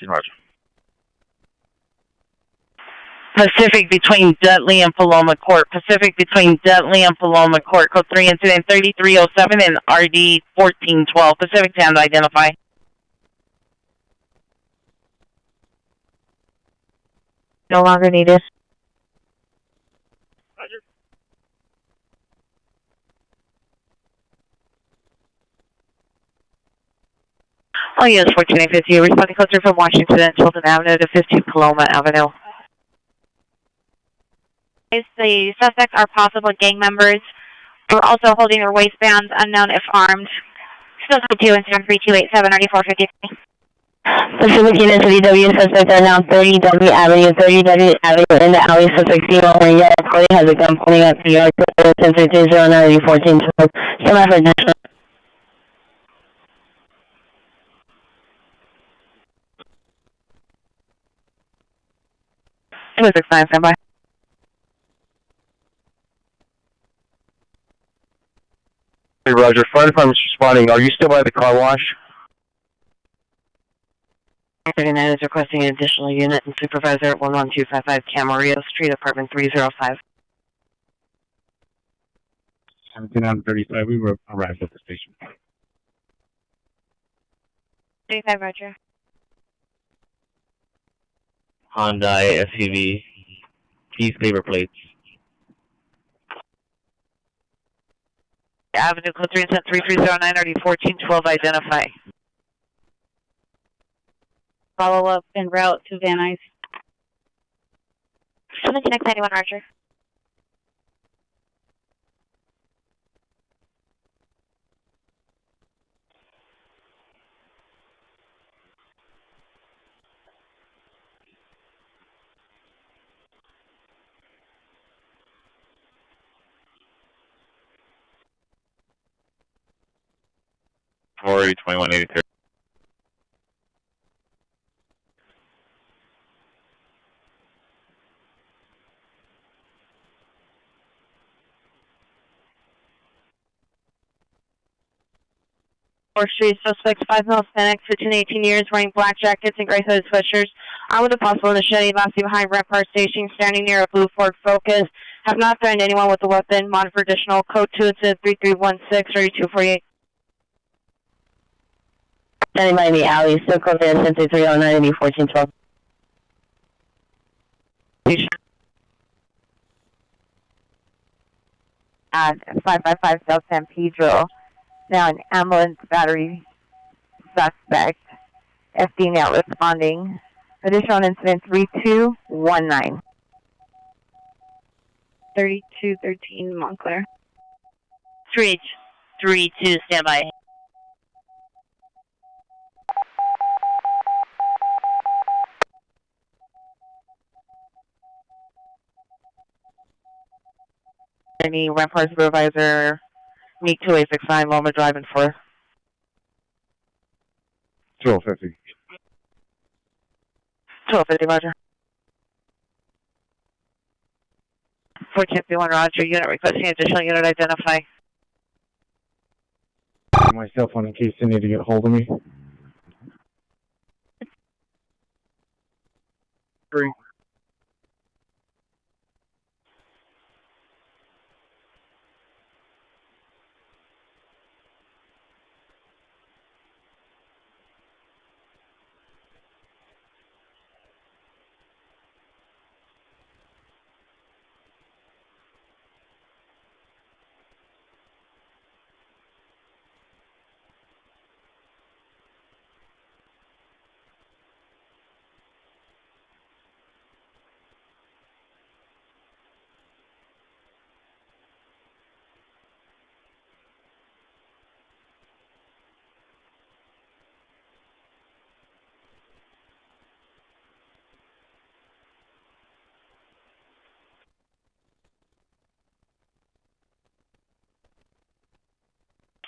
Roger. Pacific between Dudley and Paloma Court. Pacific between Dudley and Paloma Court. Code 3 incident 3307 and RD 1412. Pacific time to identify. No longer needed. Roger. All units 14850 responding code 3 from Washington and Chilton Avenue to 15 Paloma Avenue. The suspects are possible gang members. We're also holding their waistbands, unknown if armed. Still 2 incident 3287 RD453. Pacific units of DW suspects are now 30 W Avenue, 30 W Avenue in the alley. Suspect female wearing yellow clothing has a gun pointing at the yard. 1030 1412. Some effort national. Stand by. Hey, Roger. Fire department's responding. Are you still by the car wash? 39 is requesting an additional unit and supervisor at 11255 Camarillo Street, apartment 305. 17 out of 35. We were arrived at the station. 35, Roger. Hyundai SUV. Keys, paper plates. Avenue code 3 incident 3309 RD 1412 identify. Follow up en route to Van Nuys. 17X91, Roger. Already 2183. Street suspects 5 male Hispanic, 15 to 18 years, wearing black jackets and gray hooded sweatshirts. Armed with a possible machete, last seen behind Rampart Station, standing near a blue Ford Focus. Have not threatened anyone with a weapon. Monitor for additional code 2 incident 3316 3248. Standing by in the alley. Still code 309 and 1412. At 555 South San Pedro. Now an ambulance battery suspect. FD now responding. Additional incident 3219. 3213 Montclair. 3H32 standby. Any Rampart supervisor, meet 2869 Loma Drive and 4. 1250. 1250, Roger. 1451, Roger. Unit requesting additional unit identify. My cell phone in case they need to get hold of me. 3.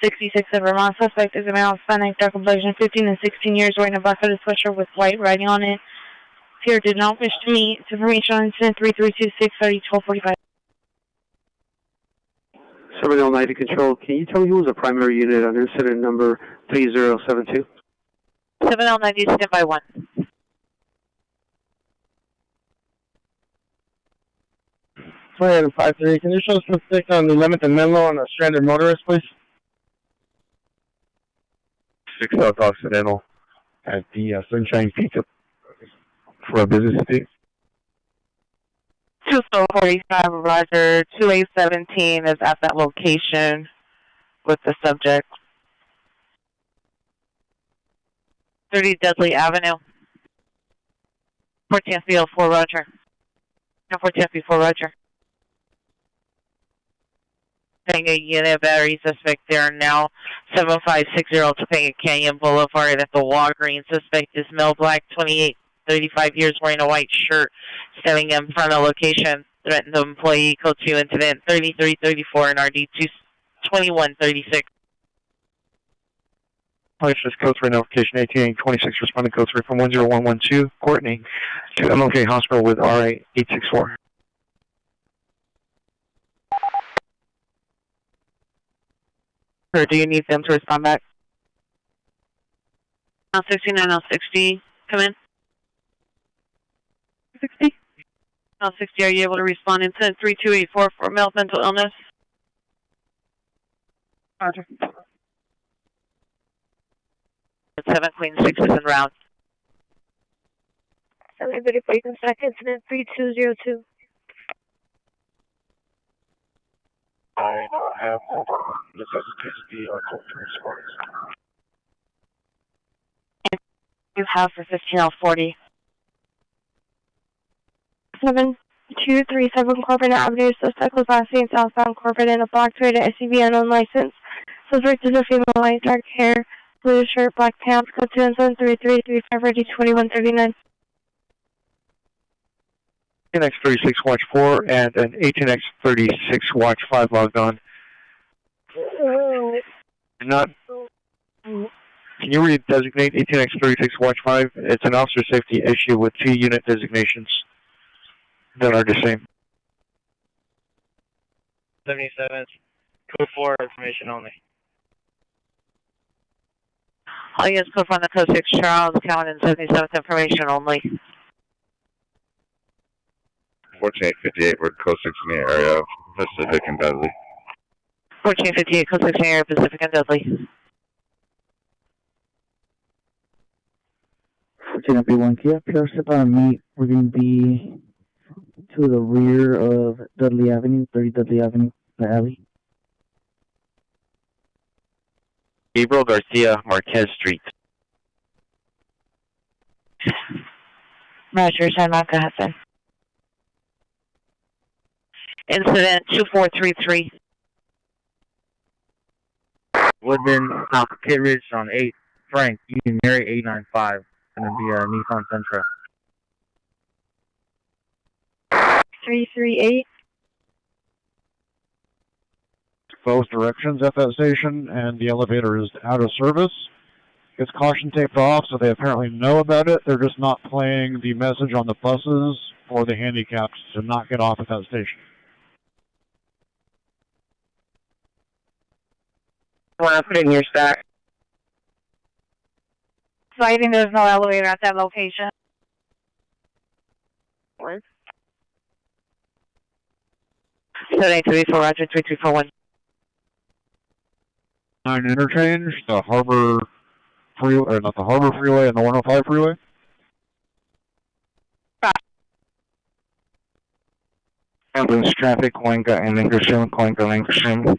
'66 of Vermont. Suspect is a male, Hispanic, dark complexion, 15 and 16 years, wearing a black hooded sweatshirt with white writing on it. Here did not wish to meet. Information on incident 3326 1245. 7L90 Control, can you tell me who was the primary unit on incident number 3072? 7L90 standby 1. Flight 53, can you show us mistake on the 11th and Menlo on a stranded motorist, please? 6 South Occidental at the Sunshine Pizza for a business fee. 245, Roger. 2817 is at that location with the subject. 30 Dudley Avenue. 14th field 4, Roger. No, 14th field 4, Roger. Topanga unit battery suspect there now. 7560 Topanga Canyon Boulevard at the Walgreens. Suspect is male, black, 28, 35 years, wearing a white shirt, standing in front of location. Threatened the employee. Code 2 incident 3334 and RD 2136. Police code 3 notification 1826 responding code 3 from 10112 Courtney to MLK Hospital with RA 864. Or do you need them to respond back? 69 60, come in. 60? 60, are you able to respond in 10-3284 for male mental illness? Roger. 7 Queen 6 is en route. 734, you can stack incident 3202. I have necessitated the code 3 response. You have for 15040. 7237 Corporate Avenue, suspect was last seen southbound Corporate in a black Toyota SUV unknown license. Suspect is a female, light dark hair, blue shirt, black pants, code 2173335 ready 2139. 18X36 watch 4 and an 18X36 watch 5 logged on. Can you redesignate 18X36 watch 5? It's an officer safety issue with 2 unit designations that are the same. 77, code 4 information only. All units code from the code 6 Charles, Calvin, and 77th information only. 1458, we're code 6 in the area of Pacific and Dudley. 1458, code 6 area, Pacific and Dudley. 1451, can you have PR step on meet? We're going to be to the rear of Dudley Avenue, 30 Dudley Avenue, the alley. Gabriel Garcia, Marquez Street. Roger, San Marco Hudson. Incident 2433. Woodman, South Kid Ridge on 8, Frank, Union Mary 895. Gonna be a Nissan Sentra. 338. Both directions at that station, and the elevator is out of service. It's caution taped off, so they apparently know about it. They're just not playing the message on the buses for the handicapped to not get off at that station. Want to put it in your stack? Citing there's no elevator at that location. What? 7834, Roger, 3341. 9 interchange, the Harbor Freeway, not the Harbor Freeway and the 105 Freeway. Ambulance traffic, Cuenca and Lancashire, Cuenca, Lancashire.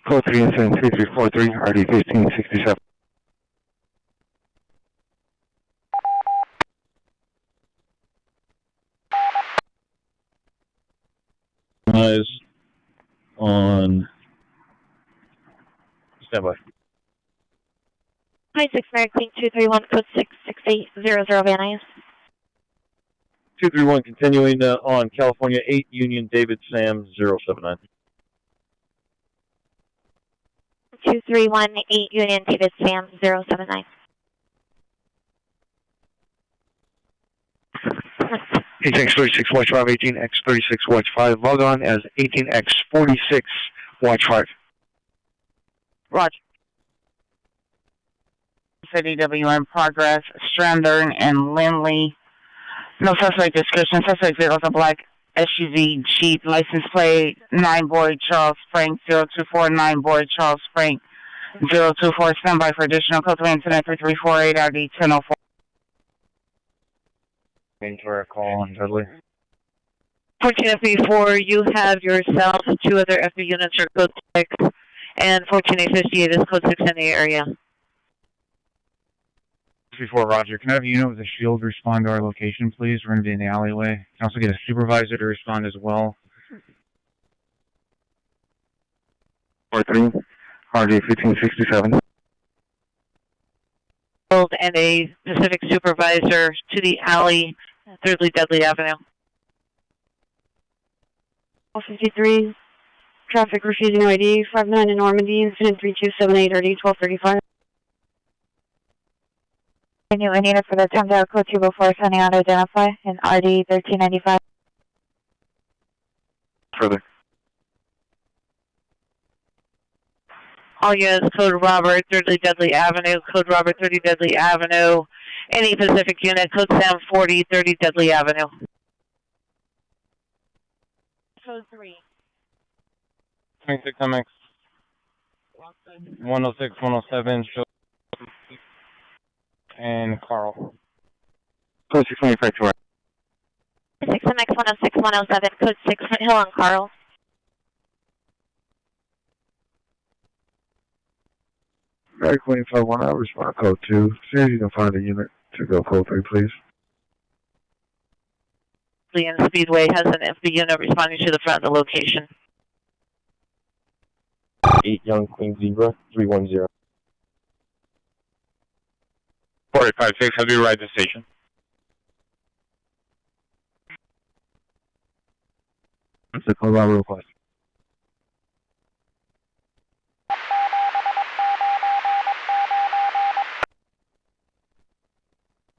Code 3 incident 3343, RD 1567. Eyes on Standby. Hi, 6 Mary Queen 231, code 66800 Van Nuys. 231 continuing on California 8 Union David Sam 079. 2318 Union David Sam 079. X36 Watch 5, 18X36 Watch 5, log on as 18X46 Watch 5. Roger. City WM progress, Strander and Lindley. No suspect description. Suspect vehicle is a black SUV Jeep, license plate 9 Boyd Charles Frank 0249 Boyd Charles Frank 024. Standby for additional code 3 incident 3348 RD 1004. Waiting for a call on Dudley. 14 FB4, you have yourself 2 other FB units are code 6, and 14858 is code 6 in the area. Before Roger, can I have a unit with a shield respond to our location, please? We're going to be in the alleyway. Can also get a supervisor to respond as well. 43, RD 1567. And a Pacific supervisor to the alley, Thirdly Dudley Avenue. 53, traffic refusing ID, 59 in Normandy, incident 3278 RD 1235. New unit for the 10 code 2 before sending out identify in RD 1395. Further. All units, code Robert, Thirdly Dudley Avenue, code Robert, 30 Dudley Avenue. Any Pacific unit, code Sam 40, 30 Dudley Avenue. Code 3. 26 MX. 106, 107, show. And Carl. Code 6 manufacturer. 6MX 106 107, code 6 Hill on Carl. American 251, I'll respond code 2. See if you can find a unit to go code 3, please. The Speedway has an FB unit responding to the front of the location. 8 Young Queen Zebra 310. 4856, have you arrived at the station? That's a code Robert request.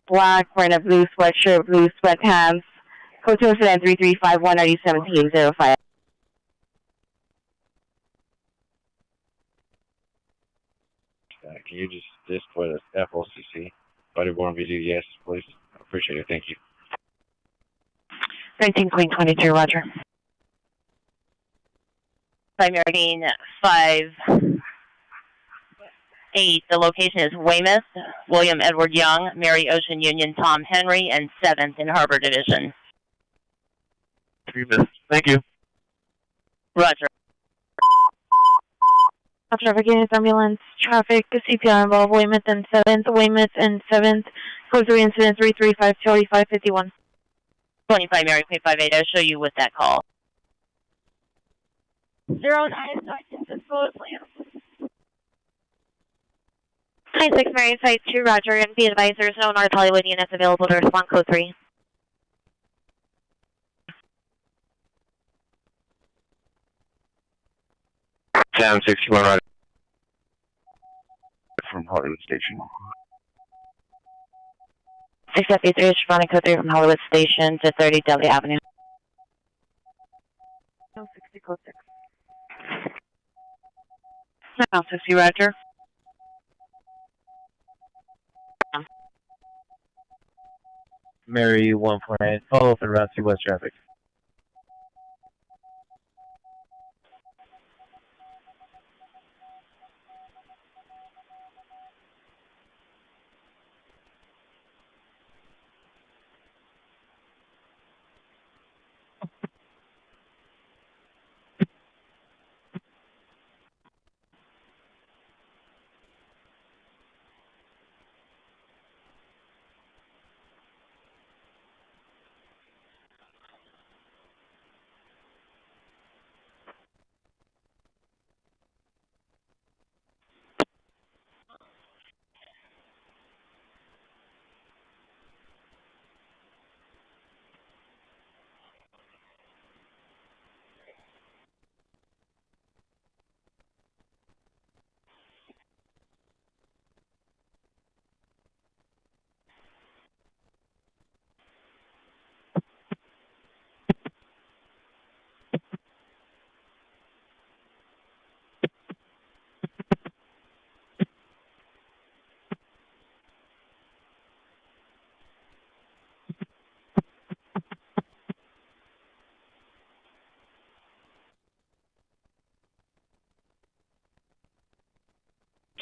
Black, wearing a blue sweatshirt, blue sweatpants. Code 2 incident 3351 RD 1705. Can you just display the FOCC? Bodyborne video, yes, please. I appreciate it, thank you. 19 Queen 22, Roger. Primary 5 8. The location is Weymouth, William Edward Young, Mary Ocean Union, Tom Henry, and 7th in Harbor Division. 3 minutes. Thank you. Roger. Traffic units, ambulance, traffic, CPR involved, Weymouth and 7th, code 3 incident 335 4551. 25 Mary Queen 58, I'll show you with that call. 09 96 Mary Site 2, Roger, and be advised there's no North Hollywood units available to respond code 3. Sam 61 right from Hollywood Station. 653 is responding code 3 from Hollywood Station to 30 Dudley Avenue. 60 code 6. Now 60, Roger. Mary 1.8, follow for Route 2 West traffic.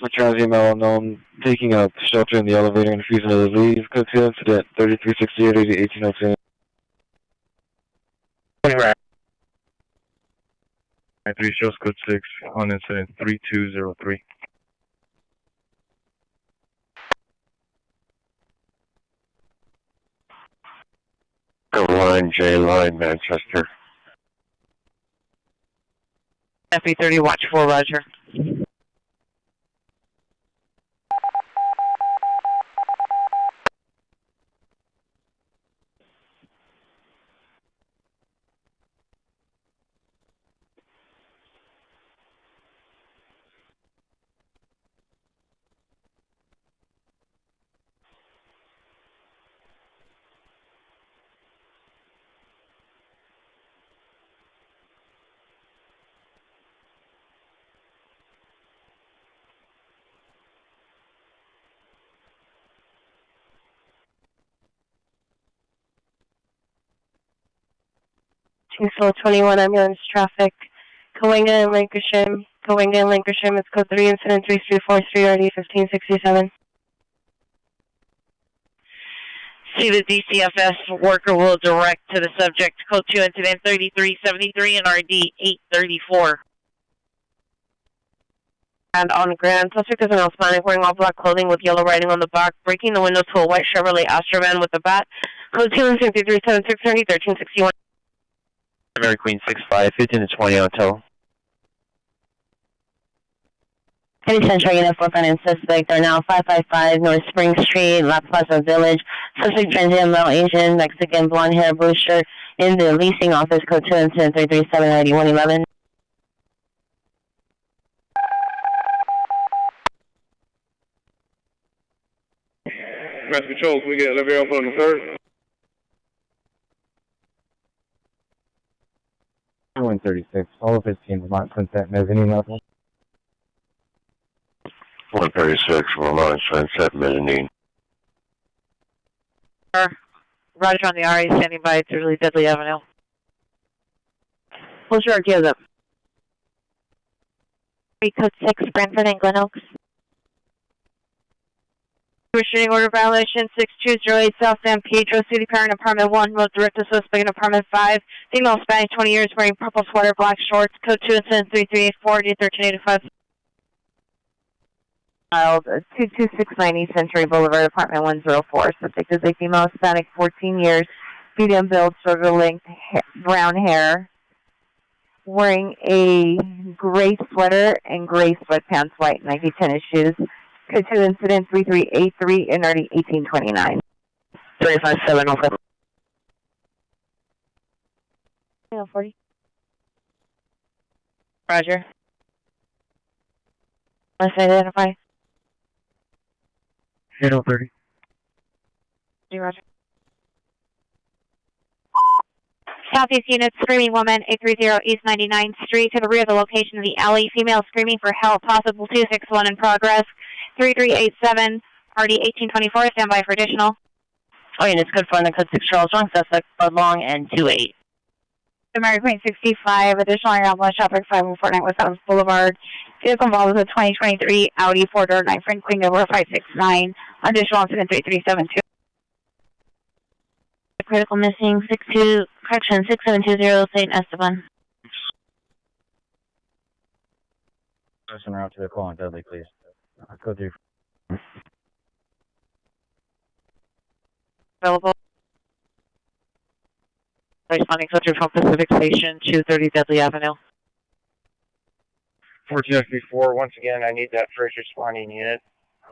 For transient unknown, taking up shelter in the elevator and refusing to leave. Code 2 incident 3368 1802. 20 right. 3 shows code 6 on incident 3203. Line J line Manchester. FE30, watch 4, roger. Slow 21 ambulance traffic. Coinga and Lancashire. Coinga and Lancashire is code 3 incident 3343 RD 1567. See the DCFS worker will direct to the subject code 2 incident 3373 and RD 834. And on Grand, suspect is an Hispanic wearing all black clothing with yellow writing on the back, breaking the window to a white Chevrolet Astra van with a bat. Code 2 incident 3376 RD 1361. Mary Queen 65, 15 to 20 on tow. City Central Unit 4 and suspect are now 555 North Spring Street, La Plaza Village. Suspect transient male Asian, Mexican, blonde hair, blue shirt in the leasing office, code 2 incident 337 ID 111. Master Patrol, can we get Olivia up on the 3rd? 136, all of his team Vermont Sunset mezzanine level. 136, Vermont Sunset Mezzanine. Roger on the RA, standing by to really Deadly Avenue. Close your gears up. Code 6, Brantford and Glen Oaks. Restraining order violation 6208 South San Pedro City Parent Apartment 1. Road direct to suspect in Apartment 5. Female Hispanic 20 years wearing purple sweater, black shorts. Code 2 incident 3384 1385. Child, 22690 Century Boulevard, Apartment 104. Subject is a female Hispanic, 14 years, medium build, shoulder length, brown hair, wearing a gray sweater and gray sweatpants, white Nike tennis shoes. Code 2 incident 3383 NRD 1829. 35704. 40. Roger. Must identify. 8030. Roger. Southeast unit, screaming woman, 830 East 99th Street, to the rear of the location of the alley. Female screaming for help, possible 261 in progress. 3387, RD 1824, standby for additional. Oh, units code 4 and code 6 Charles Wrong, suspect Bud Long and 28. Mary Queen 65, additional ambulance traffic 549 West Adams Boulevard. Vehicle involved with a 2023 Audi 4-door 9 Franklin number 569. Additional incident 3372. Critical missing 6720 St. Esteban. Person route to the call on Dudley, please. Code 3. Available. Responding code 3 from Pacific Station, 230 Deadly Avenue. 1454, once again, I need that first responding unit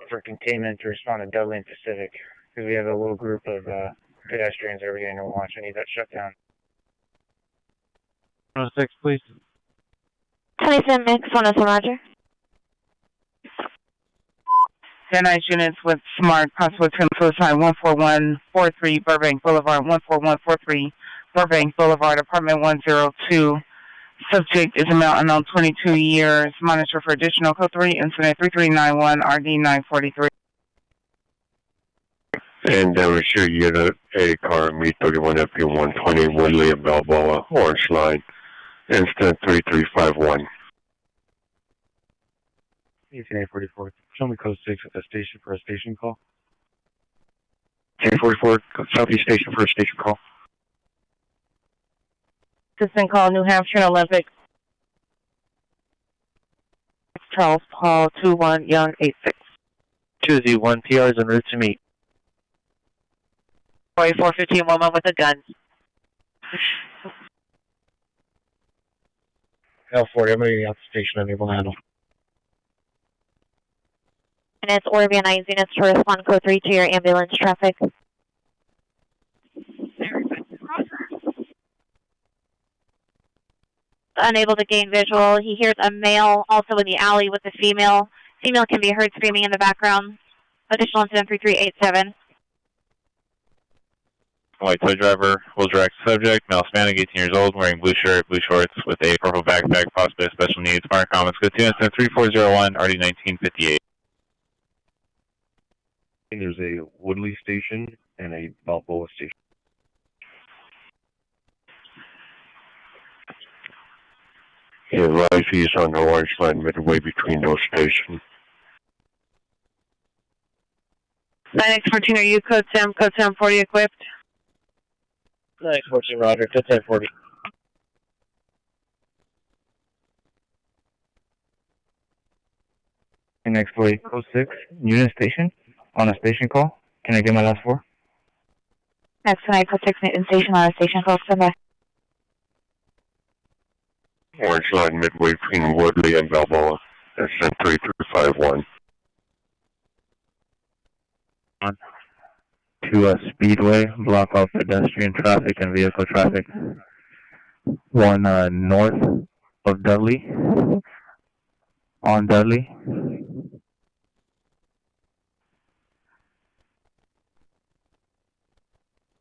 for containment to respond to Dudley and Pacific, because we have a little group of pedestrians that are getting to watch. I need that shut down. 106, please. 27 mix, 107 Roger. 10 ICE units with SMART, possible trim suicide, 14143 Burbank Boulevard, 14143 Burbank Boulevard, Apartment 102. Subject is a male unknown, 22 years. Monitor for additional code 3, incident 3391, RD 943. And Devonshire Unit A car meet 31 FP 120 Woodley and Balboa, Orange Line, incident 3351. 1844. Show me code 6 at the station for a station call. 1044, Southeast Station for a station call. Assistant call, New Hampshire, Olympic. Charles Paul, 21 Young, 86. 2Z1, PR is en route to meet. 415, woman with a gun. L40, I'm moving out the station, unable to handle. And it's organizing units to respond code 3 to your ambulance traffic. Unable to gain visual. He hears a male also in the alley with a female. Female can be heard screaming in the background. Additional incident 3387. White toy driver, will direct subject, male Hispanic, 18 years old, wearing blue shirt, blue shorts, with a purple backpack, possibly special needs. Mark comments, go to incident 3401, RD 1958. There's a Woodley station and a Balboa station. Advise he's on the orange line midway between those stations. 9X14, are you code 740 equipped? 9X14, roger, code 740. Next 40, code 6, unit station, on a station call. Can I get my last four? Next 9 code 6 Newton Station on a station call. Standby. Orange line midway between Woodley and Balboa. That's 3351. To a speedway, block off pedestrian traffic and vehicle traffic. One north of Dudley, on Dudley.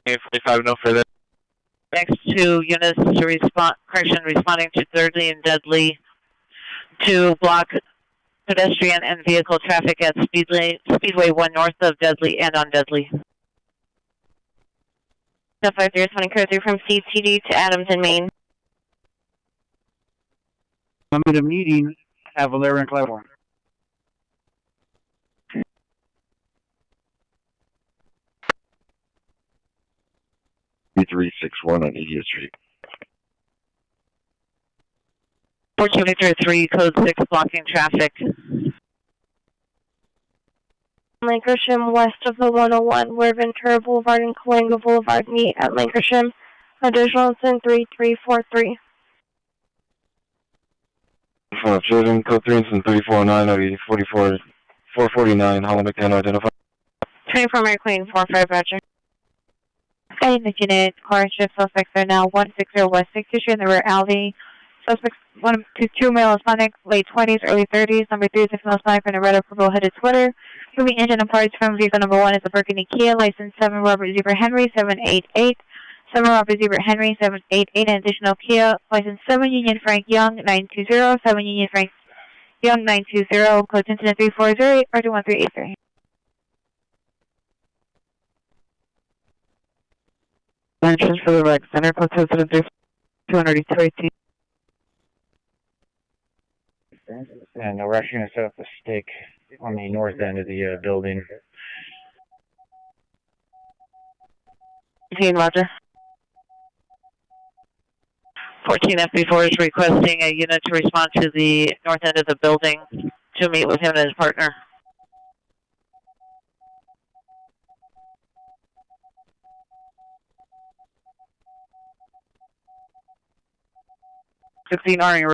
Okay, 45, no further. Next two units to responding to Thirdly and Dudley to block pedestrian and vehicle traffic at Speedway 1 north of Dudley and on Dudley. 50 running code 3 from CTD to Adams in Maine. I'm at a meeting at Valera and Claiborne. B361 on 80th Street. 1403, code 6, blocking traffic. Lancashire west of the 101, where Ventura Boulevard and Calango Boulevard meet at Lancashire. Additional incident 3343. Children, code 3 and 3409, RD 449, Holland can identify. 24 Mary Queen, 45 Roger. Guiding the unit, car shift suspects are now 160 West 60th Street in the rear alley. Suspects 2 male Hispanic, late 20s, early 30s. Number 3 is a female Hispanic in a red or purple hooded sweater. Moving engine and parts from vehicle number 1 is a burgundy Kia, license 7 Robert Zebra Henry 788. 7 Robert Zebra Henry 788, an additional Kia, license 7 Union Frank Young 920, 7 Union Frank Young 920, code incident 3408, or 21383. Entrance for the rec center, code incident 218. And we're actually going to set up a stake on the north end of the building. Roger. 14 FB4 is requesting a unit to respond to the north end of the building to meet with him and his partner. Army.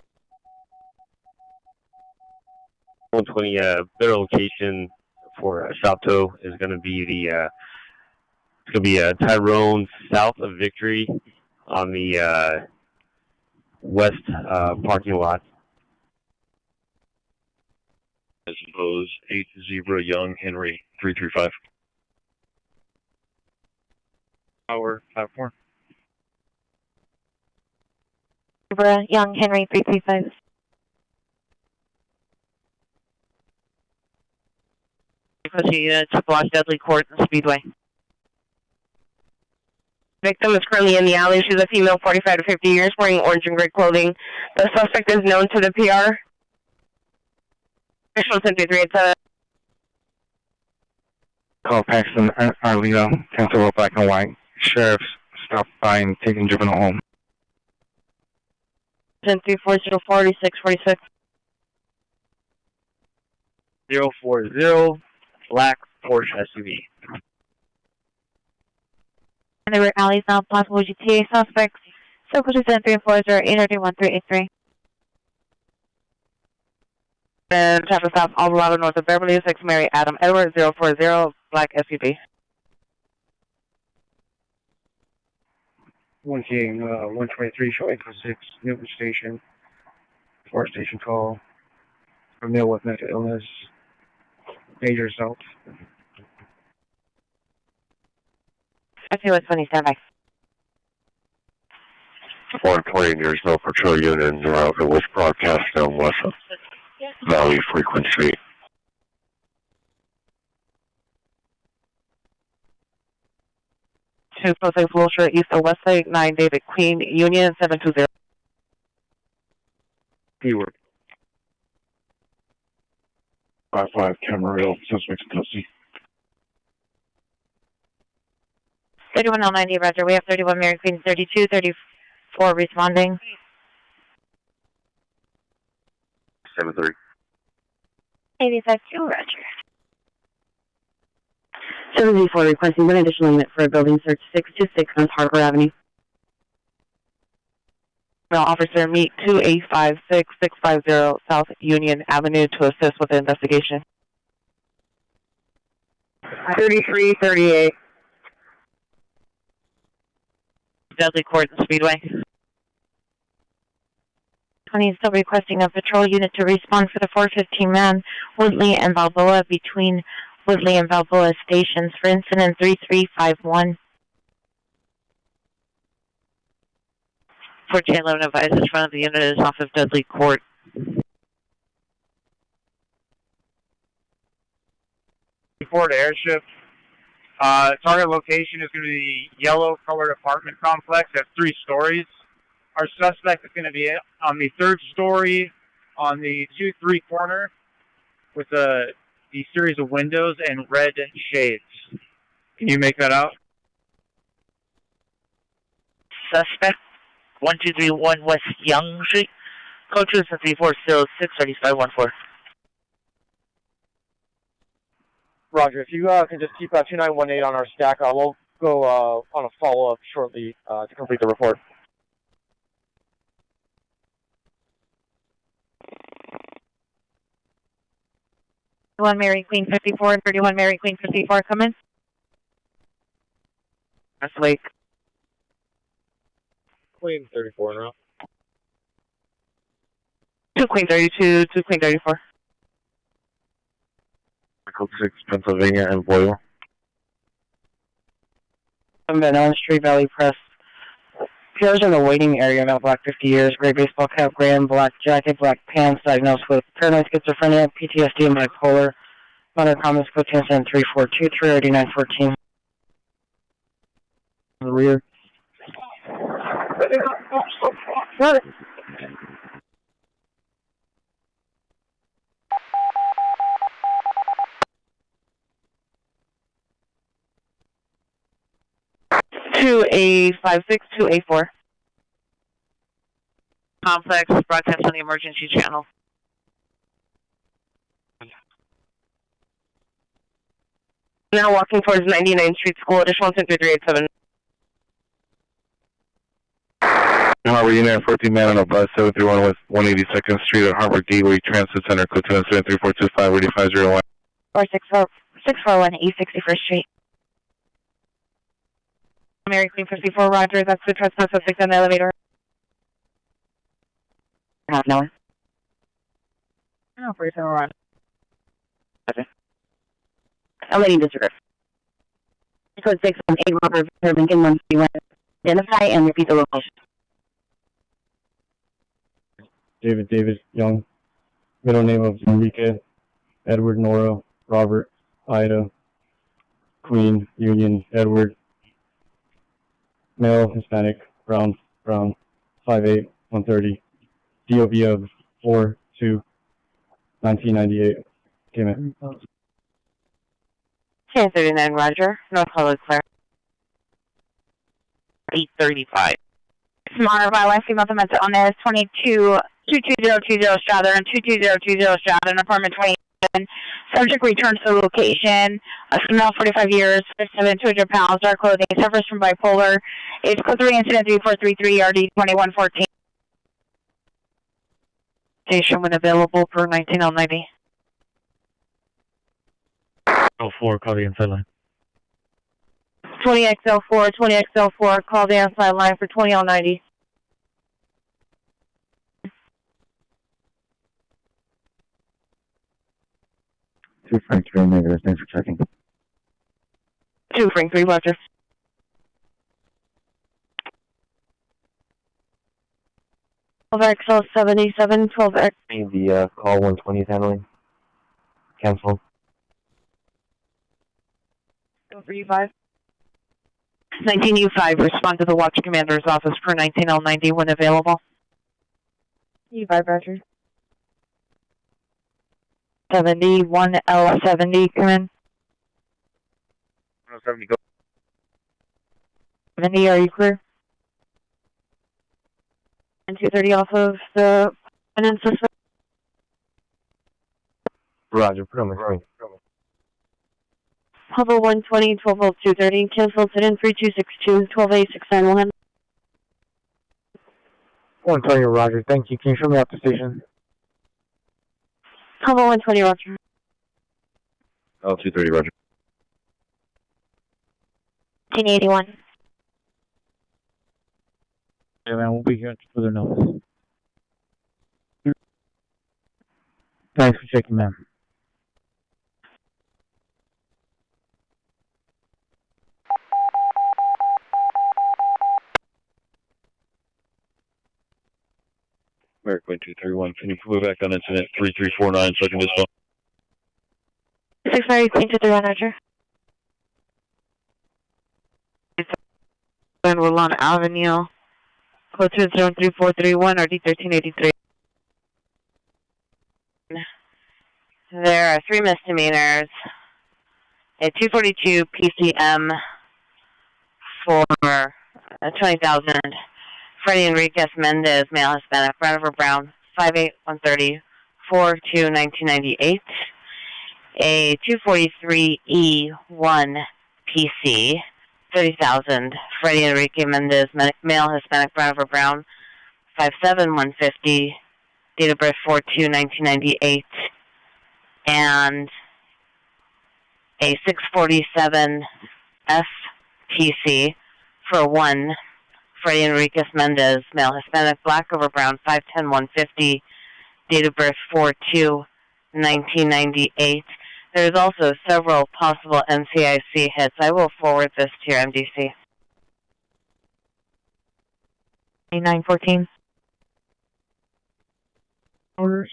120 better location for Shopto is going to be the it's going to be Tyrone south of Victory on the west parking lot. As opposed 8 Zebra Young Henry 335. Power platform. Zebra Young Henry 335. Requesting a unit to block Dudley Court and Speedway. Victim is currently in the alley. She's a female, 45 to 50 years, wearing orange and gray clothing. The suspect is known to the PR. Additional 10387. Call Paxton Arleo, 10 black and white. Sheriff's stopped by and taking juvenile home. 10-340-4646. 040, black Porsche SUV. And there were alleys now possible GTA suspects. So close to 10-340-831-383. And traffic stop Alvarado north of Beverly, 6 Mary Adam Edward, 040, black SUV. 123 showing for 6 Newton Station. 4 station call. For male with mental illness. Major assault. FUS 27. 120, there's no patrol unit in the route that was broadcast down west of Valley Frequency. Two Jose Wilshire east of west side, 9 David Queen Union 720. Keyword. 55 Camarillo, suspects in custody. 3109, Roger. We have 31 Mary Queen 3234 responding. 7-3. 85-2, Roger. 734 requesting one additional unit for a building search 626 North Harbor Avenue. Male officer meet 2856650 South Union Avenue to assist with the investigation. 3338. Dudley Court and Speedway. 20 is still requesting a patrol unit to respond for the 415 man Woodley and Balboa between Woodley and Balboa stations for incident 3351. 1411 advises front of the unit is off of Dudley Court. Ford Airship. Target location is going to be the yellow colored apartment complex. It has 3 stories. Our suspect is going to be on the 3rd story on the 2-3 corner with the series of windows and red shades. Can you make that out? Suspect 1231 West Young Street. Code 2-340-63514. Roger, if you can just keep 2918 on our stack, we'll go on a follow-up shortly to complete the report. One Mary Queen 54 and 31 Mary Queen 54 come in. That's Lake. Queen 34 now. 2 Queen 32, 2 Queen 34. Code 6, Pennsylvania and Boyle. Van Allen Street, Valley Press. PRs in the waiting area, male black 50 years, gray baseball cap, gray and black jacket, black pants, diagnosed with paranoid schizophrenia, PTSD, and bipolar. Minor comments, code 342 38914. The rear. What? Two A56-2A4. Complex broadcast on the emergency channel. Now walking towards 99th Street School, additional 10387. Harbor Unit 14 man on a bus 731 West 182nd Street at Harbor Gateway Transit Center, code 207-3425-8501. 641 East 61st Street. Mary Queen 54, Roger. That's the trespass suspect on the elevator. Half an hour. Oh, 47 Roger. Okay. Awaiting disregard. Code 618 Robert Lincoln 131. Identify and repeat the location. David Young. Middle name of Enrique, Edward Nora, Robert, Ida, Queen, Union, Edward. Male, Hispanic, brown, 5'8", 130. DOB of 4-2. 1998. Came in. 1039, Roger. North Hollywood, Claire. 835. Smaller by life female dementia on there is 22020 Strata and 22020 Strata and apartment 27. Subject returns to the location. A female, 45 years, 5'7", 200 pounds, dark clothing, suffers from bipolar. Age code 3, incident 3433, RD 2114. Station when available per 19090. 04, call the inside line. 20XL4, call the outside line for 2090. Two Frank 3 negative, thanks for checking. 2 Frank 3, Roger. XL77, 12X. The call 120 is handling. Cancel. 35. 19U5, respond to the watch commander's office per 19090 when available. U5, Roger. 71 L70, come in. 70, go. 70, are you clear? And 230 off of the peninsula. Roger, put on my screen. Hover 120, 12 volt 230, cancel incident 3262, 12A69 120, Roger, thank you. Can you show me out the station? Hover 120, Roger. L230, Roger. 1981. Yeah, man, we'll be here until further notice. Thanks for checking, man. American 231, can you move back on incident 3349, so I can just phone? 690, 231, Roger. And Woodlawn Avenue, code 23431, RD 1383. There are 3 misdemeanors, a 242 PCM for 20,000. Freddie Enriquez Mendez, male Hispanic, Brown, 58130, 42-1998. A 243E1 PC, 30,000. Freddie Enrique Mendez, male Hispanic, Brown, 57150, date of birth 42-1998. And a 647F PC for 1. Freddie Enriquez Mendez, male Hispanic, black over brown, 510-150, date of birth 4/2/1998. There's also several possible NCIC hits. I will forward this to your MDC. 914. Orders.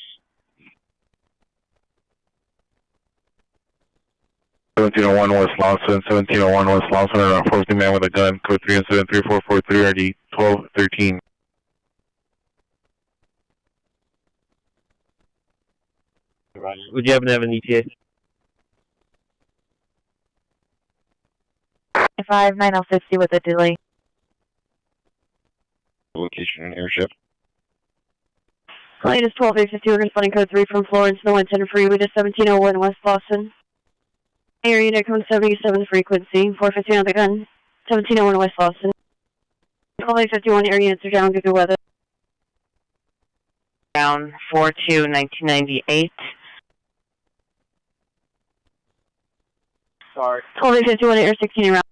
1701 West Lawson, 1701 West Lawson, around 40 man with a gun, code 3 incident 3443, RD 1213. Would you happen to have an ETA? 59050 with a delay. Location and airship. Latest 12850, we're responding code 3 from Florence, no intent freeway to 1701 West Boston. Air unit code 77 frequency, 450 on the gun, 1701 West Boston. 12851 air units are down due to weather. Down 4/2/1998. Sorry. 12851 air 16 around.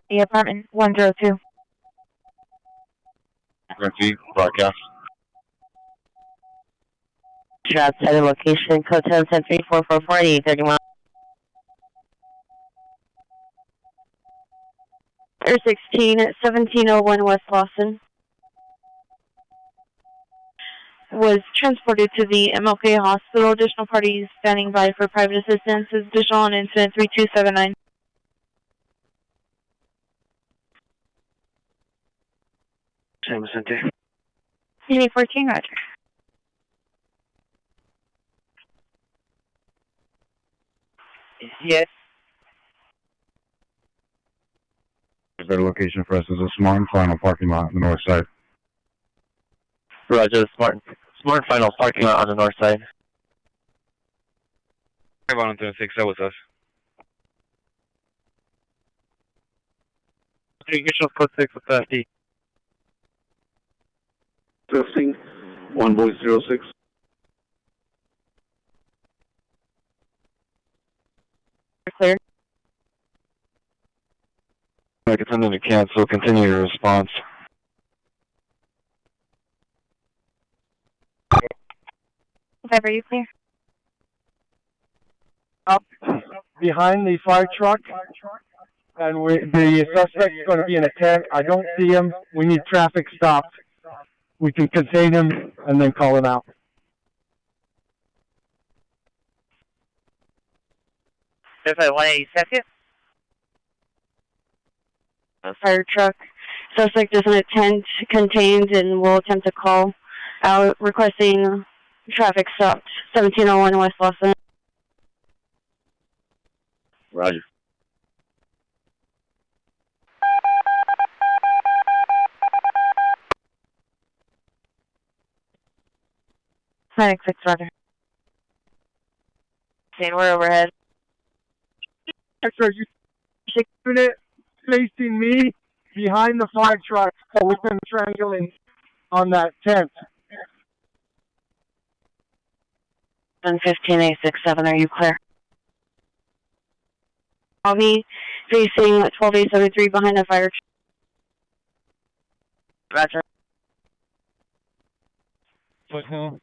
The apartment 102. Frequency, broadcast. Outside the location, code 10-10-3-4-4-4-8, 31. Air 16 at 1701 West Lawson. Was transported to the MLK hospital. Additional parties standing by for private assistance. Is additional on incident 3279. San Vicente. Unit 14, roger. Yes. A better location for us is a Smart and Final parking lot on the north side. Roger, Smart and Final parking lot on the north side. 5-1-6, that was us. Initial code 6 with LAFD. Testing. 1.06. Clear. I can send in a cancel, continue your response. Whatever, you clear? Up behind the fire truck, and the suspect is going to be in a tent. I don't see him. We need traffic stopped. We can contain him and then call him out. If I 182nd. A fire truck. Suspect is in a tent contained and will attempt to call out requesting traffic stopped. 1701 West Lawson. Roger. Panic 6, roger. Saying we're overhead. Sir, you unit facing me behind the fire truck so we can triangulate on that tent. 115-867, are you clear? I'll be facing 12873 behind the fire truck. Roger. Foothill,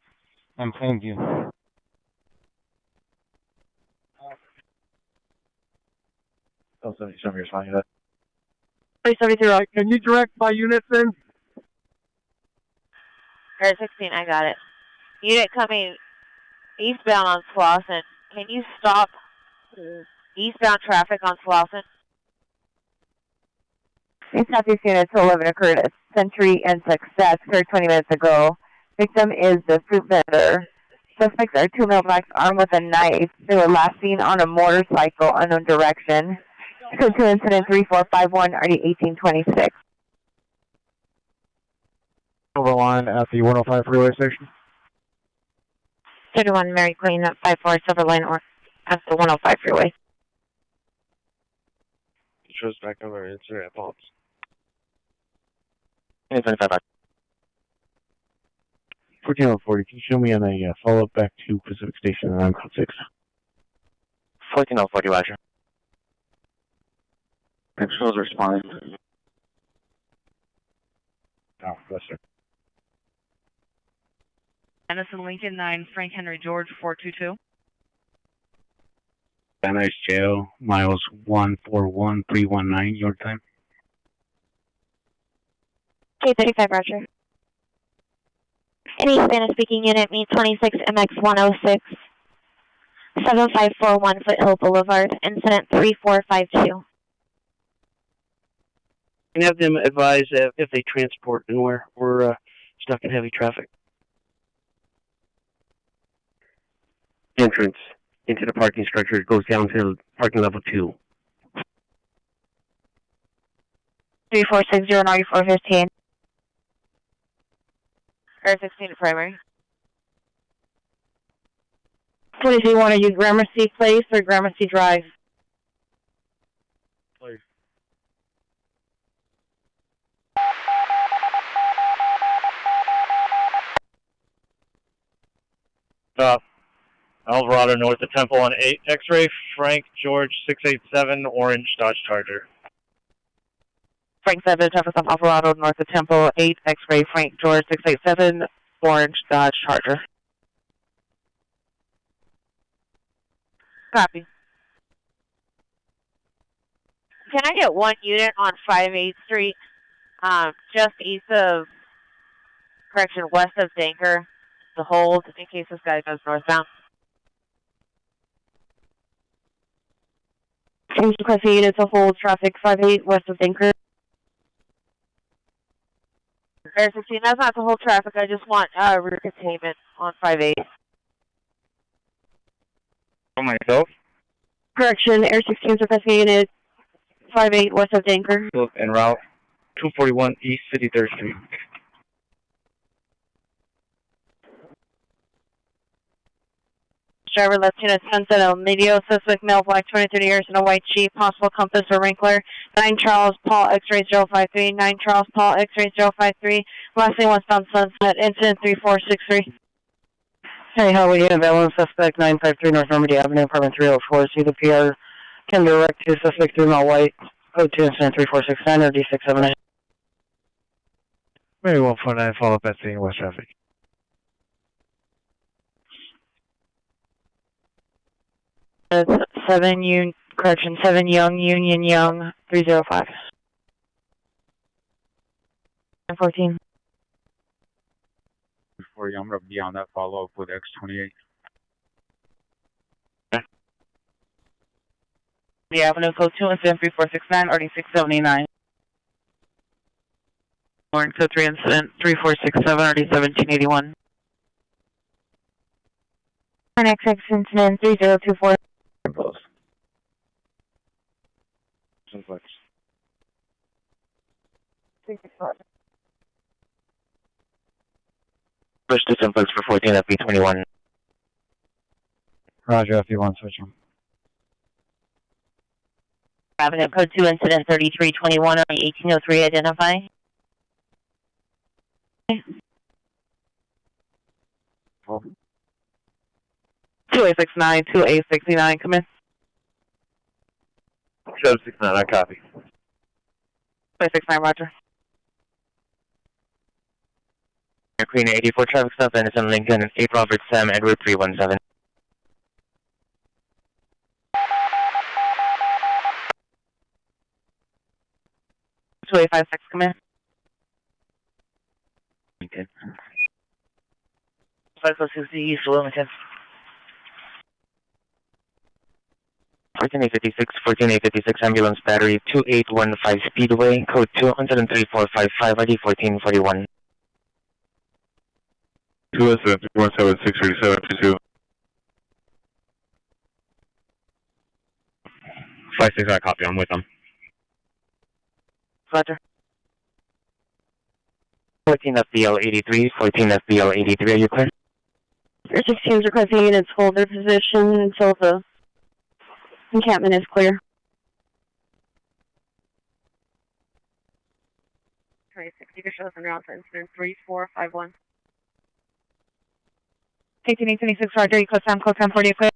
I'm Plainview. Oh, 77, you're fine. 373, can you direct my unit then? Air 16, I got it. Unit coming eastbound on Slauson. Can you stop eastbound traffic on Slauson? These Southeast units 11 occurred at Century and Success occurred 20 minutes ago. Victim is the fruit vendor. Suspects are 2 male blacks armed with a knife. They were last seen on a motorcycle, unknown direction. Code 2 incident 3451, RD 1826. Over line at the 105 freeway station. 31 Mary Queen at 54 Silver Line or at the 105 freeway. It shows back on our incident thoughts. 25. 1440, can you show me on a follow-up back to Pacific Station and I'm code 6? 1440, roger. Controls responding. Oh, yes, sir. Madison Lincoln 9, Frank Henry George 422. Van Nuys Jail, miles 141319, your time. K35, roger. Any Spanish-speaking unit, meet 26 MX 106, 7541 Foothill Boulevard, incident 3452. And have them advise if they transport and where we're stuck in heavy traffic. Entrance into the parking structure goes down to parking level 2. 3460 and RU415. Air 16 to primary. 23-1, are you Gramercy Place or Gramercy Drive? Place. Alvarado north of Temple on 8 X-ray, Frank George 687 Orange Dodge Charger. Frank 7, Jefferson Alvarado, north of Temple, 8 X-ray, Frank George 687 Orange Dodge Charger. Copy. Can I get one unit on 5-8 Street, just east of, west of Danker, the hold, in case this guy goes northbound? Change requesting unit to hold traffic 58 west of Dinker. Air 16, that's not the whole traffic. I just want rear containment on 5-8. For myself? Correction, Air 16's requesting unit 5-8 west of Danker. En route 241 East 53rd Street. Driver left unit Sunset El Medio, suspect male, black, 20-30 years, in a white Jeep, possible compass or wrinkler. 9 Charles Paul X-ray 053, 9 Charles Paul X-ray 053, last name westbound Sunset, incident 3463. Hey, how are you? Available suspect 953 North Normandy Avenue, apartment 304. See the PR. Can direct to suspect 3 mile white. Code 2 incident 3469 or D678. Maybe 149, follow up at scene, west traffic. It's 7 Young Union Young 305. 14. For you, I'm going to be on that follow-up with X28. The Avenue Code 2 incident 3469 or D679. Warren Code 3 incident 3467 or D1781. Next incident 3024. Close. Simplex. Push to Simplex for 14 FB21. Roger, FB1, switch on. Avenue Code 2 incident 3321 or 1803, identify. 2869, 2869, come in. 769, I copy. 2869, roger. Queen 84 traffic stop, Anderson Lincoln, and 8 Robert Sam Edward 317. Two 856, come in. Lincoln. 560 East Wilmington. 14856 ambulance battery 2815 Speedway, code 203-455 ID 1441. 217-317-63722. 569, copy, I'm with them. Roger. 14 FBL 83, 14 FBL 83, are you clear? Air 16's requesting units hold their position until the encampment is clear. 2060 shows en route to incident 3451. 18826, roger, you code Sam 40, clear.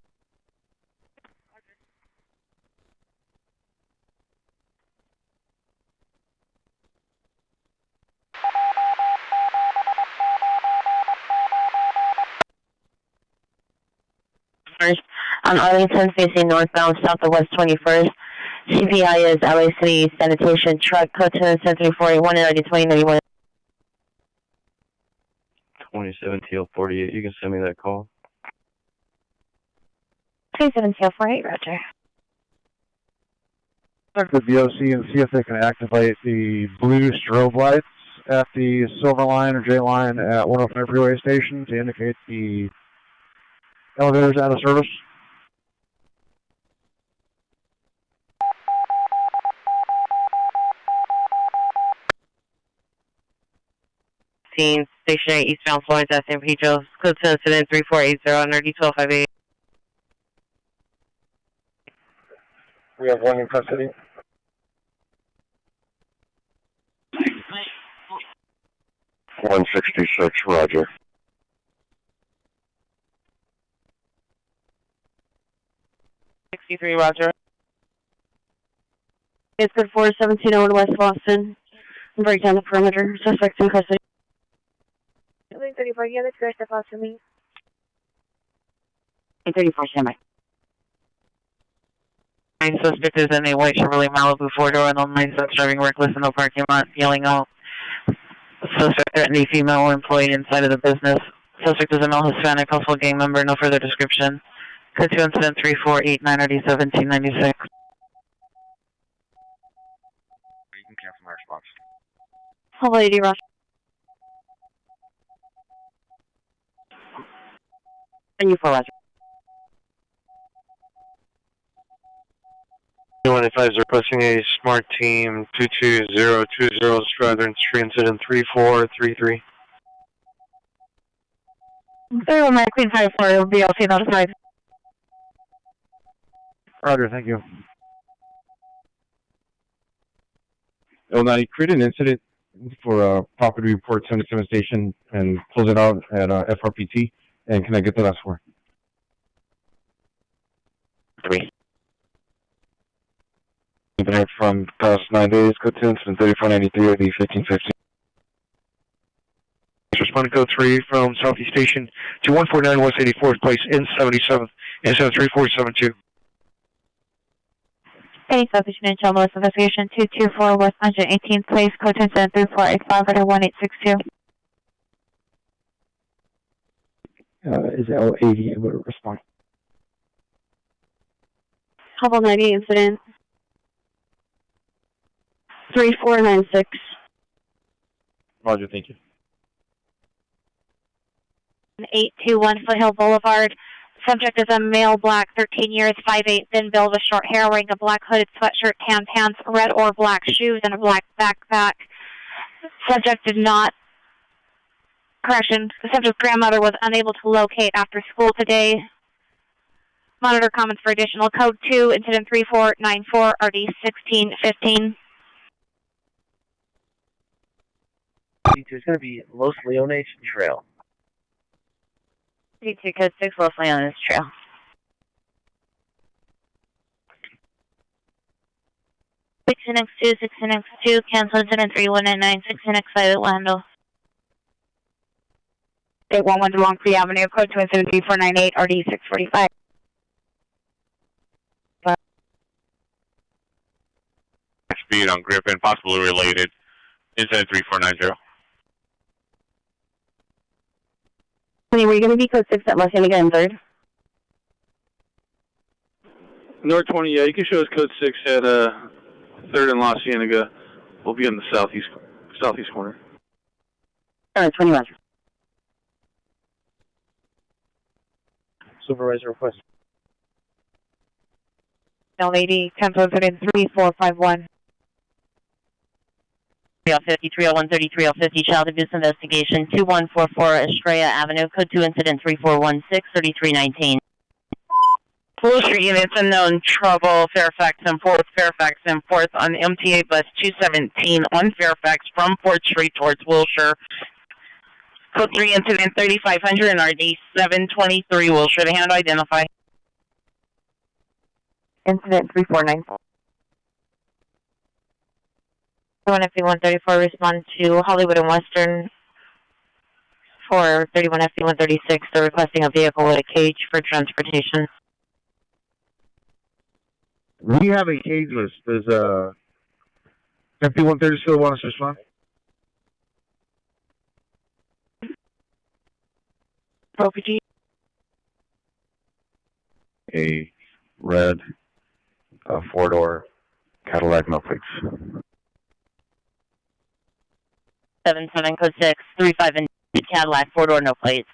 On Arlington facing northbound south of West 21st. CPI is LA City Sanitation Truck, code 27341 and ID 2091. 27 TL48, you can send me that call. 27 TL48, roger. Check the BOC and see if they can activate the blue strobe lights at the Silver Line or J Line at 105 Freeway Station to indicate the elevator's out of service. Stationary eastbound Florence at San Pedro, code to incident 3480 under D1258. We have one in custody. $166, roger. $63, roger. It's good 4720 West Boston. Break down the perimeter. Suspects in custody. 34, yeah, that's great stuff off to me. 34 semi. Suspect is in a white Chevrolet Malibu 4-door and online suspect driving reckless in the parking lot, yelling out. Suspect threatened a female employee inside of the business. Suspect is a male Hispanic household gang member, no further description. Code 2 incident 3489 RD 1796. You can cancel my response. Hello, Lady Rush. And you for Roger. Anyone advised requesting a smart team 22020 Stratton Street incident 3433. 31 Queen 54 BLC notified. Roger, thank you. L90, create an incident for property report 77 station and close it out at FRPT. And can I get the last four? 3. Back from past 9 days, code 2 incident 3493 or the 1550. Responding code 3 from Southeast Station to 149 West 84th Place in 77th and 73472. Hey, Southeast Union West Investigation 224 West 118th Place, code 3485 under 1862. Is L80 able to respond? Hubble 90 incident 3496. Roger, thank you. 821 Foothill Boulevard. Subject is a male, black, 13 years, 5'8", thin build with short hair, wearing a black hooded sweatshirt, tan pants, red or black shoes, and a black backpack. Subject did not. Correction. The subject's grandmother was unable to locate after school today. Monitor comments for additional code 2, incident 3494, RD 1615. It's going to be Los Leones Trail. 32 code 6 Los Leones Trail. Six NX2, cancel incident 3199, 6 NX5 Orlando. 811 to Longtree Avenue, code 2 incident 3498, RD 645. Speed on Griffin, possibly related. Incident 3490. Were you going to be code 6 at La Cienega and 3rd? North 20, yeah, you can show us code 6 at 3rd and La Cienega. We'll be in the southeast corner. Alright, 20 Roger. Supervisor request. L80, cancel incident 3451. 350, 301, 3350, child abuse investigation, 2144 Estrella Avenue, code 2 incident 3416, 3319. Blue Street units unknown trouble, Fairfax and 4th on MTA bus 217 on Fairfax from 4th Street towards Wilshire. Code 3 incident 3500 and RD 723 Wilshire to hand identify. Incident 3494. 31FD134 respond to Hollywood and Western for 31FD136. They're requesting a vehicle with a cage for transportation. We have a cage list. Does FD130 still want us to respond? ProPG. A red 4-door Cadillac, no plates. 77 code 6, 35 in Cadillac, 4-door, no plates.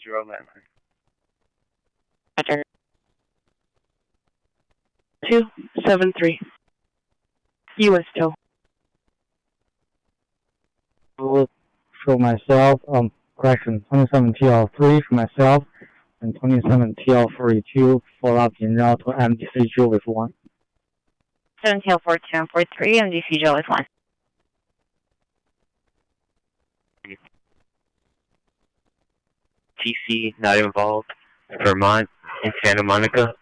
Zero landline. Roger. 273. US still. For myself, correction, 27 TL3 for myself, and 27 TL42 follow-up in route to MDC Joe with 1. 7 TL42 and 43, MDC Joe with 1. TC not involved. Vermont and Santa Monica.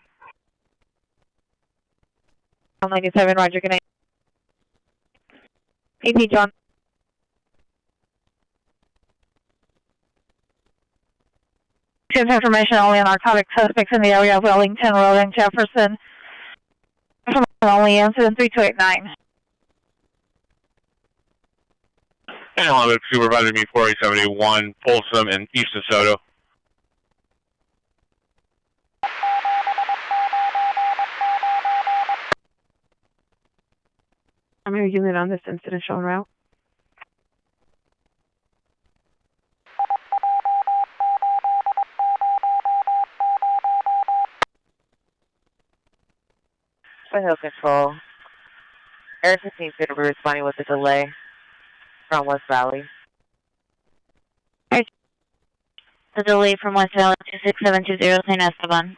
97, Roger, good night. AP John. Gives information only on narcotic suspects in the area of Wellington Road and Jefferson. Only incident 3289. And 11 Supervisor me 4871, Folsom and East DeSoto. Primary unit on this incident shown route. Hill Control. Air 15 feet will be responding with a delay from West Valley. The delay from West Valley 26720 San Esteban.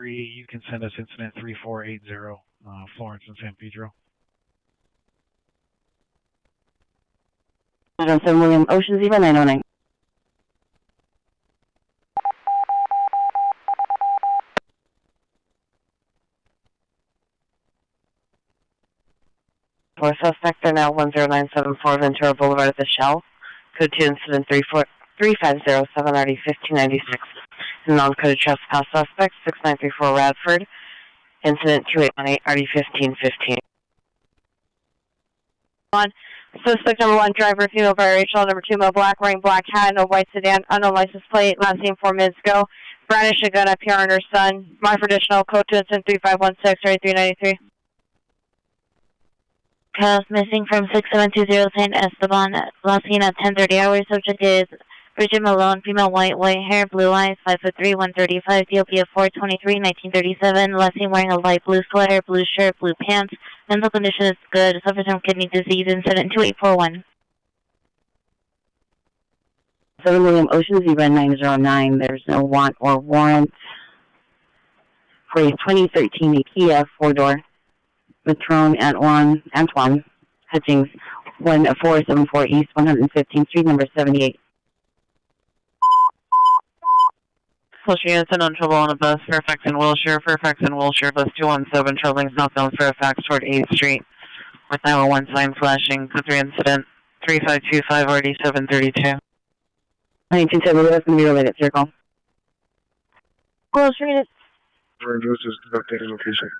You can send us incident 3480, Florence and San Pedro. 7 William Ocean 0909. For suspect are now 10974 Ventura Boulevard at the Shell. Code 2 incident 350 7RD 1596. Non-coded trespass suspect 6934 Radford. Incident 2818 RD 1515. Suspect number 1, driver, female biracial. Number 2, male black, wearing black hat, no white sedan, unknown license plate, last seen 4 minutes ago. Brandished a gun up here on her son. Mark for additional code 2 incident 3516 3393. Missing from 6720 San Esteban, last seen at 10:30 hours. Subject is Bridget Malone, female, white hair, blue eyes, 5'3", 135, DOP of 423, 1937. Last seen wearing a light blue sweater, blue shirt, blue pants. Mental condition is good. Suffers from kidney disease. Incident 2841. 7 William Ocean 0909. There's no want or warrant for a 2013 Kia 4-door. Patron Antoine Hutchings, 1474 East 115th Street, number 78. Social units and on trouble on a bus, Fairfax and Wilshire, bus 217, traveling southbound Fairfax toward 8th Street, with 911 sign flashing, code 3 incident, 3525 RD 732. 1970, that's going to be related circle. Close units. Just updated location.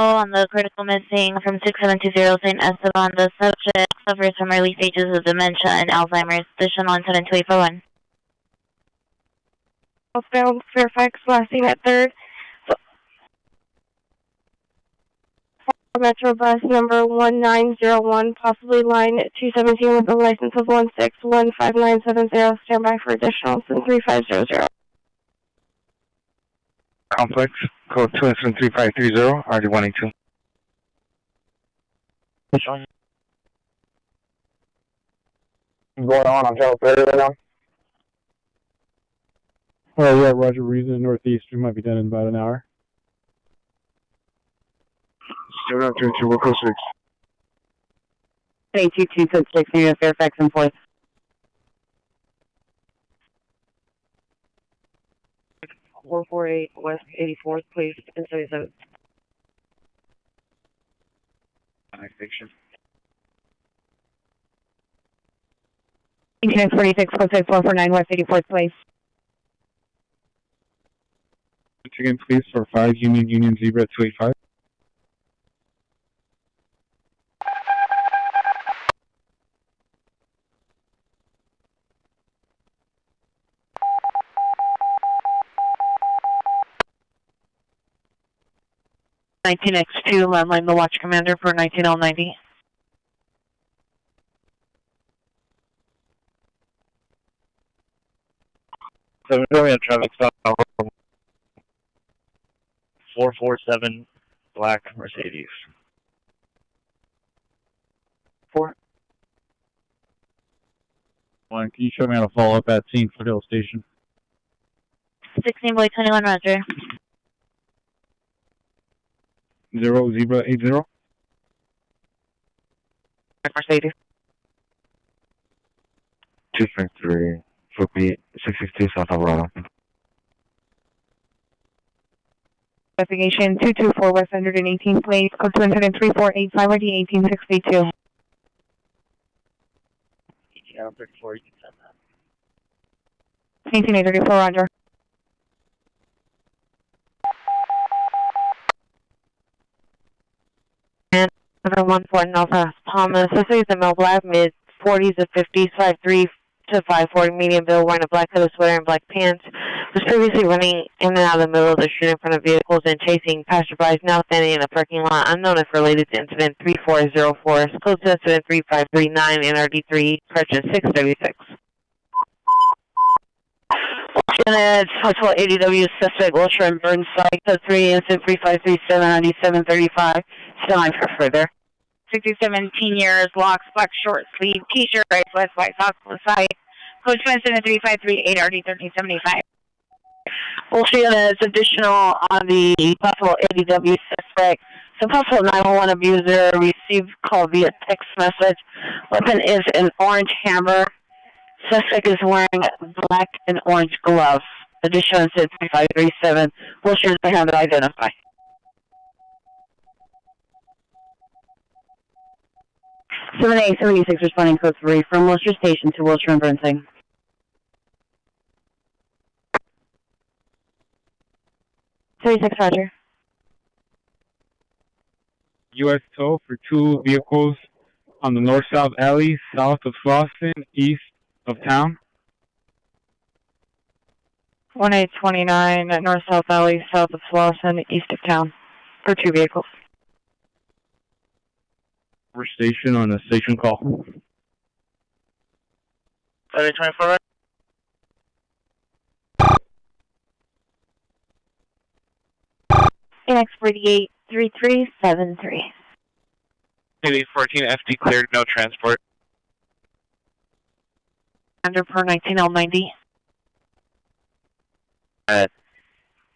On the critical missing from 6720 San Esteban, the subject suffers from early stages of dementia and Alzheimer's. Additional incident 2841. Southbound Fairfax, last seen at 3rd. Metro bus number 1901, possibly line 217 with a license of 1615970. Stand by for additional in 3500. Complex, code 2 incident 3530, RD 182. What's going on? I'm General Perry right now. Oh, yeah, Roger. We're using the northeast. We might be done in about an hour. Still not doing 2, we'll close 6. 822 code 6 near Fairfax and 4th. .448 West 84th, please, and 77. Annexation. 1846, code 6449 West 84th, please. Again, please, for 5 Union Zebra 285. $19X2, landline the watch commander for 19090. So we're going to traffic stop 447 black Mercedes. 4. 1, can you show me how to follow up at scene Foothill Station? 16 boy 21, Roger. 0 Zebra 80. Mercedes. 253, Flippy 662 South Alvarado. Investigation 224 West 118th Place, code 2 incident 3485 RD 1862. ETL 34, you can send that. 18834, Roger. And 714 Northwest Thomas. This is the male black, mid 40s to 50s, 5'3" to 5'40", medium build, wearing a black color sweater and black pants. Was previously running in and out of the middle of the street in front of vehicles and chasing passerbys, now standing in a parking lot unknown if related to incident 3404, close to incident 3539, NRD3, correction 636. Units, Hotel ADW, suspect Wilshire and Burnside, code 3, incident 3537, ID 735, still on for further. 67 years, locks, black short sleeve, t-shirt, right, west, white socks on the side. Code 2 incident 3538, RD 1375. Wilshire units, additional on the possible ADW suspect. Some possible 911 abuser received call via text message. Weapon is an orange hammer. Suspect is wearing black and orange gloves. Additional incident 3537. Wilshire is behind to identify. 7876 responding code 3 from Wilshire Station to Wilshire and Burnside. 36 Roger. U.S. tow for 2 vehicles on the north-south alley, south of Slauson, east of town. 1829 at north-south alley, south of Slauson, east of town, for 2 vehicles. We're stationed on a station call. 3024. AX 483373. Maybe 14 FD cleared, no transport. Under per 19L90.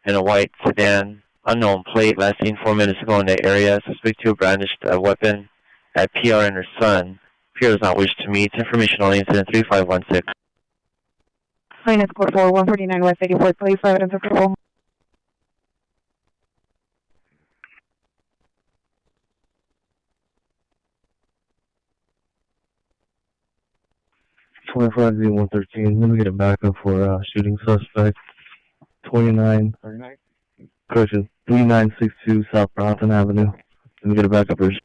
In a white sedan, unknown plate, last seen 4 minutes ago in the area. Suspect 2 brandished a weapon at PR and her son. PR does not wish to meet. Information on incident 3516. Minus Court 4, 149 West 84th, please, evidence of control. $25 113. Let me get a backup for shooting suspect. 39. Correction. 3962 South Brownton Avenue. Let me get a backup first.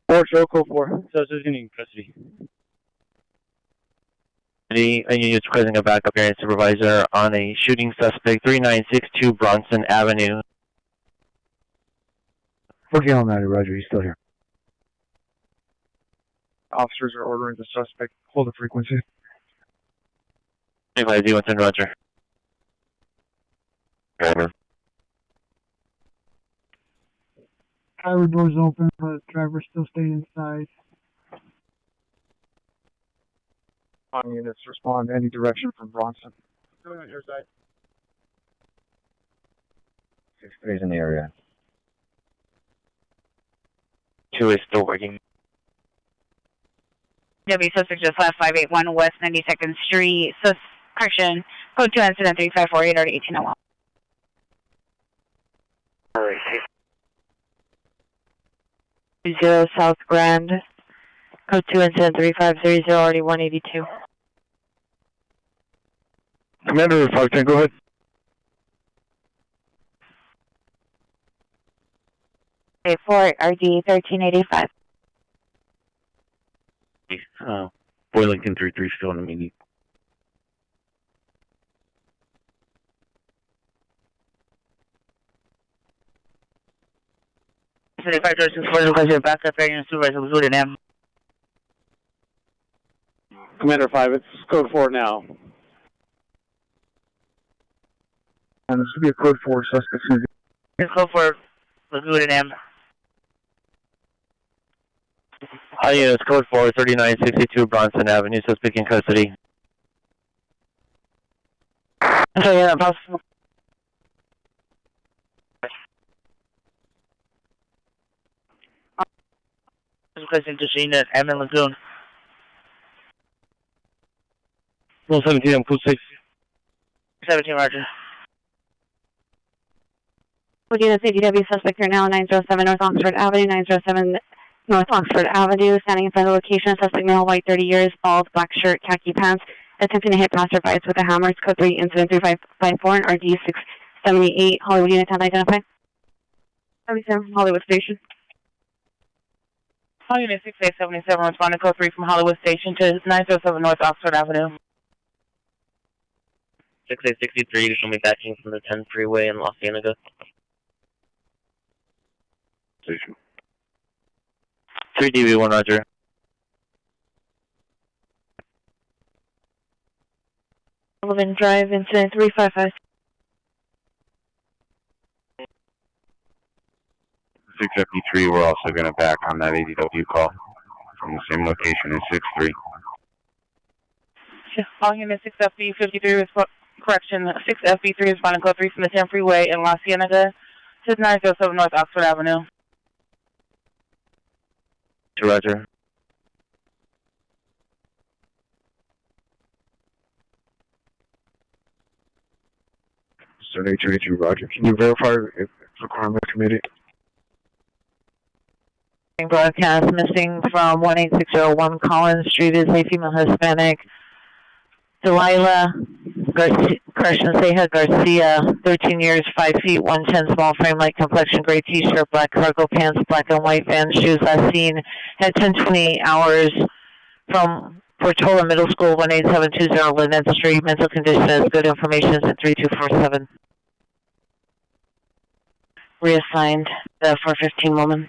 4 Choco 4. Suspect in custody. And you're requesting a backup area supervisor on a shooting suspect 3962 Bronson Avenue. 1490, Roger. He's still here. Officers are ordering the suspect. Hold the frequency. 25 Roger. Driver doors open, but driver still staying inside. On units, respond any direction from Bronson. Going on your side. 6-3 is in the area. 2 is still working. W suspect just left 581 West 92nd Street. Correction. Code 2 incident 3548 RD 1801. Alright. 0 South Grand. Code 2 incident 3530 RD 182. Commander 510, go ahead. Fort RD 1385. Boylington 33 still in the meeting. Backup area supervisor was with him. Commander 5, it's code 4 now. And this should be a code 4 suspect. It's code 4 was with him. Hi, units, code 4, 3962 Bronson Avenue, suspect in custody. So, yeah, possible. Requesting to see at Admin Lagoon. 117, I'm code 6. 17, Roger. We'll do the CDW suspect here now, 907 North Oxford Avenue, 907 North Oxford Avenue, standing in front of the location, suspect male, white, 30 years, bald, black shirt, khaki pants, attempting to hit passerbys with a hammer. It's code 3, incident 3554 and RD 678, Hollywood unit, time identified. 77 from Hollywood Station. Unit 6877, responding code 3 from Hollywood Station to 907 North Oxford Avenue. 1 Hollywood Station. 1 Hollywood Station, responding code 3 from Hollywood Station to 907 North Oxford Avenue. 1 Hollywood Station. 6863 to show me backing from the 10 freeway in La Cienega. Station. 3DB1, roger. Sullivan Drive, incident 355. 653, we're also going to back on that ADW call from the same location as 63. Calling in at 6FB53 with correction. 6FB3 is responding code 3 from the 10 freeway in La Cienega to 907 North Oxford Avenue. Roger. Sir 822, roger. Can you verify if the crime was committed? Broadcast missing from 18601 Collins Street is a female Hispanic. Delilah Seja Garcia, 13 years, 5 feet, 110, small frame, light complexion, gray t-shirt, black cargo pants, black and white Vans shoes, last seen at 10:28 hours from Portola Middle School, 18720 Lynette Street. Mental condition is good. Information is at 3247. Reassigned the 415 woman.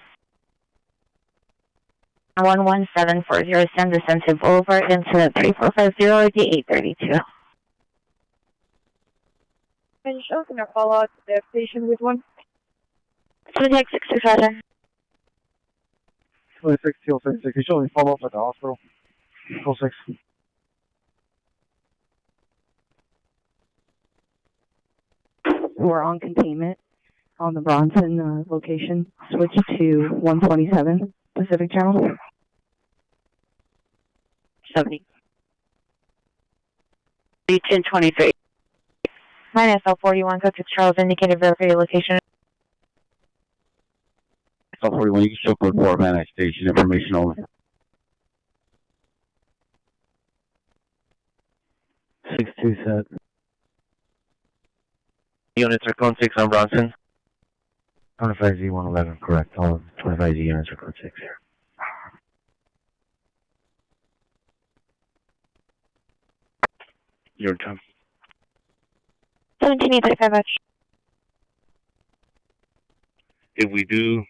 11740 San Vicente Boulevard, incident 3450 D832. And show can I follow out to the station with one? 2666, roger. 26 TL36, you show me follow up at the hospital. 06. We're on containment on the Bronson location. Switch to 127 Pacific Channel. 70. 1023. Minus L41, code 6 Charles, indicated verify your location. L41, you can show code 4 man at station, information only. 62 set. Units are code 6 on Bronson. 25Z111, correct. All 25Z units are code 6 here. Your time. 1735 much. If we do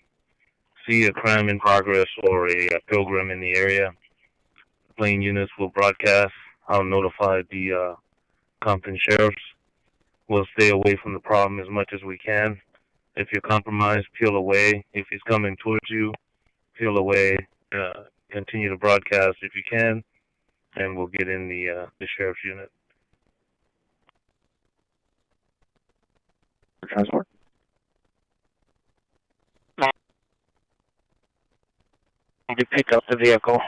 see a crime in progress or a pilgrim in the area, plane units will broadcast. I'll notify the Compton sheriffs. We'll stay away from the problem as much as we can. If you're compromised, peel away. If he's coming towards you, peel away. Continue to broadcast if you can, and we'll get in the sheriff's unit. Transport. To pick up the vehicle.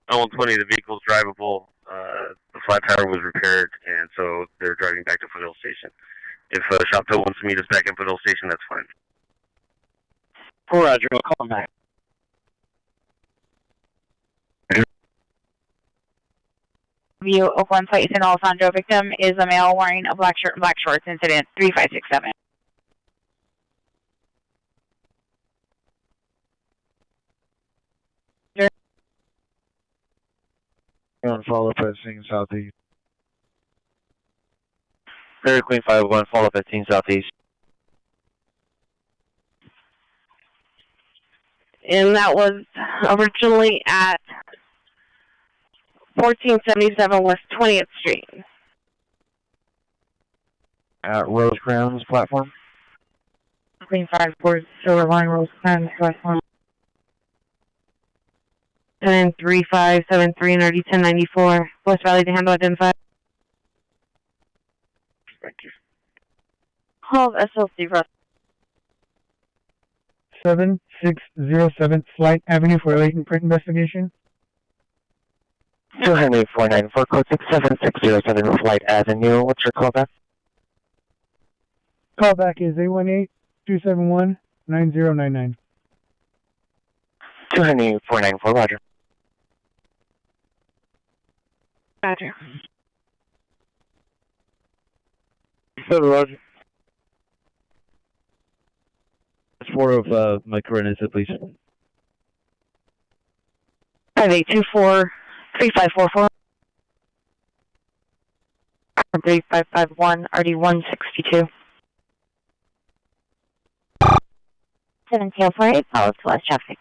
120, the vehicle's drivable. The flat tire was repaired, and so they're driving back to Foothill Station. If Shopto wants to meet us back at Foothill Station, that's fine. Roger, I'll call him back. View of one place in Alessandro. Victim is a male wearing a black shirt and black shorts. Incident 3567. On follow up at Scene Southeast. Prairie Queen 5-1, follow up at Scene Southeast. And that was originally at 1477 West 20th Street. At Rosecrans platform. Queen 5-4, Silver Line, Rosecrans platform. 10-3573 Nerdy 1094. West Valley to handle identified. Thank you. Call SLC Russ. 7607 Flight Avenue for a latent print investigation. 200-494, code 67607 Flight Avenue. What's your callback? Callback is 818-271-9099. 200-494, roger. Roger. 7, roger. That's 4 of my current incident, please. 5824-3544. 3551, RD 162. 7 TL48, follow to west traffic.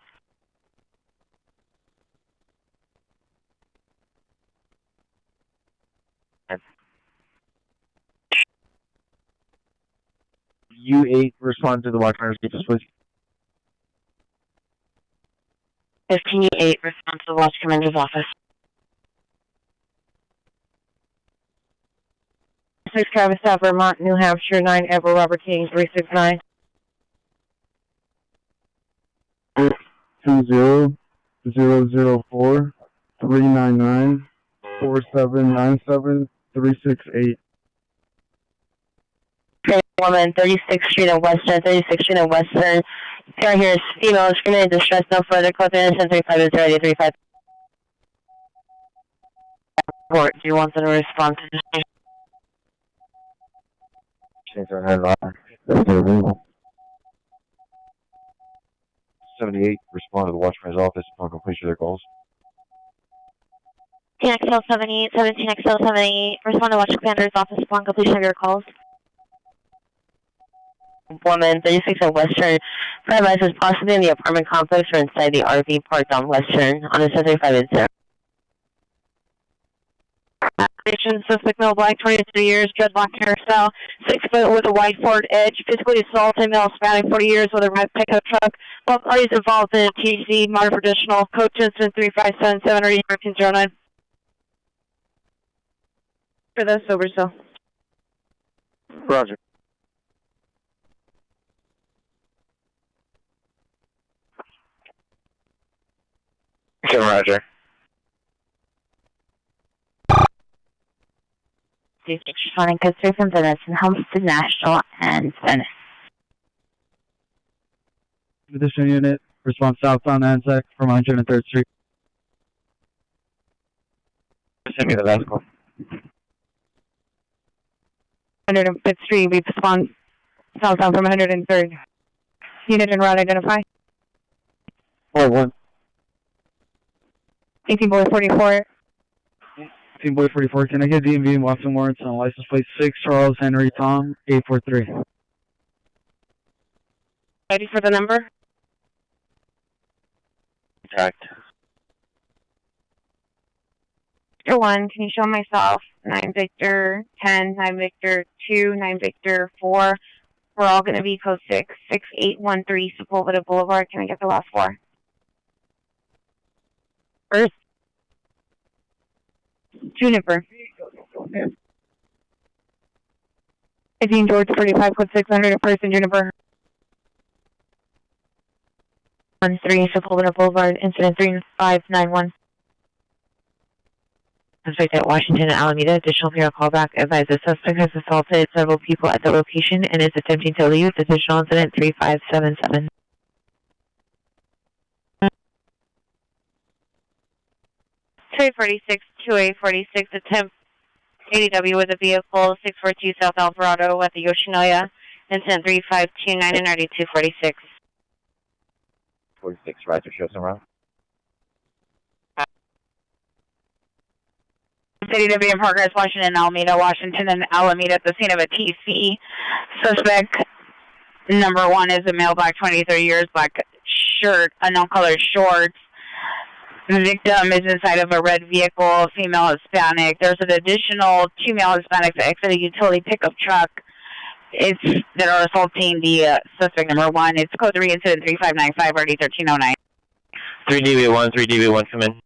U8, respond to the Watchfire's gate switch. 15U8, respond to the Watch Commander's office. 6 Travis South, Vermont, New Hampshire, 9 Edward Robert King, 369. 20-004-399-4797-368. Woman, 36th Street and Western, 36th Street and Western. Car here is female, discriminated distress, no further, code 335 Report, do you want them to respond to this? 78, respond to the Watchman's office upon completion of their calls. 10XL78, 17XL78, respond to Watch Commander's office upon completion of your calls. Woman, 36 at Western. Private is possibly in the apartment complex or inside the RV parked on Western on a 735 Suspect male, black, 23 years, dreadlock hairstyle, 6 foot with a white forward edge, physically assaulted male, Hispanic, 40 years with a red pickup truck. Both parties involved in a TC, modern for additional, code incident 3577 or 1309. For the sober cell. Roger. Okay, Roger. Responding code 3 from Venice and Homestead National and Venice. Additional unit, response southbound Anzac from 103rd Street. Send me the last call. 105th Street, we respond southbound from 103rd. Unit and route identify. 4-1. 18 boy 44. 18 boy 44, can I get DMV and Watson warrants on license plate 6, Charles Henry Tom, 843. Ready for the number? Correct. Victor 1, can you show myself? 9 Victor, 10, 9 Victor 2, 9 Victor 4. We're all going to be code 6, 6813 Sepulveda Boulevard. Can I get the last 4? First. Juniper. 18 George 35 code 600 person Juniper. 13 Sepulveda Boulevard, incident 3591. Suspect at Washington and Alameda, additional bureau callback, advised the suspect has assaulted several people at the location and is attempting to leave. Additional incident 3577. Two 2A46 attempt ADW with a vehicle 642 South Alvarado at the Yoshinoya, incident 3529 and RD 246. 46, Roger, show some around. ADW in progress, Washington, Alameda, Washington, and Alameda at the scene of a TC. Suspect number 1 is a male, black, 23 years, black shirt, unknown color shorts. The victim is inside of a red vehicle, female Hispanic. There's an additional 2 male Hispanics that exit a utility pickup truck. That are assaulting the suspect number 1. It's code 3 incident 3595 RD 1309. 3DB1, come in.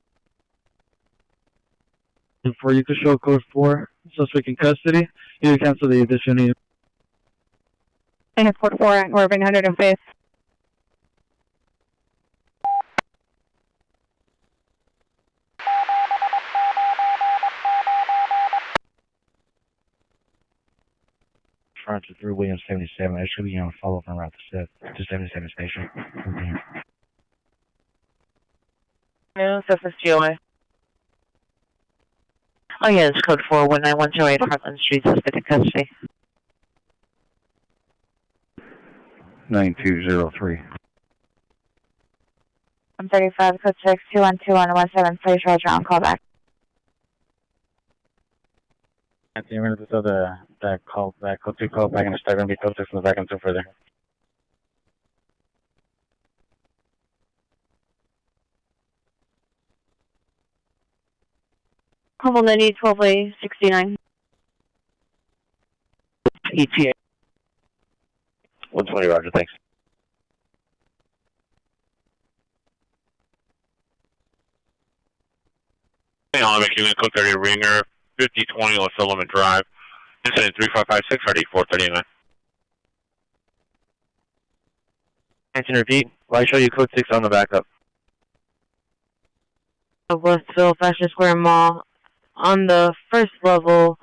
Before you can show code 4, suspect in custody, you can cancel the additional unit. And it's code 4 at Urban 105th. Front to through Williams 77. I should be on follow from route to 77 station. No, suspect GOA. Oh yeah, it's code 41910 Heartland Street, suspect in custody. 9203. I'm 35 code 6 212 on 17 please Roger on callback. At the end of that call, that code 2 call back in the start, going to be code 6 in the back until further. Humble 90, 12A, 69. ETA. 120, roger, thanks. Hey, Olympic Unit, Code 30 Ringer, 5020 West Solomon Drive. Incident 3556, RD 439. Attention, repeat. Well, I show you code 6 on the backup. Westville Fashion Square Mall, on the first level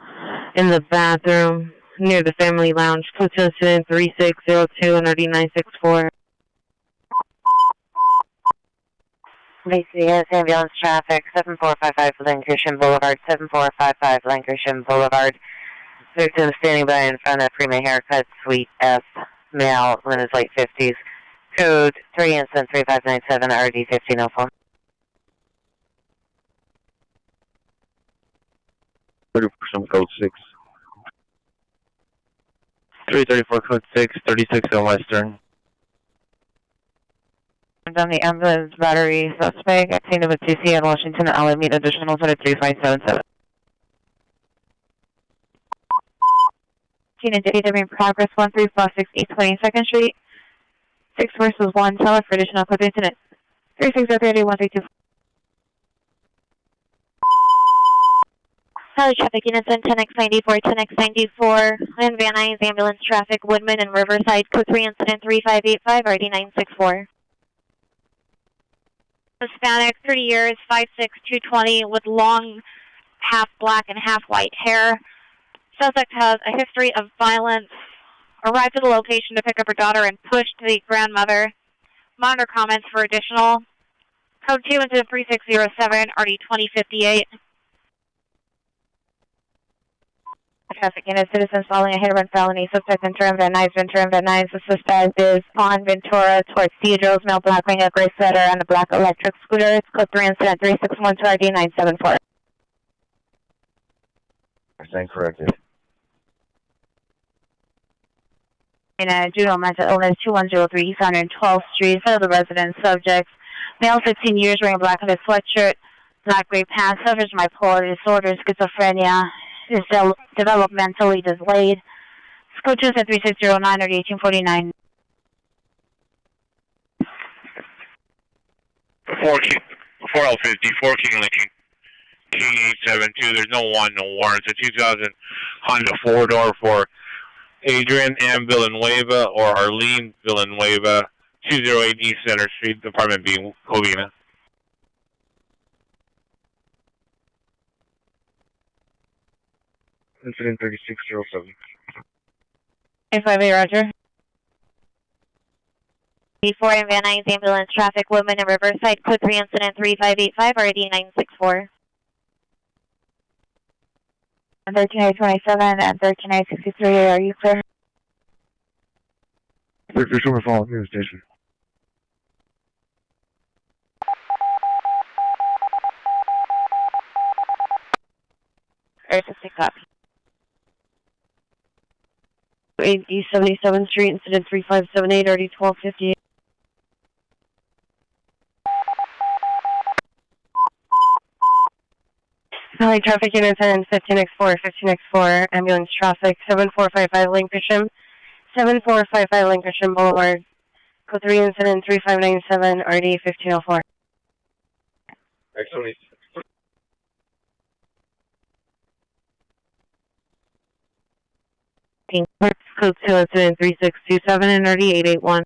in the bathroom near the family lounge. Code 2 incident 3602 and RD 964. BCS ambulance traffic 7455 Lankershim Boulevard, 7455 Lankershim Boulevard. Victim standing by in front of Prima Haircut, Suite F, male, in his late 50s. Code 3 incident 3597 RD 1504. 30% code 6. 334 code 6, 36 on Western. On the ambulance battery suspect at scene of a TC in Washington, I'll meet additional 3577. Tina DW in progress 1356 East 22nd Street. 6 versus 1, tell us for additional code incident. 3603-132. Highway traffic units in 10X94, 10X94, and Van Nuys ambulance traffic, Woodman and Riverside, code 3 incident 3585, RD 964. Hispanic, 30 years, 5'6", 220, with long half black and half white hair. Suspect has a history of violence. Arrived at the location to pick up her daughter and pushed the grandmother. Monitor comments for additional. Code 2 incident 3607, RD 2058. Traffic unit, citizens following a hit-and-run felony. Suspect Ventura and Van Nuys, Ventura and Van Nuys. The suspect is on Ventura towards Theodros, male black ring, a gray sweater, and a black electric scooter. It's code 3 incident 3612, RD 974. Percent corrected. In a juvenile mental illness, 2103 East 112th Street, for the resident subjects. Male, 15 years, wearing a black hooded sweatshirt, black gray pants, suffers from bipolar disorder, schizophrenia, is developmentally delayed. Code 2 at 3609 or 1849. 4L50, 4 King Lincoln, King 872. There's no warrants. A 2000 Honda 4-door for Adrian M. Villanueva or Arlene Villanueva, 208 East Center Street, Department B, Covina. Incident 3607. 858, Roger. 4 in Van Nuys ambulance traffic, Woodman and Riverside, code 3 incident 3585, RD 964. 13827 and 13863, are you clear? Victor, show me follow near the station. There's a copy. 8 East 77th Street, incident 3578, RD 1258. Valley traffic units in 15X4, 15X4, ambulance traffic, 7455 Lankershim, 7455 Lankershim Boulevard, code 3 incident 3597, RD 1504. Excellent. Code 2 incident 3627 and RD 881.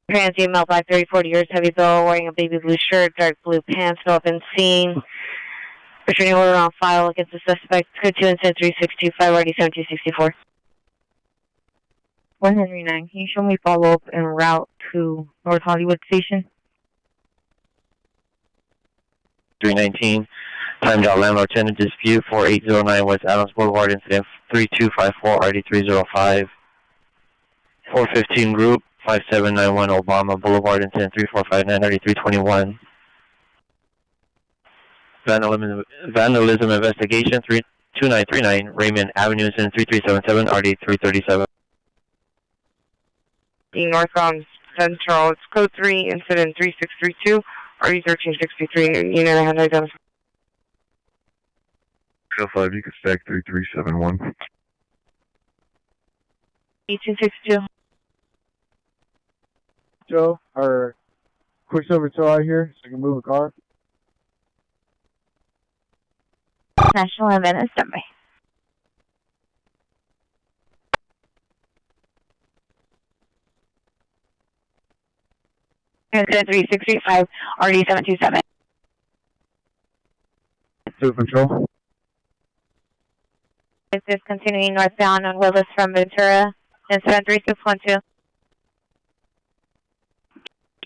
Transient male, black, 30, 40 years, heavy bill, wearing a baby blue shirt, dark blue pants, no been seen. Restraining order on file against the suspect. Code 2 incident 3625, RD 7264. 109, can you show me follow-up en route to North Hollywood Station? 319. Timed out landlord tenant dispute 4809 West Adams Boulevard, incident 3254 RD 305. 415 group 5791 Obama Boulevard, incident 3459 RD 321. vandalism investigation 2939 Raymond Avenue, incident 3377, RD 337. Northbound Central, it's code 3, incident 3632, RD 1363, unit has identified. 5, you can stack 3371. 1862. Joe, or Quicksilver Joe out here, so I can move a car. National event is done by. Incident 3635, RD 727. To control. This is continuing northbound on Willis from Ventura. Incident 3612.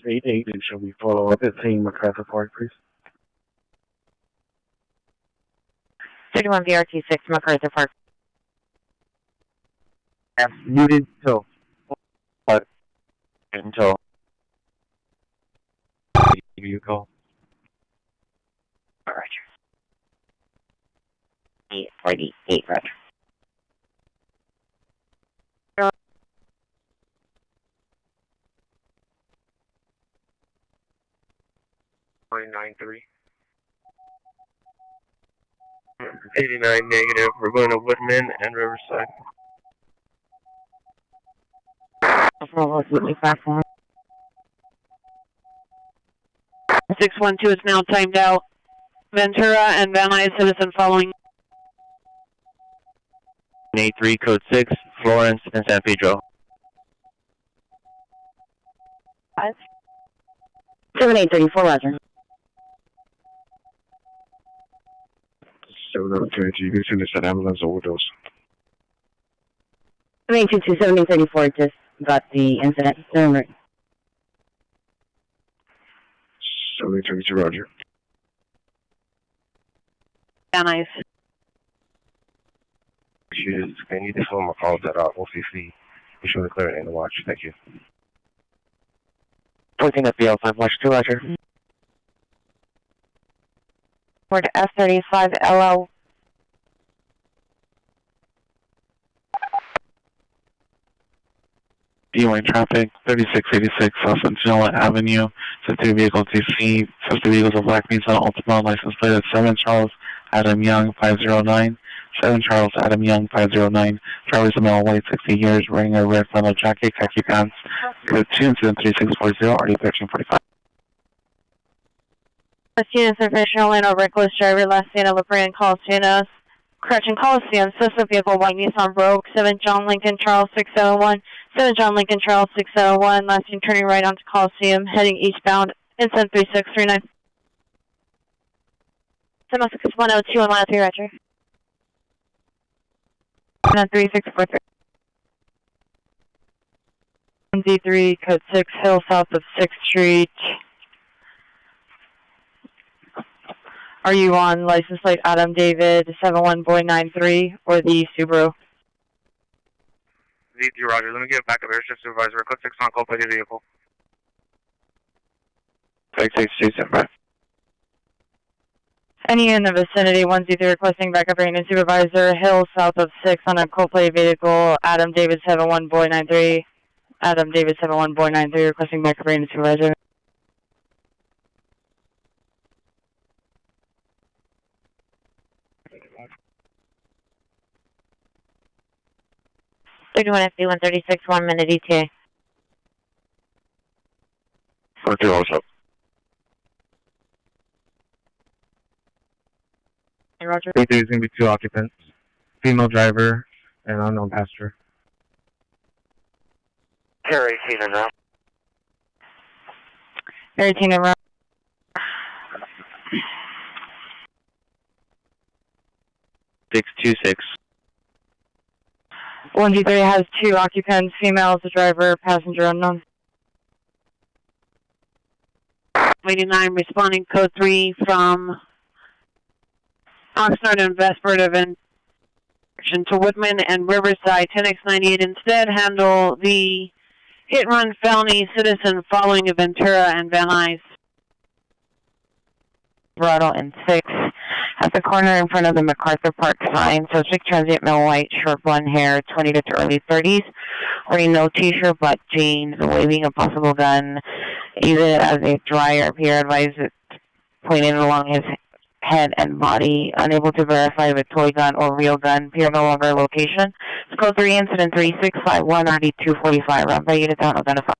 88, and shall we follow up at St. MacArthur Park, please? 31 VRT 6, MacArthur Park. Muted till. Until. You call. Roger. 848, Roger. 993. 89 negative. We're going to Woodman and Riverside. Absolutely platform. 612 is now timed out. Ventura and Van Nuys citizen following. 83 code 6 Florence and San Pedro. 7834, Roger. 702, you can send us an ambulance overdose. 7822, 7834, just got the incident. 722, Roger. Van Nuys. I need to film a call at OCC. Be sure to clear it in the watch. Thank you. 14 FBL 5 watch 2, Roger. We're to F35 LL. D-Line traffic, 3686 South Centennial Avenue. 50 vehicles DC, 50 vehicles of Black Mesa, Ultima, license plate at 7 Charles Adam Young 509. 7 Charles Adam Young 509. Driver's a male, white, 60 years, wearing a red flannel jacket, khaki pants. Code 2, incident 3640, RD 1345. Last unit professional and a reckless driver, last seen at La Brea and Coliseum. Correction, Coliseum, suspect vehicle, white Nissan Rogue, 7 John Lincoln Charles 601. 7 John Lincoln Charles 601, last seen turning right onto Coliseum, heading eastbound, incident 3639. 76102 and 103, Roger. 3643. D3, code 6, Hill, south of 6th Street. Are you on license plate Adam David 71 Boy 93 or the Subaru? ZD, Roger. Let me get back up airship supervisor. Code 6 on call plate vehicle. 6625. Any in the vicinity, 1Z3 requesting backup maintenance supervisor, Hill, south of 6 on a Coldplay vehicle, Adam David 71 Boy 93. Adam David 71 Boy 93 requesting backup maintenance supervisor. FD 136, 1 minute ETA. Okay, what's up? Hey, Roger. There's going to be 2 occupants, female driver and unknown passenger. Carry 18 and out. 18 and round. 626. 1Z3 has 2 occupants, female is the driver, passenger unknown. 89 responding code 3 from Oxnard and Vesper to to Woodman and Riverside. 10X98 instead handle the hit-run felony citizen following a Ventura and Van Nuys. Throttle and 6. At the corner in front of the MacArthur Park sign, subject transient male, white, short blonde hair, 20 to early 30s, wearing no t-shirt, black jeans, waving a possible gun, either as a dry or peer advised it pointed along his head and body, unable to verify if a toy gun or real gun, peer no longer location. It's code 3, incident 3651, RD245, round by unit down, identify.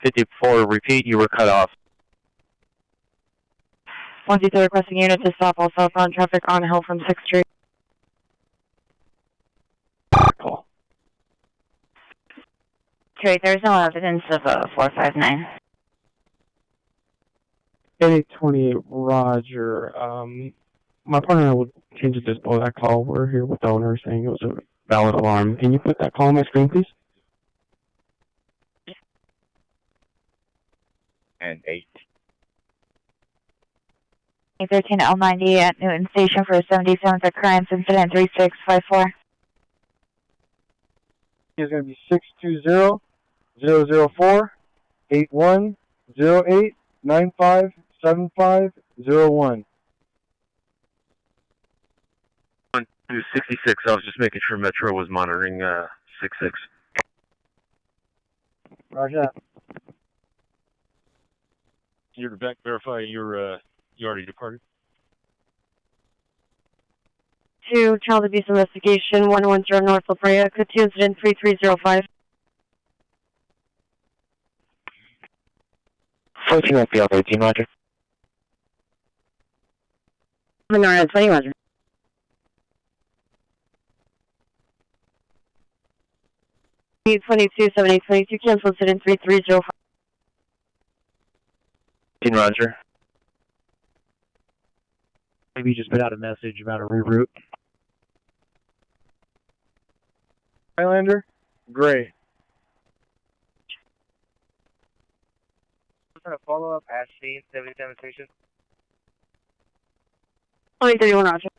54, repeat, you were cut off. 123 requesting unit to stop all southbound traffic on Hill from 6th Street. Okay, there's no evidence of a 459. 8828, Roger. My partner and I will change the display of that call. We're here with the owner saying it was a valid alarm. Can you put that call on my screen, please? And 8. 13 L90 at Newton Station for a 77th occurrence, incident 3654. It's going to be 620-004-8108-957501. 1-266. I was just making sure Metro was monitoring 66. Roger that. You're to back verify you already departed. 2, child abuse investigation, 110 North La Brea, code 2, incident 3305. 14 FPL 13, Roger. Menora 20, Roger. Need 22, 7822, cancel incident 3305. 15, Roger. Maybe just put out a message about a reroute. Highlander, gray. I'm going to follow up at scene 77 station. 2031, Roger.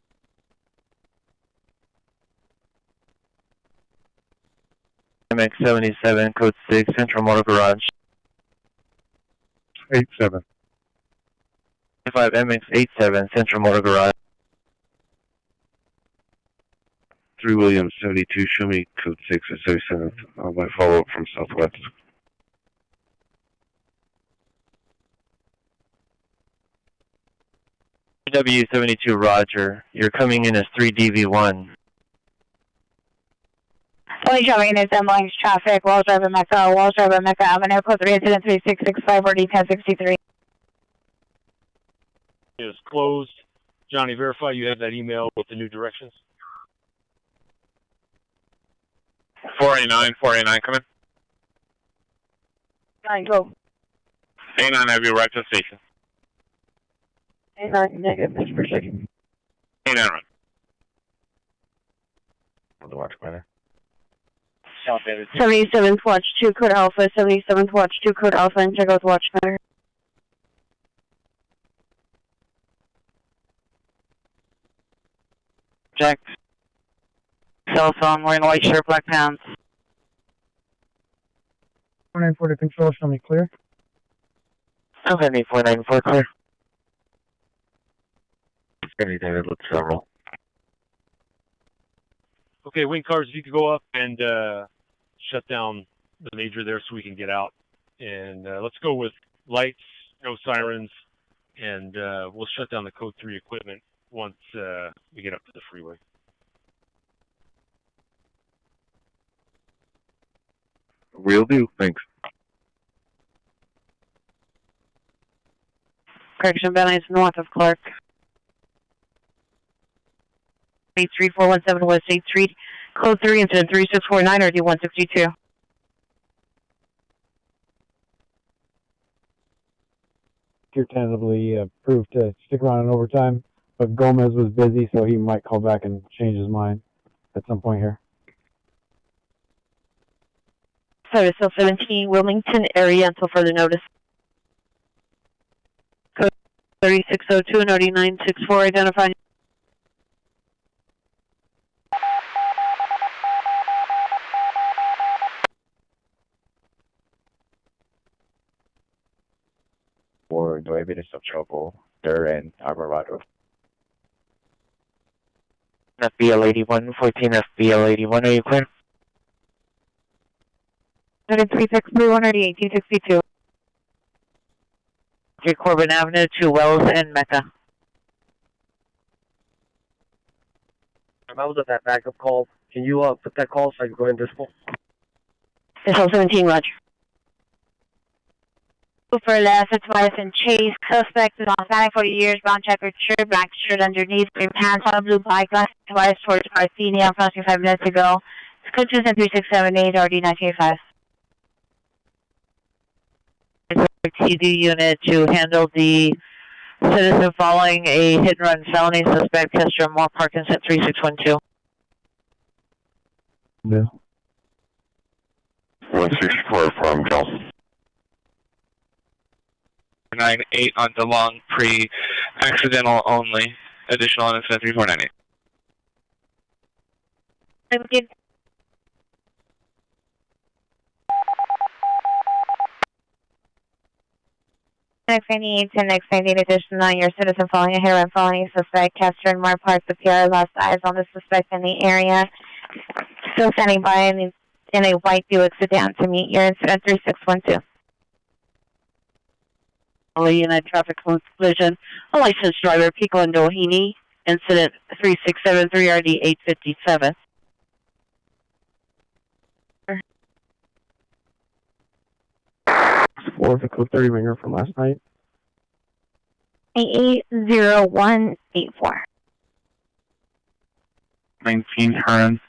MX77, code 6, Central Motor Garage. 87. 5 MX87, Central Motor Garage. 3 Williams 72, show me code 6 at 37th. My follow-up from Southwest. W72, Roger. You're coming in as 3DV1. Only showing is ambulance traffic, Walls Driver Mecca Avenue, code 3, incident 3665, RD 1063. Is closed. Johnny, verify you have that email with the new directions. 489, come in. 9, go. 89, have you arrived at the station? 89, negative, pitch per second. 89, run. On the watch banner. 77th watch 2 code alpha, 77th watch 2 code alpha, and check out watch banner. Check. Cell phone, wearing white shirt, black pants. 494 to control, show me clear. Okay, 494, clear. Anything that looks several. Okay, wing cars, if you could go up and shut down the major there so we can get out. And let's go with lights, no sirens, and we'll shut down the code 3 equipment once we get up to the freeway. Will do, thanks. Correction, Bentley is north of Clark. 83417 West 8th Street, code 3, incident 3649, RD 162. You're tentatively approved to stick around in overtime, but Gomez was busy, so he might call back and change his mind at some point here. Service 17, Wilmington area until further notice. Code 3602 and RD 964, identify. Or do I beat us up trouble? and Alvarado. FBL 81, 14 FBL 81, are you clear? 363, 1862. Corbin Avenue to Wells and Mecca. I was at that backup call. Can you put that call so I can go ahead and disable? Disable 17, roger. For left, it's Madison Chase. Suspect is on standing 40 years, brown checkered shirt, black shirt underneath, green pants, on a blue bike, left twice towards Parthenia, approximately 5 minutes ago. Description 3678, RD 1985. TD unit to handle the citizen following a hit and run felony. Suspect Kester Moore Parkinson 3612. No. 164 from Joe. 98 on DeLong, pre-accidental only. Additional on incident 3498. Next 98 to next 98 additional on your citizen following a hit and following suspect Kester and Moore Park. The PR lost eyes on the suspect in the area. Still standing by in a white Buick sedan to meet your incident 3612. United traffic collision. A licensed driver, Pico and Doheny. Incident 3673 RD 857. Four the code 30 ringer from last night. 880184. 19 Hearn,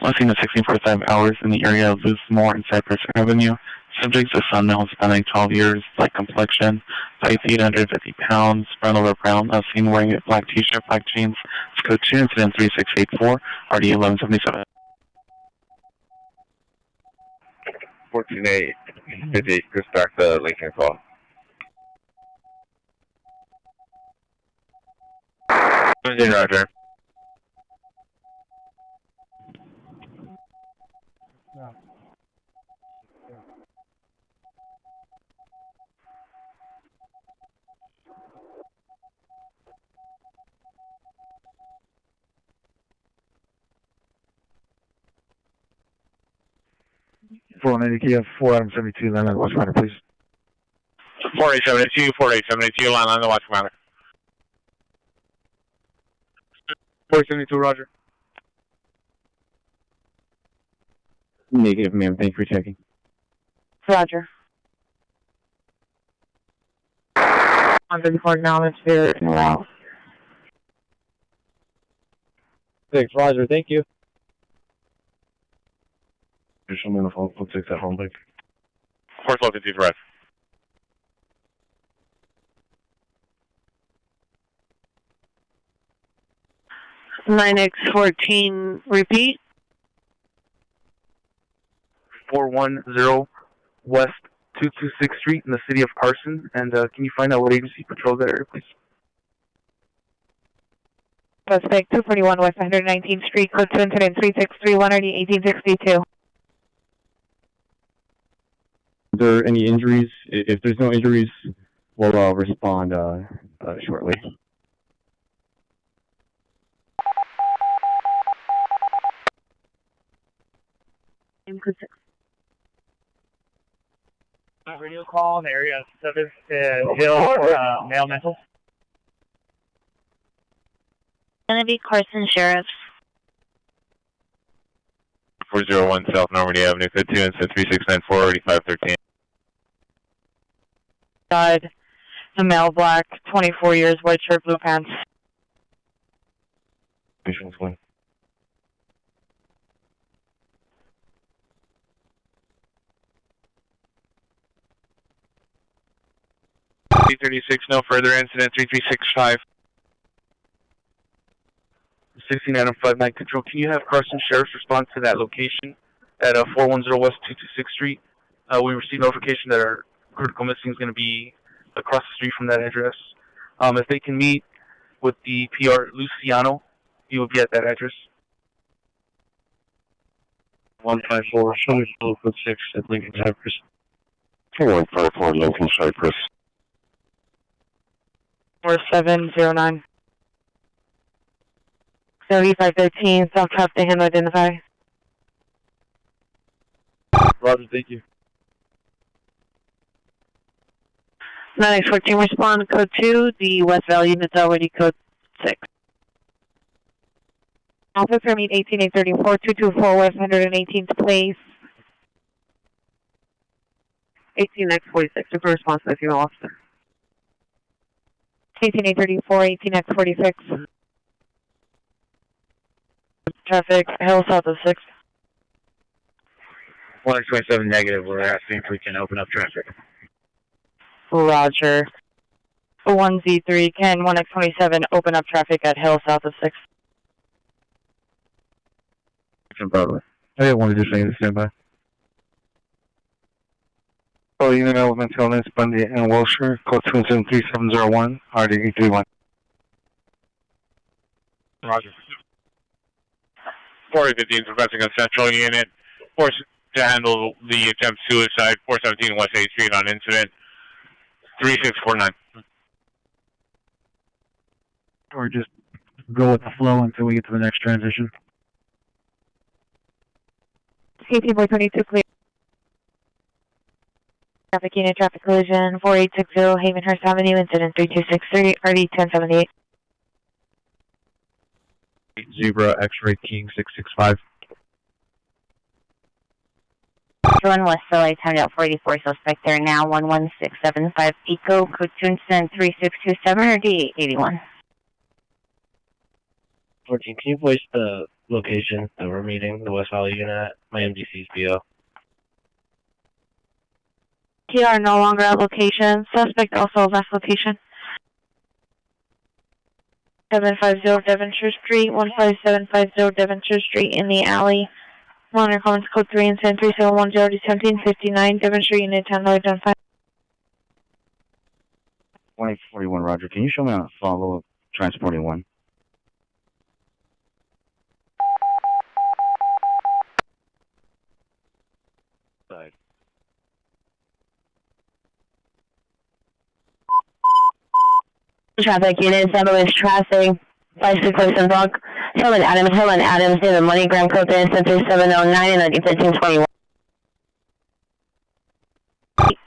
last seen at 16:45 hours in the area of Loosemore and Cypress Avenue. Subject is unknown, spanning 12 years, light complexion, 5 feet, 150 pounds, brown over brown, seen wearing a black t-shirt, black jeans. It's code 2, incident 3684, RD 1177. 14-8, Chris back to Lincoln call. Roger. For 180 Kia, 4 Adam 72, line on the watch commander, please. 4872, 4872, line on the watch commander. 472, roger. Negative, ma'am. Thank you for checking. Roger. 134 atmosphere in a row. 6, roger. Thank you. Additional uniform, put 6 at home, please. 412 right. Nine X14, repeat. 410 West 226th Street in the city of Carson. And can you find out what agency patrols that area, please? Suspect 241 West 119th Street, code 2 incident 363 1862. Are there any injuries? If there's no injuries, we'll respond shortly. Radio call in the area of 7th Hill or male mental. Gonna be Carson Sheriff's. 401 South Normandy Avenue, code 2, incident 3694, 8513. Died. The male, black, 24 years, white shirt, blue pants. Patient's one. 36, no further incident, 3365. 16 Adam 59 Control. Can you have Carson Sheriff's respond to that location at 410 West 226th Street? We received notification that our critical missing is going to be across the street from that address. If they can meet with the PR Luciano, he will be at that address. 154, show me full code 6 at Lincoln Cypress. 154 Lincoln Cypress. 4709. 7513, South Traffic to handle identify. Roger, thank you. 9X14 respond, code 2, the West Valley unit's already code 6. Officer meet 18834, 224 West 118th place. 18X46, for response to female officer. 18834, 18X46. Traffic, hill south of 6. 1X27 negative, we're asking if we can open up traffic. Roger. 1Z3, can 1X27 open up traffic at hill south of 6? Broadway. I got one additional standby. Oh, unit element elements, Bundy and Wilshire, code 2373701, RD 831. Roger. 4015 progressing on Central Unit. Force to handle the attempt suicide, 417 West 8th Street on incident, 3649. Or just go with the flow until we get to the next transition. CT Boy 22 clear. Traffic unit, traffic collision, 4860 Havenhurst Avenue, incident 3263, RD 1078. Zebra X-Ray King 665. One West LA, timed out 484, suspect there now, 11675 Eco, code 2 incident 3627 or D81. 14, can you voice the location that we're meeting, the West Valley unit at? My MDC's BO. TR no longer at location. Suspect also left location. 750 Devonshire Street, 15750 Devonshire Street in the alley. Monitor comments code 3 and 3710 to 1759 Devonshire unit 10 load on 5. 2041, Roger. Can you show me a follow of transporting one? Side. Traffic unit, St. Louis traffic, bicyclist and dog. Hill and Adams, near the MoneyGram code 3709 and 1321.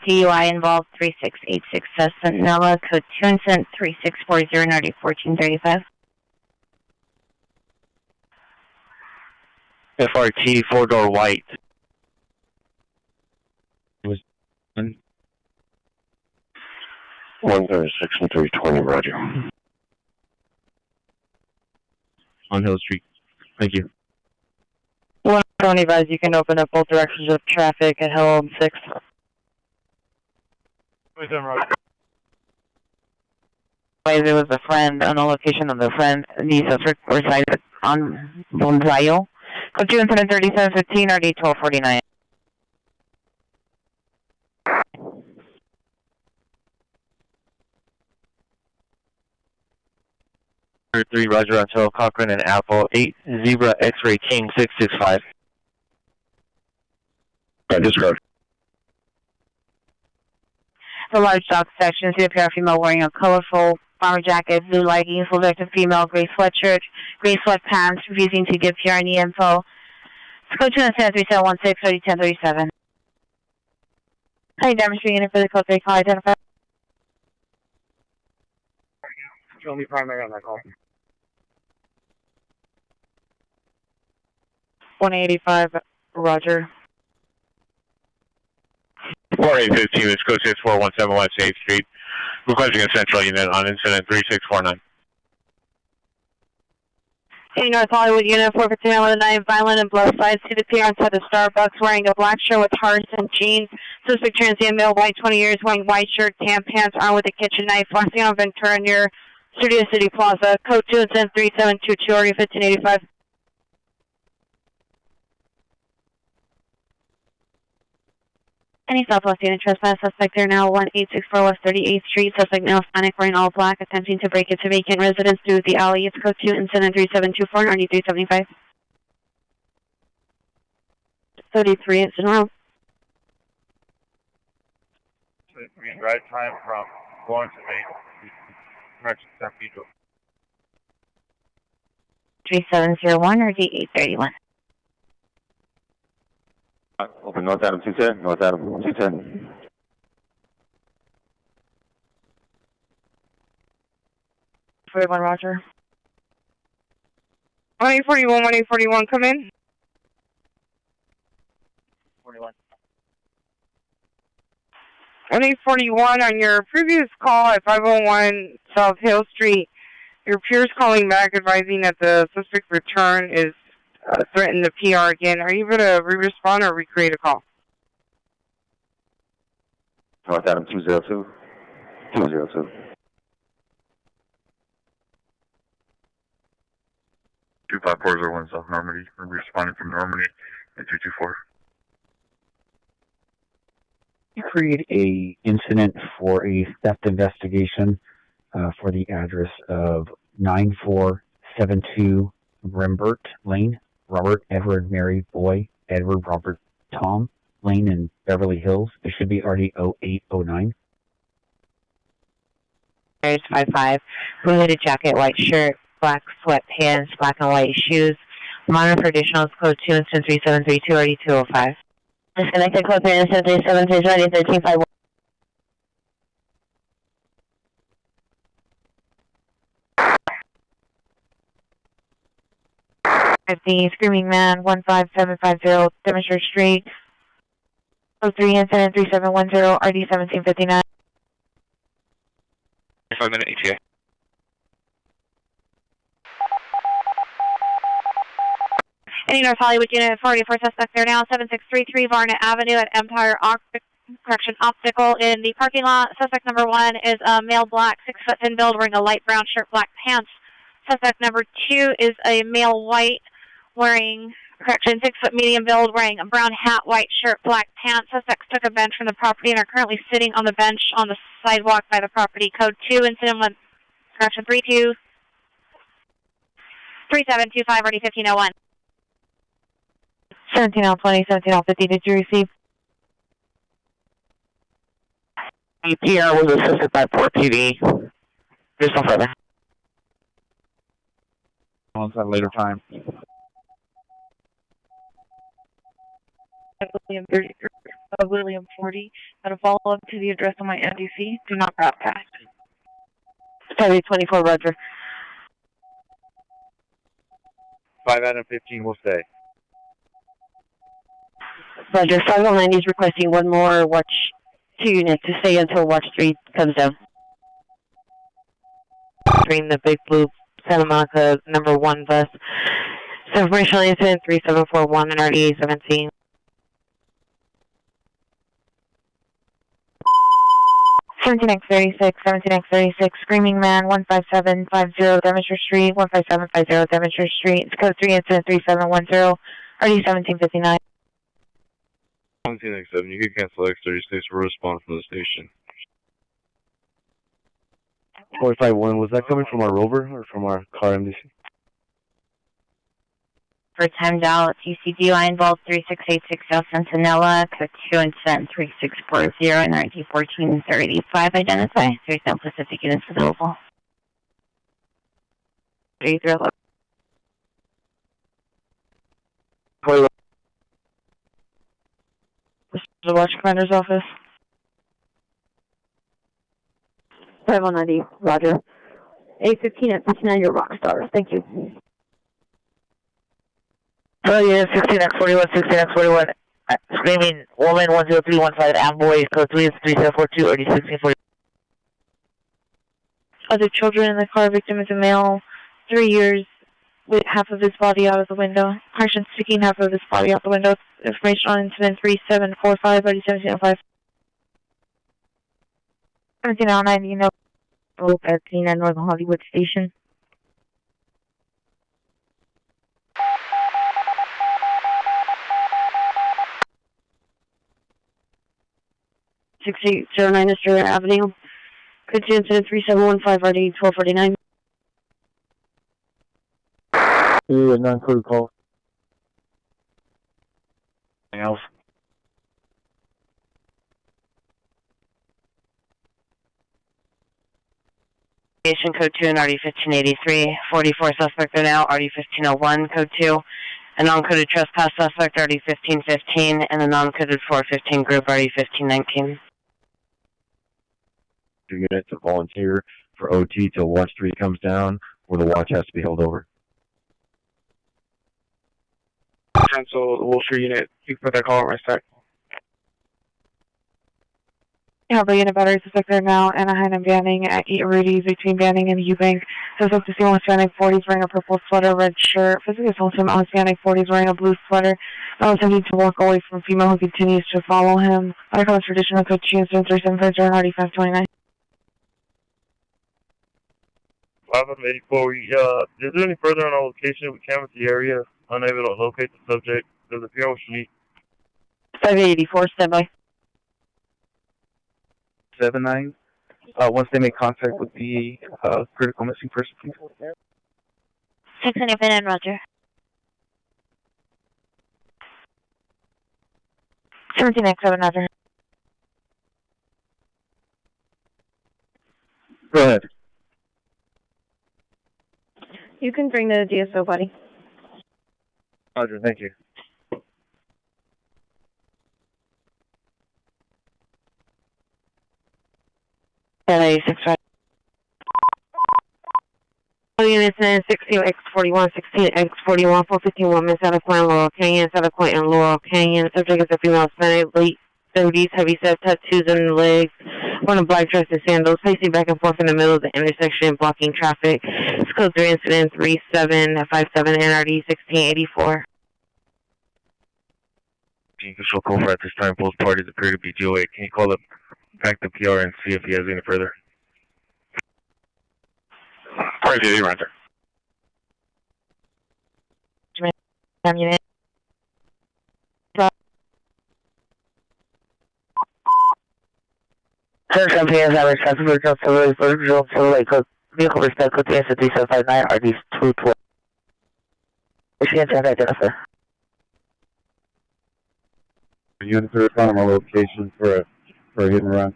DUI involved 3686 Sentinella, code 2 incident 3640 Nardi 1435. FRT, 4-door white. It was 136 and 320, Roger. on Hill Street. Thank you. 120 advise you can open up both directions of traffic at Hill and 6. Wait, Roger. There was a friend on the location of the friend. The suspect resided on Bonzayo. Code 2 incident 3715 RD 1249. Three Roger until Cochran and Apple 8 Zebra X-Ray King 665. Discard. The large dog section, see a pair of female wearing a colorful bomber jacket, blue leggings, selected female, gray sweatshirt, gray sweatpants, refusing to give PRN info. Code 2 incident 3716 1037. Hey, demonstrating unit for the code 3 call identified. Show me primary on that call. 185, Roger. 4815, this code 6417 West 8th Street. Requesting a central unit on incident 3649. Hey, North Hollywood unit 459 with a 9 violent and blood sides. See the peer outside the Starbucks wearing a black shirt with hearts and jeans. Suspect transient male, white, 20 years, wearing white shirt, tan pants, armed with a kitchen knife. Flashing on Ventura near Studio City Plaza. Code 2 incident 3722 or 1585. Any Southwest unit trespass. Suspect there now 1864 West 38th Street. Suspect male Hispanic wearing all black, attempting to break into vacant residence through the alley. It's code 2 incident 3724 and 375. 33 incident row. Drive time from Florence to Correction, San Pedro. 3701 or D831. Open North Adam 210, North Adam 210. 41, roger. 1841, 1841, come in. 41. 1841, on your previous call at 501 South Hill Street, your peer's calling back advising that the suspect's return is threatened the PR again. Are you able to re-respond or recreate a call? North Adam 202. 202. 25401 South Normandy. We're responding from Normandy at 224. You create a incident for a theft investigation for the address of 9472 Rembert Lane, Robert Edward Mary Boy Edward Robert Tom Lane in Beverly Hills. It should be RD 0809. There's 55. Blue hooded jacket, white shirt, black sweatpants, black and white shoes. Monitor for additional code 2 incident 3732 RD 205. Disconnected code 3 incident 373 RD 1351. 50, Screaming Man, 15750, Demonster Street. 03 incident 3710, RD 1759. 5-minute ETA. Any North Hollywood unit 44 suspect there now, 7633 Varna Avenue at Empire Optical in the parking lot. Suspect number 1 is a male black, 6 foot thin build, wearing a light brown shirt, black pants. Suspect number 2 is a male white, wearing, 6 foot medium build, wearing a brown hat, white shirt, black pants. Suspects took a bench from the property and are currently sitting on the bench on the sidewalk by the property. Code 2, incident 1, 32, 3725, RD 1501. 17L20, 17L50, did you receive? EPR was assisted by Port PD. There's no further. On at a later time. William 40, at a follow-up to the address on my NDC. Do not broadcast. 24, roger. 5 Adam 15 will stay. Roger, 509 is requesting one more watch 2 unit to stay until watch 3 comes down. Between the big blue Santa Monica number 1 bus. Informational incident 3741 and RDA 17. 17X36, 17X36, Screaming Man, 15750 Demonster Street, 15750 Demonster Street. It's code 3 incident 3710, RD 1759. 17X7, you can cancel X36 for respond from the station. 451, was that coming from our Rover or from our car MDC? For timed out, TCDI involved 3686 South Centinela, code 2 incident 3640 and RD 1435. Identify. There's no Pacific units available. 3311. The Watch Commander's office. 5190, roger. A15 at 59, your rock star. Thank you. Oh yeah, 16X41, 16X41. Screaming Woman 10315 Amboy, code 3 is 3742, RD 1640. Other children in the car. Victim is a male, 3 years, with half of his body out of the window. Correction, sticking half of his body out the window. Information on incident 3745, RD 1705. 1709, you know, at Tina Northern Hollywood Station. .6809 Estrella Avenue. Code 2 incident 3715 RD 1249. Yeah, non-code call. Anything else? investigation, code 2 and RD 1583. 44 suspect there now, RD 1501, code 2. A non-coded trespass suspect, RD 1515, and a non-coded 415 group, RD 1519. Unit to volunteer for OT till watch 3 comes down, or the watch has to be held over. Cancel the Wilshire unit. You can put that call on my side. Harbor unit battery suspect there now, Anaheim and Banning at Rudy's between Banning and Eubank. Suspect to see one Hispanic 40s wearing a purple sweater, red shirt. Physically assaulted him on Hispanic 40s wearing a blue sweater. Now attempting to walk away from female who continues to follow him. I call this traditional code 2 and 737 for RD 529. 584, is there any further on our location? We canvassed the area, unable to locate the subject. Does appear on street. 584, standby. 79. Once they make contact with the critical missing person, please. 6 independent, roger. 17X7, roger. Go ahead. You can bring the DSO, buddy. Roger, thank you. LA6, right. Units in 16X41, 16X41, 451 Miss South Point, Laurel Canyon, South Point, and Laurel Canyon. Subject is a female Hispanic, late 30s, heavy set tattoos in the legs, wearing a black dress and sandals, pacing back and forth in the middle of the intersection, blocking traffic. It's code 3 incident 3757 NRD 1684. Control call for at this time. Both parties appear to be GOA. Can you call up back the PR and see if he has any further? Party, roger. Unit. Sir, company has average transfer code vehicle respect code 3759 RD 212. Michigan Traffic identifier. Units are found on our location for a hit and run.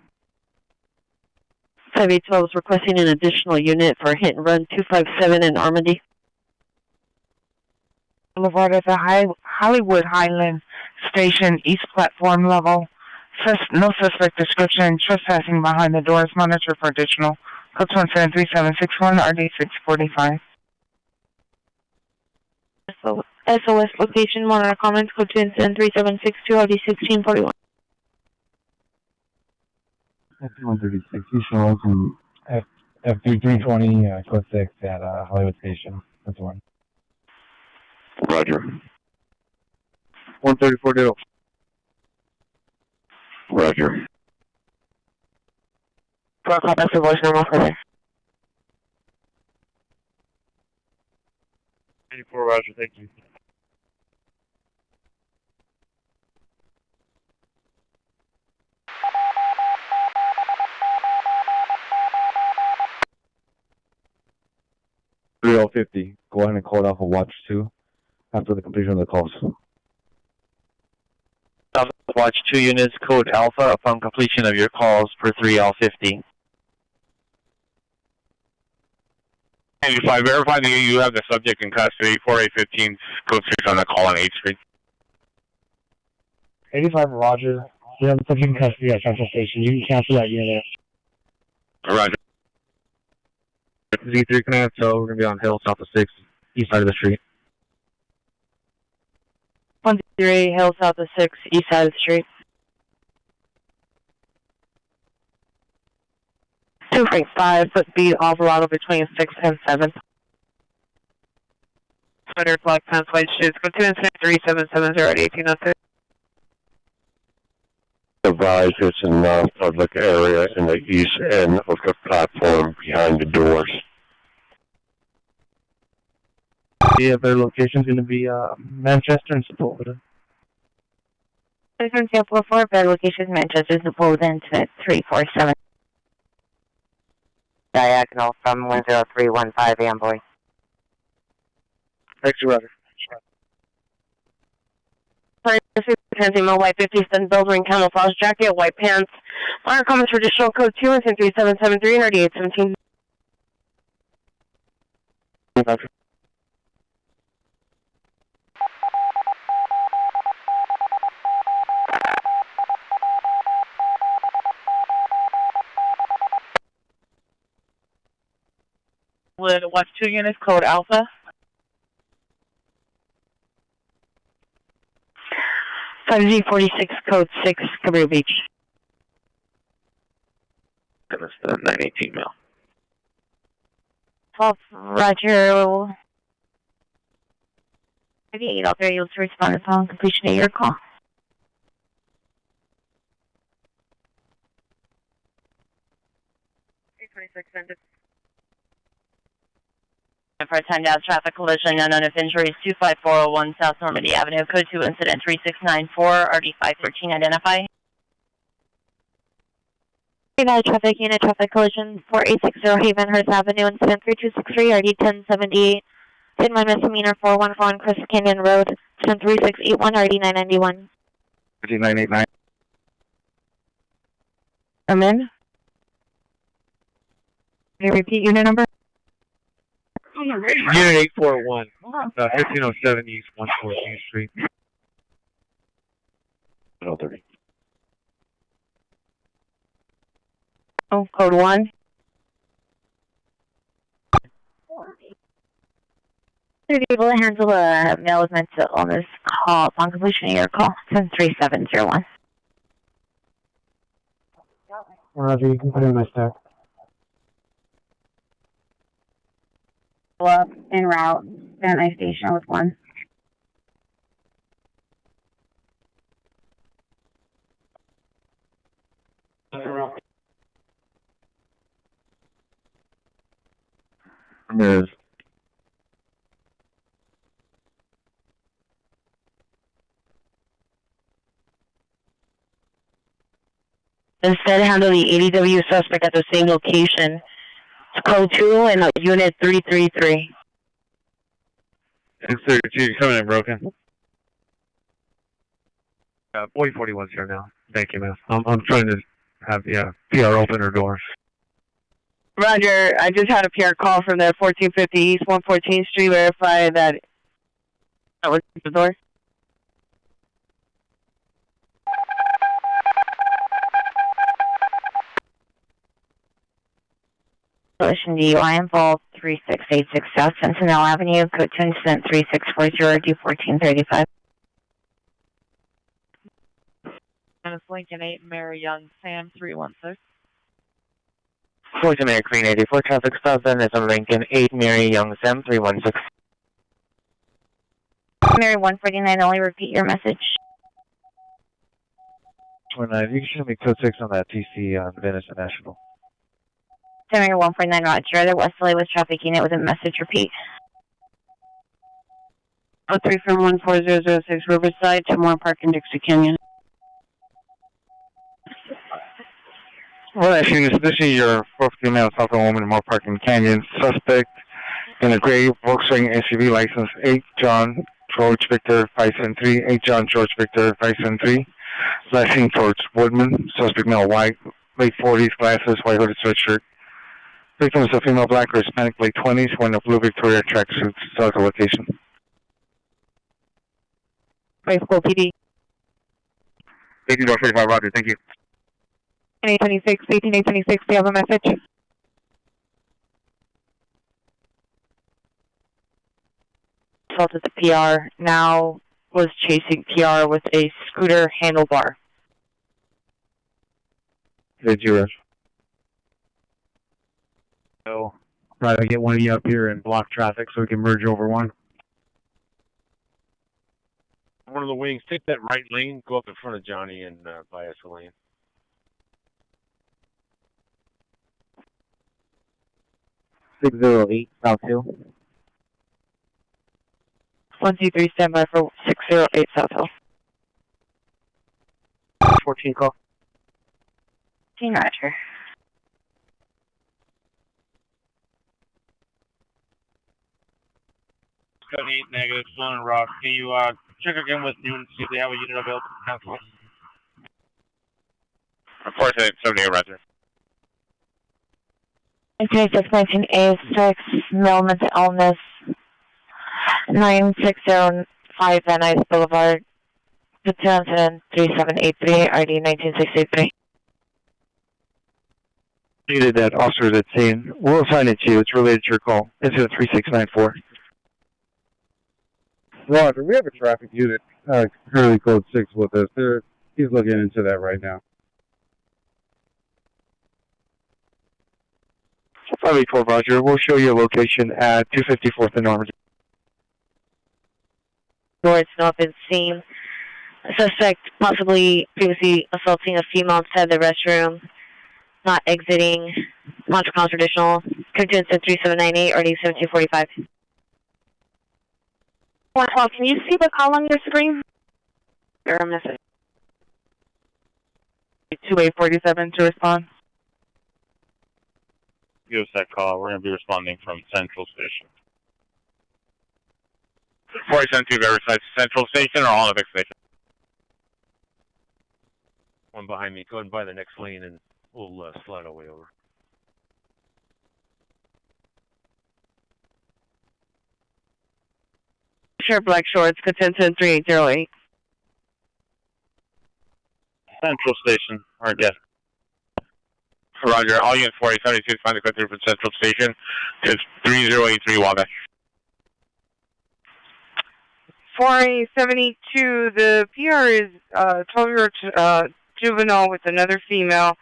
5812 is requesting an additional unit for hit and run 257 in Armady. Boulevard at the Hollywood Highland Station, East Platform level. No suspect description. Trespassing behind the doors. Monitor for additional. Code 173761 RD 645. SOS location, monitor comments, code 2 and 3762 RD 1641. 136. You show us in FD 320, code 6 at Hollywood Station. That's the one. Roger. 134 Ditto. Roger. That's the voice normal for there. 84, Roger, thank you. $350. Go ahead and call it off of watch 2 after the completion of the calls. Watch 2 units, code Alpha upon completion of your calls per 3L50. 85, verify that you have the subject in custody, 4815, code 6 on the call on 8th Street. 85, roger. You have the subject in custody at Central Station. You can cancel that unit. Roger. Z3 Command, so we're going to be on Hill, south of 6, east side of the street. 103 Hill, south of 6, east side of the street. 2.5 foot B Alvarado between 6 and 7. Sweater, black pants, white shoes. Go 2 and 3770 at 1803. Advise it's a non-public area in the east end of the platform behind the doors. Yeah, their location's going to be Manchester and Sepulveda. 4 bed locations, Manchester, Sepulveda, Internet 347. Diagonal from 10315 Amboy. Thanks, Roger. Transimo, white 50 cent build ring, camouflage jacket, white pants. Fire common traditional code 2 and 3773 and 3817. Would watch 2 units, code Alpha. 5Z46, code 6, Cabrillo Beach. That's the 918 mail. 12, Roger. 58, all three able to respond upon completion of your call. For a time down traffic collision, unknown of injuries, 25401 South Normandy Avenue, code 2 incident 3694, RD513, identify. Traffic unit, traffic collision 4860 Havenhurst Avenue, incident 3263, RD1078. 10-mile misdemeanor 414 Crest Canyon Road, incident 3681, RD991. 989. I'm in. Can you repeat unit number? Unit 841, 1507 East 114th Street. 030. Oh, code 1. To be able to handle a male with mental illness call upon completion of your call, 103701. Roger, you can put in my stack. Up en route, Van Nuys Station with 1. There's Instead, handle the ADW suspect at the same location. It's code 2 and unit 333. 632, coming in broken. Boy 41's here now. Thank you, man. I'm trying to have the PR open her doors. Roger, I just had a PR call from the 1450 East 114th Street. Verify that was the door. Collision DUI involved 3686 South Sentinel Avenue, code 2 incident 3640 D1435. Dennis Lincoln 8, Mary Young, Sam 316. Fort America Green 84, traffic stop, Dennis Lincoln 8, Mary Young, Sam 316. Mary 149, only repeat your message. 29, you can show me code 6 on that TC on Venice National. Mary 149, Roger. The Westerly with traffic unit with a message repeat. 03 from 14006 Riverside to Moore Park in Dixie Canyon. Well, actually, this is your 4th female South woman in Moore Park in Canyon. Suspect in a gray Volkswagen SUV license 8 John George Victor 573, 8 John George Victor 573. Flashing towards Woodman. Suspect male white, late 40s, glasses, white hooded sweatshirt. Victim is a female black or Hispanic, late 20s, wearing a blue Victoria tracksuit. South location. High School PD. 18-45, Roger, thank you. 826, 18826, do you have a message? Assaulted the PR, now was chasing PR with a scooter handlebar. Did you rush? So, try to get one of you up here and block traffic so we can merge over one. One of the wings, take that right lane, go up in front of Johnny and buy us a lane. 608, South Hill. 123, standby for 608 South Hill. 14 call. 14, Roger. Code 8, negative, Sloan and Rock. Can you check again with Newton to see if they have a unit available to cancel? Report to 78, Roger. 3619A6, male mental illness, 9605 Van Nuys Boulevard, Wisconsin 3783, RD 19683. Needed that officers at scene. We'll assign it to you. It's related to your call. Incident 3694. Roger, we have a traffic unit, currently code 6 with us. He's looking into that right now. 584 Roger. We'll show you a location at 254th and Normandy. Doors not been seen. Suspect possibly previously assaulting a female inside the restroom, not exiting. Montreal traditional. Conjunction 3798 or 1745. 112, can you see the call on your screen? Or message. 2847 to respond. Give us that call. We're going to be responding from Central Station. 472 Riverside Central Station or Olympic Station? One behind me. Go ahead and buy the next lane and we'll slide our way over. Sure, Black Shorts, Contention 3808. Central Station. All right, yes. Roger. All units 4872 find the code through from Central Station. It's 3083 Wabash. 4872, the PR is 12-year-old juvenile with another female.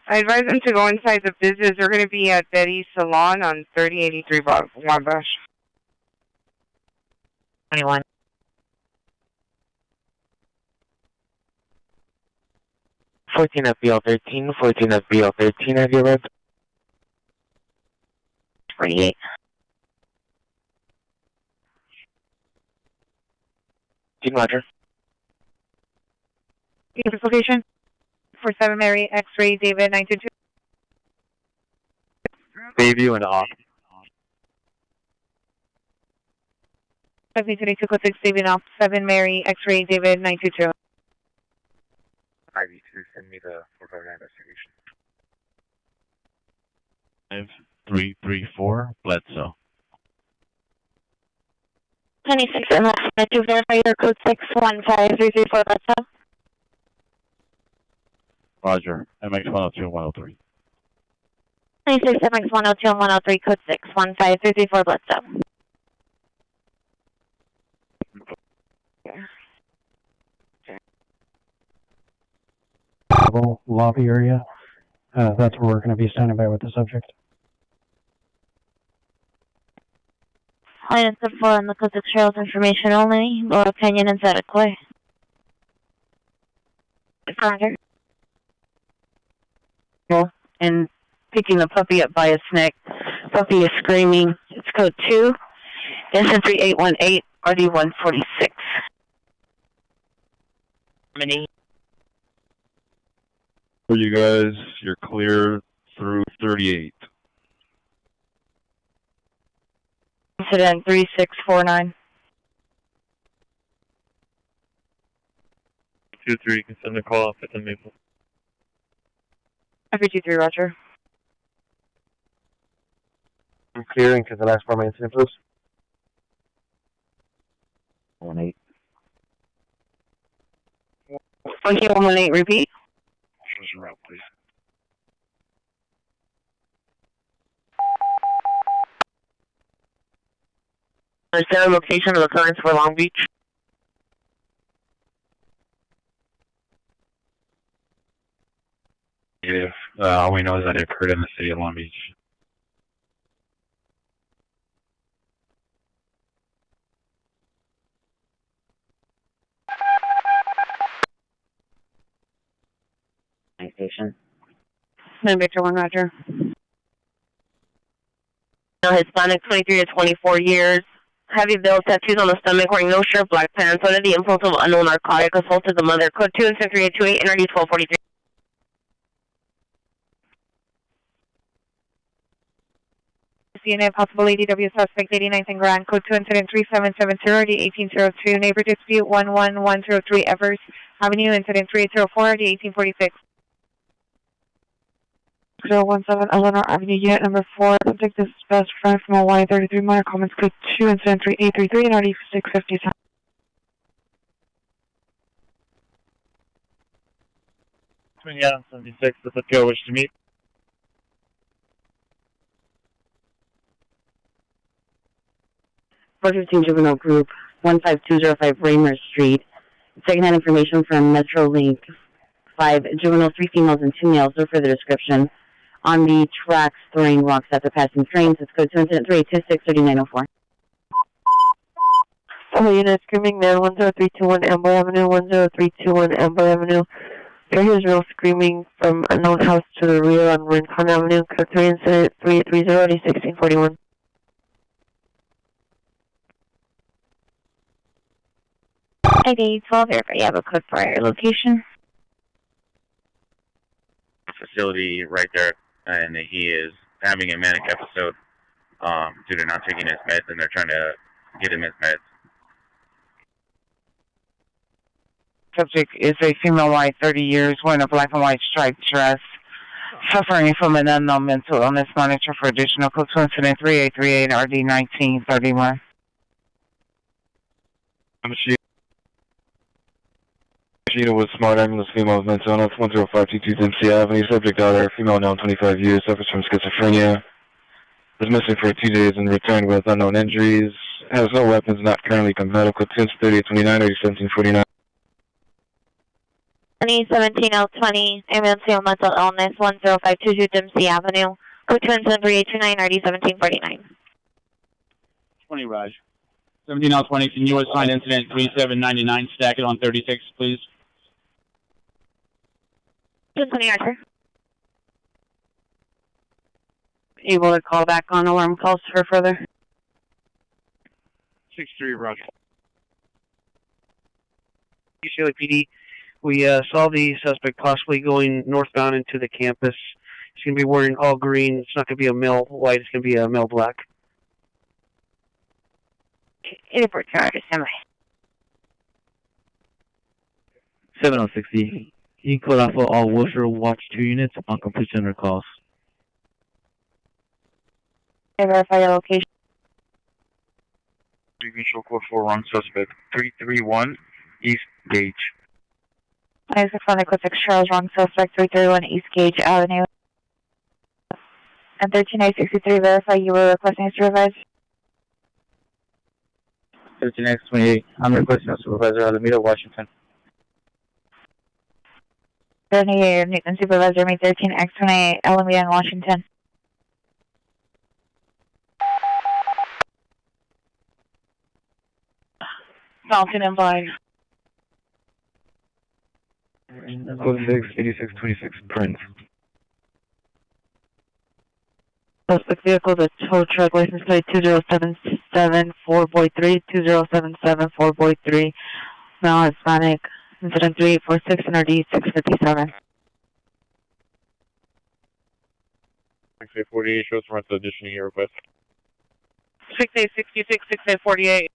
I advise them to go inside the business. They're going to be at Betty's Salon on 3083 Wabash. 21. FBL 13, have you arrived? 48. Roger. This location? 47 Mary, X-ray, David, 922. Bayview and off. 72 code 6, David, off 7 Mary, X-ray, David, 922. IV2, send me the 459 investigation. 5334, Bledsoe. 26 and last, to verify your code 615334, Bledsoe. Roger. MX 102 and 103. 26 MX 102 and 103, code 615334, Bledsoe. Lobby area. That's where we're going to be standing by with the subject. Items 4 on the code 6 trails information only, or opinion is adequate. Roger. And picking the puppy up by its neck. Puppy is screaming. It's code 2. Incident 3818, RD 146. Many. For you guys, you're clear through 38. Incident 3649. 2-3, you can send a call off at the Maple. FG3, Roger. I'm clearing to the last part of my incident, please. 18. 118, repeat. Shows a route, please. Is there a location of occurrence for Long Beach? Negative. All we know is that it occurred in the city of Long Beach. Station. Victor 1, Roger. Hispanic, 23 to 24 years. Heavy build, tattoos on the stomach, wearing no shirt, black pants, under the influence of unknown narcotic, assaulted the mother. Code 2 and 3828, NRD 1243. CNN, possible ADW suspect 89th and Grand, code 2 incident 3770, RD 1802, neighbor dispute 11103 Evers Avenue, incident 3804, RD 1846. 017 Eleanor Avenue, unit number 4. Subject is best friend from Hawaii 33 minor comments code 2 incident 3833 and RD 657. Swing out on 76, the PO wish to meet. 415 Juvenile Group, 15205 Raymer Street. Secondhand information from Metrolink 5 juveniles, 3 females and 2 males. No further description. On the tracks throwing rocks after passing trains. It's code 2 incident 3826 3904. Hello, unit screaming man 10321 Amber Avenue, 10321 Amber Avenue. There is real screaming from unknown house to the rear on Rincon Avenue. Code 3 incident 3830 1641. ID 12, verify you have a code for your location. Facility right there, and he is having a manic episode due to not taking his meds, and they're trying to get him his meds. Subject is a female, white, 30 years, wearing a black and white striped dress, suffering from an unknown mental illness. Monitor for additional code 2 incident 3838 RD 1931. Sheena was smart ambulance female with mental illness, 10522 Dempsey Avenue. Subject daughter, female now 25 years, suffers from schizophrenia. Was missing for 2 days and returned with unknown injuries. Has no weapons, not currently medical. 3829 or 1749. 17L20, ambulance female mental illness, 10522 Dempsey Avenue. Code 2 incident 3829 RD 1749. 20 Raj. 17L20, can you assign incident 3799, stack it on 36, please? 220 Archer. Able to call back on alarm calls for further. 63 Roger. LAPD, we saw the suspect possibly going northbound into the campus. He's going to be wearing all green. It's not going to be a male white. It's going to be a male black. Airport charger, standby. 7060. You can call out for all Wilshire Watch 2 units on completion of calls. Verify your location. Visual code 4 wrong suspect 331 East Gage. I was on the code 6 Charles, wrong suspect 331 East Gage Avenue. And 13863, verify you were requesting a supervisor. 13X28, I'm requesting a supervisor, Alameda, Washington. 78, Newton supervisor, me 13X28, Alameda in Washington. Falcon and Vine. Code 6, 8626, Prince. Suspect vehicle, the tow truck, license plate 2077 4boy3, 2077 4boy3, male Hispanic, incident 3846 and RD 657. 6848 shows from rental additioning your request. 6866, 6848.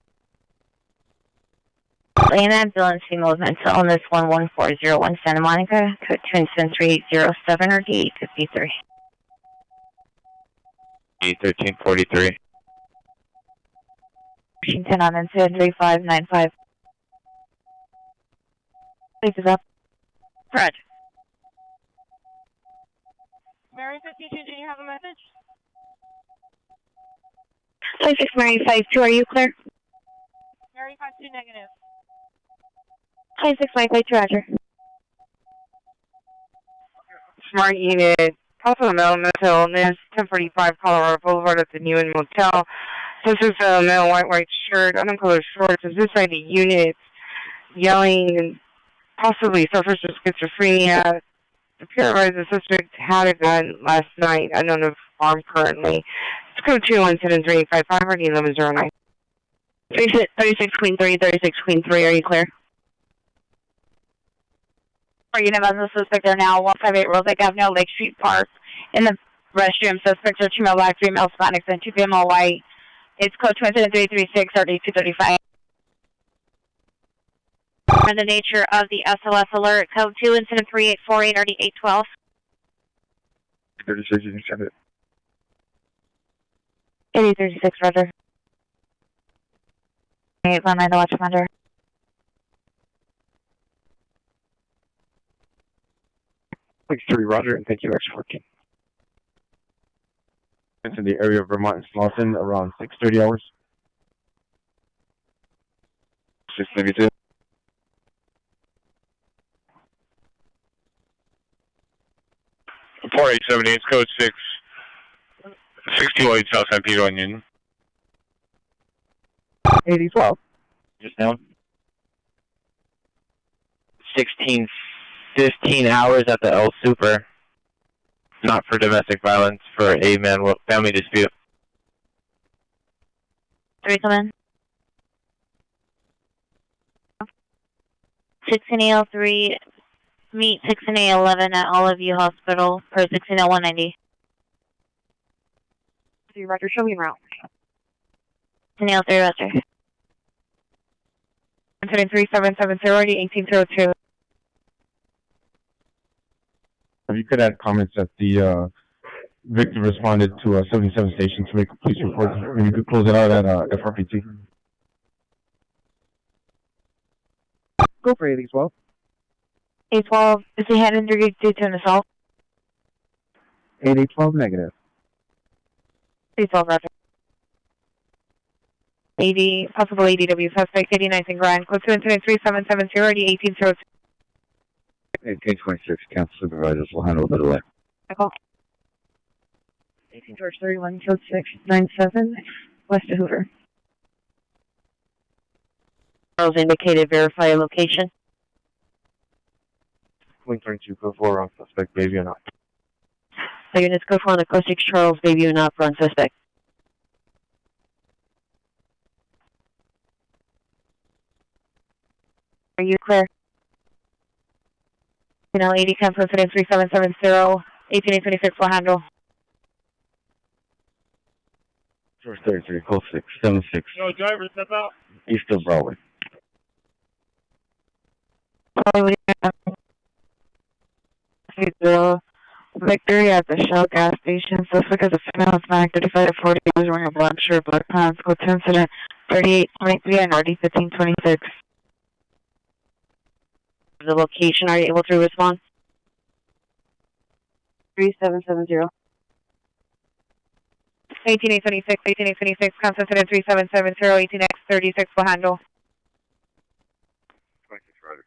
Lane ambulance female with mental illness 11401 Santa Monica, code 2 incident 3807 RD 853. 1343. Washington on incident 3595. Please is up. Fred. Mary 52, do you have a message? 56 Mary 52, are you clear? Mary 52 negative. 56 Mary 52, Roger. Smart unit. Also, male mental illness, 1045 Colorado Boulevard at the New Inn Motel. This is a male white shirt, uncolored shorts. Is this like the unit yelling and possibly suffers from schizophrenia? The appears the suspect had a gun last night, unknown of armed currently. Let's go to incident 385 RD 1109. 36 Queen 3, 36 Queen 3, are you clear? Our unit of the suspect are now 158 Rosaic Avenue, Lake Street Park. In the restroom, suspects are 2 male black, 3 male Hispanics, and 2 female white. It's code 2 incident 336 RD 235. For the nature of the SOS alert, code 2 incident 3848 RD 812. 36, you can send it. 8036, roger. 819, the watch commander. Thanks, 3, roger, and thank you, X14. Into the area of Vermont and Slauson around 6:30 hours. 6:32. Four 878, code 6, 628 South San Pedro Union. 8012. Just down. 16:15 hours at the El Super. Not for domestic violence, for a family dispute. 3, come in. 16AL3, meet 16A11 at Olive View Hospital per 16L190. 3, roger, show me en route. 16AL3, roger. 3770, 1802. If you could add comments that the victim responded to 77 station to make a police report, and you could close it out at FRPT. Go for 8012. 812, is he head injury due to an assault? 8012 negative. 812, roger. 80, possible ADW suspect, 89th Grand, code 2 incident 3770, 1802. 1826, council supervisors will handle the delay. I call. 18 George 31, code 697, west of Hoover. Charles indicated, verify location. Link 32, code 4 on suspect, baby or not. The units go for on the code 6 Charles, baby or not, for on suspect. Are you clear? 80 cancel incident 3770, 18826 will handle. George 33, code 676. No, driver, step out. East of Broadway. Victory at the Shell gas station. Suspect is a female Hispanic, 35 to 40 years, wearing a black shirt, black pants. Code 2 incident 3823 and RD 1526. The location, are you able to respond? 3770. 18826, 18826, council incident 3770, 18X36 will handle. 26, roger.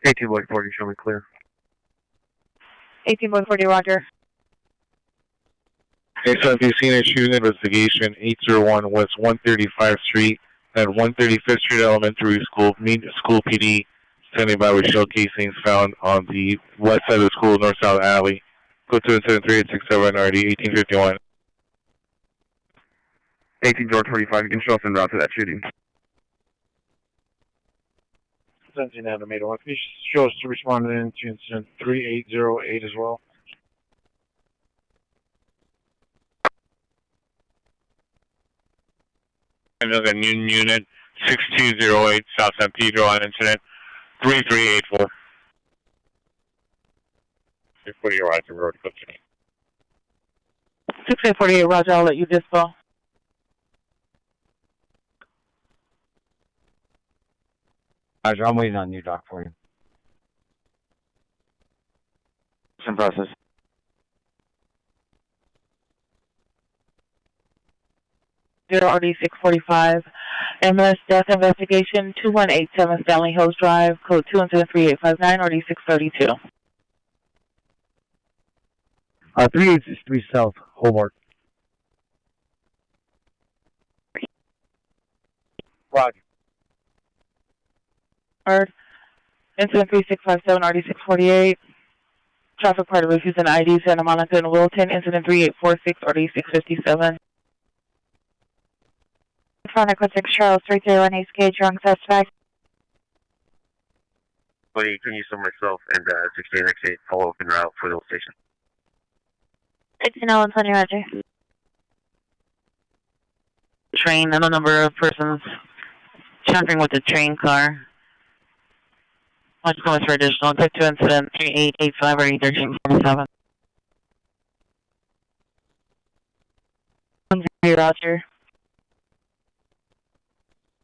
18-140, show me clear. 18140, roger. Okay, so if you've seen a shooting investigation, 801 West 135th Street at 135th Street Elementary School, School PD, standing by with shell casings found on the west side of the school, north-south alley. Go to incident 3867 RD 1851. 18 George 45, you can show us en route to that shooting. 17 Animator 1, can you show us to respond to incident 3808 as well? Another new unit, 6208 South San Pedro on incident 3384. 640 Roger, road code 6848 Roger, I'll let you dispel. Roger, I'm waiting on you, Doc, for you. It's in process. RD 645, MS death investigation 2187 Stanley Hills Drive, code 23859, RD 632. 3863 South, Hobart. Roger. Heard. Incident 3657, RD 648. Traffic part of refusing ID, Santa Monica and Wilton. Incident 3846, RD 657. Phone code 6 Charles 331 East Gate, drunk suspect. Buddy, can you send myself and 16X8 follow up en route for the station? 160120, roger. Train and a number of persons jumping with the train car. Let's go for additional. Code 2 incident 3885 or 1347. Roger.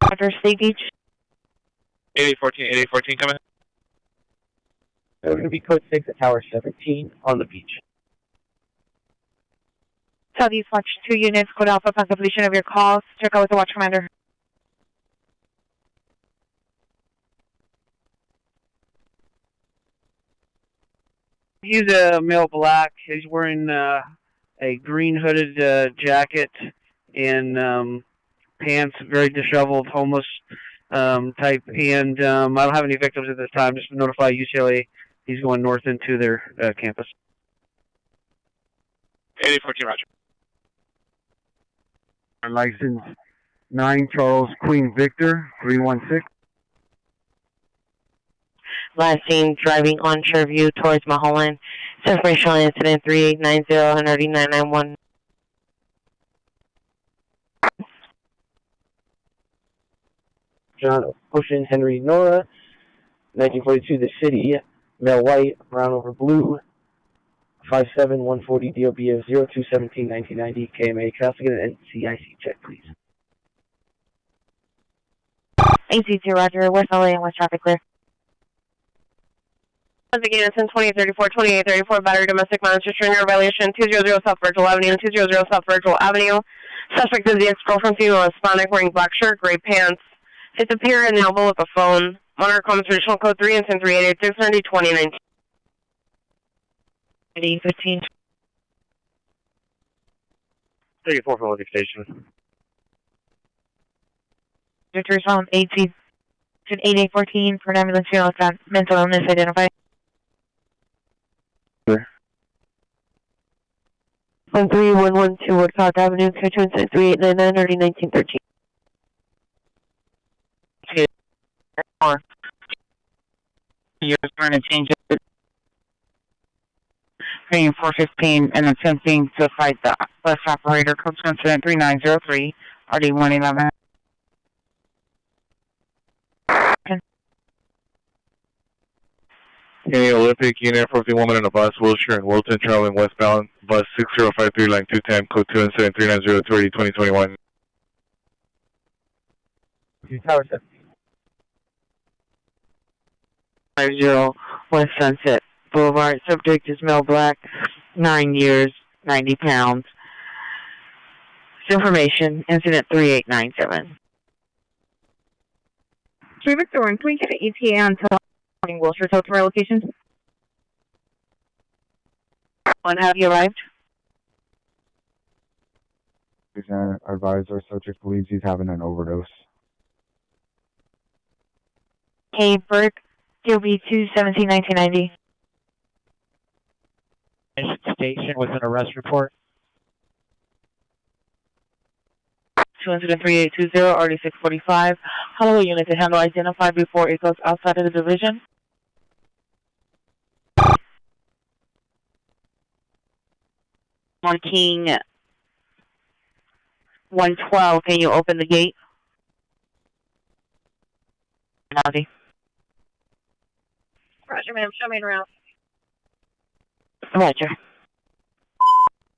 Roger, State Beach. 8814, come in. It's going to be code 6 at Tower 17 on the beach. Southeast Watch 2 units, code Alpha, upon completion of your calls. Check out with the watch commander. He's a male black. He's wearing a green hooded jacket and pants, very disheveled, homeless type. And I don't have any victims at this time. Just to notify UCLA he's going north into their campus. 8814, roger. License 9 Charles Queen Victor 316. Last seen driving on Sherview towards Mulholland. Separational incident 3890 13991. John Ocean Henry Nora 1942 The City. Male white, brown over blue. 5'7", 140 DOB of 0217 1990 KMA traffic and NCIC check, please. ACC, Roger. West LA and West traffic clear. Again, it's in 2834 battery domestic violence restraining violation 200 South Virgil Avenue, 200 South Virgil Avenue. Suspect is the ex-girlfriend, female, Hispanic, wearing black shirt, gray pants. Hits appear in the elbow with a phone. Monitor comes traditional code 3 and 388 690 2019. 15. 34 for Olympic Station. Victor's phone 8814 for an ambulance funeral. Mental illness identified. 13112 Woodcock Avenue, Kitchen 3899 early 1913. You're trying to change it. Paying 415 and attempting to fight the bus operator. Code incident 3903 RD 111. Any Olympic unit, 14 woman in a bus, wheelchair in Wilton, traveling westbound, bus 6053, line 210, code 2 incident 3902 2021. Tower 17. 50 West Sunset Boulevard. Subject is male black, 9 years, 90 pounds. Information, incident 3897. 3 Victor, can we get an ETA until Wilshire to my location? When have you arrived? Our advisor subject believes he's having an overdose. Hey, Burke, DOB 217 1990. Station with an arrest report. 2 incident 3820 RD 645. Hello, unit to handle identified before it goes outside of the division. On King 112, can you open the gate? Howdy. Roger, ma'am. Show me around. Roger.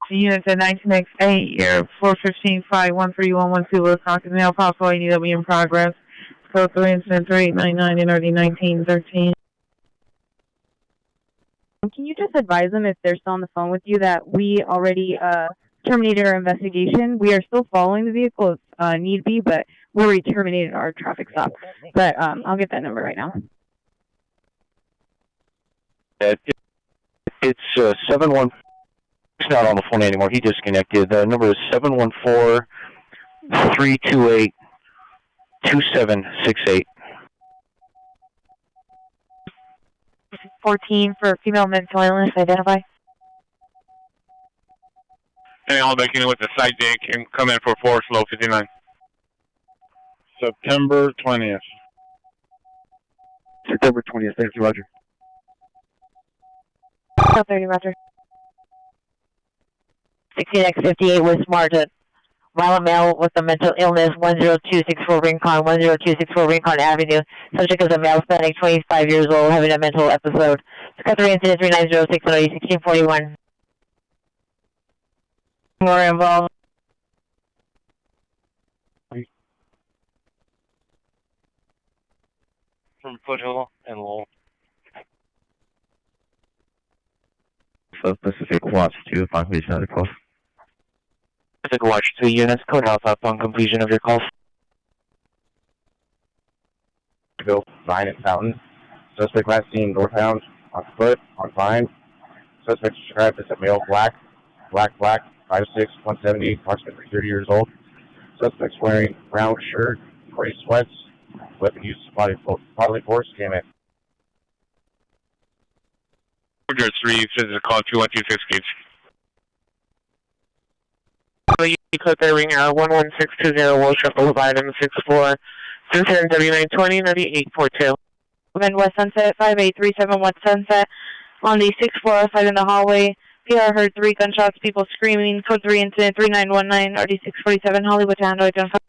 The units at 19X8, you're 415-513-112 Wilcox is now possible. I need to be in progress. Code 3 incident 3899 and RD 1913. Can you just advise them if they're still on the phone with you that we already terminated our investigation? We are still following the vehicle if need be, but we already terminated our traffic stop. But I'll get that number right now. It's 71. He's not on the phone anymore. He disconnected. The number is 714-328-2768. 14 for female mental illness, identify. And I'll back in with the side deck and come in for 4 slow 59. September 20th. September 20th. Thank you, Roger. 30, Roger. 16X58 with Marta Violent male with a mental illness, 10264 Rincon, 10264 Rincon Avenue. Subject is a male, Hispanic, 25 years old, having a mental episode. Discovery incident 3906 1641. More involved. From Foothill and Lowell. Pacific Watch 2 upon completion of your call. Pacific Watch 2 units, code Alpha upon completion of your call. Bill, Vine and Fountain. Suspect last seen northbound, on foot, on Vine. Suspect described as a male, black, 5'6", 170, approximately 30 years old. Suspect's wearing brown shirt, gray sweats. Weapon used bodily force, came in. Order 3, physical call 2126 You code bearing 11620 Wilshire Boulevard on 64, 27920 9842. West Sunset, 5837 West Sunset. On the 6405 in the hallway, PR heard 3 gunshots, people screaming. Code 3 incident 3919, RD 647 Hollywood to handle identified.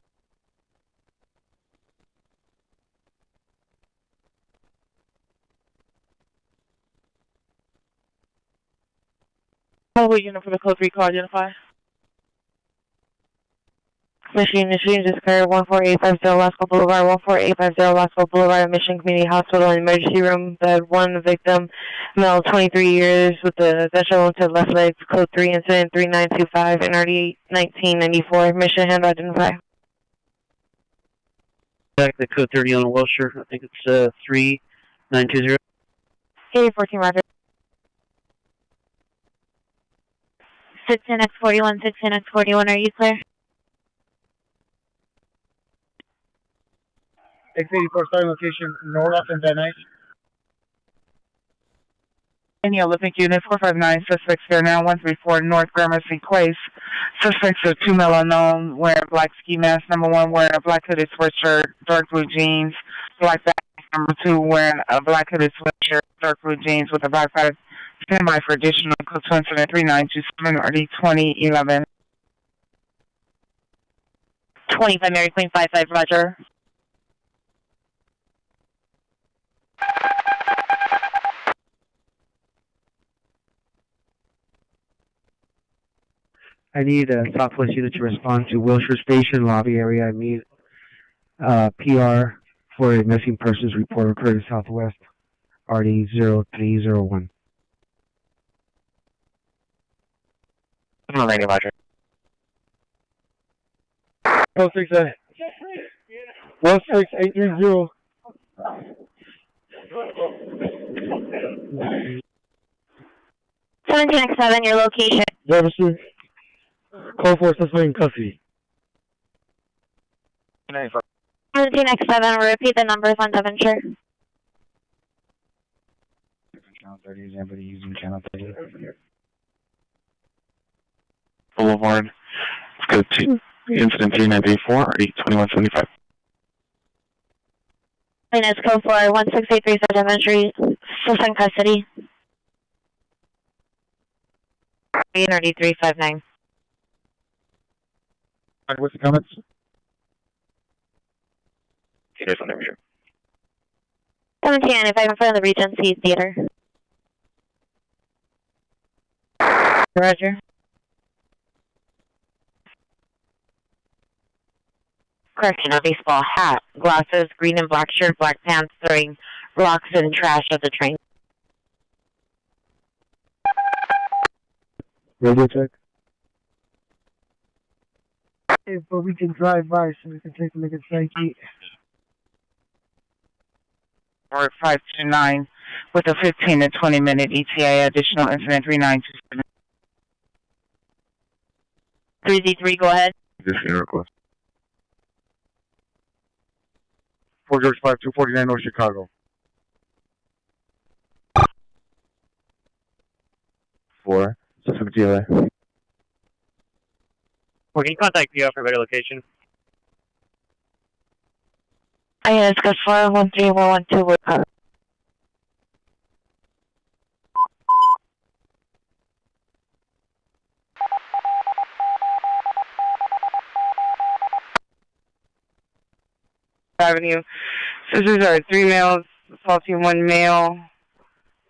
Hollywood unit for the code 3 call identify. Michigan Discard 14850 Lasco Boulevard, 14850 Lasco Boulevard, Michigan Community Hospital, emergency room, bed 1, victim, male 23 years with a gunshot wound to the left leg, code 3 incident 3925, NRD 1994, mission hand identify. Back the code 30 on Wilshire, I think it's 3920. 8014 Roger. 16X41, 16X41, are you clear? X84 starting location, North and Van Nuys. Any Olympic unit 459, suspects there now 134 North Gramercy Place. Suspects are 2 male unknown, wearing black ski mask. Number 1 wearing a black hooded sweatshirt, dark blue jeans, black bag. Number 2 wearing a black hooded sweatshirt, dark blue jeans with a black bag. Standby for additional code 3927 RD 2011. 25 Mary Queen 55 Roger. I need a Southwest unit to respond to Wilshire Station lobby area. I need PR for a missing persons report occurred in Southwest RD 0301. 90 Roger. 16830. 17X7, your location. Jefferson. Call for suspect in custody. 17X7, repeat the numbers on Devonshire. Channel 30, is anybody using channel 30? Boulevard, code 2, incident 3934, RD 2175. It's code 4, 1683 Devonshire, still in custody. NRD 359. What's the comments? Theater's on there, sure. 1795 in front of the Regency Theater. Roger. Correction, a baseball hat, glasses, green and black shirt, black pants, throwing rocks and trash at the train. Radio check. But we can drive by so we can take a look at Frankie. Or 529 with a 15 to 20 minute ETA, additional incident 3927. 3Z3, go ahead. Additional request. 4 George 5, 249 North Chicago. 4, suspect GLA. Well, can you contact PR for a better location? I it's code 413112 with cover. Avenue. Sisters are 3 males, assaulting 1 male.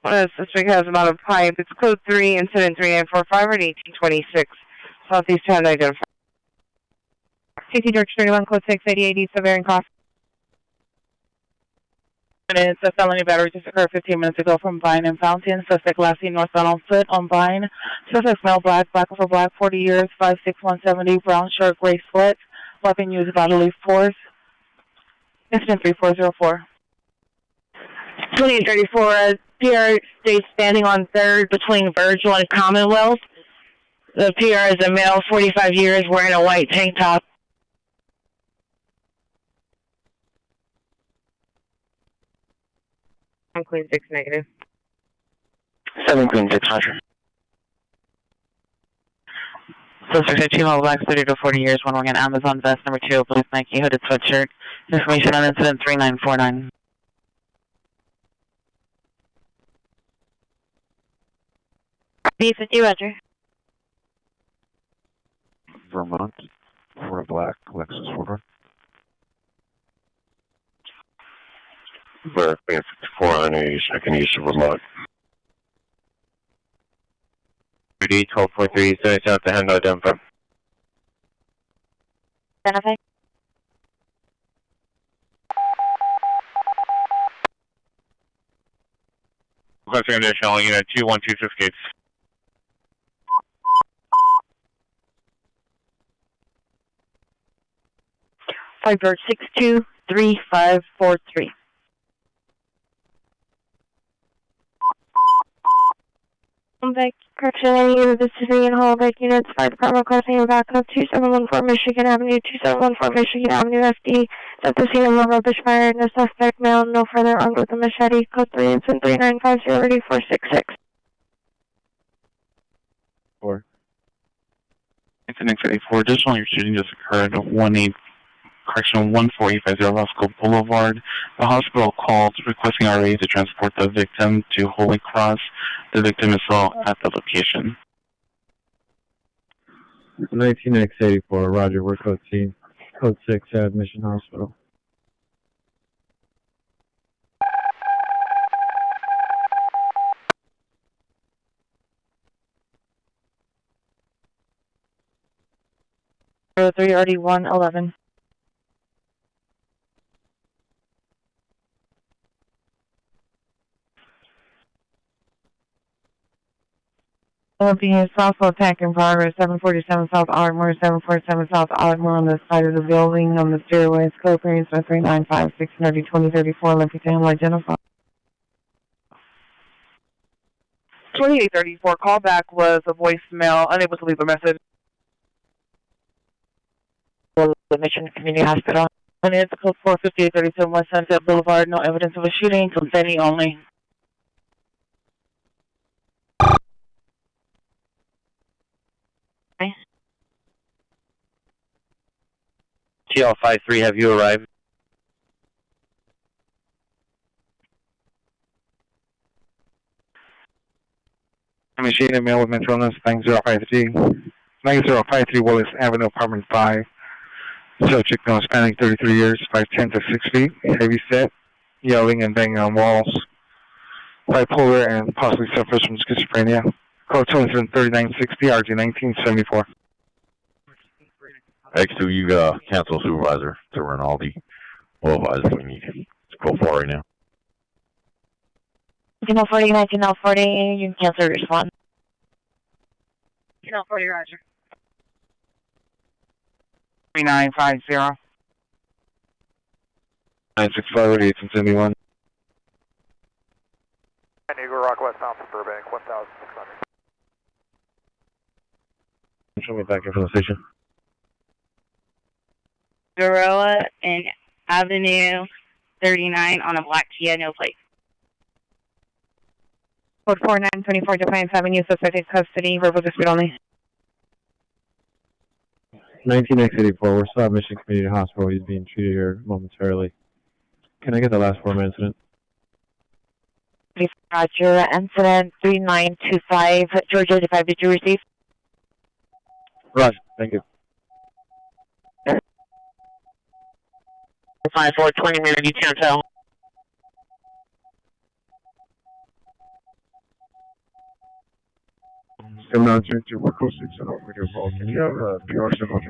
One of the suspect has about a pipe. It's code 3, incident 3945 at 1826. Southeast Town identified. CT Dirk 31, code 6, 8080, Severian Cross. It's a felony battery just occurred 15 minutes ago from Vine and Fountain. Suspect last seen northbound on foot on Vine. Suspect male black, black over black, 40 years, 5'6", 170, brown shirt, gray sweat. Weapon used bodily force. Incident 3404. 2834, PR stays standing on 3rd between Virgil and Commonwealth. The PR is a male, 45 years, wearing a white tank top. 1 Queen 6 negative. 7 Queen 6, Roger. Suspect at 2 male black, 30 to 40 years, one wearing an Amazon vest, number 2, blue Nike hooded sweatshirt. Information on incident 3949. B50, Roger. Vermont for a black Lexus 4. Black 54 on a second east of Vermont. 3D 12.3, 70 south to hand identify. Identify. Requesting additional unit 212 gates. Firebird 623543. Holmbeck, correction, any unit of the city and Holmbeck units, fire department requesting a backup 2714 Michigan Avenue, 2714 Michigan Avenue FD. At the scene of a rubbish fire, no suspect male, no further armed with a machete, code 3, incident 3950, 466. 4. Incident 84, additional shooting just occurred at 14850 Roscoe Boulevard. The hospital called requesting RA to transport the victim to Holy Cross. The victim is still at the location. 19X84, Roger, we're code 6 at Mission Hospital. Three RD111. Being Southwest attack in progress, 747 South Ardmore, 747 South Ardmore on the side of the building, on the stairways, code 3, 395, 630, 2034, Olympic Dam identified. 2834, callback was a voicemail, unable to leave a message. The Mission Community Hospital. And it's code 45837 West Sunset Boulevard, no evidence of a shooting, consent only. GL53, have you arrived? Machine and mail with mental illness 9053 Willis Avenue, apartment 5. Subject known spanning 33 years, 5'10" to 6 feet, heavy set, yelling and banging on walls, bipolar and possibly suffers from schizophrenia. Code 23960, RG 1974. X2, you cancel supervisor to run all the oil visors we need. It's code 4 right now. 1940, 1940, you can cancel your response. 1940, Roger. 3950. 965 871. Eagle Rock westbound from Burbank, 1600. Show me back here from the station. Gorilla and Avenue 39 on a black Kia, no plate. Code 4924, Defiance Avenue, suspect in custody, verbal dispute only. 19X84, we're still at Mission Community Hospital. He's being treated here momentarily. Can I get the last form incident? Roger, incident 3925, Georgia 85, did you receive? Roger, thank you. 5420 minute detail tell. Still not changed to work 06 and operator involved. Can you have PR step on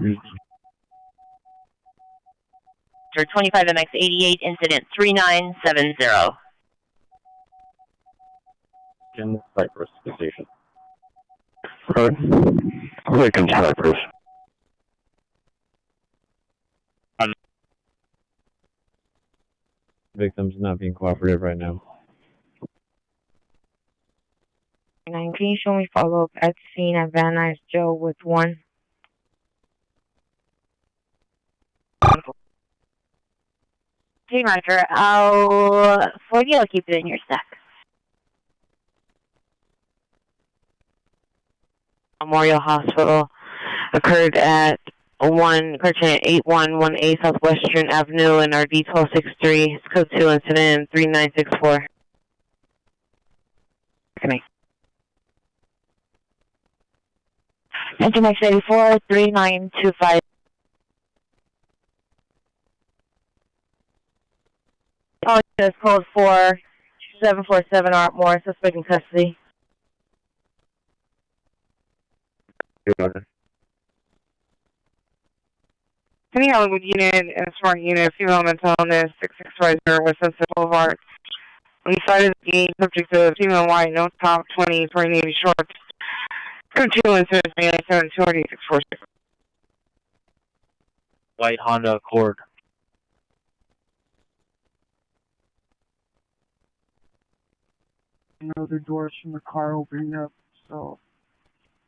your 25 MX 88, incident 3970. In Cypress station. Right. Lincoln Cypress. Victim's not being cooperative right now. 9, can you show me follow-up at scene at Van Nuys Joe with 1? Okay, Roger. I'll keep it in your stack. Memorial Hospital occurred at 8118 Southwestern Avenue and RD 1263. It's code 2 incident 3964. Connect. Engine X84 3925. Oh, it's code 4 747 Art suspect in custody. Any Hollywood unit and smart unit, female mental illness, 6650 with Sunset Boulevard. On the side of the gate, subject to female white, no top 20, 20 navy shorts. Code 2 incident 397 646. White Honda Accord. The doors from the car opening up, so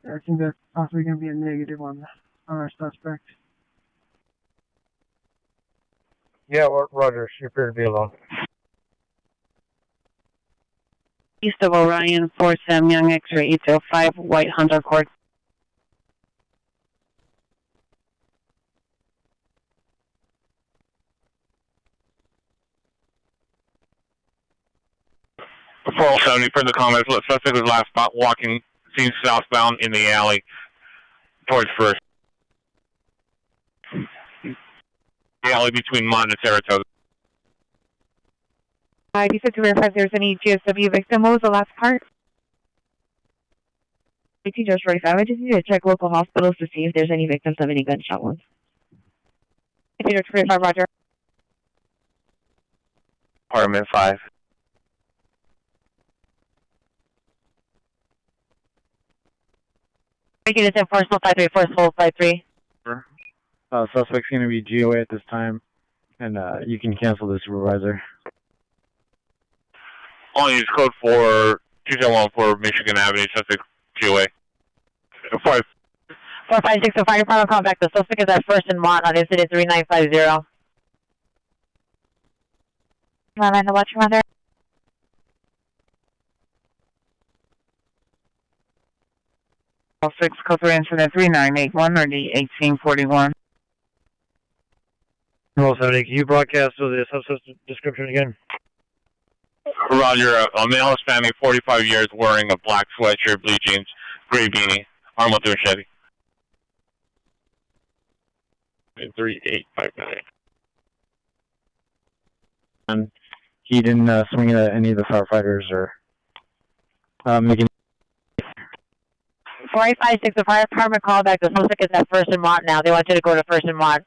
I think that's possibly going to be a negative on our suspect. Yeah, Roger. She appeared to be alone. East of Orion, 4 Sam Young, X-ray 805, White Honda Accord. For 470, per the comments, suspect was last spot walking, seen southbound in the alley towards First. The alley between Mont and Saratoga. You said to verify if there's any GSW victim. What was the last part? Just 45. I just need to check local hospitals to see if there's any victims of any gunshot wounds. Just 45, Roger. Apartment 5. Making it 10-4, 53, 4, 53. Suspect's going to be GOA at this time, and you can cancel the supervisor. Only use code 4 2714 Michigan Avenue, suspect GOA. 456, so fire department call back. The suspect is at First and Mont on incident 3950. Line to watch your mother. 6, code 3 incident 3981 or the 1841. Roll 70, can you broadcast with the substance description again? Roger, a male Hispanic, 45 years, wearing a black sweatshirt, blue jeans, gray beanie, armed with a machete. 3859. And he didn't swing at any of the firefighters or making. 4856, the fire department call back. The suspect is at First and Mont now. They want you to go to First and Mont.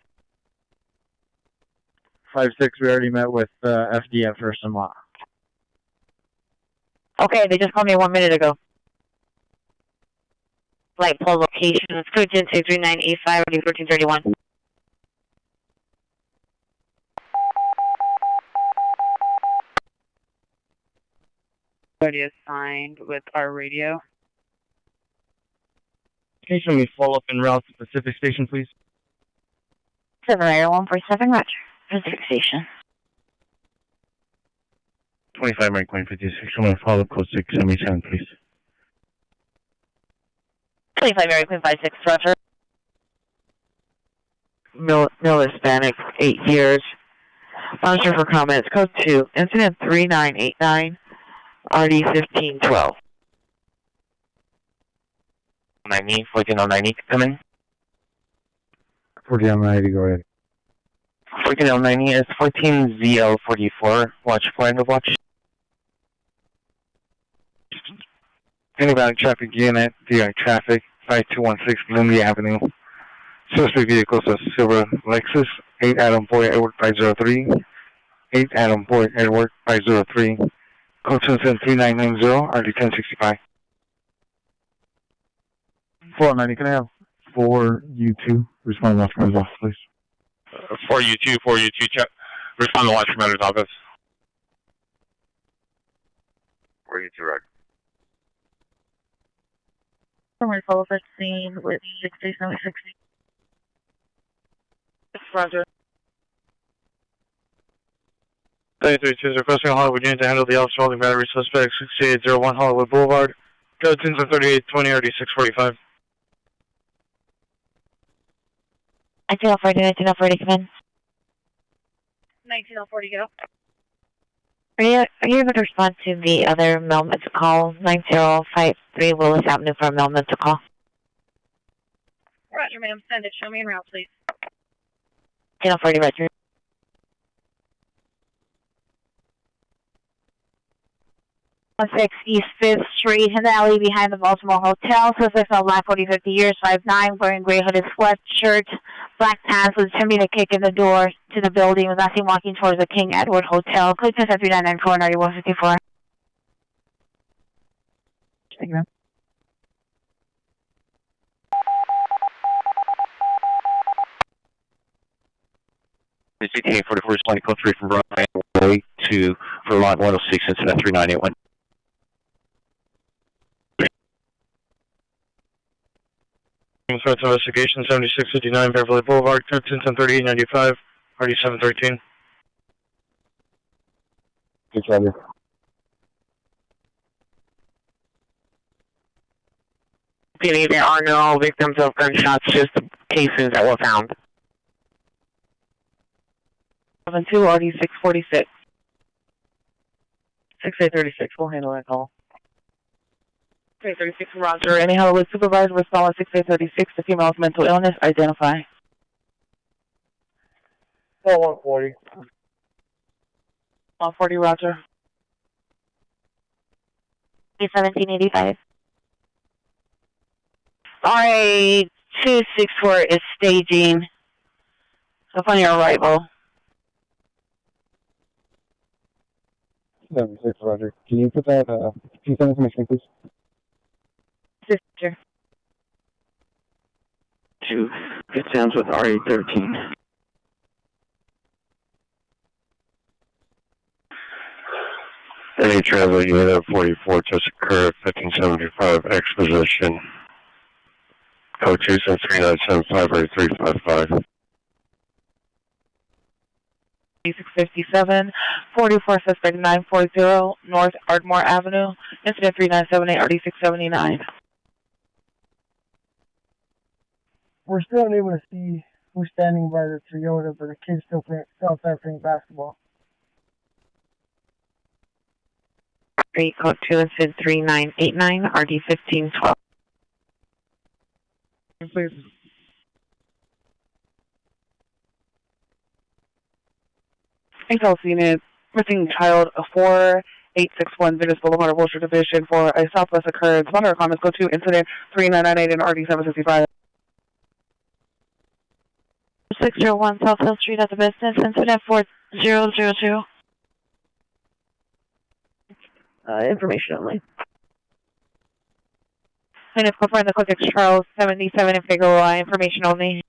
56, we already met with FD at First and Mont. Okay, they just called me 1 minute ago. Flight pull location. It's code 23985 1431. Already assigned with our radio. Can you show me follow-up en route to Pacific Station, please? 70147, Roger. Pacific Station. 25 Marine Point 56, someone follow code 677, please. 25 Mary Queen 56, Roger. Male Hispanic, 8 years. Monitor for comments. Code 2, incident 3989, RD 1512. 90, 1490, come in. 40 on 90, go ahead. Freaking L90 is 14ZL44. Watch for end of watch. Inbound traffic unit, DI traffic, 5216 Bloomley Avenue. Suspect vehicles are silver Lexus, 8 Adam Boy Edward 503, 8 Adam Boy Edward 503, code 3990, RD 1065. 490, can I have 4U2 respond to Watch Commander's office, please? 4U2, check. Respond to Watch Commander's office. 4U2, Roger. Summary follow first scene with 63760. Roger. 33 is requesting a Hollywood unit to handle the officer holding battery suspect 6801 Hollywood Boulevard. Code 3820 RD 645. 1940, come in. 1940, go. Are you able to respond to the other male mental call? 9053 Willis Avenue for a male mental call. Roger, ma'am. Send it. Show me en route, please. 1940, Roger. East 5th Street in the alley behind the Baltimore Hotel. Suspect on black, 50 years, 5'9", wearing gray hooded sweatshirt, black pants, was attempting to kick in the door to the building. Was not seen walking towards the King Edward Hotel. Code 3994 and 9154. Thank you, ma'am. CTA 44 responding code 3 from Broadway Way to Vermont 106 incident 3981. Threats investigation 7659 Beverly Boulevard, code 103895, RD 713. Good job, PD, there are no victims of gunshots, just the casings that were found. 72 RD 646. 6836, we'll handle that call. 6836, Roger. Any Hollywood supervisor respond with 6836. The female with mental illness, identify. 140. 140, Roger. 1785. RA 264 is staging upon your arrival. 76, Roger. Can you put that, can you send information, please? Sister. 2. It sounds with RA 13. Any travel unit of 44 just occurred 1575 exposition. Code 27397 355. 657, 44 suspect 940 North Ardmore Avenue, incident 3978 RD 679. We're still unable to see who's standing by the Toyota, but the kids still outside playing basketball. Code 2 is 3989 RD 1512. Please. Intel unit, missing child 4861 Venice Boulevard of Wilshire Division for a southwest occurrence. Monitor comments go to incident 3998 and RD 765. 601 South Hill Street at the business, incident 4002. Information only. Plaintiff confirmed the Click Charles 77 in Figueroa. Information only.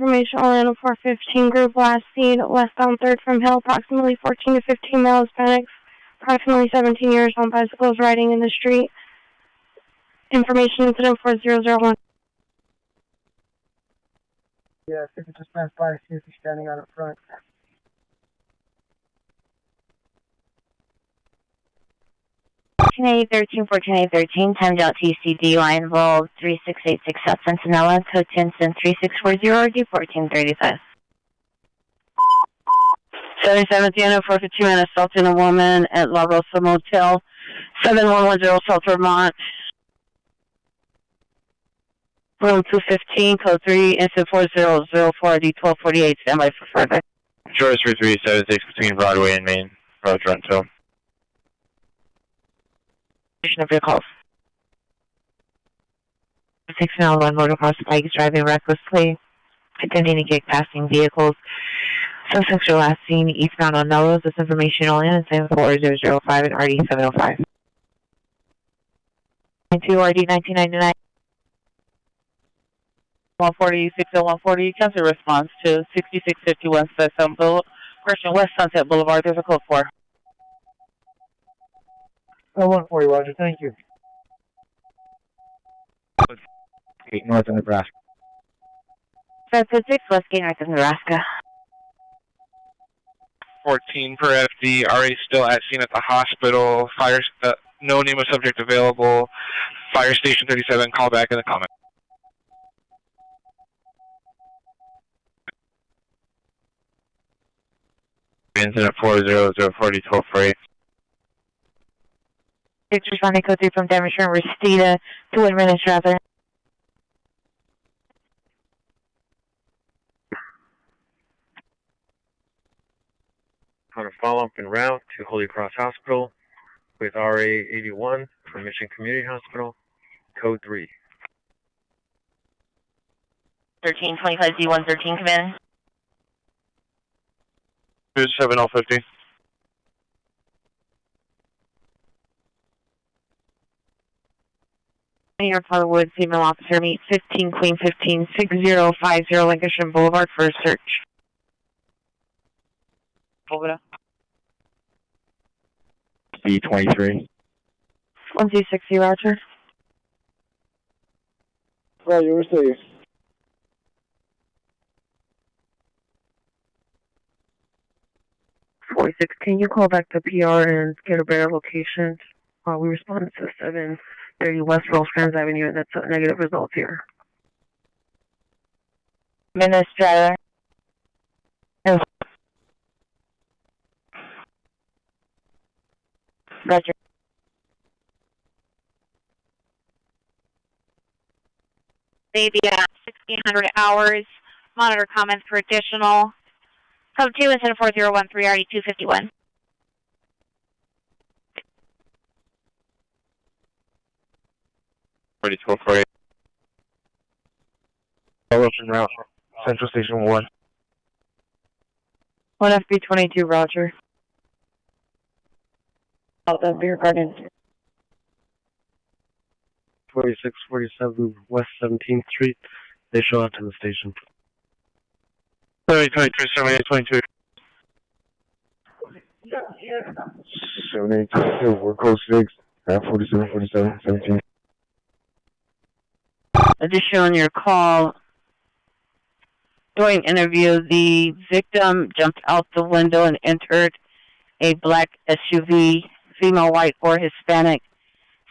Information only on a 415 group last seen westbound 3rd from Hill, approximately 14 to 15 male Hispanics, approximately 17 years on bicycles riding in the street. Information incident 4001. Yeah, if you could just pass by, see if he's standing out in front. Canadian 13, 1413, timed out TC DUI involved 3686 South Centinela, code 10-3640, RD 1435. 77th unit, 452 and assaulting a woman at La Rosa Motel, 7110 South Vermont. Room 215, code 3, incident 4004, ID 1248, standby for further. Shores 3376 between Broadway and Main Road, Toronto. Of your calls. 601 motocross bikes driving recklessly, attempting to get passing vehicles. Suspects are last seen eastbound on Melrose. This information only on 74005 and RD 705. 2 RD 1999. 140, 60140, cancel response to 6651 West Sunset Boulevard. There's a code 4. 140, Roger, thank you. 8 north of Nebraska. 756 Westgate, north of Nebraska. 14 per FD, RA still at scene at the hospital. Fire, no name of subject available. Fire station 37, call back in the comment. Incident 4004, 1248. 6 responding code 3 from damage from Restita to administrator. On a follow-up en route to Holy Cross Hospital with RA 81 from Mission Community Hospital, code 3. 1325 Z113, come in. 7050. New York Hollywood, female officer, meet 15 Queen 15, 6050 Lancashire Boulevard for a search. Over to B23. 1260, Roger. Roger, we're still here. Can you call back to PR and get a better location? We responded to 730 West Rosecrans Avenue, and that's a negative result here. Administrator. Roger. Maybe 1600 hours. Monitor comments for additional. Code 2 incident 4013 RD 251. Ready to go for it. Follow-up en route. Central Station 1. 1 FB22, Roger. Out the beer garden. 4647 West 17th Street. They show up to the station. 7022, 7822. 7822, we're code 6, at 4747, 17. Addition on your call. During interview, the victim jumped out the window and entered a black SUV, female, white, or Hispanic,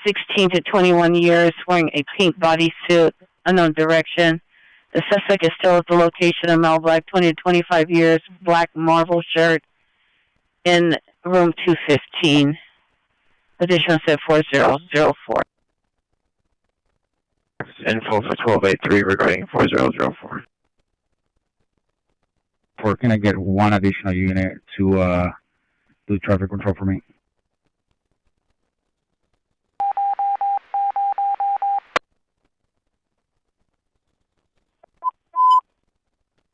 16 to 21 years, wearing a pink bodysuit, unknown direction. The suspect is still at the location of male, black, 20 to 25 years, black marble shirt in room 215. Additional set 4004. Info for 1283 regarding 4004. Can I get one additional unit to do traffic control for me?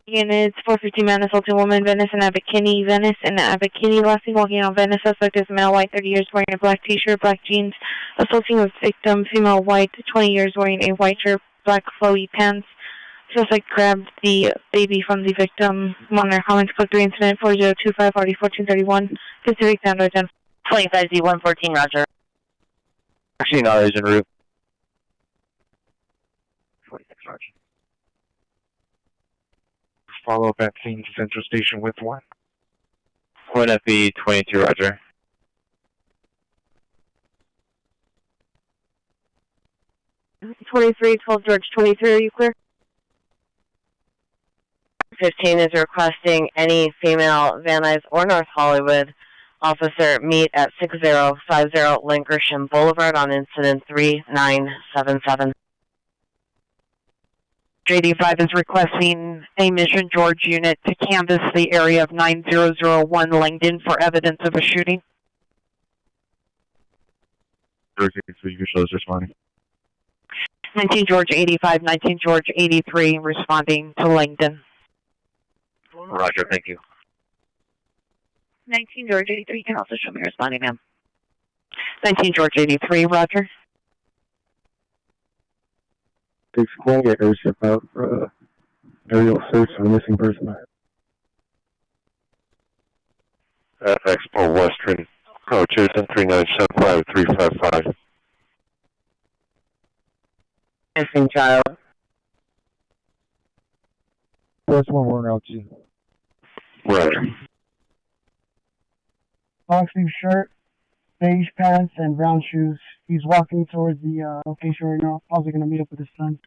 Units 450 man assaulting woman, Venice and Abakini, Venice and Abakini, last seen walking on Venice. Suspect is male, white, 30 years, wearing a black t-shirt, black jeans. Assaulting a victim, female, white, 20 years, wearing a white shirt, black flowy pants. Suspect grabbed the baby from the victim. Monitor comments, code 3 incident 4025 RD 1431. Pacific Standard 10. 25 Z114, Roger. Actually, not as en route. 46, Roger. Follow-up at scene Central Station with 1. 1 FB22, Roger. #23, 12 George 23, are you clear? 15 is requesting any female Van Nuys or North Hollywood officer meet at 6050 Lancashire Boulevard on incident 3977. 85 is requesting a Mission George unit to canvass the area of 9001 Langdon for evidence of a shooting. George 83, your show is responding. 19 George 85, 19 George 83 responding to Langdon. Roger, thank you. 19 George 83 can also show me responding, ma'am. 19 George 83, roger. Takes one get airship out for aerial search of a missing person. FX for Western, Pro 23975-355. Missing child. First one, we're out to. Roger. Long sleeve shirt, beige pants, and brown shoes. He's walking towards the location right now. Probably going to meet up with his son.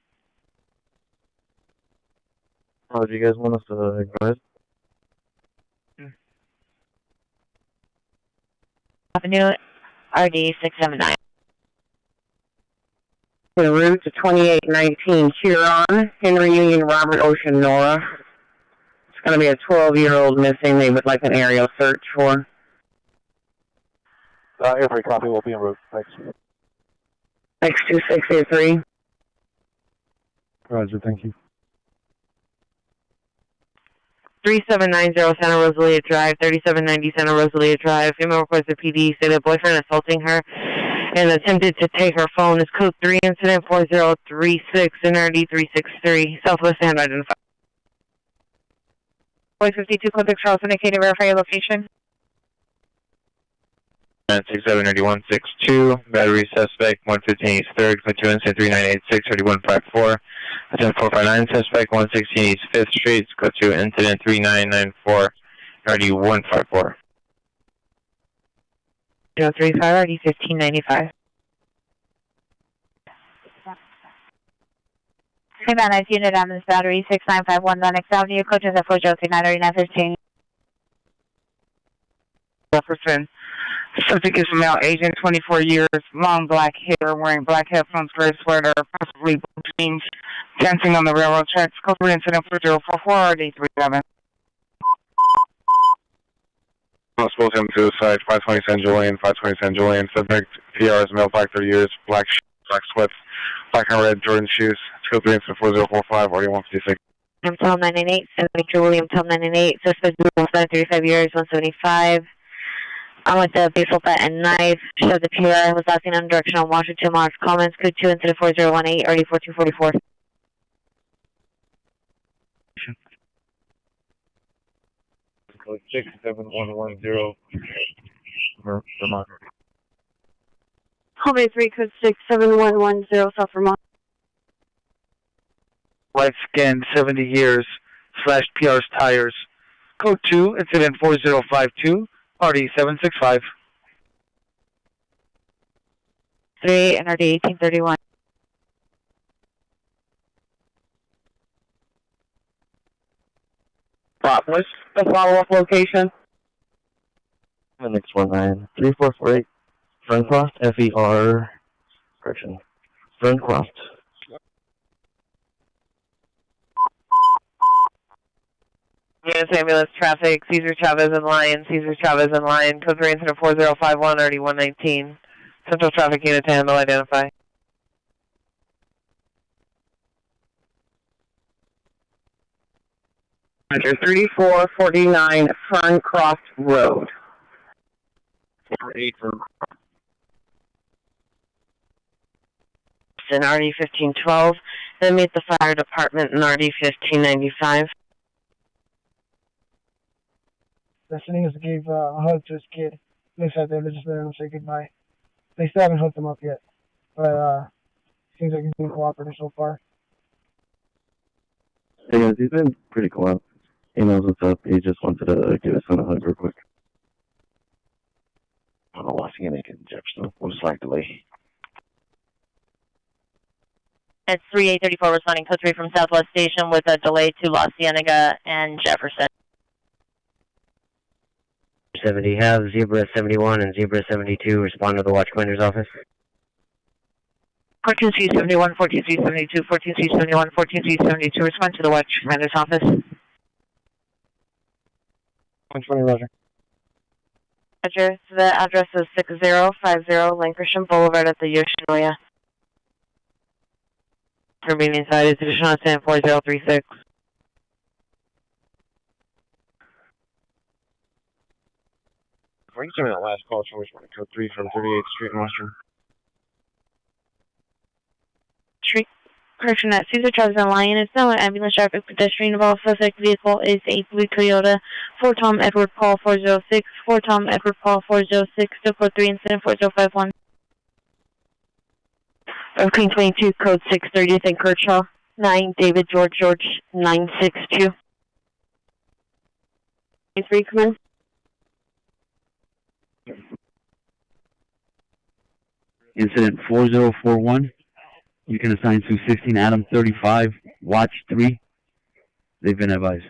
Oh, do you guys want us to ignore it? Avenue, RD 679. En route to 2819 Huron, Henry Union, Robert Ocean, Nora. It's going to be a 12-year-old missing. They would like an aerial search for. Every copy will be en route. Thanks. X2683. Roger, thank you. 3790 Santa Rosalia Drive, 3790 Santa Rosalia Drive. Female requested PD say that boyfriend assaulting her and attempted to take her phone. Is code 3 incident 4036 NRD 363. Southwest and identified. Boy 52 Clip Charles indicated verify your location. 679162, battery suspect 115 East 3rd, code 2 incident 3986 3154. Attempt 459, suspect 116 East 5th Street, code 2 incident 3994 3154. 035 RD 1595. Humana unit on this battery 6951 Lennox Avenue, coaches at 4039 Jefferson. Subject is a male, agent, 24 years, long black hair, wearing black headphones, gray sweater, possibly blue jeans, dancing on the railroad tracks. Code 3 incident 4044 RD37. Possible attempt suicide, 520 San Julian, 520 San Julian. Subject PR is male, black 30 years, black sweats, black and red Jordan shoes. Code 3 incident 4045 RD156. Tom 998, 70 Julian, Tom 998, suspect 35 years, 175. I'm with the baseball bat and knife. Showed the PR. Was asking on direction on Washington Marks. Comments. Code 2 incident 4018 RD 4244. Code 67110. Vermont. Hallway 3, code 67110, South Vermont. Light skinned, 70 years, slashed PR's tires. Code 2 incident 4052 RD 765. 3 NRD 1831. What's the follow-up location? Next 3448. Ferncroft, FER. Correction. Ferncroft. Yes, ambulance traffic, Cesar Chavez and Lion, Cesar Chavez and Lion, code 3 incident 4051 RD 119. Central traffic unit to handle, identify. Roger, 3449 Ferncroft Road. 48 Ferncroft. In RD 1512. Then meet the fire department in RD 1595. Destiny just gave a hug to his kid. Looks like they're just there to say goodbye. They still haven't hooked him up yet, but seems like he's been cooperative so far. Hey guys, he's been pretty cool. He knows what's up. He just wanted to give his son a hug real quick. I don't know what's going to make it in Jefferson. Most likely. It's 3834 responding code 3 from Southwest Station with a delay to La Cienega and Jefferson. 70, have Zebra 71 and Zebra 72 respond to the watch commander's office. 14C71, 14C72, 14C71, 14C72, respond to the watch commander's office. 120, Roger. Roger, the address is 6050 Lancashire Boulevard at the Yoshinoya. For being inside, it's additional 4036. Reaching that last call, choice code 3 from 38th Street in Western. Street. Correction at Caesar Travis and Lion. It's now an ambulance traffic pedestrian involved. Suspect vehicle is a blue Toyota. 4 Tom Edward Paul 406. 4 Tom Edward Paul 406. 243 incident 4051. 1522 code 630th and Kershaw. 9 David George 962. 3 come in. Incident 4041. You can assign to 16 Adam 35, Watch 3. They've been advised.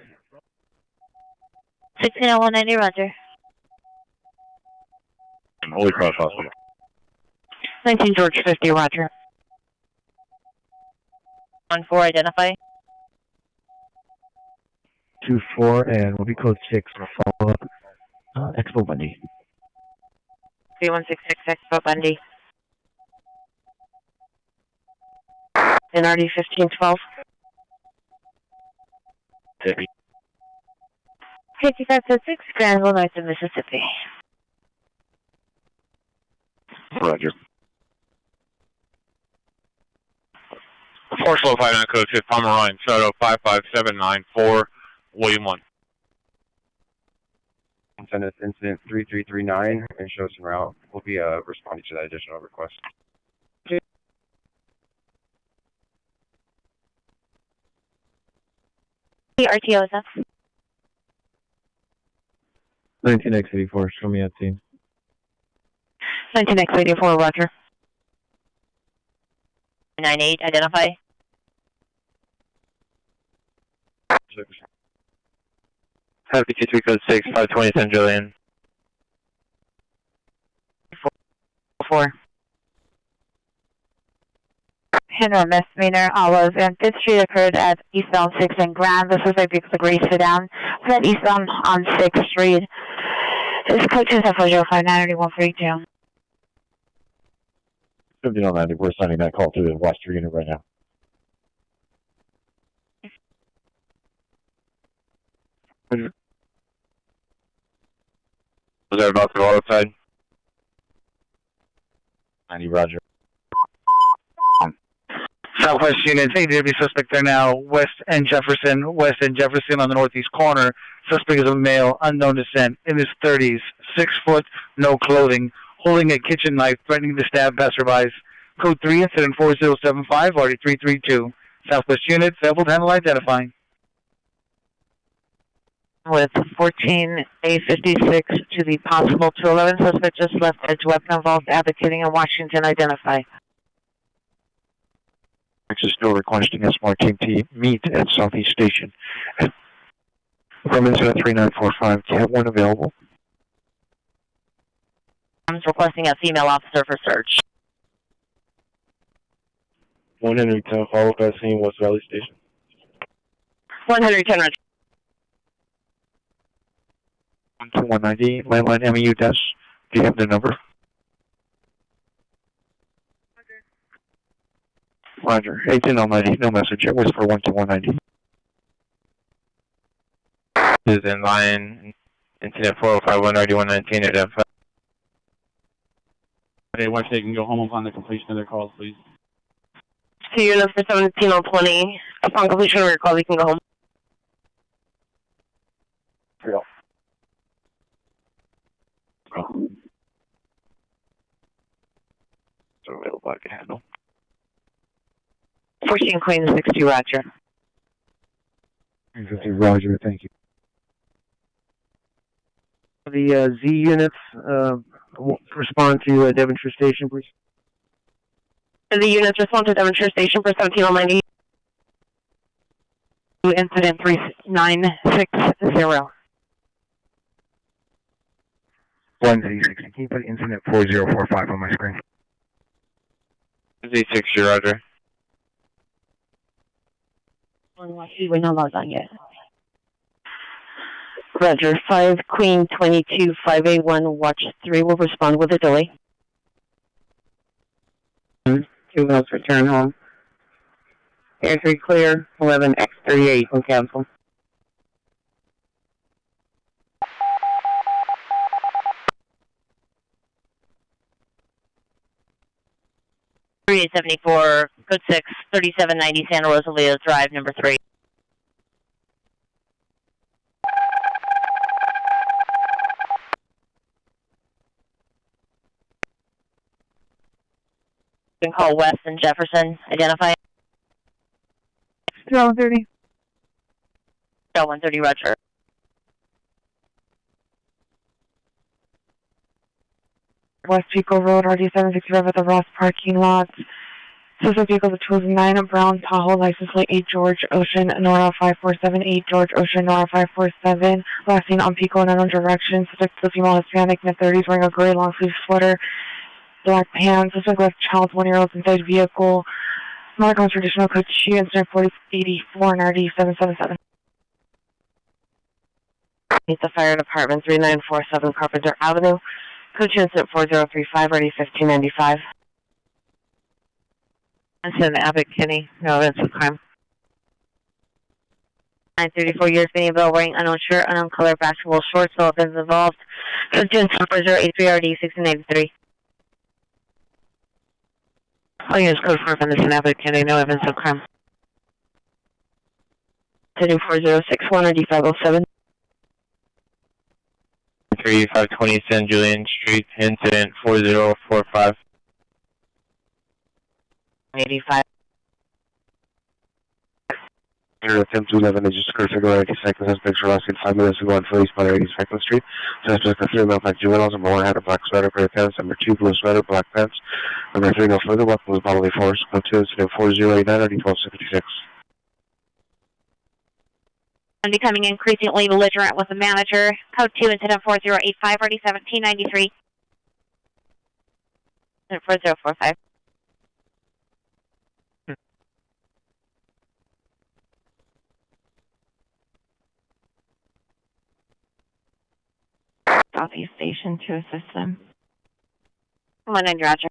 160190, roger. Holy Cross Hospital. 19 George 50, roger. 14, identify. 24, and will be code 6 for follow-up. Expo Bundy. 3166 Expo Bundy. NRD 1512. 5506, Granville, north of Mississippi. Roger. 4059 code 5 Pomeroy Shadow 55794 William 1. Send us incident 3339 and show us en route. We'll be responding to that additional request. RTO is up. 19X84, show me at scene. 19X84, roger. 98, identify. 6. Happy 23 code 6, 520 San Julian. 4. Henry misdemeanor, Olive, and 5th Street occurred at eastbound 6th and Grand. This was a vehicle agreed to down. At eastbound on 6th Street. This code 2740590-132. 1590, we're sending that call to the Watch 3 unit right now. Was there about the auto side? 90, roger. Southwest units, ADW suspect there now, West and Jefferson on the northeast corner. Suspect is a male, unknown descent, in his 30s, 6 foot, no clothing, holding a kitchen knife, threatening to stab passerbys. Code 3, incident 4075, RD332. Southwest units, able to handle identifying. With 14A56 to the possible 211, suspect just left edge weapon involved advocating in Washington, identify. Is still requesting SMRT meet at Southeast Station. From incident 3945, cat 1 available. I'm requesting a female officer for search. 110, follow up at scene, West Valley Station. 110, roger. 12190, landline MEU desk. Do you have the number? Roger. 18090, no message. It was for 12190. This is in line, incident 4051 RD119 at F5. Okay, watch they can go home upon the completion of their calls, please. 2 units for 17020. Upon completion of your call, you can go home. Real. So available, I can handle. 14 Queen 60, roger. 50, roger, thank you. The Z units respond to Devonshire Station, please. The units respond to Devonshire Station for 17090. Incident 3960. 1Z60, can you put incident 4045 on my screen? Z60, roger. We're not logged on yet. Roger, 5 Queen 22 5A1 Watch 3 will respond with a delay. 2 wheels return home. Air 3 clear, 11X38 will cancel. .3874, code 6, 3790 Santa Rosalia Drive, number 3. You can call West and Jefferson. Identify. 130. 130, roger. West Chico Road, RD765 at the Ross parking lot. Suspect vehicle is 2009, Brown Tahoe, license plate 8 George Ocean, Nora 5478, George Ocean, Nora 547. Last seen on Pico in unknown direction. Suspect is a female Hispanic, mid-30s, wearing a gray long sleeve sweater, black pants. Suspect left child 1-year-old inside vehicle. Mark traditional code Chi, incident 4084 and RD777. Meet the fire department, 3947 Carpenter Avenue. Code incident 4035, RD 1595. Incident Abbott Kinney, no evidence of crime. 34 years, Bennyville, wearing unknown shirt, unknown color, basketball shorts, no evidence involved. Code incident 4083, RD 1693. I'll use code 4 for Incident Abbott Kinney, no evidence of crime. Incident 4061, RD 507. 3520 San Julian Street, incident 4045. 85. 10-11 is just cursor to 80 seconds. Suspects were lasting 5 minutes ago on Philly Spot 80 Franklin Street. Suspects are 3 male black juveniles. Number 1 had a black sweater, gray pants. Number 2, blue sweater, black pants. Number 3, no further weapon was bodily force. Code 2, incident 4089, RD 1266. And becoming increasingly belligerent with the manager. Code 2, incident 4085, RD 1793. Incident 4045. Southeast Station to assist them. 19, roger.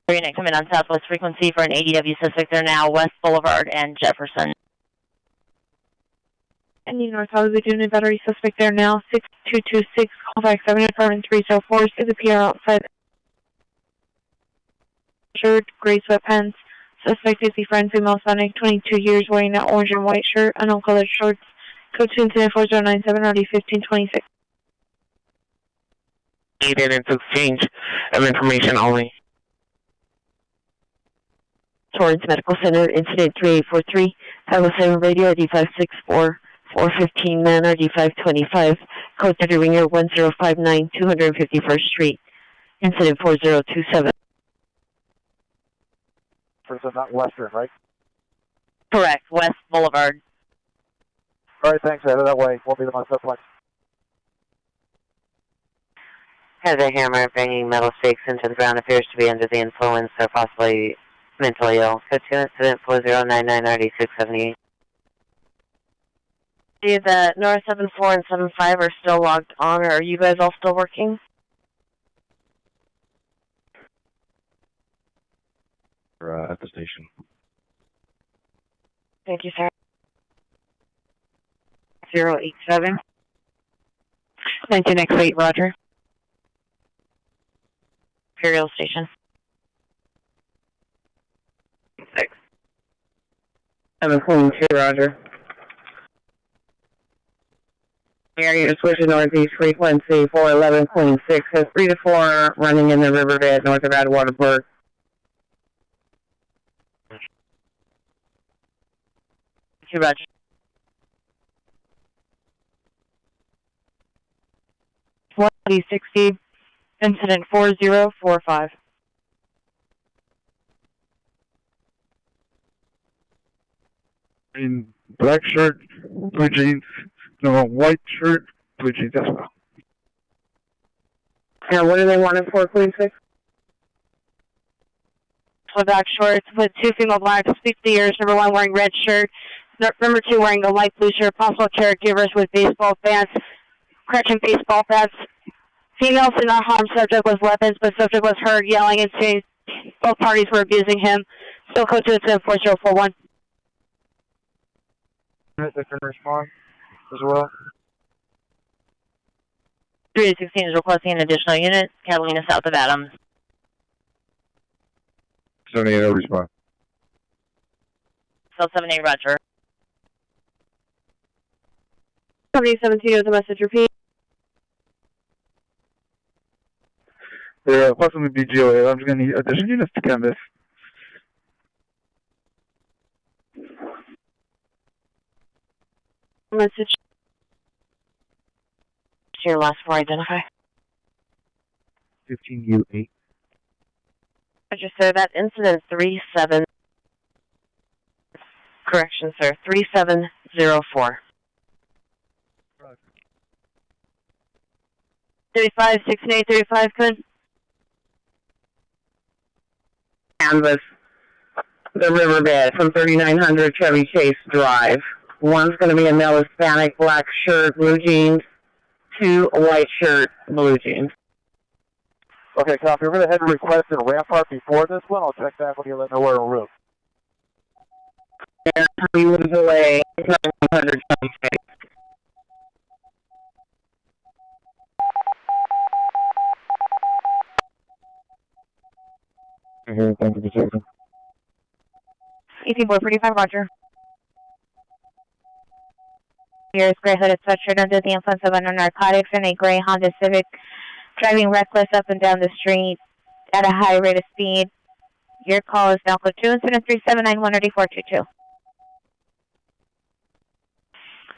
Unit coming on Southwest frequency for an ADW suspect. They're now West Boulevard and Jefferson. And you North Hollywood unit battery suspect there now. 6226, call back 7 apartment 304. See the PR outside. Shirt, gray sweatpants. Suspect is the friend, female Hispanic, 22 years, wearing an orange and white shirt, unknown colored shorts. Code 2 incident 4097, RD 1526. Needed into exchange of information only. Torrance Medical Center, incident 3843, 507 radio, RD 564, 415 man, RD 525, code 30 ringer 1059, 251st Street, incident 4027. Person not Western, right? Correct, West Boulevard. Alright, thanks. Headed that way. Won't be the most suplex. Has a hammer banging metal stakes into the ground, appears to be under the influence or possibly mentally ill. Code 2 incident 4099, RD 678. See that Nora 74 and 75 are still logged on, or are you guys all still working? At the station. Thank you, sir. 087. 19X8, roger. Imperial Station. 6. 7.2, roger. Area switching northeast frequency 411.6 has 3 to 4 running in the riverbed north of Atwater Park. Roger. .60, incident 4045. In black shirt, blue jeans, No, white shirt, blue jeans as well. And what do they want it for, please? With black shorts with two female blacks, 50 years, number 1 wearing red shirt, number 2 wearing a light blue shirt, possible caregivers with baseball bats, correction baseball bats. Females did not harm subject with weapons, but subject was heard yelling and saying both parties were abusing him. Still code to incident 4041. They can respond as well. 316 is requesting an additional unit, Catalina south of Adams. 78, no response. Cell 78, roger. 7017 is a message repeat. They're possibly BGOA. I'm just going to need additional units to canvas. Message. Your last 4 identify. 15U8. Roger, sir. That incident 37. Correction, sir. 3704. 35, 68, 35, good. Canvas the riverbed from 3900 Chevy Chase Drive. One's going to be a male Hispanic, black shirt, blue jeans. 2 white shirt, blue jeans. Okay, copy. We're going to head and request a ramp park before this one. I'll check back when you let know where en route. And he was away 900 Chevy Chase. Okay, thank you for checking. 18445, roger. Here is gray hooded sweatshirt under the influence of unknown narcotics in a gray Honda Civic, driving reckless up and down the street at a high rate of speed. Your call is now code 2, incident 37918422.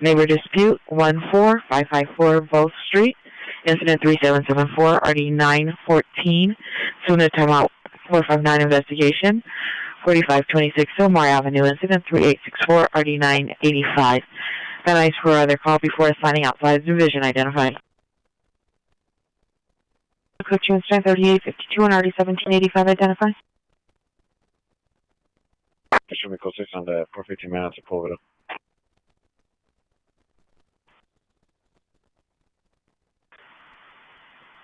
Neighbor dispute 14554 Volk Street. Incident 3774 RD 914. Soon timeout 459 investigation. 4526 Fillmore Avenue. Incident 3864 RD 985. Then I for other call before assigning outside division identified. Coaching strength 3852 and RD 1785 identified. Show me code 6 on the 450 minutes to pull it up.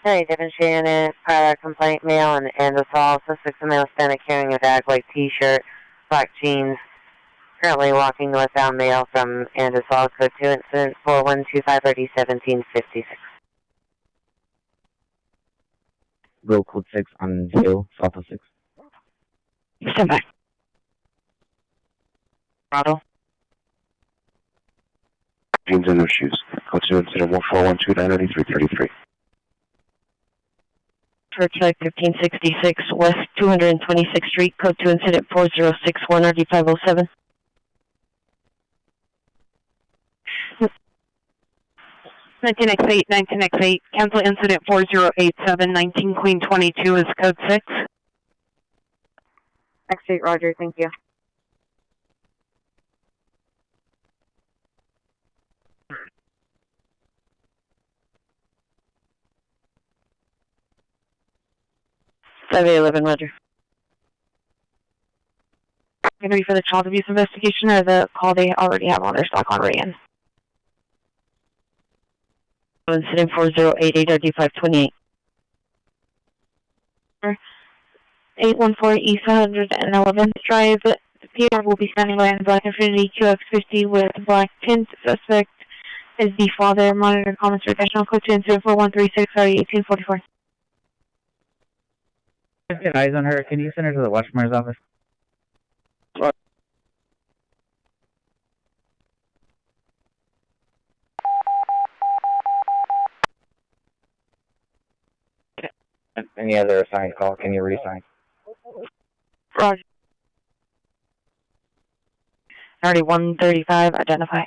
Hey, demonstrating a prior complaint male and assault. Suspects a male Hispanic carrying a bag, white t-shirt, black jeans. Currently walking northbound male from Andesol, code 2, incident 4125 RD 1756. Road code 6 on Hill, south of 6. Stand by. Throttle. Jeans and no shoes. Code 2, incident 14129 RD 333. Church 1566 West 226th Street, code 2, incident 4061 RD 507. 19X8, 19X8, cancel incident 4087, 19 Queen 22 is code 6. X8, roger, thank you. Survey 11, roger. Going to be for the child abuse investigation or the call they already have on their stock on Rayan? Incident 4088 RD 528. 814 East 111th Drive. The PR will be standing by in black Infiniti QX50 with black tint. Suspect is the father. Monitor comments for additional code 2 incident 4136 RD 1844. Get eyes on her. Can you send her to the Watchmare's office? Any other assigned call? Can you reassign? Roger. 135, identify.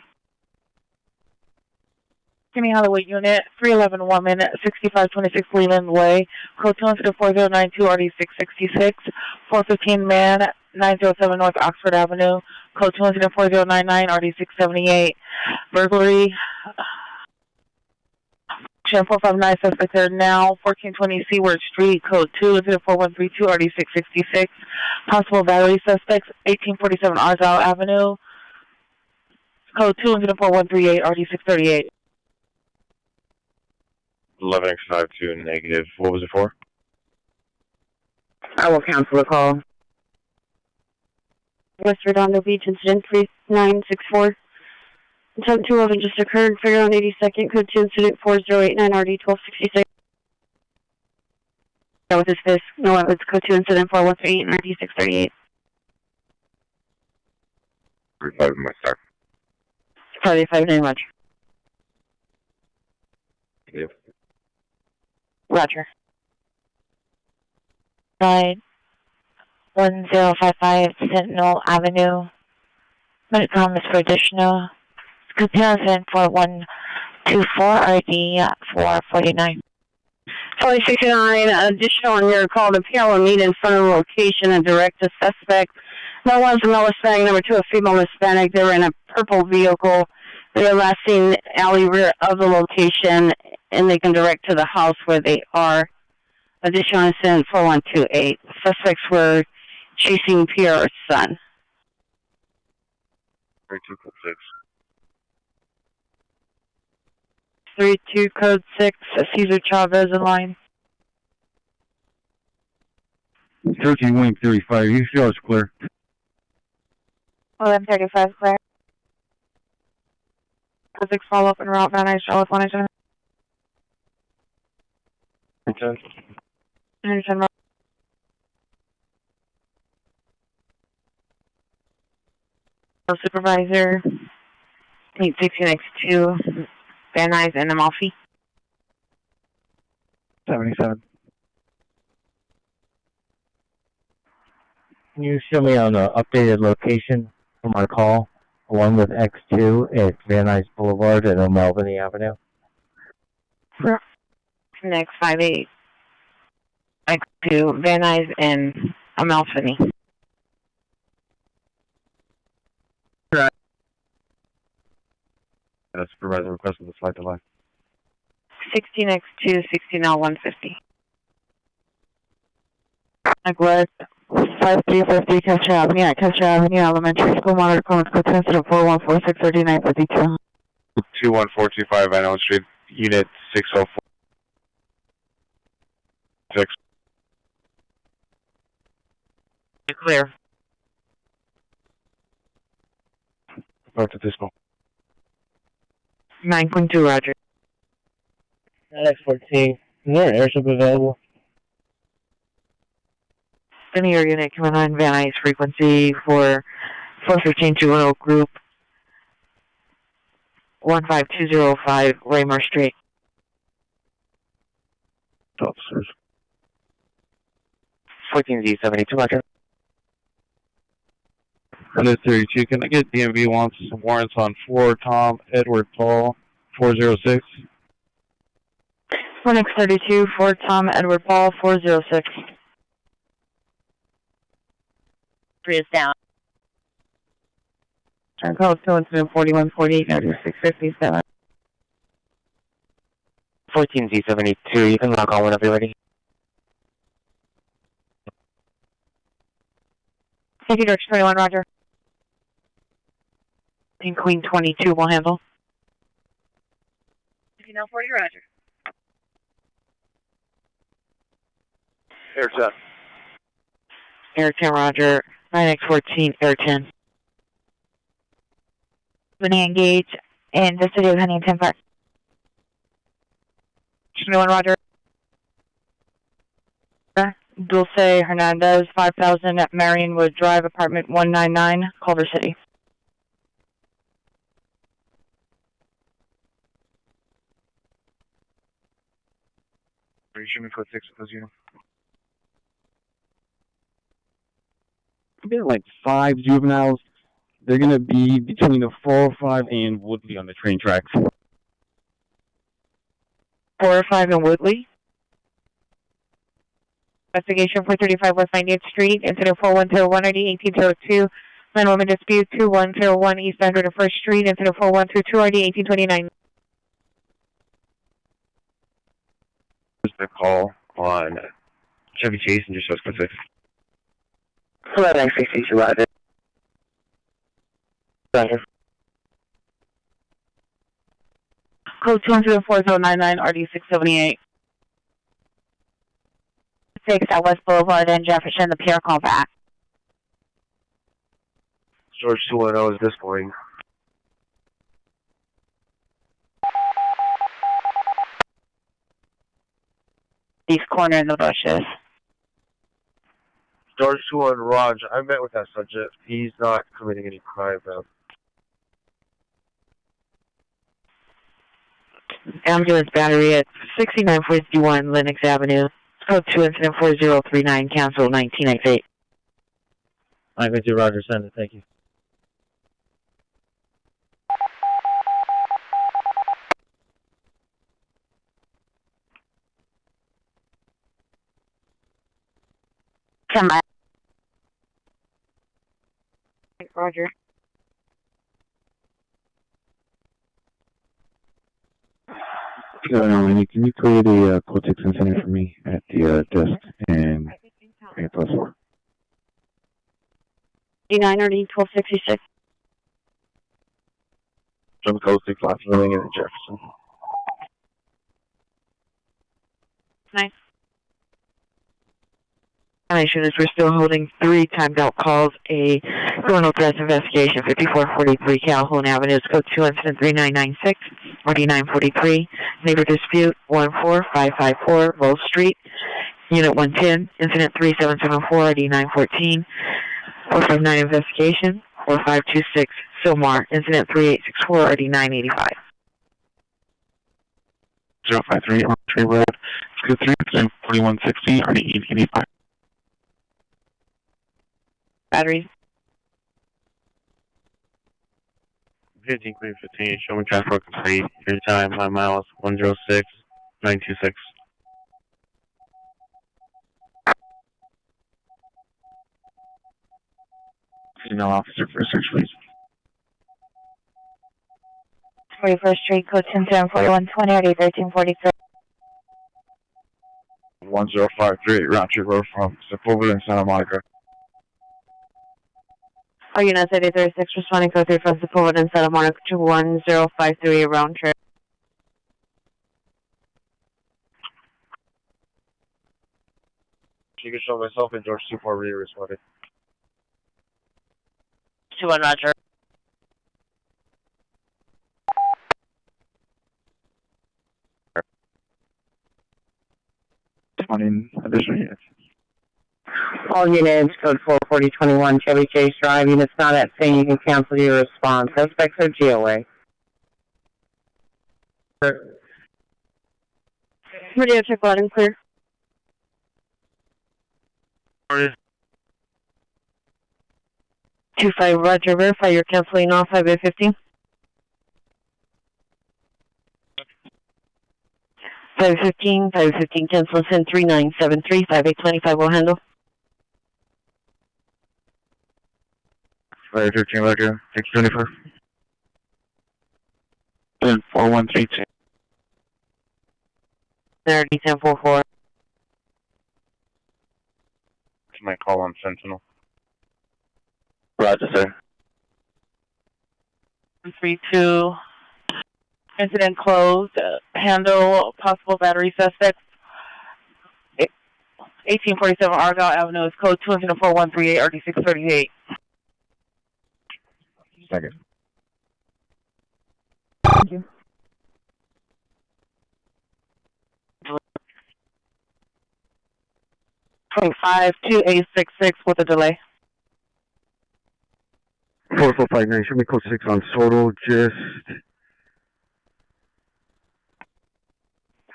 Jimmy Holloway Unit, 311 woman, 6526 Leland Way, code 2 incident 4092 RD 666, 415 man 907 North Oxford Avenue, code 24099, RD678, burglary. 459 suspect there now, 1420 Seaward Street, code 20413 RD666. Possible battery suspects, 1847 Arzal Avenue, code 20413 RD638. 11X52 negative. What was it for? I will cancel the call. West Redondo Beach, incident 3964. Attempt 211 just occurred, figure on 82nd, code 2 incident 4089 RD1266. With his fist, no, it's code 2 incident 4138 and RD638. 35 my start. Probably 5 very much. Negative. Roger. Ride 1055 Sentinel Avenue. Minute promise for additional. Comparison for 124 RD 449. 4069, additional on your call to appear will meet in front of the location and direct the suspect. No one's a male Hispanic, number 2 a female Hispanic. They're in a purple vehicle. They're last seen alley rear of the location, and they can direct to the house where they are. Additional incident 4128. Suspects were chasing Pierre's son. 3246. 32 code 6, Cesar Chavez in line. 13 Wing 35, you show is clear. 1135 clear. 6 follow up en route, Van Nuys, Charlotte 197. 110. Supervisor, 860X2, Van Nuys and Amalfi. 77. Can you show me on the updated location from our call, along with X2 at Van Nuys Boulevard and O'Melveny Avenue? Next 58. X2, Van Nuys and Amalfi. Supervisor requested the flight delay. 16X2, 16L150. Neglect 5350 Custer Avenue at Custer Avenue Elementary School, monitor code incident 4146 3952. 21425 Van Allen Street, unit 6046. Clear. Report to Disco. 9.2, Roger. X14, is there an airship available? Linear unit coming on Van Nuys frequency for 415-210 group 15205 Raymore Street. Officers. 14Z72, Roger. 132, can I get DMV wants some warrants on 4 Tom Edward Paul 406? 1X32 for Tom Edward Paul 406. 3 is down. Turn call to incident 4148 657. 14Z72, you can lock on whenever you're ready. Thank you, Direction 21, Roger. And Queen 22 will handle. 40, Roger. Air 10. Air 10, Roger. 9X14, Air 10. Winnie engage in vicinity of Huntington Park. 21, Roger. Dulce Hernandez, 5000 at Marionwood Drive, apartment 199, Culver City. Are you shooting code 6 with those units? We got like 5 juveniles. They're going to be between the 405 and Woodley on the train tracks. 405 and Woodley. Investigation 435 West 90th Street, incident 4101 RD 1802, man-woman dispute 2101 East 101st Street, incident 4122 RD 1829. The call on Chevy Chase and just shows code 6. 1162, Roger. Roger. Code 24099 RD678. 6 at West Boulevard and Jefferson, the PR call back. George 210 is discoing. East corner in the bushes. George 210 Raj, I met with that subject. He's not committing any crime, man. Ambulance battery at 6951 Lenox Avenue. Code 2 incident 4039, cancel 1998. I'm going to Roger, send it, thank you. Roger. Can you create a code 6 incident for me at the desk and +4? D9 RD 1266. From code 6 last building in Jefferson. Nice. Is we're still holding 3 timed out calls, a criminal threats investigation, 5443 Calhoun Avenue, code 2 incident 3996, RD943, neighbor dispute 14554 Rose Street, unit 110, incident 3774, RD914, 459 investigation, 4526 Silmar, incident 3864, RD985. 053 on Tree Road, code 3 incident 4160, RD885. Batteries. 15 Queen 15, show me transport complete. Your time, 5 miles, 106-926. Female officer for search, please. 41st Street, code 104120 RD 1343. 1053 Roundtree Road from Sepulveda and Santa Monica. Are you not 36 responding code 3 from Sepulveda and Santa Monica to 1053 round trip? You can show myself and George 24 really responded. 2-1 Roger. Responding additional units. All units, code 44021 Chevy Chase Drive. Units not at scene, you can cancel your response. Suspects are GOA. Radio check loud and clear. 25 Roger, verify you're canceling off 5-15. 515 cancel send 3973 5825 will handle. 513 Roger, 624. Then 4132. There, D1044. It's my call on Sentinel. Roger, sir. 32. Incident closed. Handle possible battery suspects. 1847 Argyle Avenue is code 24138 RD638. Second. Thank you. 252866 with a delay. 4459, show me code 6 on Soto, just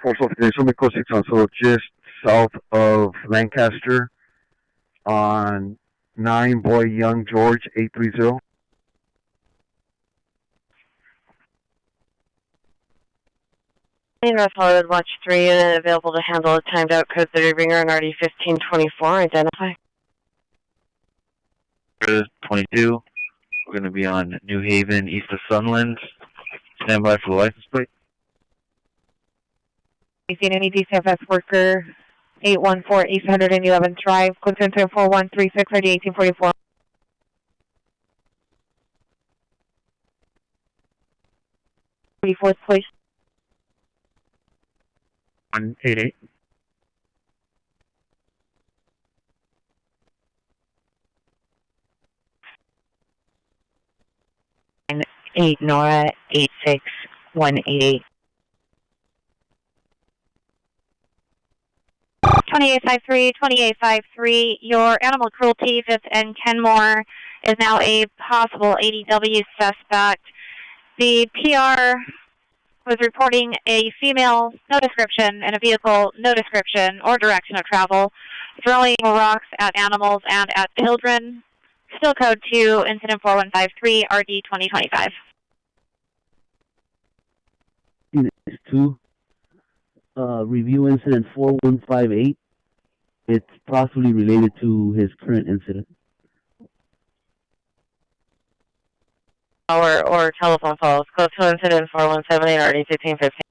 4459, show me code 6 on Soto, just south of Lancaster on 9 Boy Young George 830. North Hollywood, Watch 3, unit available to handle a timed out code 30 ringer and RD 1524. Identify. 22. We're going to be on New Haven, east of Sunland. Stand by for the license plate. You seen any DCFS worker 814 East 111th Drive, code 4136 RD 1844. 34th, please. 188. Eight Nora 86188. 2853, your animal cruelty, 5th and Kenmore, is now a possible ADW suspect. The PR was reporting a female, no description, in a vehicle, no description or direction of travel, throwing rocks at animals and at children. Still code 2, incident 4153, RD 2025. Unit 2, review incident 4158. It's possibly related to his current incident. Or telephone calls. Code 2, incident 4178, RD 1515.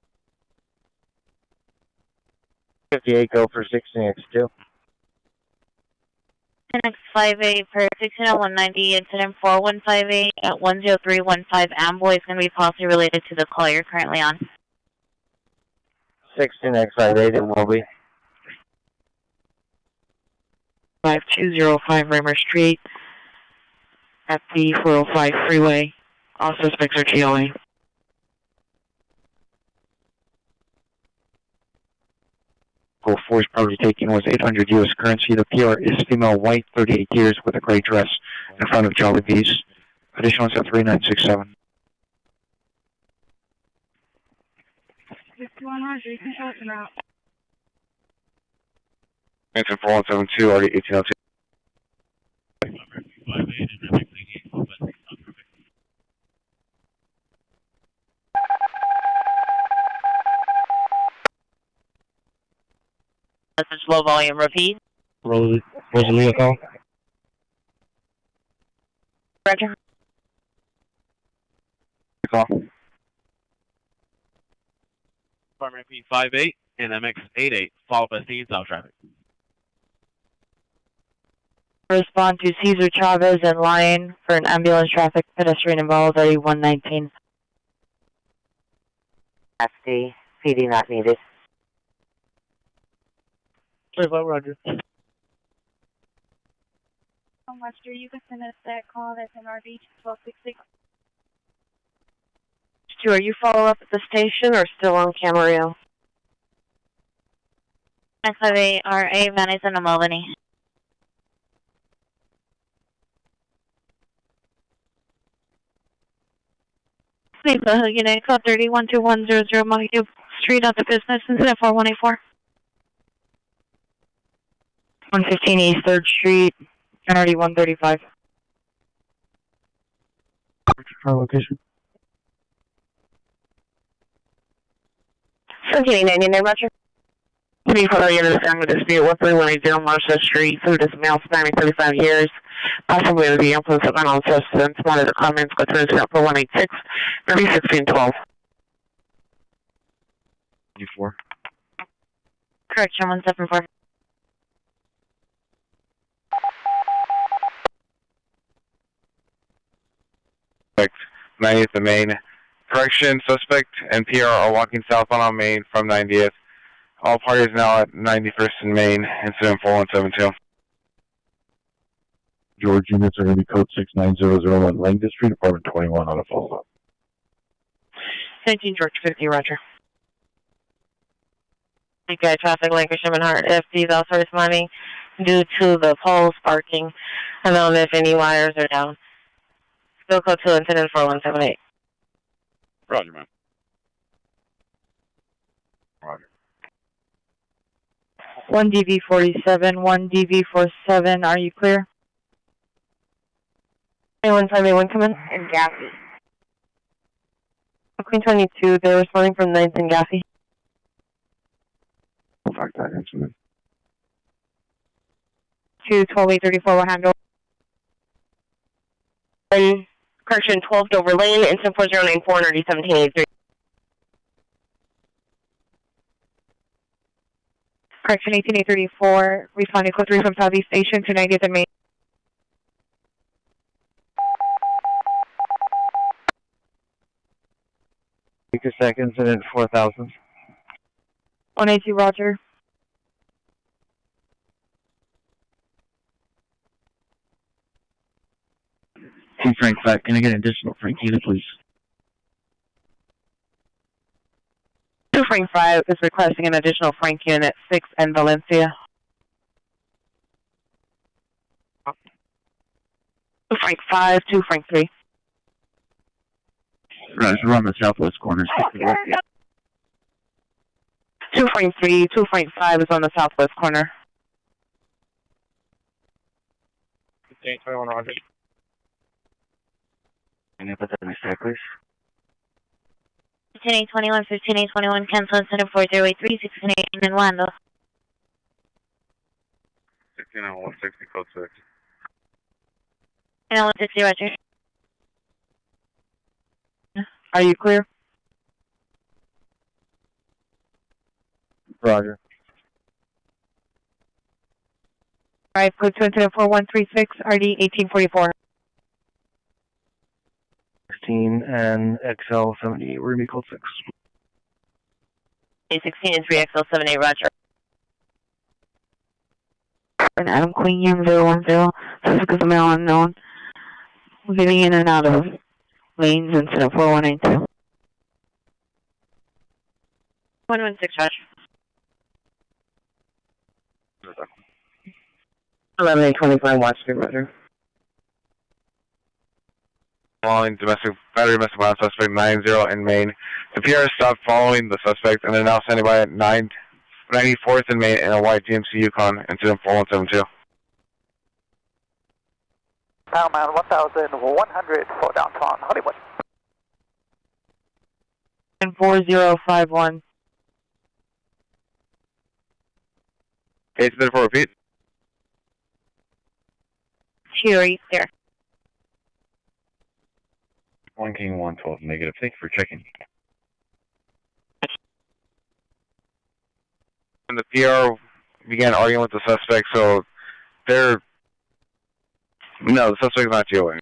58, go for 16X2. X58 for 16090, incident 4158 at 10315 Amboy is going to be possibly related to the call you're currently on. 16X58, it will be. 5205 Raymer Street at the 405 freeway. All suspects are GOA. Force property taken was 800 U.S. currency. The PR is female, white, 38 years, with a gray dress in front of Charlie B's. Additional is at 3967. 6100, you can show it now. Answer 4172, already 1802. Message low volume, repeat. Rosalia call. Roger. Call. Department P58 and MX88, followed by scene south traffic. Respond to Cesar Chavez in line for an ambulance traffic pedestrian involved, RD 119. FD, PD not needed. 25, Roger. Webster, you can send us that call that's in RD 1266. Stu, are you follow up at the station or still on Camarillo? X58 RA, Madison and Albany. Unit code 312100 Montague Street at the business, incident 4184. 115 East 3rd Street, NRD 135. Our location. 1799, Roger. 24 units under dispute 13180 Marcia Street. Food is male, spanning 35 years. Possibly the influence of unknown substance. Monitor comments, go to incident 4186, maybe 1612. 24. Correction 174. Suspect 90th and Main. Correction, suspect and PR are walking southbound on Main from 90th. All parties now at 91st and Main, incident 4172. George, units are going to be code 69001 Langdon Street, apartment 21 on a follow-up. 19 George 50, Roger. Okay, traffic Lancashire and Hart. FD is also responding due to the pole sparking. Unknown if any wires are down. Still code 2, incident 4178. Roger, ma'am. Roger. 1 DV47, 1 DV47, are you clear? 2151, come in. And Gaffey. Queen 22, they're responding from 9th and Gaffey. 212-834 will handle. Correction 12 Dover Lane, incident 4094 and RD 1783. Correction 18834, responding code 3 from Southeast Station to 90th and Main. Take a sec, incident 4000. 182, roger. Two Frank 5, can I get an additional Frank unit, please? 2 Frank 5 is requesting an additional Frank unit 6 and Valencia. 2 Frank 5, 2 Frank 3. Right, we're on the southwest corner. 2 Frank 3, 2 Frank 5 is on the southwest corner. 1521 roger. Can you put that in the stack, please? 15821, 15821, cancel incident 4083, 1618 in Wando. 160 code 6. And 160, roger. Are you clear? Roger. Alright, code 2 incident 4136, RD 1844. 16 and XL 78, we're gonna be code 6. A16 and 3XL78, roger. And Adam Queen Young 010, suspect is a male unknown, getting in and out of lanes incident 4182. 116, roger. 11825 Watch Street, roger. Following battery domestic violence suspect 90 in Maine. The PR stopped following the suspect and they're now standing by at 94th in Maine in a white GMC Yukon, incident 4172. Poundman 1100 for downtown Hollywood. And 4051. Case for repeat. Cheery, there. 1 King 112, negative. Thank you for checking. And the PR began arguing with the suspect, so the suspect's not dealing.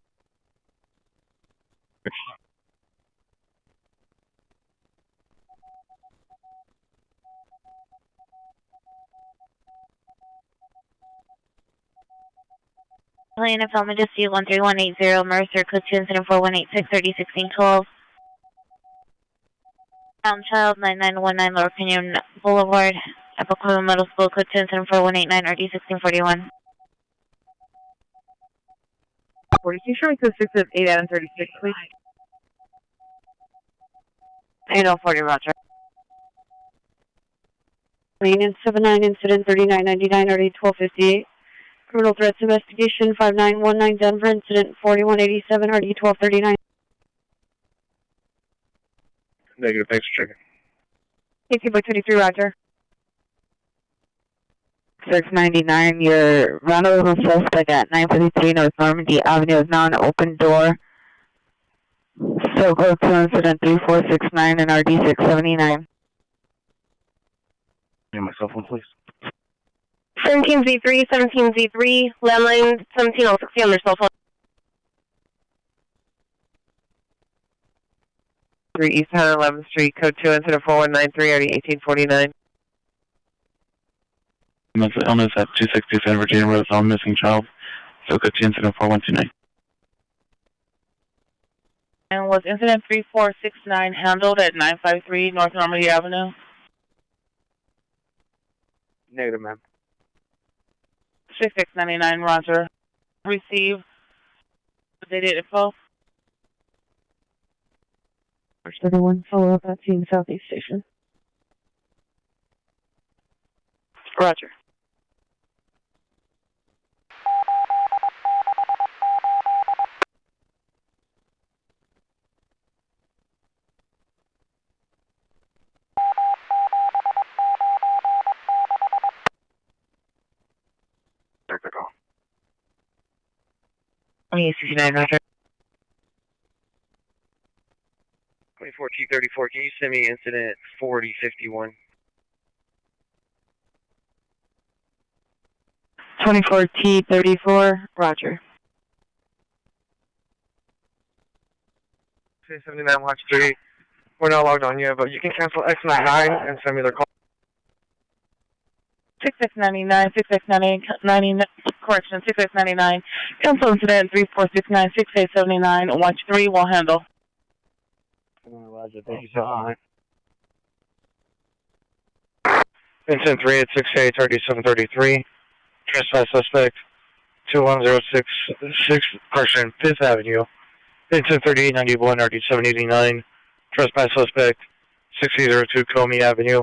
Atlanta Film Majesty 13180, Mercer, code 2 incident 4186, 301612. Child 9919 Lower Canyon Boulevard, Epicola Middle School, code 2 incident 4189, RD 1641. 42, showing code 6 of 8 Adam 36, please. 8040, roger. Maintenance 79, incident 3999, RD 1258. Criminal threats investigation 5919 Denver, incident 4187, RD 1239. Negative, thanks for checking. 18.23, roger. 699, your vandalism suspect at 953 North Normandy Avenue is now an open door. So go to incident 3469 and RD 679. Name my cell phone, please. 17Z3, 17Z3, landline 17060 on their cell phone. 3 East 111th Street, code 2 incident 4193, RD 1849. Illness at 260 San Virginia Road, on missing child. So go to incident 4129. And was incident 3469 handled at 953 North Normandy Avenue? Negative, ma'am. 6699, roger. Receive updated info. March 31, follow up at scene Southeast Station. Roger. 2869, roger. 24T34, can you send me incident 4051? 24T34, roger. 79 Watch 3. We're not logged on yet, but you can cancel X99 and send me their call. 6699, 6699, correction, 6699. Cancel incident 3469, 6879. Watch 3 will handle. Roger, thank you so much. Incident 3 at 68, 3733. Trespass suspect 21066, correction, 5th Avenue. Incident 3891, RD789. Trespass suspect 6002 Comey Avenue.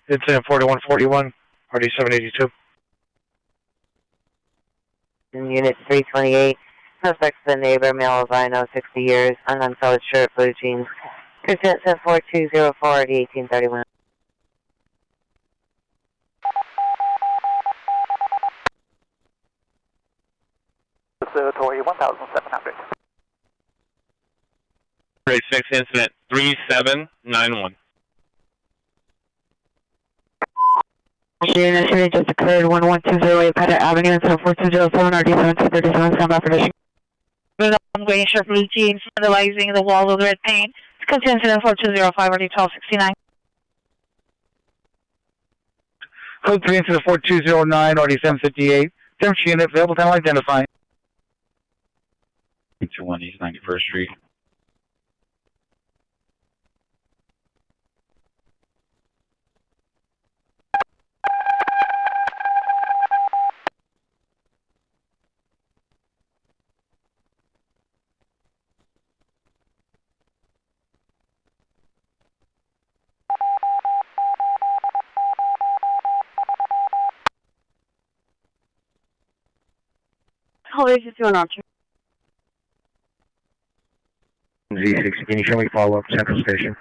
Incident 4141, RD782. Unit 328, suspect's the neighbor, male albino, 60 years, uncolored shirt, blue jeans. Incident 4204, RD1831. Observatory 1700. 36, incident 3791. Incident just occurred 11208 Pettit Avenue and 4207 RD1737, stand by for mission. I'm going shirt blue jeans, vandalizing the wall with red paint. It's incident 4205 RD1269. Code 3 incident 4209, RD758. Temperature unit, available time identifying. 21 East 91st Street. Hallway 51 Archer. Z60, can you show me follow-up Central Station?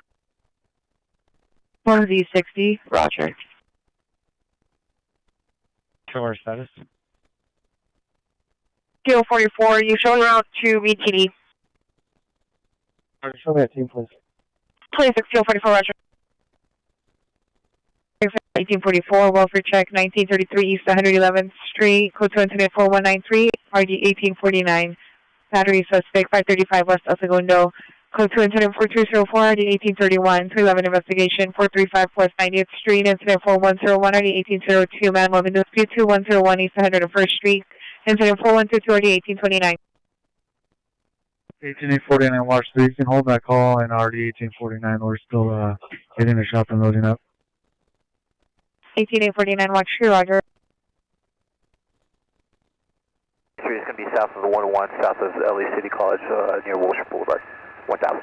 1Z60, roger. Killer status? Kilo 44, you showing route to BTD. Show me that team, please. 26 Kilo 44 Roger. 1844, welfare check, 1933 East 111th Street, code 2 incident 4193, RD 1849. Battery suspect 535 West El Segundo, code 2 incident 4204, RD 1831, 311 investigation, 435 West 90th Street, incident 4101, RD 1802, man moving dispute 2101 East 101st Street, incident 4122, RD 1829. 18849 Watch 3, you can hold that call, and RD 1849, we're still getting the shop and loading up. 18849 Watch 3, roger. 3 is going to be south of the 101, south of LA City College, near Wilshire Boulevard. 1000.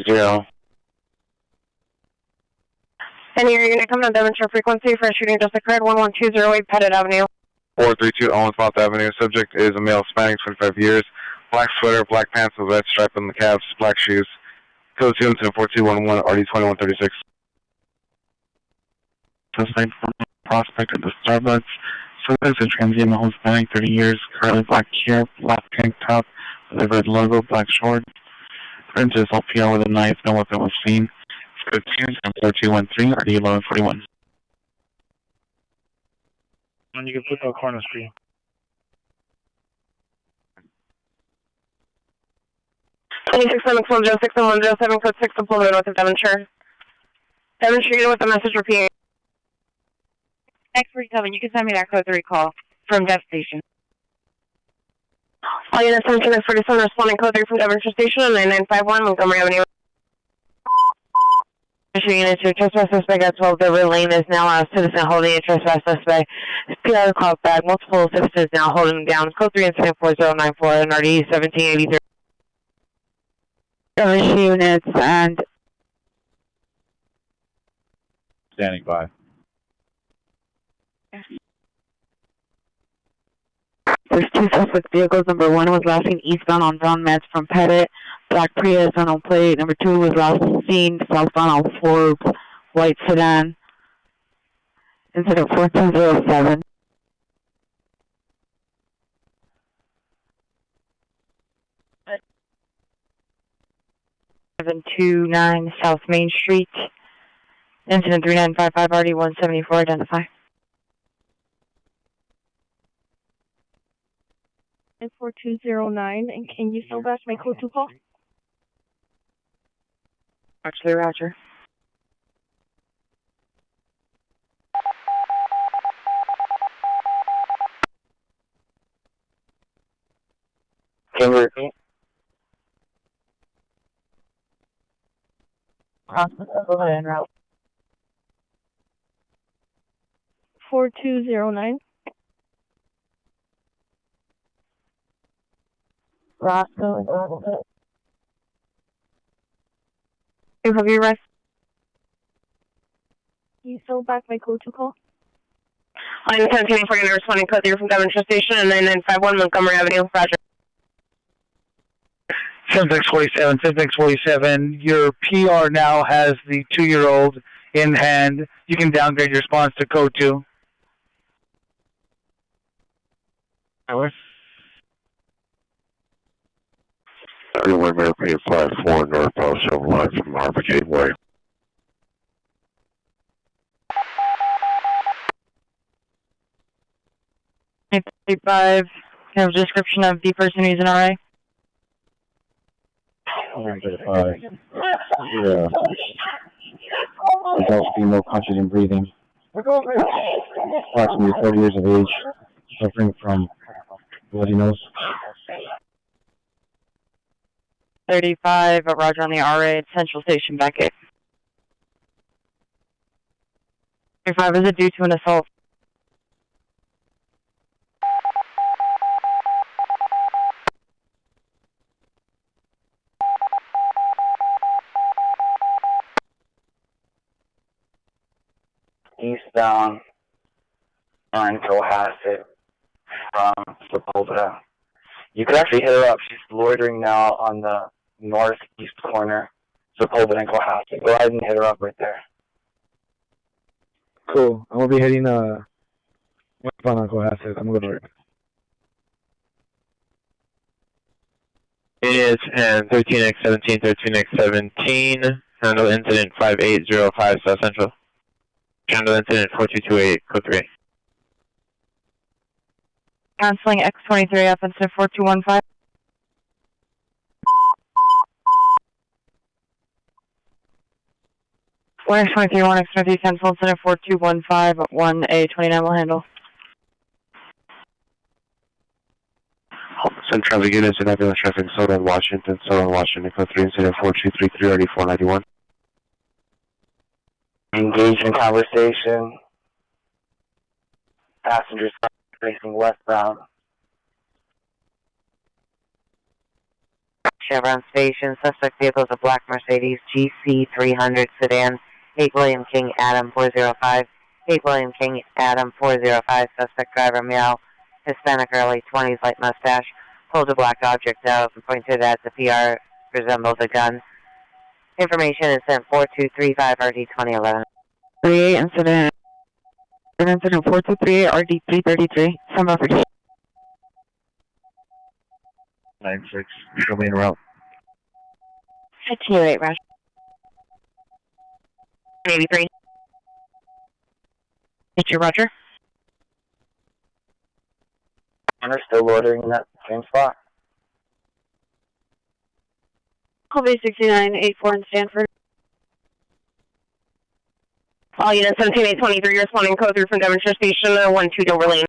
0. Any unit coming on demonstrate frequency for a shooting just occurred, 11208 Pettit Avenue. 432 Owensmouth Avenue. Subject is a male Hispanic, 25 years. Black sweater, black pants with red stripe on the calves, black shoes. Code 2 incident 4211, RD 2136. Suspect from prospect at the Starbucks. Suspect is a transient male Hispanic, 30 years, curly black hair, black tank top with a red logo, black shorts. Printed is LPR with a knife, no weapon was seen. Code 2 incident 4213, RD 1141. And you can put the corner screen. Twenty-six 6 and 107, code 6 deployment north of Devonshire. Demonstrated with the message repeating. X47, you can send me that code 3 call from Dev Station. All units 1747 responding code 3 from Devonshire Station on 9951 Montgomery Avenue. Unit 2, trespass suspect at 12 Beverly Lane is now a citizen holding a trespass suspect. PR called back. Multiple citizens now holding him down. Code 3 incident 4094 and RD 1783. Irish units and Standing by. there's two suspect vehicles. Number 1 was last seen eastbound on Brown Mets from Pettit. Black Prius on plate. Number 2 was last seen southbound on Forbes. White sedan. Incident 4207. 729 South Main Street. Incident 3955 RD 174, identify. 4209, and can you still back my code 2 call? Roger, roger. Can you repeat? Go ahead and route. 4209. Roscoe and Orbit. Have you rest? Can you still back my code 2 call? I'm 1024, going to responding code 0 from Government Station and 9951 Montgomery Avenue, roger. 7647, your PR now has the 2-year-old in hand. You can downgrade your response to code 2. Hours. 31 American 54 northbound 7 line from Harbor Gateway. Can you have a description of the person who's an RA? 135. Yeah. Adult female, conscious and breathing. Approximately 30 years of age, suffering from bloody nose. 35, roger on the RA at Central Station, back 8. 35, is it due to an assault? Eastbound on Cohasset from Sepulveda. You could actually hit her up. She's loitering now on the northeast corner, Sepulveda and Cohasset. Go ahead and hit her up right there. Cool. I'm going to be heading westbound on Cohasset. I'm going to work. It is 13X17, 13X17. Handle incident 5805 South Central. Handle incident 4228, code 3. Canceling X23 up incident 4215. One X23, 1 X23, cancel incident 4215, 1A29 will handle. Send traffic units and ambulance traffic Southern Washington, code 3, incident 4233, already 491. Engage in conversation. Passengers facing westbound. Chevron Station, suspect vehicle is a black Mercedes GC 300 sedan, 8 William King Adam 405, 8 William King Adam 405, suspect driver male, Hispanic, early 20s, light mustache, pulled a black object out and pointed at the PR, resembled a gun. Information is sent 4235 RD 2011. 38 incident 4238 RD 333, some effort. 96, show me en route. 28 Rush. 83. Hit you, Roger. And they're still loitering in that same spot. Colby 6984 in Stanford. All units 17823 responding code 3 from Devonshire Station, 12 Dover Lane.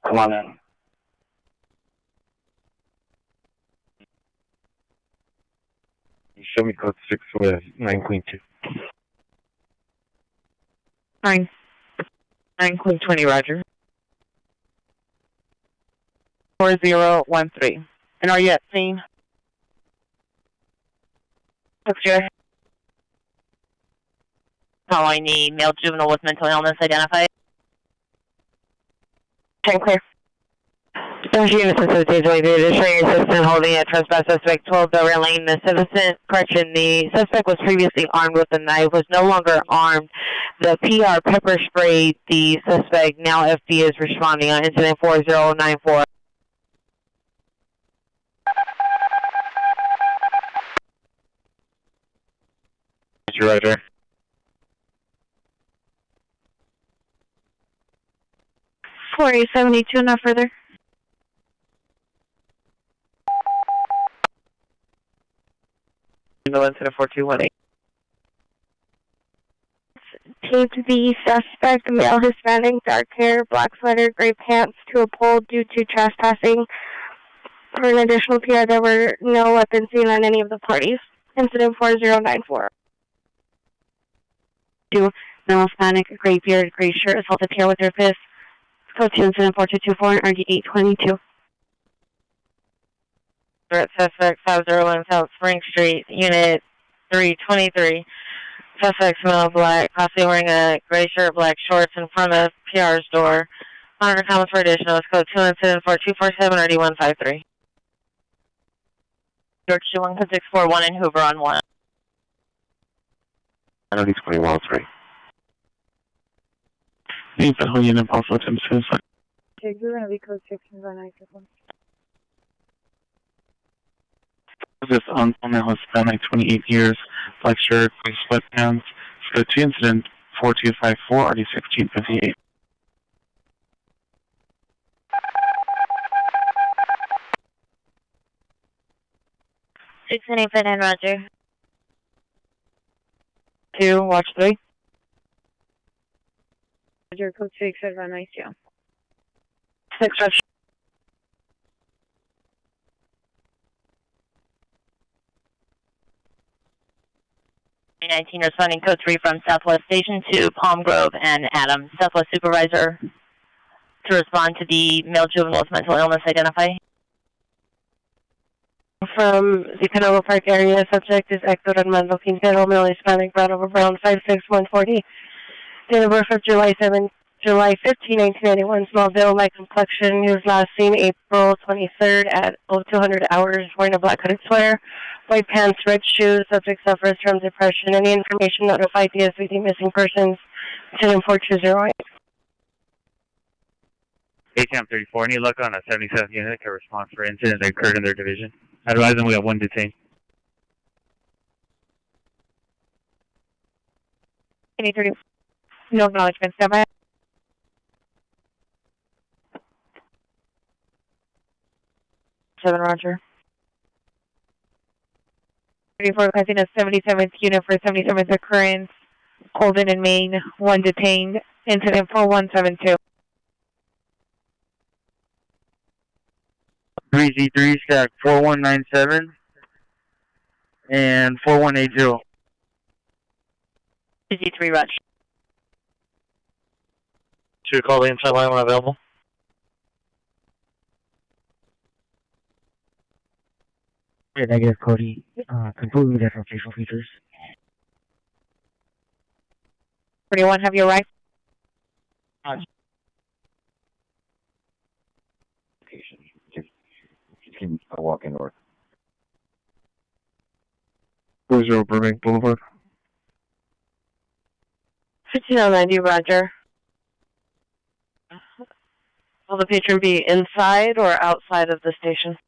Come on in. Show me code 6 with 9 Queen 2. 9 Queen 20, Roger. 4013. And are you at scene? Okay. All I need, male juvenile with mental illness identified. 10 clear. Those units associated with the additional assistant holding a trespass suspect 12 Dover Lane. The suspect was previously armed with a knife, was no longer armed. The PR pepper sprayed the suspect. Now FD is responding on incident 4094. Roger. Four 872, no further. No incident 4218. Taped the suspect, male Hispanic, dark hair, black sweater, gray pants, to a pole due to trespassing. For an additional PR, there were no weapons seen on any of the parties. Incident 4094. Two, male Hispanic, gray beard, gray shirt, assaulted here with their fist. Code 2, incident 4224 and RD 822. Threat suspect 501 South Spring Street, Unit 323. Suspect's male black, possibly wearing a gray shirt, black shorts in front of PR's door. Monitor comments for additional. It's code 2 incident 4247 RD 153. George 21641 and Hoover on 1. NOD 2103. Need the whole unit also attempts suicide. Okay, you're going to be code 161961. This on male Hispanic, 28 years, black shirt, gray sweatpants. Code 2 incident 4254 RD 1658. Six and 8 and Roger. 2, watch 3. Roger, code 6, nice, yeah. 6, watch. 19 responding code 3 from Southwest Station to Palm Grove and Adams. Southwest Supervisor to respond to the male juvenile with mental illness identify. From the Canoga Park area, subject is Hector Armando Quintero, male Hispanic, brown over brown, 5'6", 140. Date of birth of July 15, 1991, small build, light complexion. He was last seen April 23rd at 0200 hours, wearing a black hooded sweater, white pants, red shoes. Subject suffers from depression. Any information notify DSVD missing persons. Incident 4208. ATM 34, any luck on a 77th unit that can respond for incident that occurred in their division? I advise them we have one detained. Any 30. No acknowledgement. Stand by. Seven, Roger. 34, requesting a 77th unit for 77th occurrence. Holden in Maine, 1 detained. Incident 4172. 3Z3 stack 4197 and 4180. 3 Roger. Should we call the inside line when available? Yeah, negative, Cody. Completely different facial features. 41, have you arrived? Location. Just keep walking north. 40 Burbank Boulevard. 1590, Roger. Will the patron be inside or outside of the station?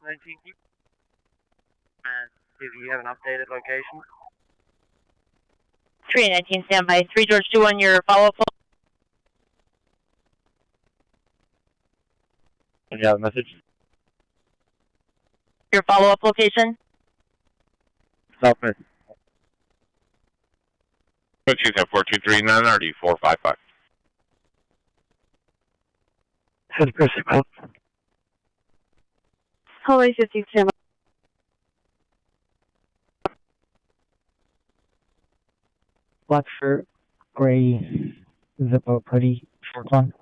19. And do you have an updated location? 319 standby. 3 George 21, your follow-up. Do you have a message? Your follow-up location? Southwest. 4239 RD 455. Send person out. Holy 50 standby. Black shirt, gray zip-up hoodie, short one.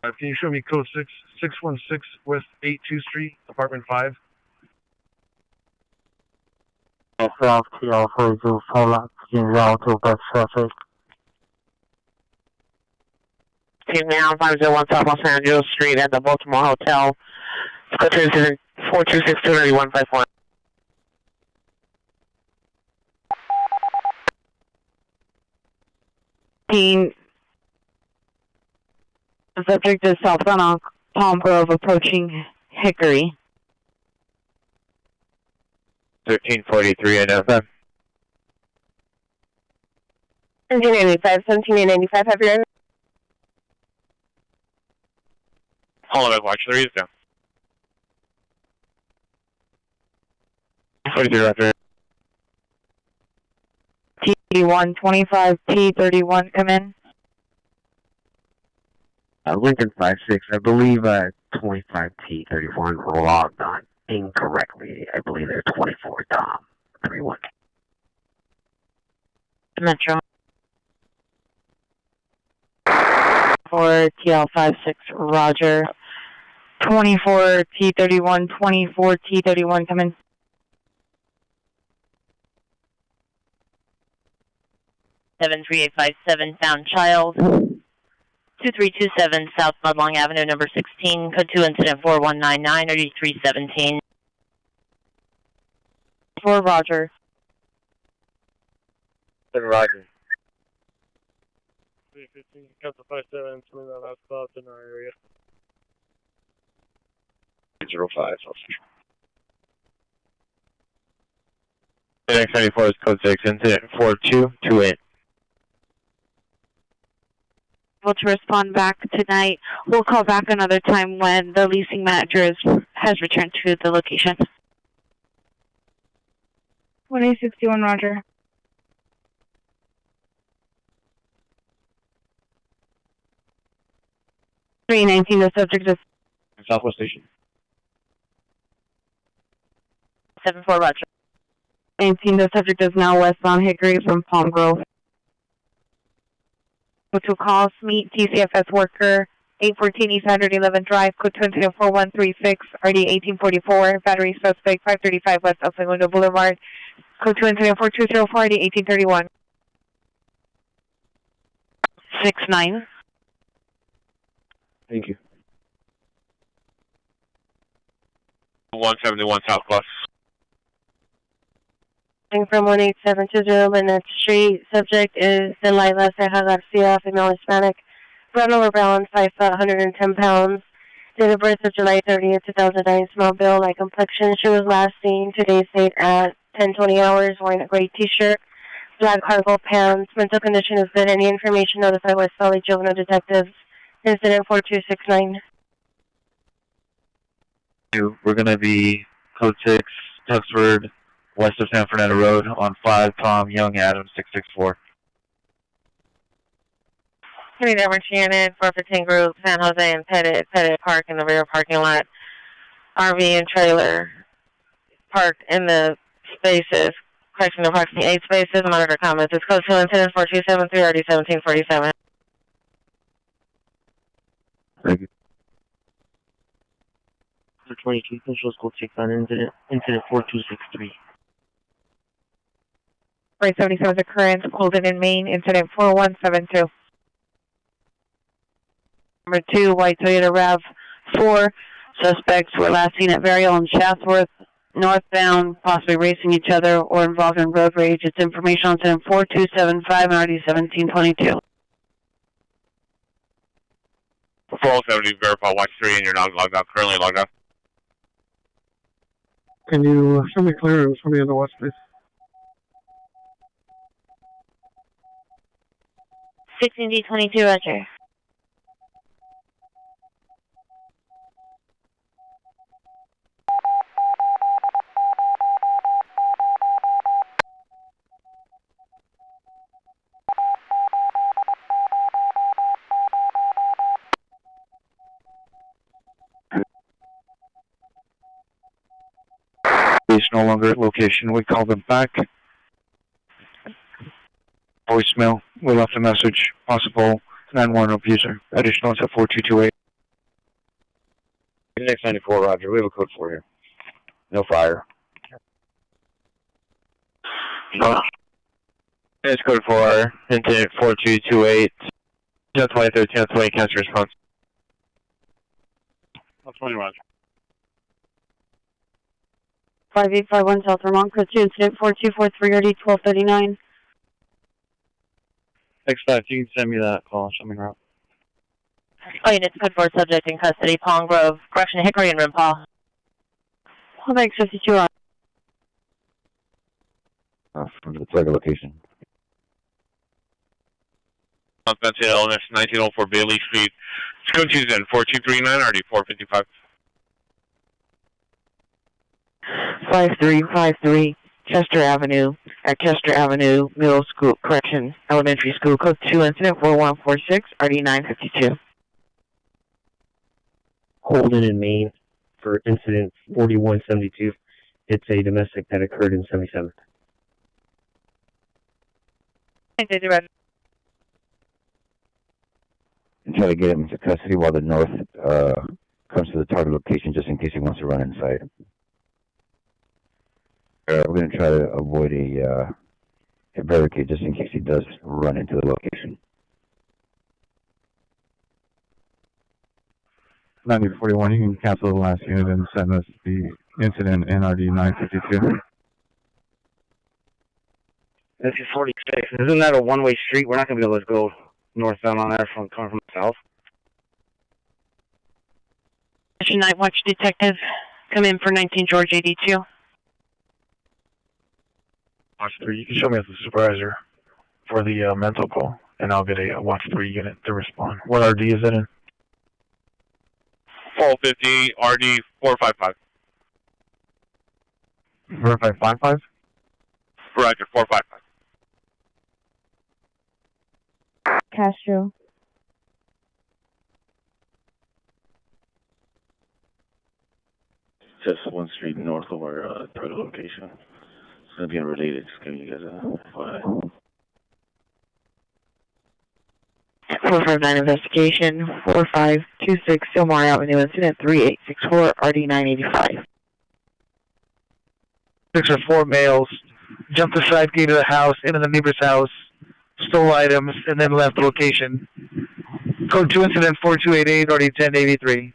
Can you show me code 616 West 82th Street, apartment 5? South TL 42 Poland, route to West traffic. Team now 501 South Los Angeles Street at the Baltimore Hotel. Code 2 incident 4262 RD 154. The subject is southbound on Palm Grove, approaching Hickory. 1343 identify. 1785, 1795, have your Holoback watch 3 is down. 43 Roger. T125, T31, come in. Lincoln 56, I believe 25T31 logged on incorrectly. I believe they're 24 Dom 31. Metro. For TL56, Roger. 24 T31, 24 T31, come in. 73857, found child. 2327 South Mudlong Avenue, number 16, code 2, incident 4199, 3317. For Roger. Roger. 315, Council 57, something that last call in our area. 05, Next 94 is code 6, incident 4228. Able to respond back tonight. We'll call back another time when the leasing manager has returned to the location. 2061, Roger. .319, the subject is Southwest Station. 74, Roger. 19, the subject is now westbound Hickory from Palm Grove. To calls, meet TCFS worker, 814 East 111 Drive, code 24136, RD 1844, battery suspect 535 West El Segundo Boulevard, code 24204, RD 1831. 69. Thank you. 171 South Bus. From 18720 Lynette Street. Subject is Delilah Ceja Garcia, female Hispanic. Brown over brown, 5 foot, 110 pounds. Date of birth of July 30th, 2009. Small build, light complexion. She was last seen today's date at 10:20 hours, wearing a gray t-shirt, black cargo pants. Mental condition is good. Any information notify West Valley Juvenile Detectives. Incident 4269. We're going to be code 6, Tuxford, west of San Fernando Road, on 5 Tom Young Adams 664. City Network Shannon, 415 Group, San Jose and Pettit Park in the rear parking lot. RV and trailer parked in the spaces, correction approximately 8 spaces, monitor comments. It's code 2 incident 4273, RD 1747. Thank you. 22 officials go check on incident 4263. 477 occurrence, Holden in Maine, incident 4172. Number 2, white Toyota RAV4. Suspects were last seen at Burial and Chatsworth, northbound, possibly racing each other or involved in road rage. It's information on incident 4275 and RD 1722. 470, verify watch 3 and you're not logged out, currently logged out. Can you show me clearance from the other watch, please? 16D22, Roger. He's no longer at location. We called him back. Voicemail. We left a message. Possible 911 abuser. Additional is at 4228. Next 94, Roger. We have a code for you. No fire. It's code for incident 4228. 102013, 1020, cancel response. 20, Roger. 5851 South Vermont, code 2 incident 4243, RD 1239. X5, you can send me that call. Show me route. All units, code 4, subject in custody, Palm Grove, correction, Hickory and Rimpau. Hold on, 52 on. From the target location. Offensive illness, 1904 Bailey Street. Scoochies in 4239 RD 455. 5353 Chester Avenue, at Chester Avenue Middle School, correction, elementary school, code 2, incident 4146, RD 952. Holden in Maine for incident 4172. It's a domestic that occurred in 77th. And try to get him into custody while the north comes to the target location just in case he wants to run inside. We're going to try to avoid a barricade just in case he does run into the location. 9041, you can cancel the last unit and send us the incident NRD 952. This is 46. Isn't that a one-way street? We're not going to be able to go northbound on that from coming from the south. Night Watch detective, come in for 19 George 82. Watch 3, you can show me as the supervisor for the mental call, and I'll get a Watch 3 unit to respond. What RD is it in? 450 RD 455. 4555? Roger, 455. Castro. Just one street north of our target location. It's going to be unrelated. Just giving you guys a FYI. 459 investigation, 4526 Silmar Avenue, incident 3864, RD 985. 6 or 4 males jumped the side gate of the house, into the neighbor's house, stole items, and then left the location. Code 2 incident 4288, RD 1083.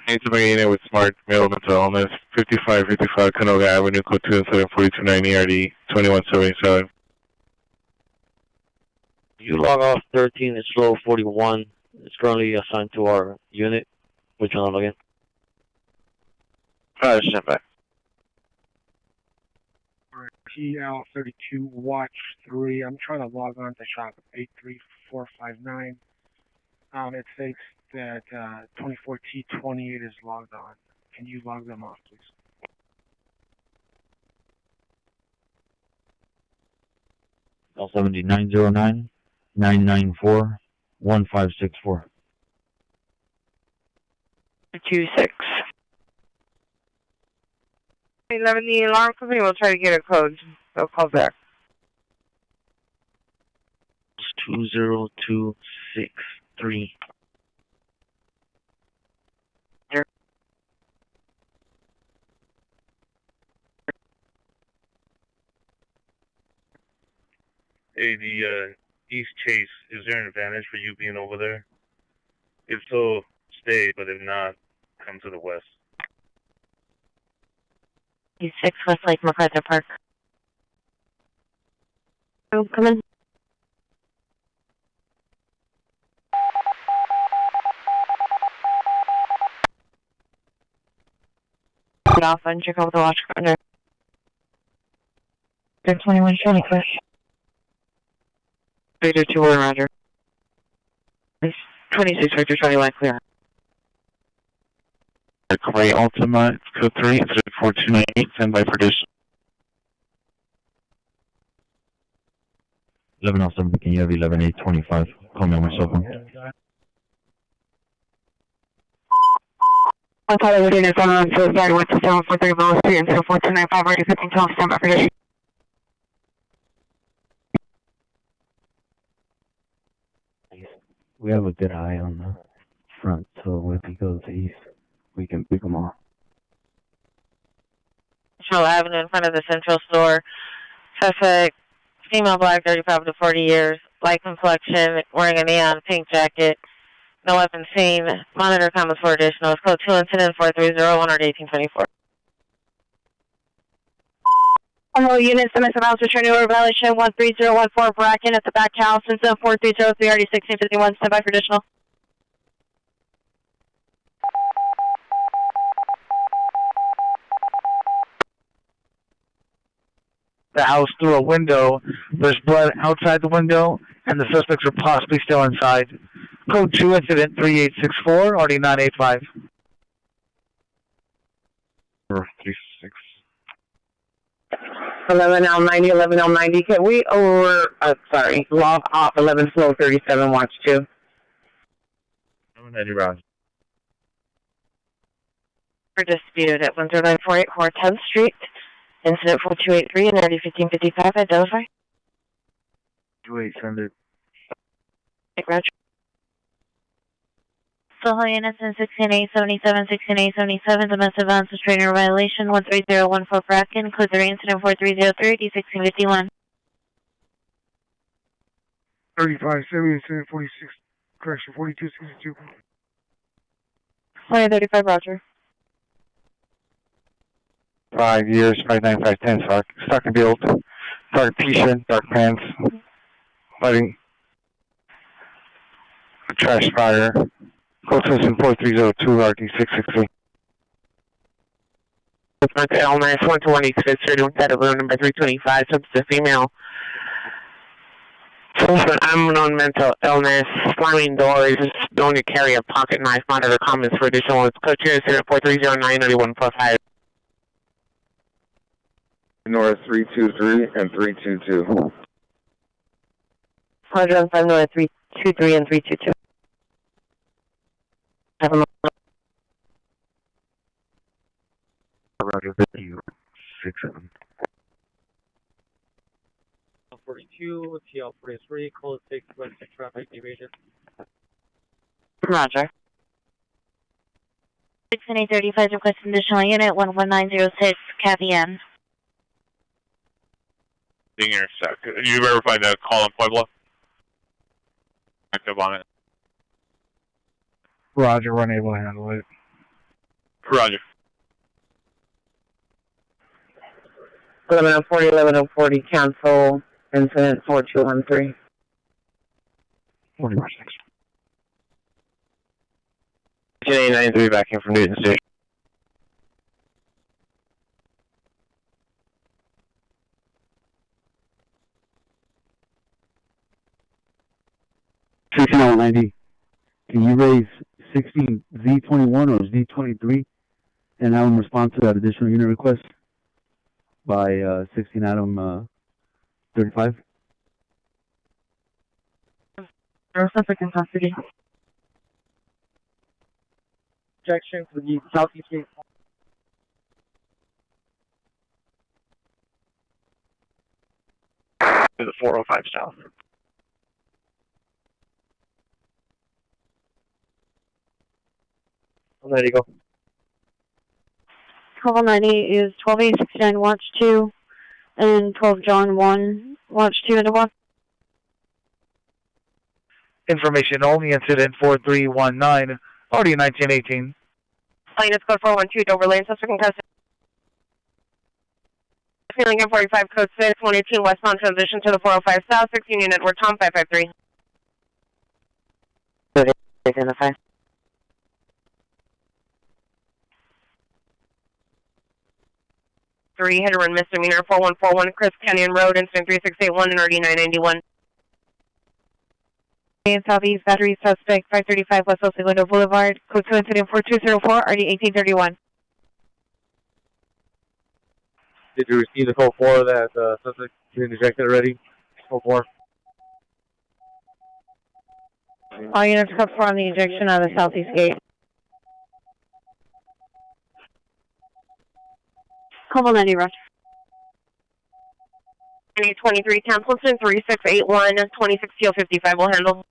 Need to bring in with smart male mental illness, 5555 Canoga Avenue, code 2 incident 4290 RD 2177. You log off 13, it's low 41. It's currently assigned to our unit. Which one again? Step back. TL32 Watch 3. I'm trying to log on to shop 83459. It states that 24T28 is logged on. Can you log them off, please? L70 909 994 1564. 26. 11, the alarm company will try to get a code. They'll call back. 20263. Hey, the East Chase, is there an advantage for you being over there? If so, stay, but if not, come to the west. E6 Westlake MacArthur Park. Oh, come in. Get off and check out the watch under. 21 Shirley Cliff. Victor 2-1, Roger. 26 Victor 21, clear. Clay Ultima, code 3, incident 4298, send by perdition. 1107, can you have 11825? Call me on my cell phone. I thought I was in his phone on so sorry. What's the 743 Willow Street and 4295 already 1512 stand by perdition. We have a good eye on the front, so if he goes east, we can pick him off. Central Avenue in front of the Central Store. Suspect, female, black, 35 to 40 years, light complexion, wearing a neon pink jacket, No weapon seen. Monitor comments for additional. Code 2 incident 430 11824. Hello, units, domestic violence returning order violation 13014 Bracken at the back house. Incident 4303 RD 1651. Stand by for additional. The house through a window. There's blood outside the window, and the suspects are possibly still inside. Code 2 incident 3864, RD 985. 36. 11L90, 11L90. Can we log off 11 slow 37, watch 2. 790 rounds. For dispute at 10948 Ward 10th Street. Incident 4283 and RD 1555. Identify. 2800. Roger. Soho units in 16877, 16877, domestic violence restraining violation 13014 Bracken, code 3 incident 4303 D1651. 3570, incident 46, correction, 4262. 2035, Roger. 5 years, 59510, stock and build, dark t-shirt, dark pants, lighting, a trash fire, code system 4302, RD663. Illness 126, with that of room number 325, substance female. Suspect unknown mental illness, slamming doors, known to carry a pocket knife, monitor comments for additional. Code 2 incident 4309 9145. North 323 and 322. Roger on 5 North 323 and 322. Have a Roger, you. 67. 42, TL 43, code 6, west traffic division. Roger. 6835, request additional unit 11906, Kathy N. Intersect. You verified the call in Pueblo? Active on it. Roger, we're unable to handle it. Roger. 1104, 1140, cancel incident 4213. 41. 893 back in from Newton Station. $16.90. Can you raise 16 Z21 or Z23 and have them respond to that additional unit request by 16 Adam 35? Suspect in custody. Objection to the southeast gate. To the 405 south. There you go. Call 90 is 12869, watch 2, and 12 John 1, watch 2 and 1. Information only, incident 4319, already 1918. Units code 412, Dover Lane, suspect in custody. Feeling in 45, code 6, 118 westbound transition to the 405 south, 16 unit, we're Tom 553. Identify. Three hit or run misdemeanor 4141 Chris Canyon Road, incident 3681 and RD 991. And Southeast Battery suspect 535 West Segundo Boulevard, code 2 incident 4204 RD 1831. Did you receive the code 4 that suspect is injected already? Code 4. All units code 4 on the ejection of the southeast gate. Call 90 rush. 23 Templeton 3681 26 TL 55 will handle.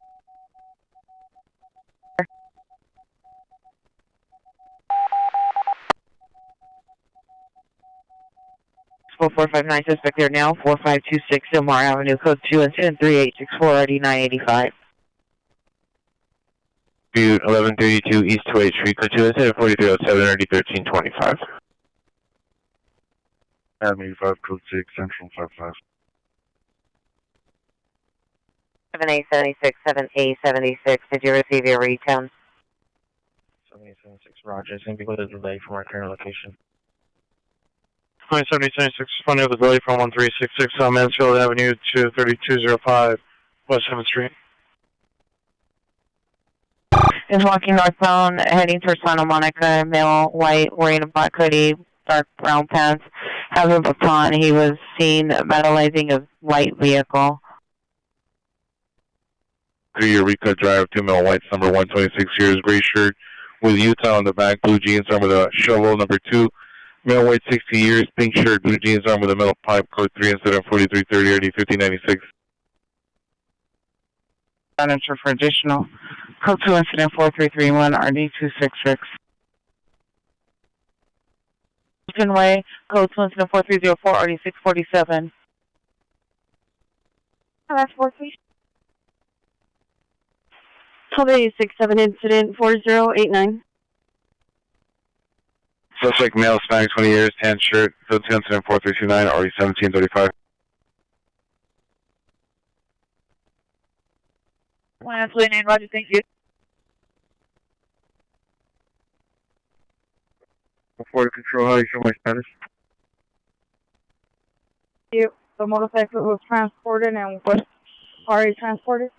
4459 suspect there now, 4526 Silmar Avenue, code 2 incident 3864 RD 985. Butte 1132 East 28th Street, code 2 incident 4307 RD 1325. Adam 85, code 6, Central 55. 7A76, 7A76, did you receive your recount? 7876, Roger. It's going to be with a delay from our current location. 7076, responding with a delay from 1366 on Mansfield Avenue to 3205 West 7th Street. Is walking northbound, heading towards Santa Monica, male, white, wearing a black hoodie, dark brown pants, having a baton. He was seen vandalizing a white vehicle. 3-year Rica Drive, 2 male whites, number 126 years, gray shirt with Utah on the back, blue jeans, armed with a shovel, number 2. Male white, 60 years, pink shirt, blue jeans, armed with a metal pipe, code 3 incident 4330 RD 1596. Manager for additional. Code 2 incident 4331 RD 266. Way, code 2 incident 4304 RD 647. That's 43. 12867 incident 4089. Suspect male, Hispanic, 20 years, tan shirt, code 2 incident 4329 RD 1735. Last 29, Roger, thank you. Border Control, how do you show my status? The motorcycle was transported and was already transported.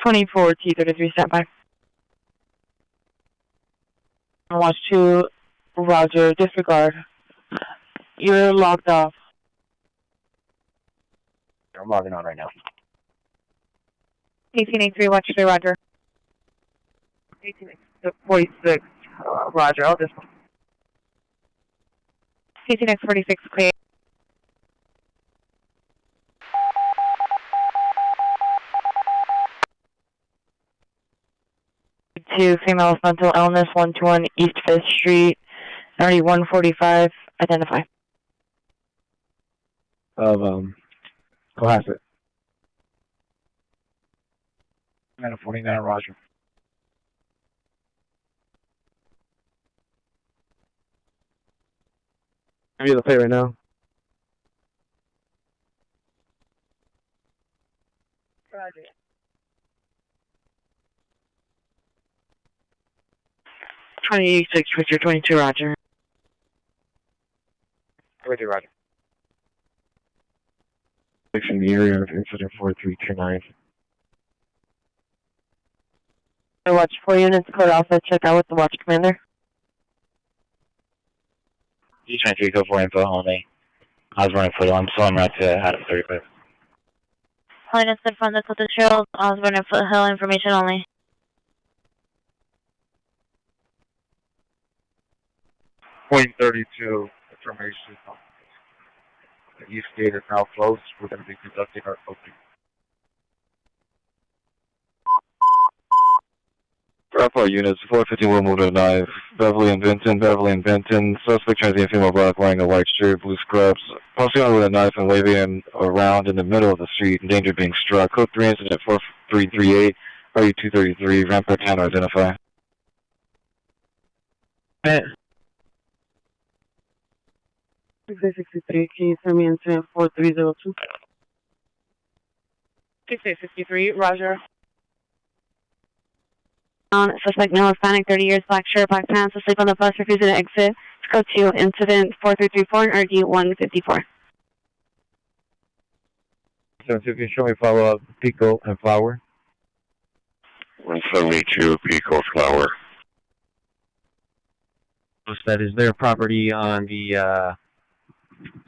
24 T33 standby. Watch 2, Roger, disregard. You're logged off. I'm logging on right now. 1883, watch 3, Roger. 1846, Roger, I'll just. 18x46, clear. 2 female with mental illness, 121 East 5th Street, 9145, identify. Of, Cohasset. 49, Roger. Give me the plate right now. Roger. '26, Richard, 22, Roger. 22, Roger. In the area of incident 4329. Watch 4 units, code alpha, check out with the watch commander. D23, go for info only. I was running for them. I'm still on route to Adam 35. Calling us from the Coastal Trail, Osborne and Foothill, information only. Point 32, information. The east gate is now closed. We're going to be conducting our opening. Bravo units, 450 will move to 9. Beverly and Benton. Suspect transient female black wearing a white shirt, blue scrubs. Posting on with a knife and waving around in the middle of the street in danger of being struck. Code 3 incident 4338, RU233, Rampart Town, identify. 6863, can you send me incident 4302? 6863, Roger. Suspect male, Hispanic, 30 years, black shirt, black pants, asleep on the bus, refusing to exit. Go to incident 4334 and RD 154. So if you can show me follow-up, Pico and Flower. 172 Pico Flower. That is their property on the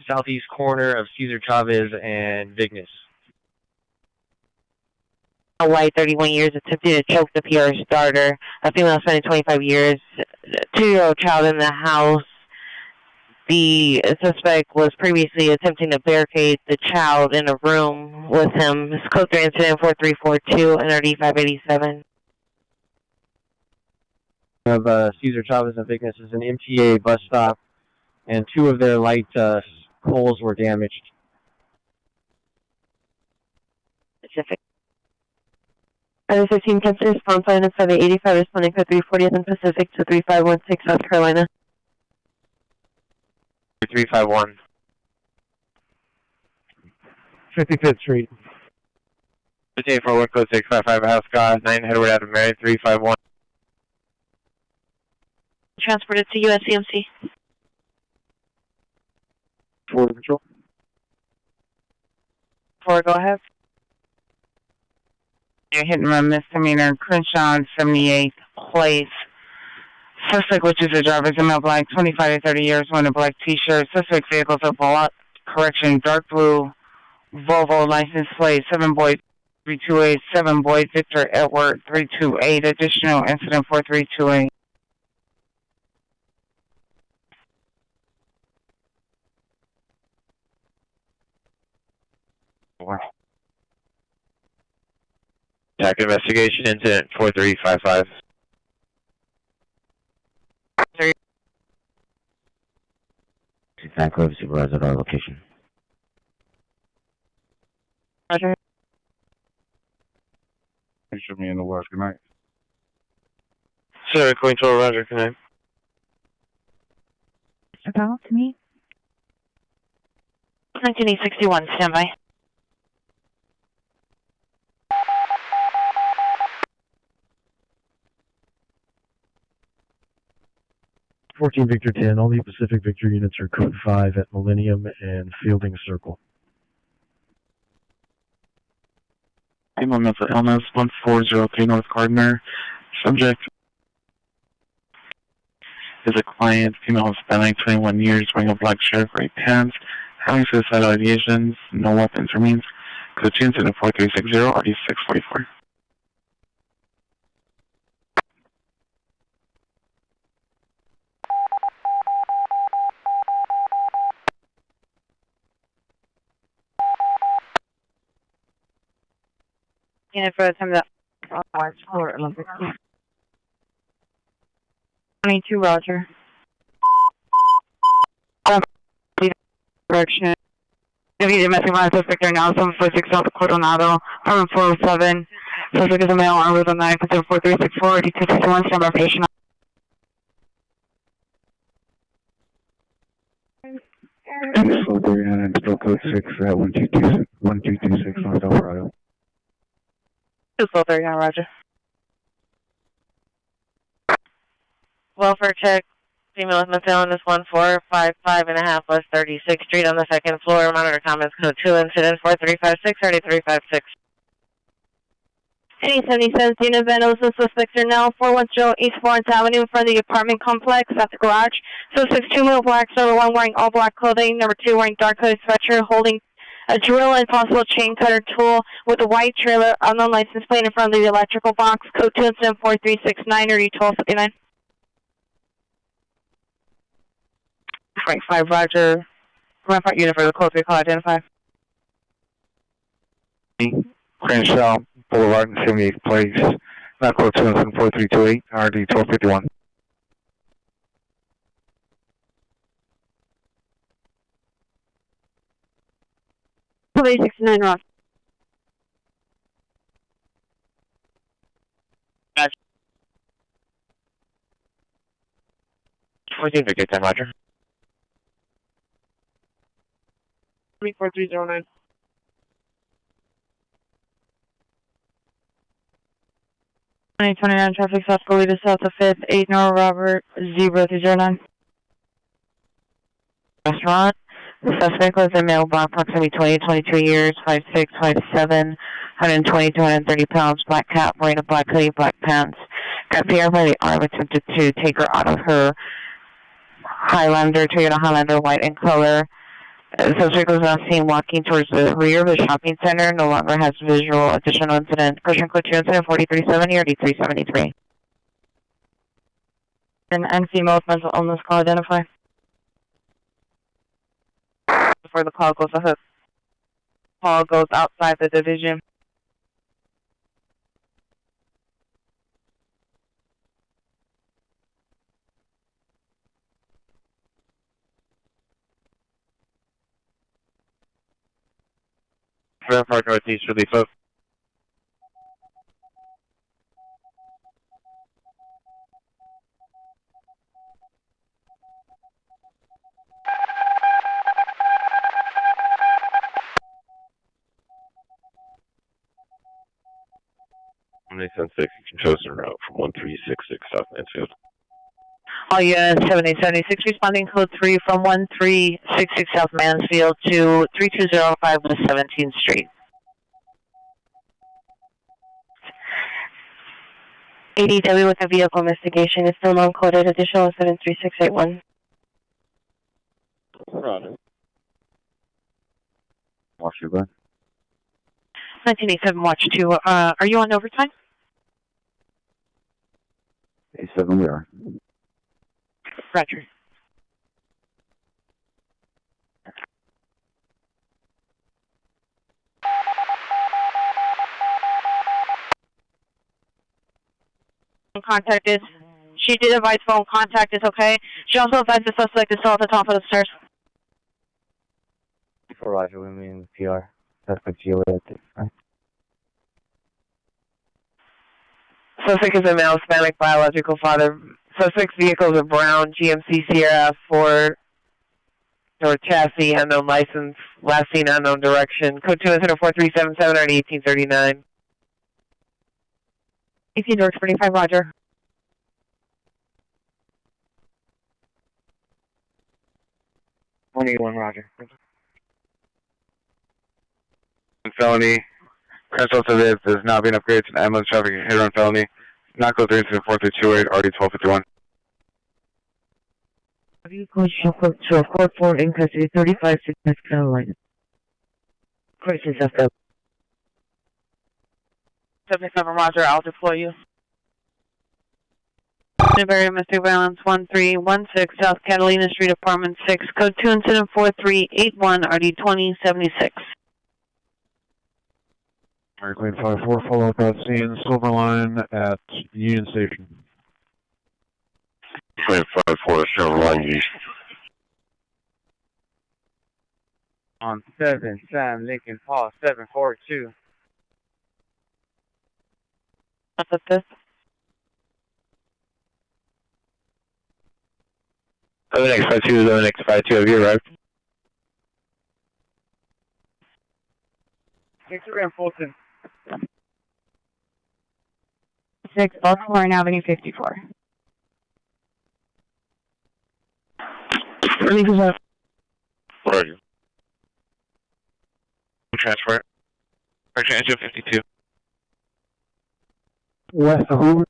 southeast corner of Cesar Chavez and Vignes. A white, 31 years, attempting to choke the PR starter. A female spending 25 years. 2-year-old child in the house. The suspect was previously attempting to barricade the child in a room with him. This code 3 incident 4342 and RD 587. Of Cesar Chavez and Vignes is an MTA bus stop, and 2 of their light poles were damaged. Specific. Other 15 10 response line is 785 responding for 340th and Pacific to 3516 South Carolina. 351. 55th Street. 5841 code 655 House Scott 9 Edward Adam Mary 351. Transported to USCMC. Border Patrol. 4, go ahead. You're hitting a misdemeanor, Crenshaw on 78th Place. Suspect, which is a driver's in male black, 25 to 30 years, wearing a black t-shirt. Suspect vehicles of dark blue Volvo license plate, 7 Boyd 328, 7 Boyd Victor Edward 328, additional incident 4328. Attack investigation incident 4355. Back over supervisor at our location. Roger. You should be in the west. Good night. Sir, Queen 12 Roger, can I? About to me. 1961, standby. Victor 10, all the Pacific Victor units are code 5 at Millennium and Fielding Circle. Female mental illness 1403 North Gardner. Subject is a client, female Hispanic, 21 years, wearing a black shirt, gray pants, having suicidal ideations, no weapons or means. Code 2 incident 4360, RD 644. Unit for the time that Watch for Olympic. 22, Roger. Direction. If you domestic violence suspect right now, 746 South Coronado, apartment 407. Suspect is a male armed with a knife, 4364, D261, standby for additional. Slow 39 and still code 6 at 1226 North Alvarado. 239, Roger. Welfare check. Female with mental illness 1455.5 West 36th Street on the second floor. Monitor comments code 2 incident 4356 3356. 77 Dina Venosa, suspects are now 410 East Florence Avenue in front of the apartment complex at the garage. Suspects 2 male blacks, number 1 wearing all black clothing, number 2 wearing dark hooded sweatshirt, holding a drill and possible chain cutter tool with a white trailer, unknown license plate in front of the electrical box. Code 2 incident 4369 or D1259. 5 Roger. Rampart unit for the code 3 call identify. Crenshaw Boulevard and 78th Place. Not code 2 incident 4328, RD 1251. Code 869 Roger. 14 Victor 10 Roger. 4309. 2029 traffic stop Goleta south of 5th, 8 Nora Robert 0309. Restaurant. The suspect was a male, black, approximately 20 to 22 years, 5'6", 5'7", 120 to 130 pounds, black cap, wearing a black hoodie, black pants. Got here by the arm, attempted to take her out of her Highlander, Toyota Highlander, white in color. The suspect was now seen walking towards the rear of the shopping center, no longer has visual. Additional incident. Person code 2 incident 4370 or D373. And female with mental illness call identify. Before the call goes ahead. Call goes outside the division. Rampart Northeast Relief Oak. 7876, chosen route from 1366 South Mansfield. All units 7876 responding code 3 from 1366 South Mansfield to 3205 West 17th Street. ADW with a vehicle investigation is still non-coded. Additional 73681. Roger. Watch your back. 1987 Watch 2. Are you on overtime? A7, we are. Roger. Contact is. She did advise phone contact is okay. She also advised the suspect is still at the top of the stairs. For Roger, we mean PR. Suspect GOA at this time. Suspect is a male Hispanic biological father. Suspect's vehicles are brown, GMC Sierra, Ford, or chassis, unknown license, last seen unknown direction. Code 2 incident 4377 already 1839. 18 George 25, Roger. Roger. Felony. Crash also this is now being upgraded to an ambulance traffic hit run felony. Not go 3 incident 4328, RD 1251. Vehicle chauffeur to a court for in custody 35 North Carolina. Crisis after. 77 Roger, I'll deploy you. Newberry Domestic Violence 1316 South Catalina Street, Apartment 6, Code 2 Incident 4381, RD 2076. Airplane 54, follow up at scene, Silverline at Union Station. Airplane 54, Silverline East. On 7, Sam Lincoln Paul 742. What's up, this? 7X52, 7X52, have you arrived? Victor and Fulton. 6 Baltimore Avenue 54. Where are you? Transfer. Correction, engine 52. West of Hoover.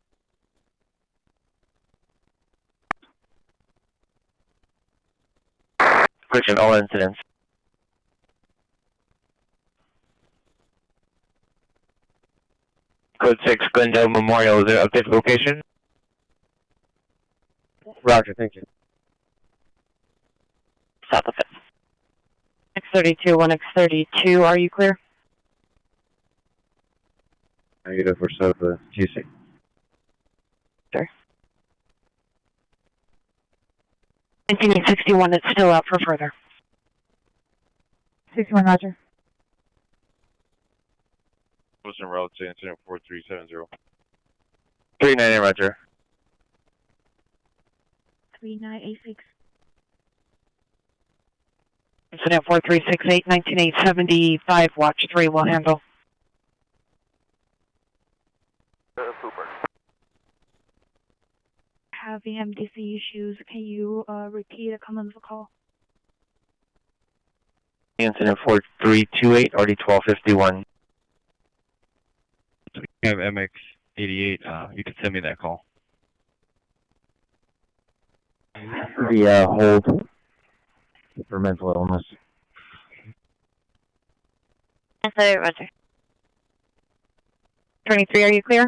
Correction, all incidents. Code 6, Glendale Memorial, is there update location? Roger, thank you. South of it. X32, 1X32, are you clear? Negative for south of GC. Sure. 1961, it's still out for further. 61 Roger. Wilson Route to incident 4370. 390, Roger. 3986. Incident 4368, 19875, Watch 3 will handle. Having MDC issues. Can you repeat a comment of the call? Incident 4328, RD 1251. So we have MX88, you can send me that call. The hold for mental illness. Roger. 23, are you clear?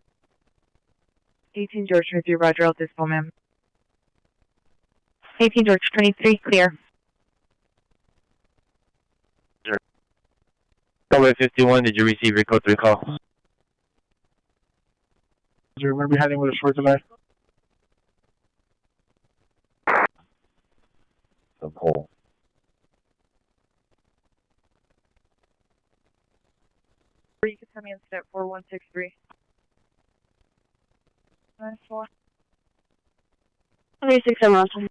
18 George 23, Roger, I'll dispel, ma'am. 18 George 23, clear. Code 51, did you receive your code 3 call? Do you remember heading with a short delay? The pole. You can tell me incident 4163. 94. 367 Roger.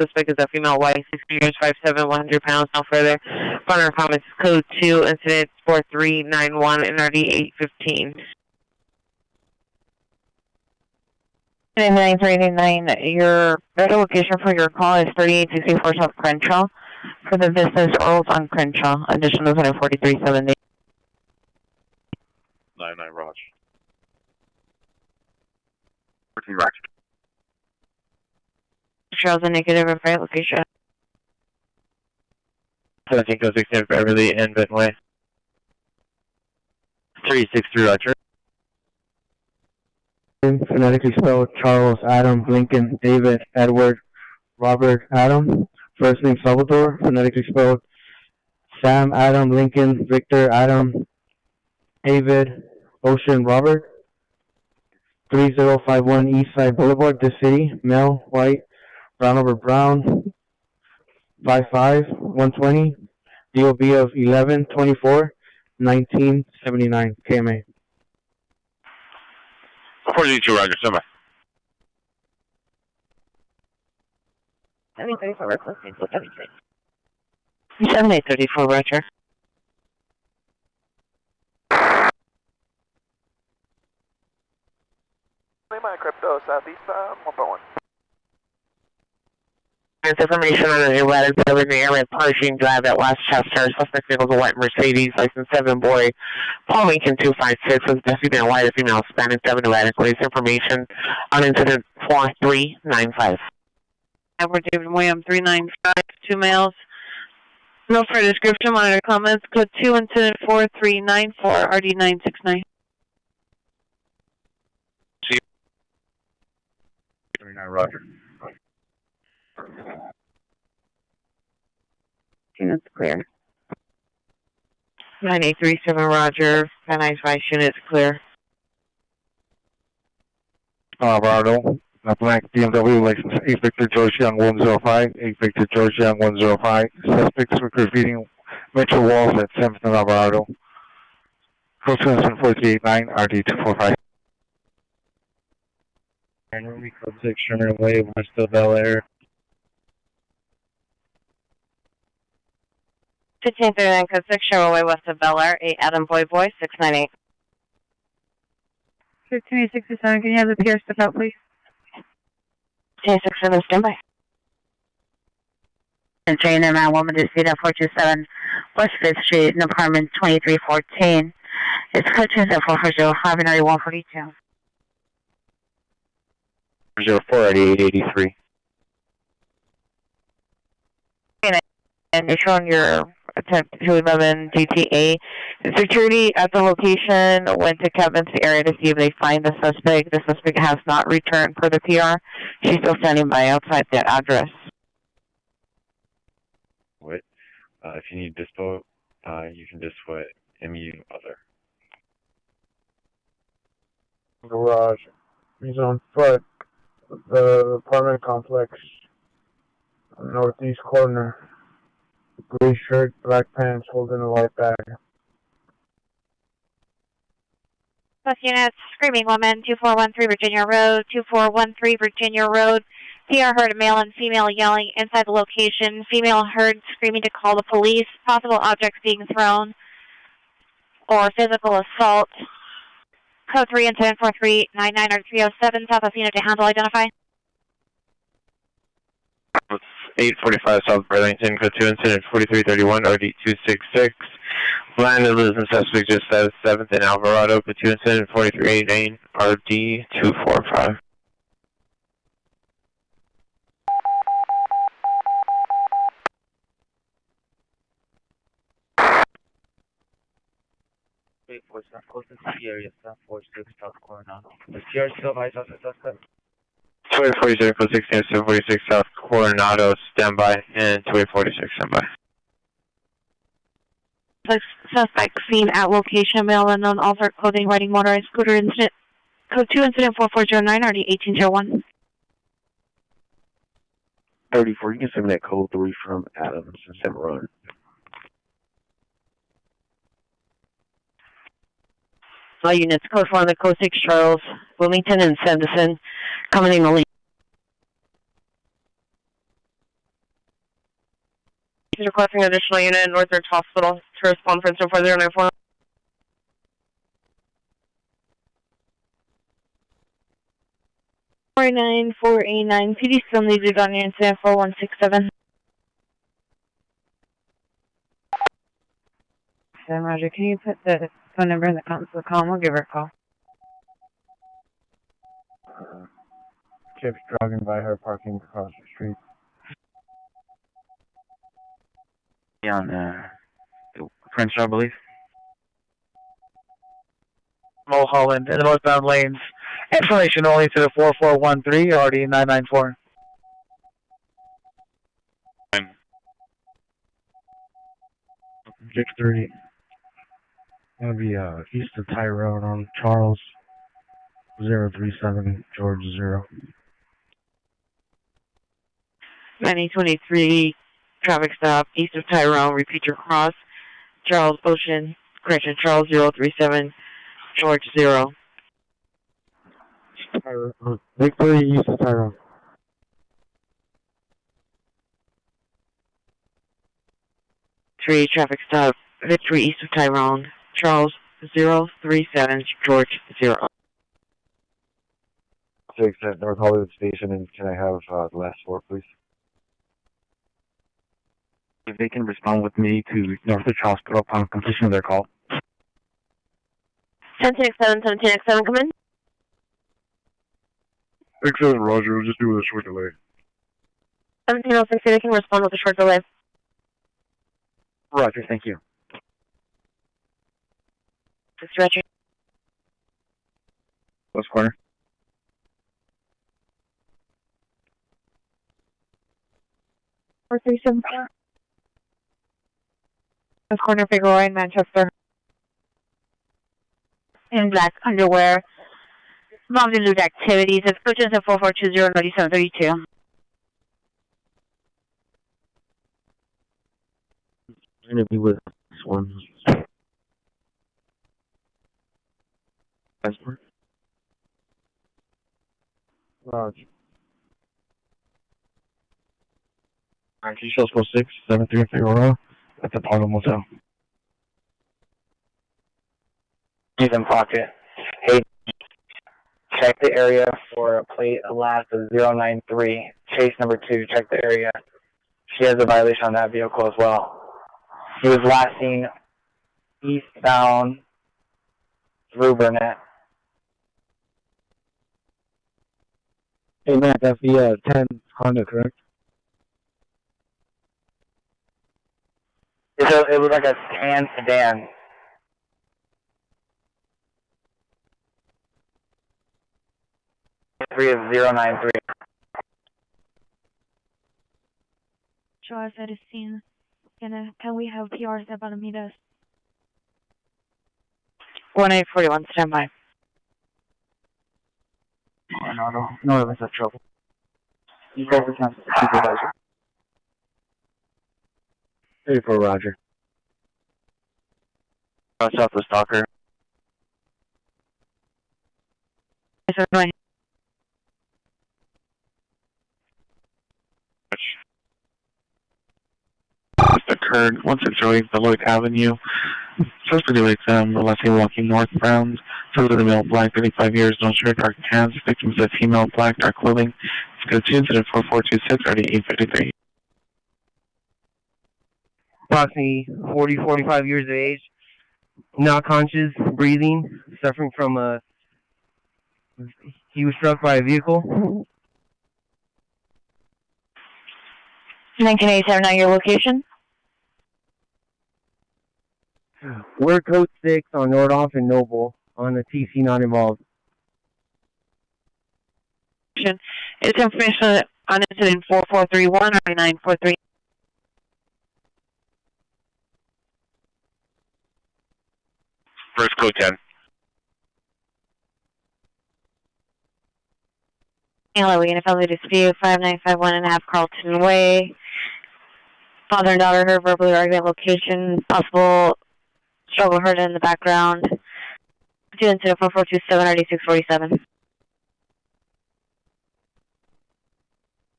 suspect is a female, white, 60 years, 5'7", 100 pounds, no further. Final comments, code 2, incident 4391, NRD 815. 9389, your better location for your call is 3864 South Crenshaw. For the business, Earls on Crenshaw, additional 4370. 99 Roger. 14 Roger. Shows a negative of right location. 1706 Beverly and Benway. 363 Roger. Phonetically spelled Charles, Adam, Lincoln, David, Edward, Robert, Adam. First name Salvador, phonetically spelled Sam, Adam, Lincoln, Victor, Adam, David, Ocean, Robert. 3051 Eastside Boulevard, this city, male, white, brown over brown, 5'5", 120, DOB of 1124, 1979, KMA. 42 Roger, stand by. 7834 Roger. Lima Crypto Southeastbound 1.1. Information on an erratic driver in the area of Pershing Drive at Westchester. Suspect vehicle is a white Mercedes, license 7 boy, Paul Lincoln 256, was definitely a white female, Spanish 7 erratic waste. Information on incident 4395. Edward David William 395, 2 males. No further description, monitor comments, code 2, incident 4394, RD 969. 29 Roger. Units clear. 9837 Roger, Van Nuys Vice units clear. Alvarado, a black BMW license 8 Victor George Young 105, 8 Victor George Young 105. Suspects were graffitiing metro walls at 7th and Alvarado. Code 4389, RD 245. Henry Code 6 Sherman Way, west of Bel Air. 1539 code 6 Sherman Way, west of Bel Air, 8 Adam Boy 698. 1567, can you have the PR step out, please? 1067 standby. And train and man, woman deceased at 427 West 5th Street, in apartment 2314. It's code 27405 and 142. 04 883. And you're showing your attempt 211 GTA. Security at the location went to Kevin's area to see if they find the suspect. The suspect has not returned per the PR. She's still standing by outside that address. What? If you need dispo, you can dispo at MU other. Garage. He's on foot. The apartment complex. Northeast corner. Gray shirt, black pants, holding a white bag. Plus units, Screaming Woman, 2413 Virginia Road, 2413 Virginia Road. PR heard a male and female yelling inside the location. Female heard screaming to call the police. Possible objects being thrown or physical assault. Code 3 incident 4399 or 307. Southwest unit to handle, identify. 845 South Burlington, code 2 incident 4331 RD 266. Blind and suspect just at 7th and Alvarado, code 2 incident 4389 RD 245. For South Coastal City area, 746 South Coronado. The PR still eyes on the suspect. 247 code 16 746 South Coronado, standby, and 246 standby. Suspect seen at location, male unknown, altered clothing, riding motorized scooter, incident. Code 2 incident 4409 RD 1801. 34, you can send me that code 3 from Adams and Cimarron. All units, code 4 on the code 6 Charles, Wilmington and Sanderson, coming in the lead. is requesting an additional unit in Northridge Hospital to respond for incident 4094. 49489. PD still needed on your incident 4167. Sam, Roger, can you put the phone number in the column? We'll give her a call. Chip's driving by her, parking across the street. On French, I believe. Mulholland in the northbound lanes. Information only to the 4413, RD 994. 630. Gonna be east of Tyrone on Charles 037 George 0. 9023 traffic stop east of Tyrone. Repeat your cross. Charles Ocean. Correction, Charles 037 George 0. Victory east of Tyrone. Traffic stop Victory east of Tyrone. Charles 037 George 0. 6 at North Hollywood Station, and can I have the last four, please? If they can respond with me to Northridge Hospital upon completion of their call. 17X7, 17X7, come in. X7, Roger, we'll just do with a short delay. 1706, they can respond with a short delay. Roger, thank you. Dispatcher. West corner. Four 374. West corner, Figueroa in Manchester. In black underwear. Involved in lewd activities. It's purchased at 4420-9732. I'm gonna be with this one. Passport. Roger. Can you show us 673 Figueroa at the Apollo Motel? He's in pocket. Hey, check the area for a plate last of 093. Chase number 2, check the area. She has a violation on that vehicle as well. He was last seen eastbound through Burnett. Hey Matt, that's the 10 Honda, correct? It was like a tan sedan. Three of 093. Charles, that is seen. Can we have PRs about to meet us? 1841, stand by. No, that's not trouble. You guys are counting the supervisor. 34 Roger. Southwest Stalker. Yes, sir, go ahead. Occurred 168 Beloit Avenue. First video exam, the last name walking northbound. Further to male, black, 35 years, no shirt, dark pants. Victims of female, black, dark clothing. Let's go to incident 4426, already 853. Approximately 40, 45 years of age. Not conscious, breathing, suffering from he was struck by a vehicle. 1987, now your location? We're code 6 on Nordhoff and Noble on a TC not involved. It's information on incident 4431 or 943. First code 10. LOE and a family dispute, 5951.5 Carlton Way. Father and daughter heard verbally arguing location, possible struggle heard in the background. Do incident 4427 RD647.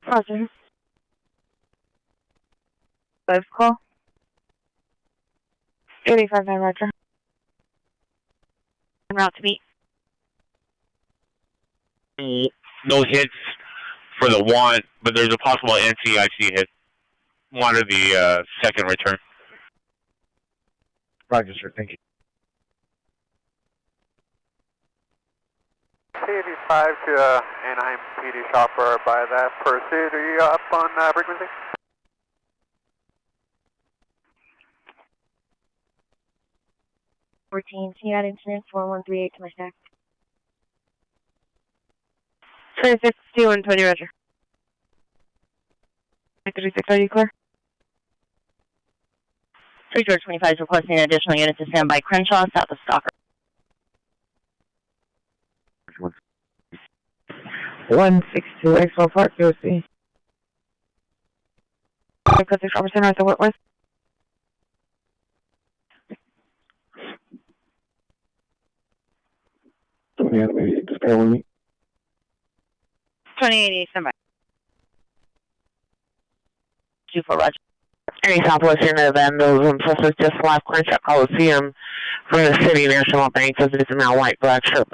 Roger. Live call. 85-9, roger. En route to meet. No hits for the one, but there's a possible NCIC hit. Wanted the second return. Roger, sir. Thank you. 85 to Anaheim PD shopper by that pursuit. Are you up on frequency? Can you add incident 4138 to my stack? 262120, roger. 36, are you clear? 3 George 25 is requesting an additional unit to stand by Crenshaw, south of Stalker. 162 Expo Park, USC. Code 6 Robertson, north of Whitworth. Yeah, maybe just bear with me. 2088, stand by. 24, roger. Any southwestern of vandalism, suspect just left Crenshaw Coliseum from the City National Bank. Suspect is now white, black shirt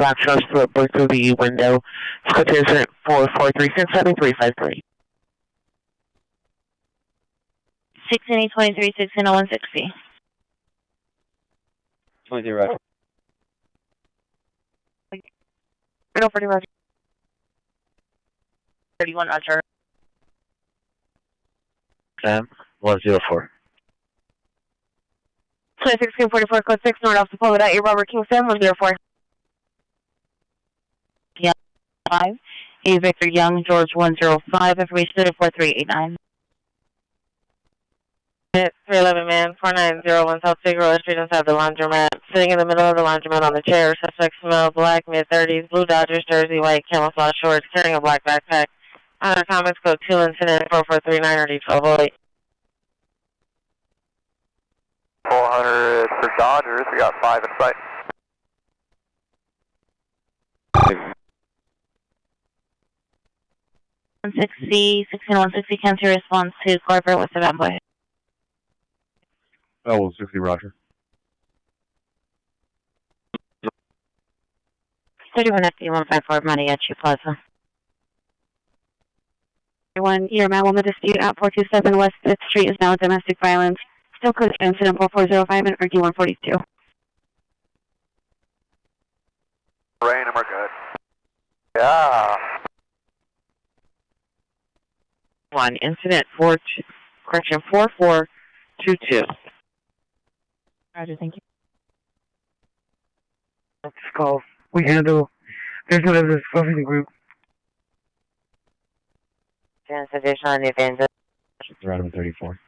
split broke through the window. Script incident 44367353. 1623, 160160. 23, roger. 40, roger. 31, roger. Sam, 104. 2644, code 6, north off the pole without your Robert Kingston, 104. Yeah, 5. A Victor Young, George 105, information 4389. 311 man, 4901 South Figueroa Street inside the laundromat. Sitting in the middle of the laundromat on the chair. Suspect smell black, mid-30s, blue Dodgers jersey, white camouflage shorts, carrying a black backpack. Honor comments code 2 incident 4439 or D1208. 400 for Dodgers. We got 5 in sight. One 160 county response to corporate with the bad boy. Oh, 60, roger. 31 FD 154 Mariachi Plaza. 1 year man woman dispute at 427 West 5th Street is now domestic violence. Still code incident 4405 and RD 142. Rain and we're good. Yeah. 1 incident 4422. Roger, thank you. Let's call. We handle. There's one of this the group. Transportation on the advantage. Route 34.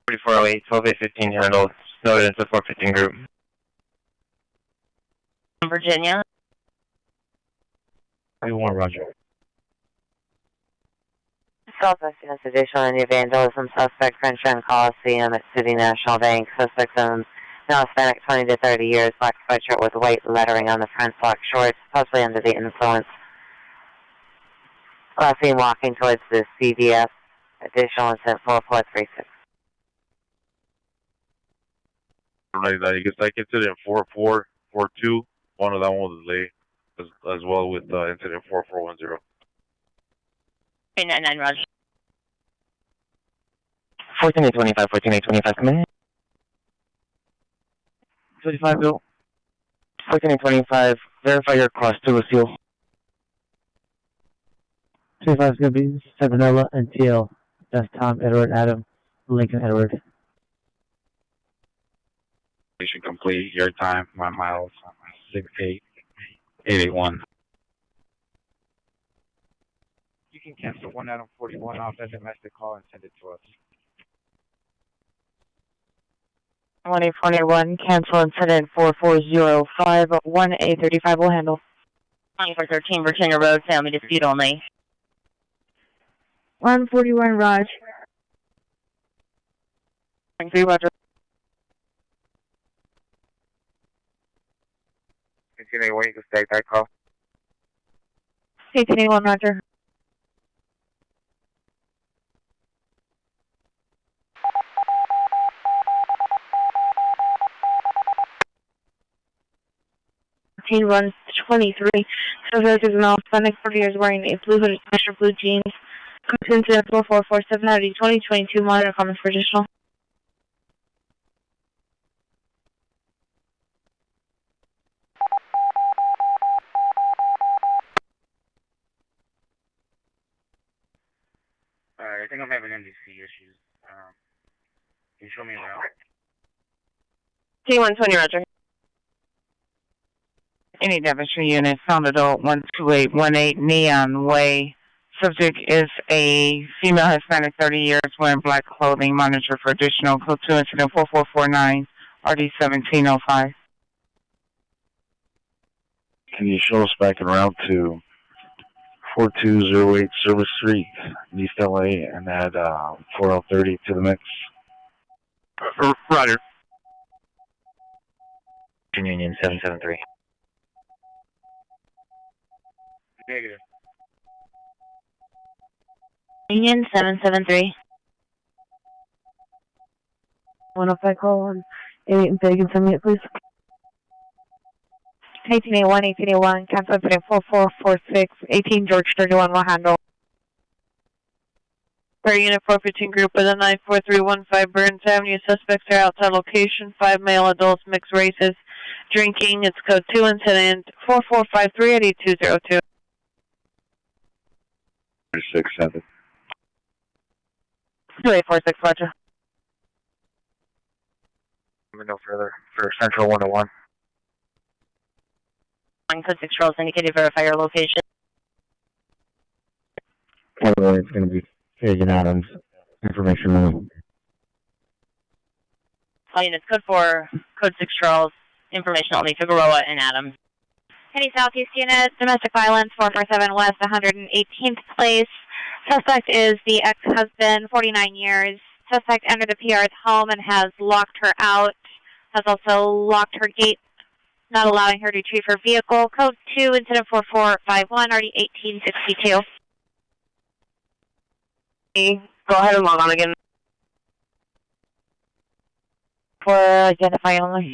4408, 12815 handled. Snowed into 415 group. Virginia. 31, roger. Southwest investigation on the vandalism. Suspect Crenshaw Coliseum at City National Bank. Suspect owns now Hispanic 20 to 30 years. Black sweatshirt with white lettering on the front, black shorts, possibly under the influence. Last seen walking towards the CDF. Additional incident 4436. Like that, because I incident 4442. One of that one was late, as well with incident 4410. 399, roger. 14825, 14825, come in. 35 Bill. 14825, verify your cross to a seal. 25 is going to be Savanella and TL. That's Tom, Edward, Adam, Lincoln, Edward. Mission complete. Your time, 1 miles, 68881. You can cancel 1 Adam 41 off that domestic call and send it to us. 1841, cancel incident 4405, 1A35 will handle. 2413 Virginia Road, family dispute only. 141 Raj. 3 roger. Continue waiting to take that call. 1881 roger. runs 23. Suspect is male, Hispanic, 40 years, wearing a blue hooded sweatshirt, blue jeans. Code 2 incident 4447 out of 2022, monitor comments for additional. I think I'm having NDC issues. Can you show me around? T120, Roger. Any Devonshire unit, found adult 12818 Neon Way. Subject is a female Hispanic, 30 years, wearing black clothing. Monitor for additional. Code 2 incident 4449, RD 1705. Can you show us back en route to 4208 Service Street, East LA, and add 4030 to the mix? Roger. Union 773. Negative. Union 773. 105 call 1. 88 Big and 78, please. 1881, cancel incident 4446, 18 George 31 will handle. Per inappropriate group with a 94315 Burns Avenue. Suspects are outside location. 5 male adults, mixed races, drinking. It's code 2 incident 4453 at 8202. 6-7. 2846, Roger. No further for Central 101. Code 6 rolls indicated, verify your location. By the way, it's going to be Fagan Adams. Information only. All units, code 4, code 6 Charles, information only, Figueroa and Adams. Any Southeast unit, domestic violence, 447 West, 118th place. Suspect is the ex-husband, 49 years. Suspect entered the PR's home and has locked her out. Has also locked her gate, not allowing her to retrieve her vehicle. Code 2, incident 4451, already 1862. Go ahead and log on again. For identify only.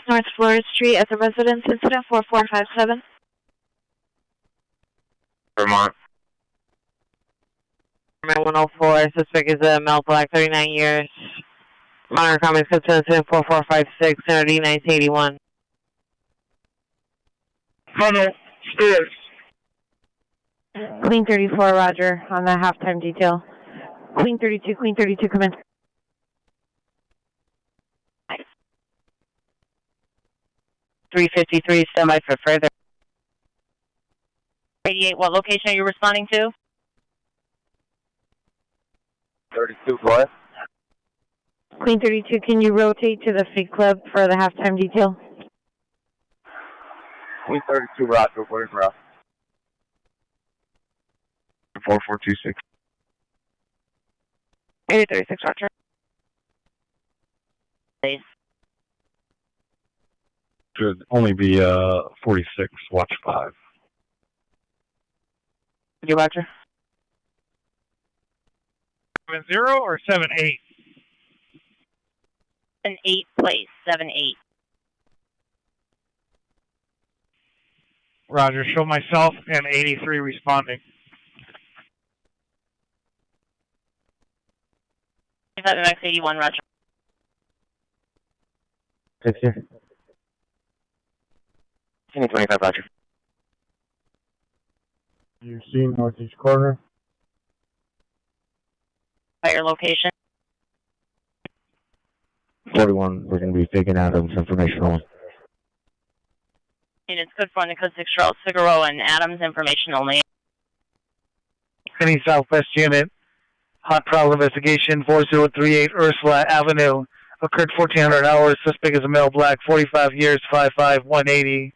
North Florida Street as a residence, incident 4457. Vermont. 104, suspect is a male black, 39 years. Monitor comments, code 2 incident 4456, Energy 1981. Hello, stairs. Queen 34, Roger, on the halftime detail. Queen 32, come in. Nice. 353, stand by for further. 88, what location are you responding to? 32 what? Queen 32, can you rotate to the Fig Club for the halftime detail? Queen 32 Roger, where's Rough? 4426. 8036, Roger. Please. Should only be 46, watch 5. You, Roger? 7-0 or 7-8? 7-8, place, 7-8. Roger, show myself and 83 responding. Is that MX 81, Roger? 60. 25 Roger. You see northeast corner. By your location. 41, we're going to be Fagan Adams, information only. Units code 4 and code 6 Charles, Figueroa and Adams, information only. Any Southwest unit, hot trial investigation, 4038 Ursula Avenue. Occurred 1400 hours. Suspect is a male black, 45 years, 5'5", 180.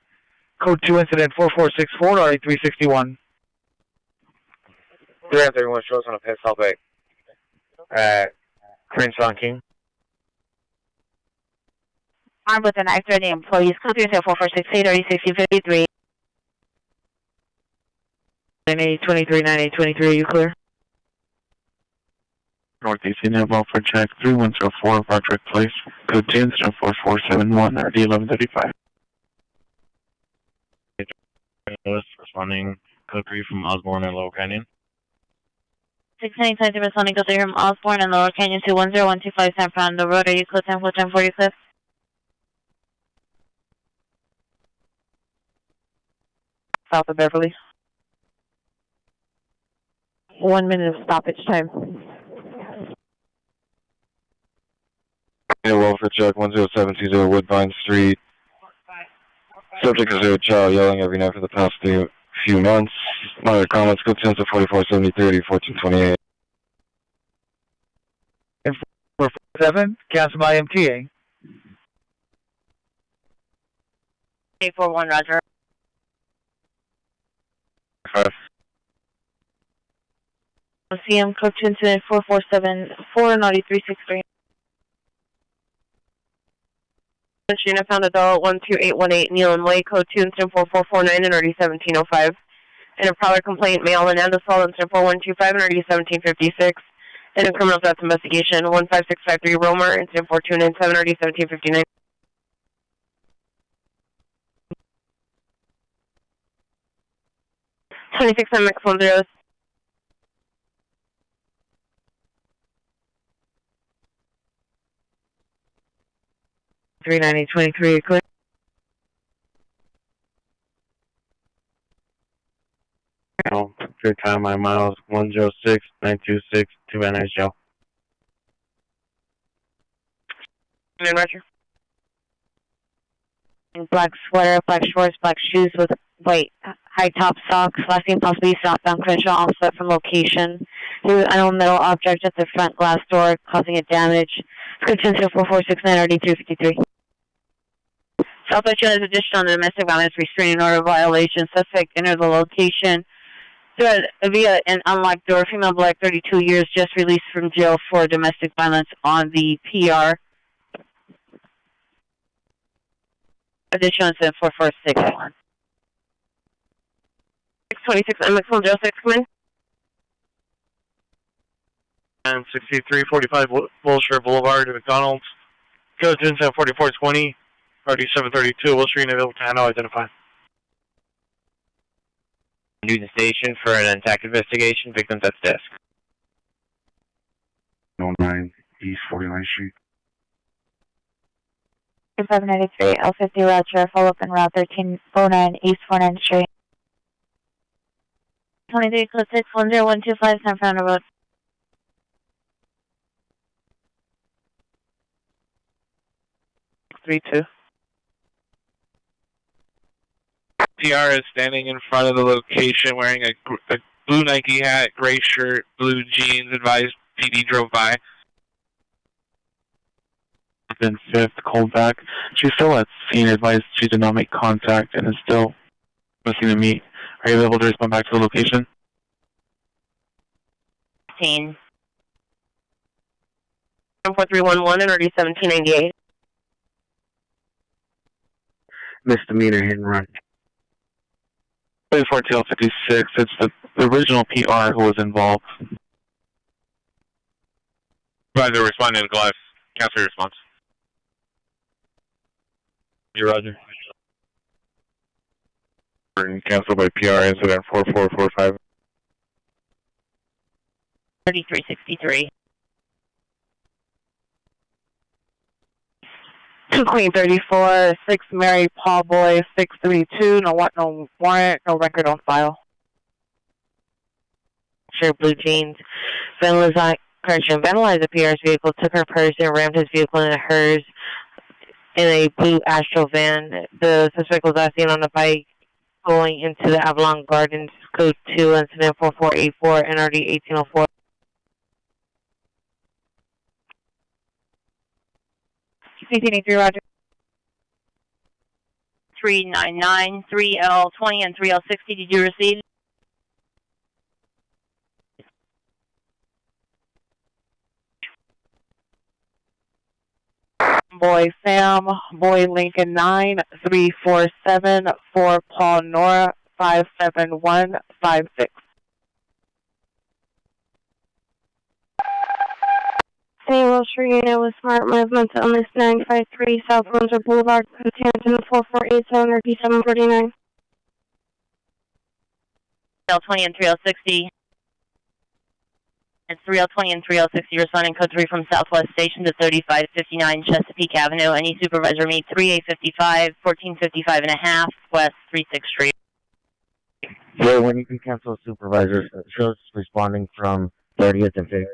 Code 2 incident 4464, RE 361. 331 shows on a pit stop at Crenshaw King. Armed with a knife threatening employees. Code 3 4468, RE 6053. 9823, 9823, are you clear? Northeast Indian Welfare Check 3104 Roderick Place, code 10-4471, RD 1135. Responding code 3 from Osborne and Lower Canyon. 690 responding code 3 from Osborne and Lower Canyon to 10125 San Fernando Road. Are you close 10 40 Cliff? South of Beverly. 1 minute of stoppage time. Welfare Check 10720 Woodbine Street. Subject is a child yelling every night for the past few months. Minor comments, code 10-4473, 1428. And 447, cancel by MTA. 841, Roger. 5. CM code 447 49363. Unit found adult 12818 Nealon Way, code 2-4449 and RD 1705. And a prowler complaint, male and assault incident 4125 and RD 1756. And a criminal threats investigation 15653 Romer, incident 4297 RD 1759. $26 MX10. 39023, clear. Good time, my miles 106-926 to Van Nuys Jail. And Roger. Black sweater, black shorts, black shoes with white high top socks, last name possibly southbound Crenshaw, offset from location. New unknown metal object at the front glass door causing a damage. Description 4469 RD 353. Southwest Unit is addition on the domestic violence restraining order violation. Suspect entered the location via an unlocked door. Female black, 32 years, just released from jail for domestic violence on the PR. Addition to 4461. 626 MX106, come in. And 6345 Wilshire Boulevard, McDonald's. Code 10-4420, RD 732, Wilshire, unit available to handle, identify. Newton Station for an attack investigation, victims at the desk. 09 East 49th Street. 593 L50 Roger, follow up in route 1309 East 49th Street. 23 code 610125 San Fernando Road. PR is standing in front of the location wearing a blue Nike hat, gray shirt, blue jeans. Advised PD drove by. Then 5th, called back. She's still at scene, advised she did not make contact and is still missing to meet. Are you able to respond back to the location? 15. 4311 and RD 1798. Misdemeanor hit and run. 54-56, it's the original PR who was involved. By the respondent glass, cancel your response. You, Roger. Cancelled by PR incident 4445. 3363. 2 Queen 34, 6 Mary Paul Boy 632, no warrant, no record on file. Shirt, blue jeans. Vandalized the PR's vehicle, took her purse and rammed his vehicle into hers in a blue Astro van. The suspect was last seen on a bike going into the Avalon Gardens, code 2, incident 4484, NRD 1804. CT83, Roger. 399, 3L20, and 3L60, did you receive? Boy Sam, Boy Lincoln 9, 347, 4 Paul Nora, 57156. Any Wilshire unit with smart movements on this 953 South Windsor Boulevard, Canton 4487 or D749. 320 and 3060. It's 3020 and 3060 responding code 3 from Southwest Station to 3559 Chesapeake Avenue. Any supervisor meet 3855, 1455 and a half, West 36th Street. Yeah, when you can cancel supervisors, shows responding from 30th and 5th.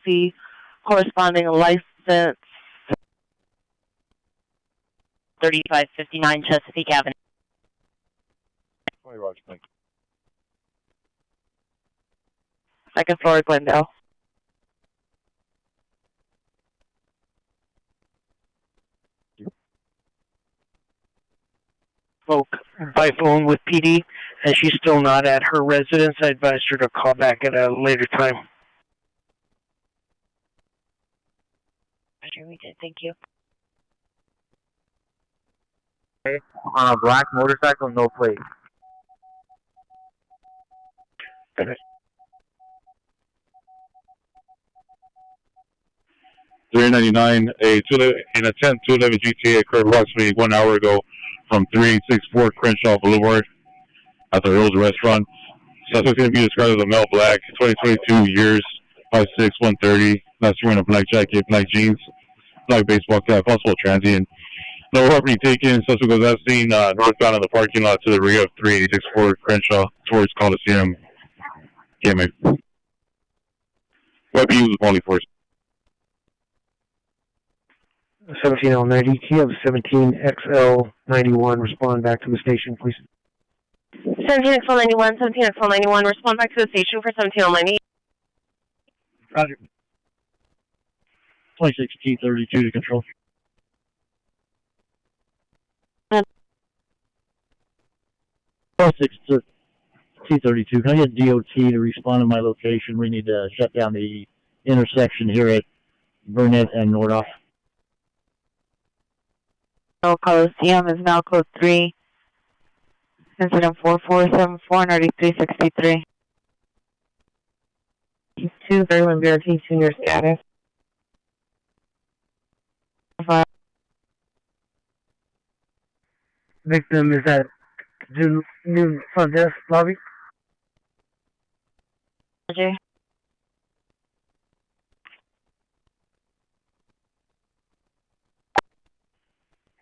See corresponding license 3559 Chesapeake Avenue. Second floor, Glendale. Spoke by phone with PD, and she's still not at her residence. I advised her to call back at a later time. Roger, we did. Thank you. Okay. On a black motorcycle, no plate. 399, in a 10-211 GTA occurred approximately 1 hour ago from 3864 Crenshaw Boulevard at the Rose Restaurant. Suspect going to be described as a male black, 22 years, 5'6", 130, last wearing a black jacket, black jeans, black baseball cap, possible transient. No property taken. Suspect was as seen northbound in the parking lot to the rear of 3864 Crenshaw towards Coliseum. Weapon used with only force. 17L90, T of 17XL91, respond back to the station, please. 17XL91, 17XL91, respond back to the station for 17L90. Roger. 26T32 to control. T32, can I get DOT to respond to my location? We need to shut down the intersection here at Burnett and Nordoff. Coliseum is now code 3. Incident 4474 9363. 2 Berlin BRT senior status. Victim is at the new front desk lobby. Roger.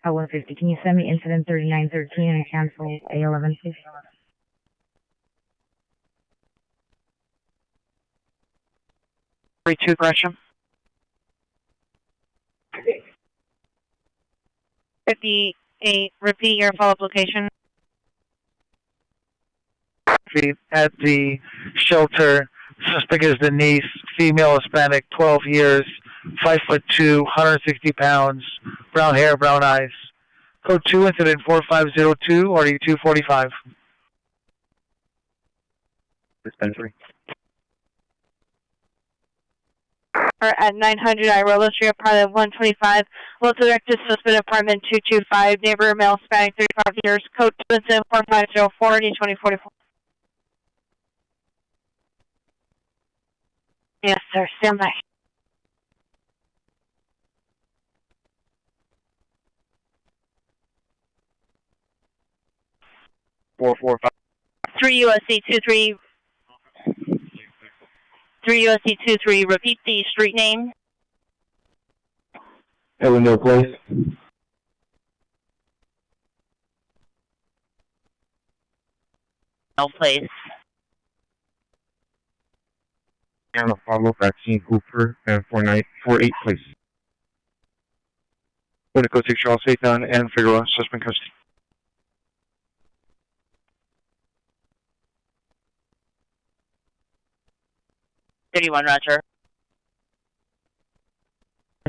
L150, can you send me incident 3913 and cancel A11, please? Two Gresham. 58, repeat your follow-up location. At the shelter, suspect is Denise, female Hispanic, 12 years, 5'2", 160 pounds, brown hair, brown eyes. Code 2, incident 4502, or 245. Dispensary. At 900 Irola Street, apartment 125, will direct to suspect apartment 225, neighbor male Hispanic, 35 years, code 2, incident 4504, D2044. Yes, sir, stand by. Three USC 23. 3 USC 23. Repeat the street name. Illinois Place. No place. And follow vaccine Hooper and 48 place. Political 6 Charles Satan and Figueroa, suspect custody. 31, Roger.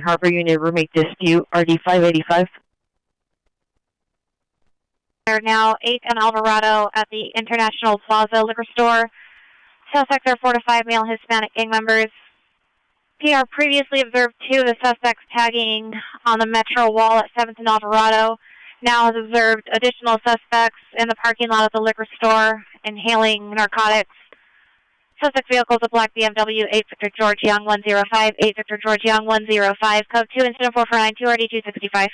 Harbor Unit Roommate Dispute, RD 585. They're now 8 and Alvarado at the International Plaza Liquor Store. Suspects are 4 to 5 male Hispanic gang members. PR previously observed 2 of the suspects tagging on the Metro wall at 7th and Alvarado. Now has observed additional suspects in the parking lot of the liquor store inhaling narcotics. Suspect vehicle is a black BMW, 8 Victor George Young 105, 8 Victor George Young 105, code 2, incident 4492, RD 265.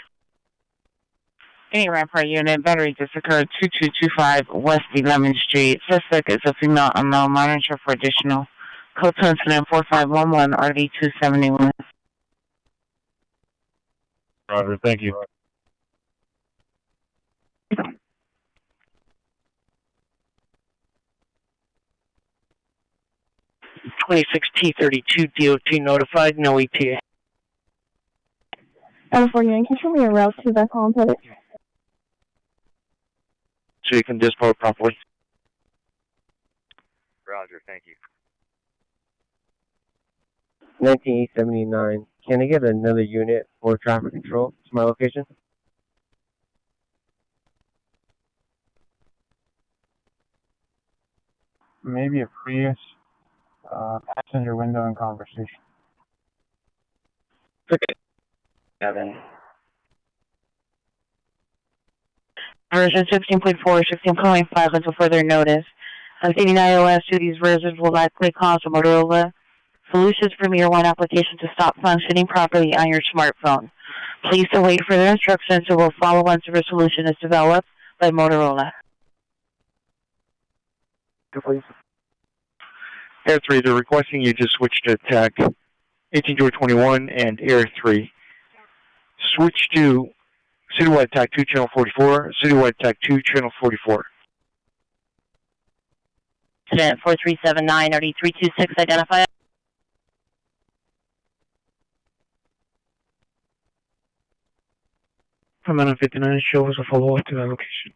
Any Rampart unit, battery just occurred 2225 West 11th Street. Suspect is a female unknown. Monitor for additional. Code 2 incident 4511, RD 271. Roger, thank you. T32 DOT notified, no ETA. California, can you show me a route to that column pivot? So you can dispo properly. Roger, thank you. 1979. Can I get another unit for traffic control to my location? Maybe a Prius, passenger window and conversation. Kevin. Version 16.4, 16.5 until further notice. On 89 iOS, these versions will likely cause a Motorola Solutions Premier 1 application to stop functioning properly on your smartphone. Please await further instructions and will follow once the solution is developed by Motorola. Please. Air 3, they're requesting you just switch to TAC 18-21 and Air 3. Switch to Citywide TAC 2, Channel 44, Citywide TAC 2, Channel 44. Incident 4379, RD 326, identify. Command 59, show us a follow-up to that location.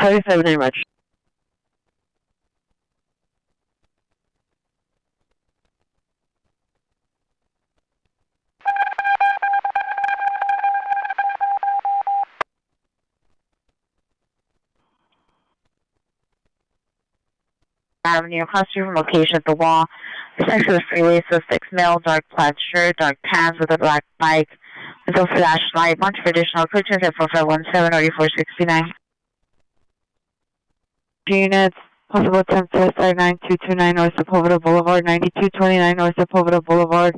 Thank you very much. Avenue, across from location at the wall. Section of the freeway, suspects male, dark plaid shirt, dark pants with a black bike, with a flashlight, bunch of additional creatures at 4517 or 469. Units, possible attempt suicide 9229 North Sepulveda Boulevard, 9229 North Sepulveda Boulevard.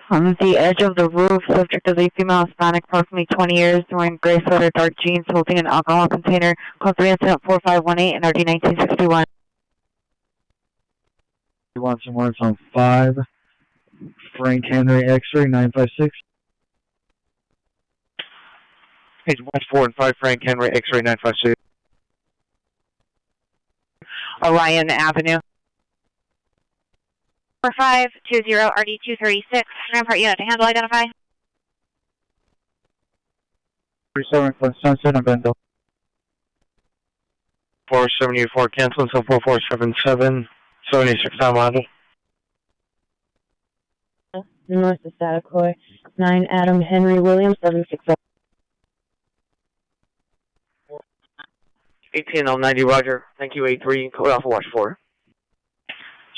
On the edge of the roof, subject is a female Hispanic, approximately 20 years, wearing gray sweater, dark jeans, holding an alcohol container. Code 3 incident 4518 and RD 1961. You want some words on 5, Frank Henry X-ray 956. Page 14 and 5, Frank Henry, X-ray 956. Orion Avenue. 4520 RD 236. Rampart unit to handle, identify. 37 for Sunset and Bendel. 474 cancel until 4477, 76 time model. North of Satacoy, 9 Adam Henry Williams, 760. 18090, Roger. Thank you, A3, code Alpha, watch 4.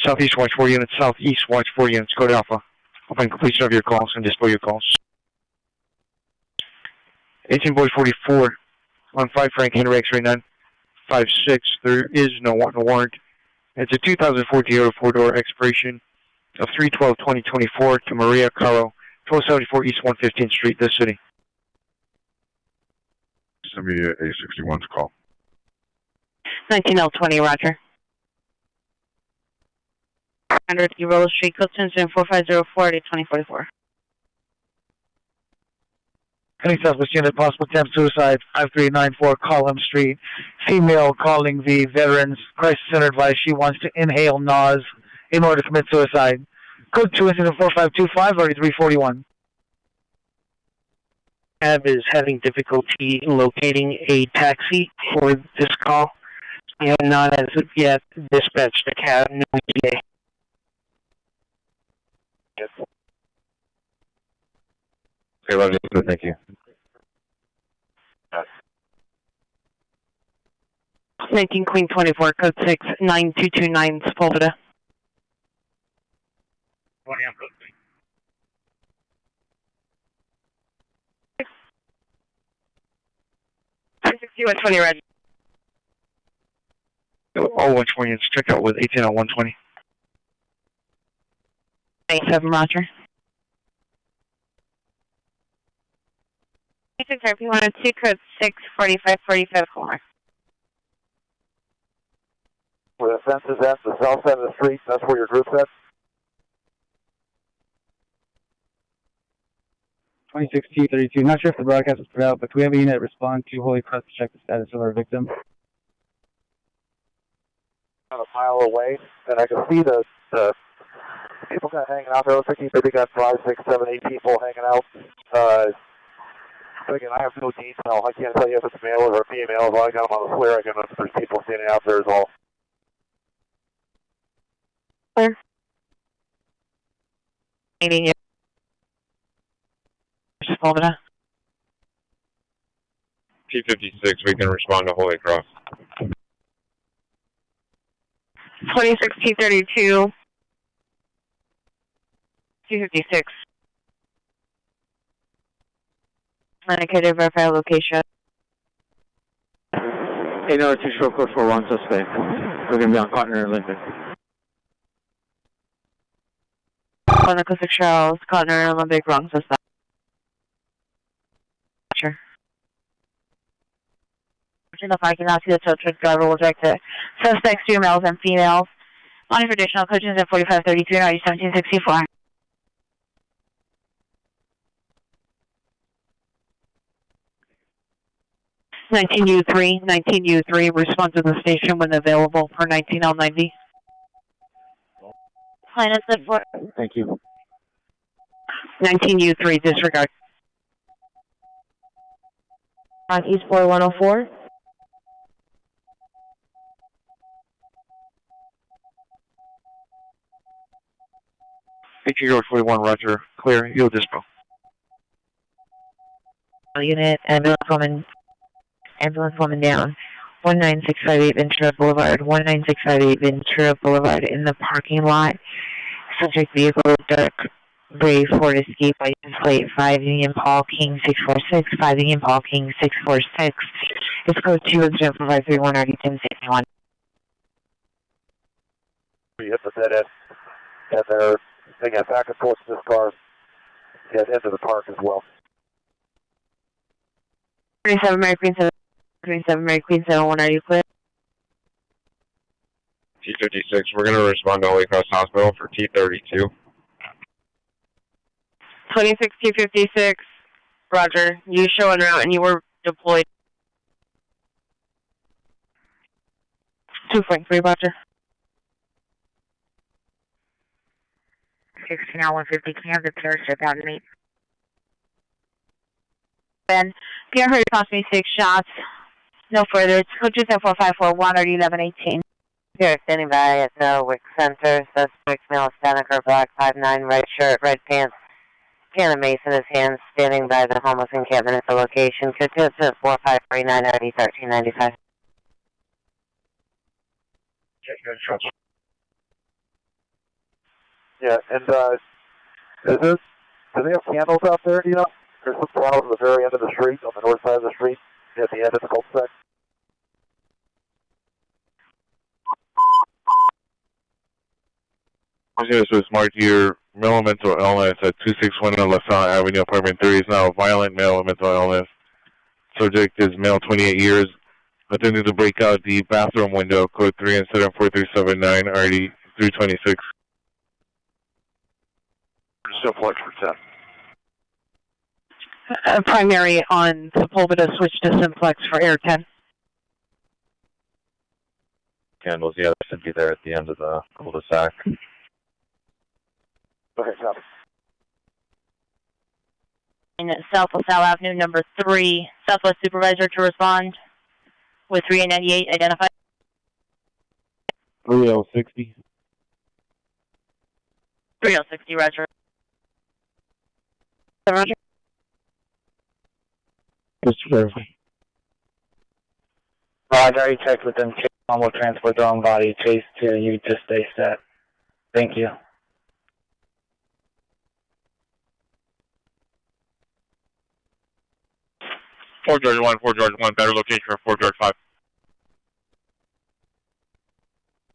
Southeast watch 4 units, Southeast watch 4 units, code Alpha. Upon completion of your calls and display your calls. 18 boys 44 on 5 Frank Henry X-ray 956. There is no warrant. It's a 2014 Toyota 4-door expiration of 3/12/2024 to Maria Caro, 1274 East 115th Street, this city. Send me a 61's call. 19020, Roger. 100 Erola Street, Cookton, 4504 to 2044. Any Southwest unit, possible attempt suicide, 5394 Column Street. Female calling the Veterans Crisis Center advice she wants to inhale NOS in order to commit suicide. Code 2 incident 4525, already 341. Cab is having difficulty locating a taxi for this call. We have not as of yet dispatched a cab. No ETA. Okay, Roger, thank you. 19 Queen 24, code 6, 9229, Sepulveda. 120, Red. All 120 is check out with 18 on 120. 97, Roger. 6 you wanted 2 code 64545 4. Where the fence is at, the south side of the street, that's where your group's at? 26T32. Not sure if the broadcast was put out, but can we have a unit respond to Holy Cross to check the status of our victim? A mile away, and I can see the people kind of hanging out there. Looks like you maybe got 5, 6, 7, 8 people hanging out. Again, I have no detail. I can't tell you if it's male or female. If I got them on the flare, I can know if there's people standing out there as well. Clear. Meeting you. T56, we can respond to Holy Cross. 26T32. 256. Indicated verify location. 802 short code for one suspect. We're going to be on Cotton and Lincoln. Clinical 6 Charles, Cotton Olympic, wrong suspect. Sure. If I cannot see the tow truck driver, will direct the suspects to males and females. Monitor for additional coaches at 4533 and 1764. (19U3), 19U3, respond to the station when available for 19L90. Minus the 4. Thank you. 19U3, disregard. East 4104. George 41, Roger. Clear. You'll dispo. Unit, ambulance woman down. 19658 Ventura Boulevard, 19658 Ventura Boulevard in the parking lot. Subject vehicle, dark gray Ford Escape, license plate 5 Union Paul King 646, 5 Union Paul King 646. It's code 2 with Jump 531 RD1061. You hit the dead end, and they're again back and forth to this car, head into the park as well. 37 Mary Queen 7, 37 Mary Queen 71, are you clear? T56, we're going to respond to Holy Cross Hospital for T32. 26 T56, Roger. You show en route and you were deployed. 2.3, Roger. 16L150, can you have the PR step out and meet? Ben, PR heard cost me 6 shots. No further. It's coaches at 4541 or 1118. Here, standing by at the WIC Center. Suspect male, Spaniker, black, 5'9", red shirt, red pants. Cannon Mason, his hands, standing by the homeless encampment at the location. Coaches at 4539 or 1395. Yeah, and do they have candles out there, do you know? There's some candles at the very end of the street, on the north side of the street, at the end of the cul-de-sac. This was marked here, male mental illness at 261 LaSalle Avenue, apartment 3 is now a violent male mental illness. Subject is male, 28 years, attempting to break out the bathroom window, code 3 and 74379 RD 326. Simplex for 10. Primary on Sepulveda, switch to Simplex for Air 10. Candles, yeah, they should be there at the end of the cul-de-sac. Okay, copy. And South LaSalle Avenue, number 3, Southwest Supervisor to respond with 3898, identify. 3060. 3060, Roger. Roger. Just to verify. Roger, I already checked with them. Chase will transport their own body. Chase to you, just stay set. Thank you. 4 George 1, better location for 4 George 5.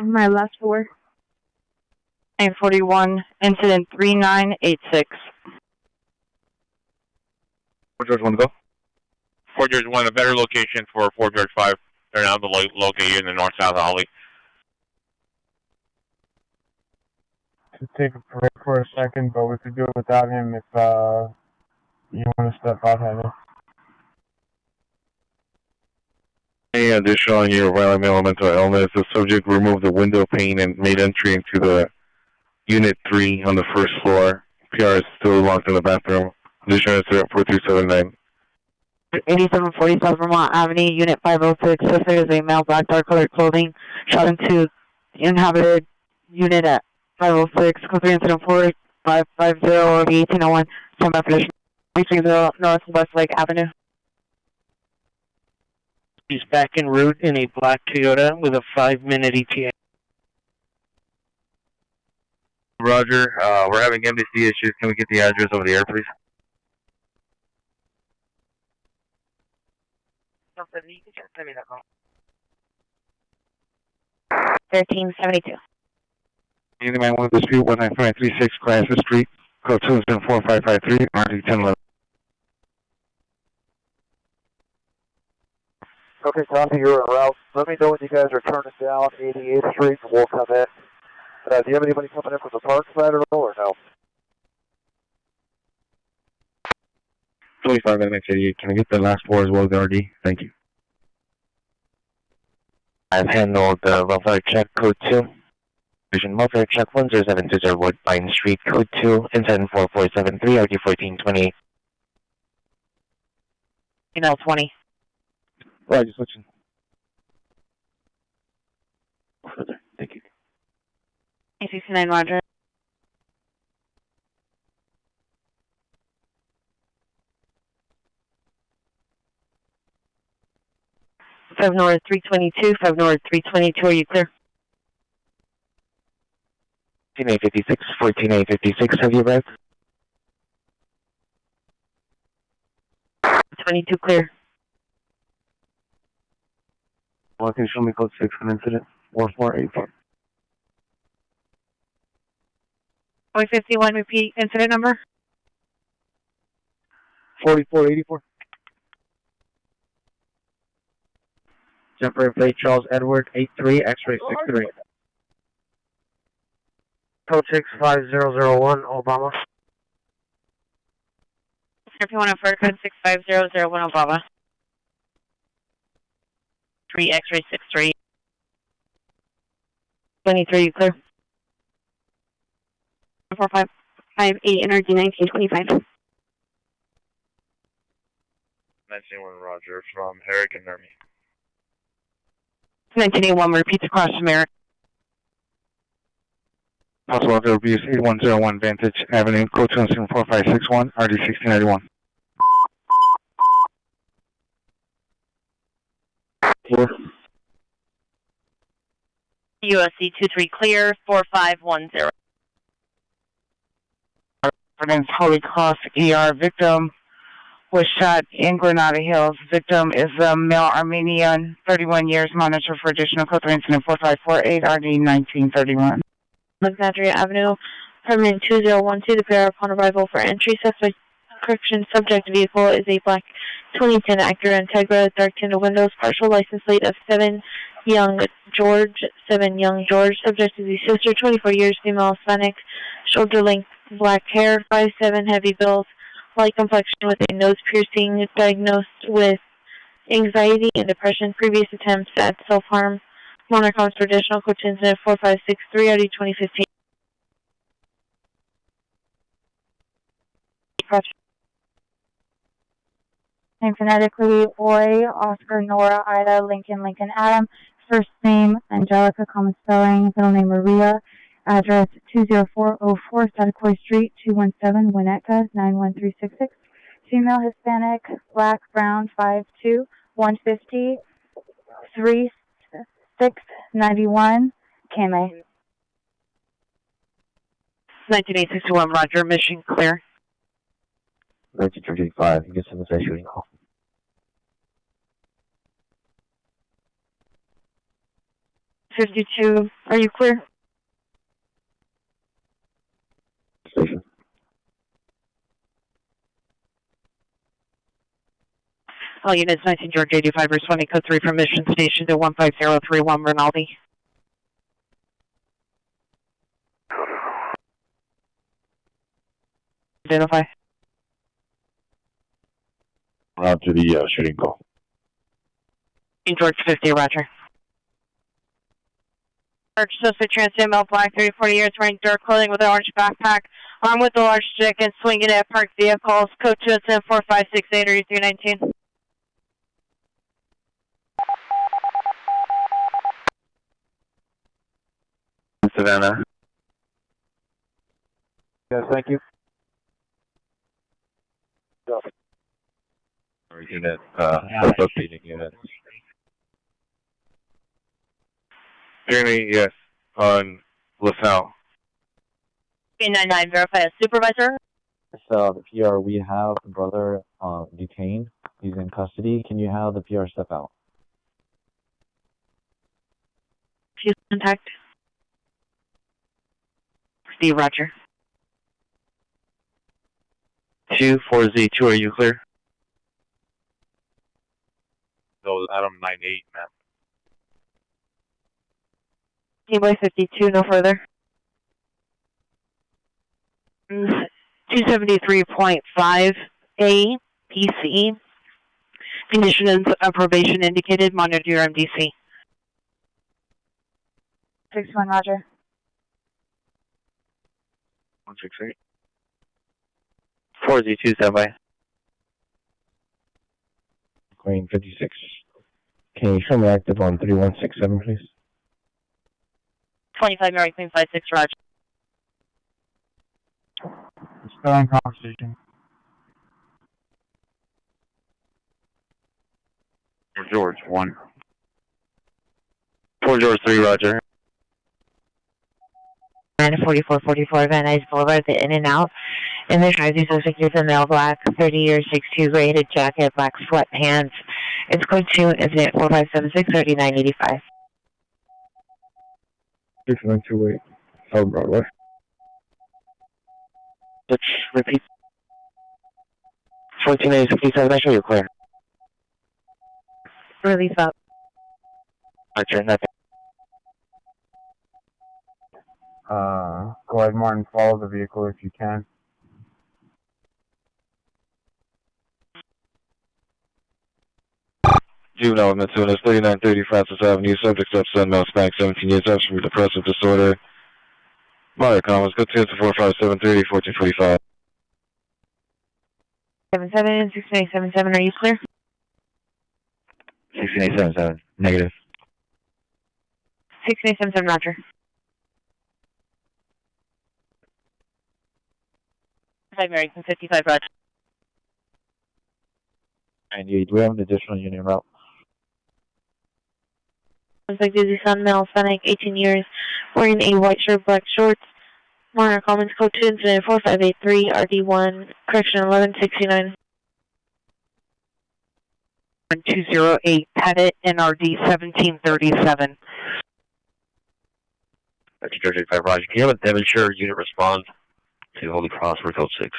My last four. 941, incident 3986. 4 George 1 go. 4 George 1, a better location for 4 George 5. They're now located in the north-south alley. To take a break for a second, but we could do it without him if you want to step out, Heather. Any additional on your violent male mental illness, the subject removed the window pane and made entry into the Unit 3 on the first floor. PR is still locked in the bathroom. Additional incident 4379. 8740 South Vermont Avenue, Unit 506. Suspect is a male, black, dark-colored clothing. Shot into inhabited unit at 506. Code 3 incident 4550 or 1801. Same definition. 330 Northwest Lake Avenue. He's back en route in a black Toyota with a 5-minute ETA. Roger, we're having embassy issues. Can we get the address over the air, please? You can just send me that call. 1372. Anything man with dispute 19536 Glasses Street, code 24553, RD 1011. Okay, copy, you're en route. Let me know when you guys are turning down 88th Street and we'll come in. Do you have anybody coming in from the park side at all or no? 25 minutes 88. Can I get the last four as well as the RD? Thank you. I've handled the welfare check code 2. Vision welfare check 10720 Woodbine Street code 2, incident 4473, RD 1428. Email 20. Right, just switching. Further, thank you. 869 Roger. Five North 322, 5 North 322, are you clear? 14856, 14856, have you arrived? 22 clear. Well, can you show me code 6 for incident? 4484. 51, repeat incident number. 4484. Jumper plate Charles Edward 83 X-ray 63. Code 65001 Obama. If you want to refer code 65001 Obama. 3 X-ray 63. 23, you clear? 4558 NRG 1925. 1981 Roger from Herrick and Nermi. 1981, repeats across America. Possible welfare abuse 8101 Vantage Avenue, code 24561, RD 1691. USC 23 clear, 4510. Providence Holy Cross ER. Victim was shot in Granada Hills. Victim is a male Armenian, 31 years, monitor for additional code 3 incident 4548, RD 1931. Alexandria Avenue, permanent 2012, the pair upon arrival for entry. Subject vehicle is a black 2010 Acura Integra, dark tinted windows, partial license plate of 7 Young George. Subject is a sister, 24 years, female, Hispanic, shoulder length, black hair, 5'7", heavy build, light complexion with a nose piercing, diagnosed with anxiety and depression, previous attempts at self-harm, Monarchs for additional code incident 4563, RD 2015. Name phonetically, Oi, Oscar, Nora, Ida, Lincoln, Adam. First name, Angelica, common spelling. Middle name, Maria. Address, 20404 Satakoy Street, 217, Winnetka, 91366. Female, Hispanic, black, brown, 5'2", 150, 3691, KMA. 19861, Roger, mission clear. 1935, you get some of that shooting call. 52, are you clear? Station. All units, 19 George 85, responding code 3 from Mission Station to 15031 Rinaldi. Identify. Route to the shooting call. George 50, roger. Suspect transient, male, black, 30, 40 years, wearing dark clothing with an orange backpack, armed with a large stick and swinging at parked vehicles. Code 2 incident 4568 or 319. Savannah. Yes, thank you. Unit, locating unit. Journey, yes, on LaSalle. 399, verify a supervisor. So the PR, we have the brother detained. He's in custody. Can you have the PR step out? Please contact. Steve, roger. 24Z2, are you clear? So Adam 98, ma'am. Teamboy 52, no further. 273.5A, PC. Conditions of probation indicated, monitor your MDC. 61, roger. 168. 4Z2, standby. Queen 56. Can you show me active on 3167, please? 25 Mary Queen 56, roger. Still in conversation. George 1. 4 George 3, roger. 4444 Van Nuys Boulevard, the in and out. In the driving suspect is a male, black, 30 years, 6'2", gray hooded jacket, black sweatpants. It's code 2, incident 4576 3985. 6928, South Broadway. Let's repeat. 1487, make sure you're clear. Release up. Roger, nothing. Go ahead, Martin, follow the vehicle if you can. Juvenile Mitsuna, 3930 Francis Avenue, subject upset, male, Hispanic, 17 years, absent from depressive disorder. Minor comments, go to 45730, 1445. 77, 6877, are you clear? 6877, negative. 6877, roger. 5 Mary Queen 55, roger. 98, do we have an additional unit route? Suspect is a son, male, Hispanic, 18 years, wearing a white shirt, black shorts. Minor comments, code 2 incident 4583, RD1, correction 1169. 208, Pettit, NRD 1737. That's George 85, roger. Can you have a Devonshire unit respond to Holy Cross for code 6?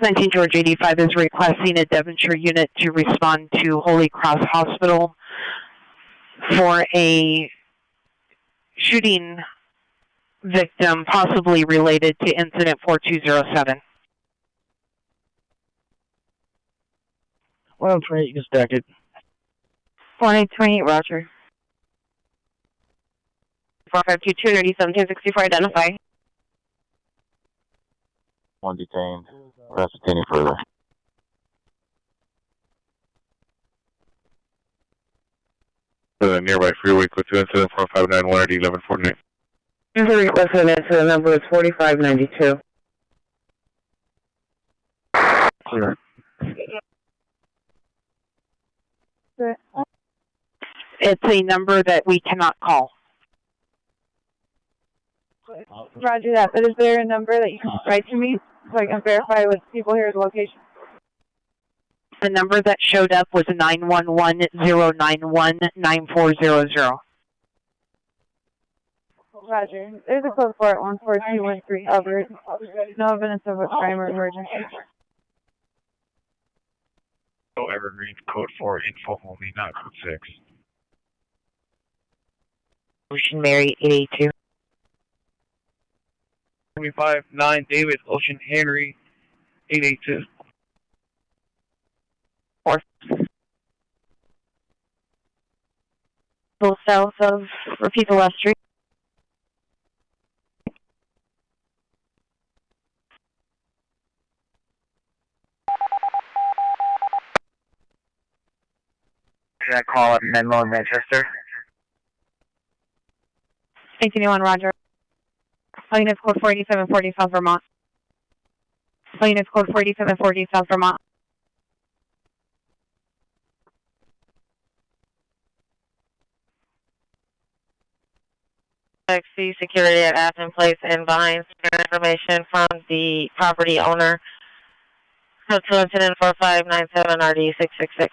19 George 85 is requesting a Devonshire unit to respond to Holy Cross Hospital for a shooting victim possibly related to incident 4207. 128, you can stack it. 4828, roger. 4522, 1764, identify. One detained. Arrest detaining further. For the nearby freeway, go to incident 4591 RD 1149. Here's a request for an incident number is 4592. Clear. It's a number that we cannot call. Roger that, but is there a number that you can write to me so I can verify with people here's location? The number that showed up was 911-091-9400. Roger. There's a code for it, 14213 Albert. No evidence of a crime or emergency. No Evergreen, code 4, info only, not code 6. Ocean Mary 882. 25-9 David, Ocean Henry 882. South of, repeat the last street. Did I call it Menlo in Manchester? 1881, Roger. All units code 48740 South Vermont. All units code 48740 South Vermont. See security at Aspen Place and Vines. Information from the property owner. Code 2 incident 4597 RD 666.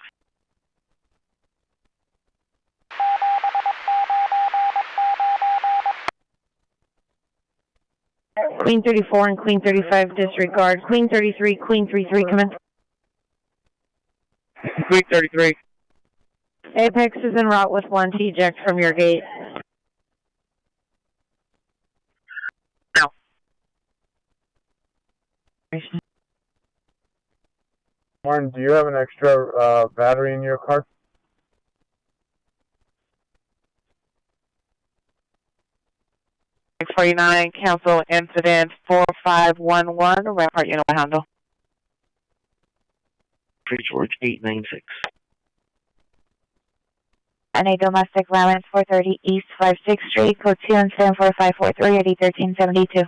Queen 34 and Queen 35 disregard. Queen 33, Queen 33, come in. Queen 33. Apex is en route with 1 to eject from your gate. No. Martin, do you have an extra battery in your car? .49, cancel incident 4511, Rampart Unit handle. Free George 896. And a domestic violence 430 East 56th Street, code 2 incident 4543 ID 1372.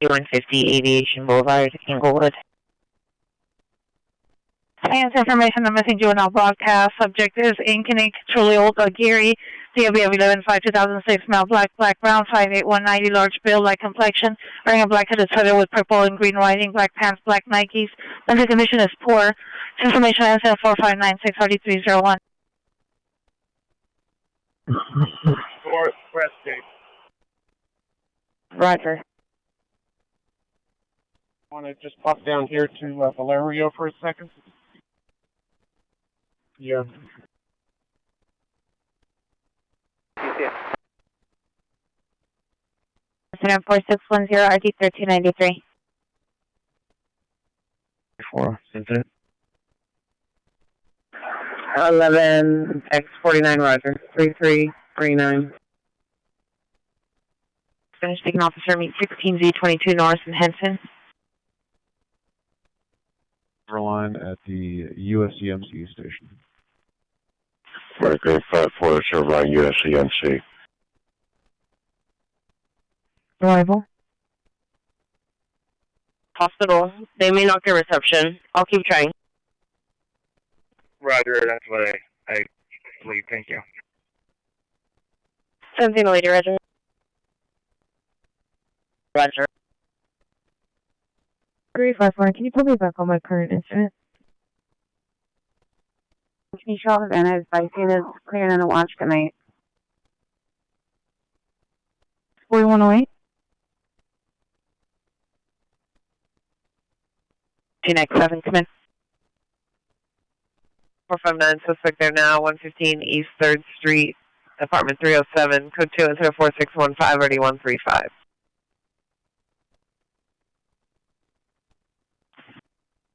150 Aviation Boulevard, Inglewood. Fans information the missing juvenile broadcast. Subject is Inkinink, truly old Gary. DOB of 11-5-2006, male, black, brown, 5'8", large build, light complexion, wearing a black hooded sweater with purple and green writing, black pants, black Nikes. Mental condition is poor. Information answer 4596 RD301. Press date. Roger. Want to just pop down here to Valerio for a second? Yeah. Incident 4610 RD 1393. 4, incident. 11 X49, Roger. 3339. Finish taking officer, meet 16Z22 Norris and Henson. Line at the USCMC station. Breaker 54, Chevron USCMC. Arrival. Hospital. They may not get reception. I'll keep trying. Roger, that's what I believe. Thank you. 17 lady, Roger. Roger. 354, can you put me back on my current incident? Can you show the van as Viking is clearing in the watch? Good night. 4108. 297, come in. 459, suspect there now, 115 East 3rd Street, apartment 307, code 2 instead of 4615, ready 135.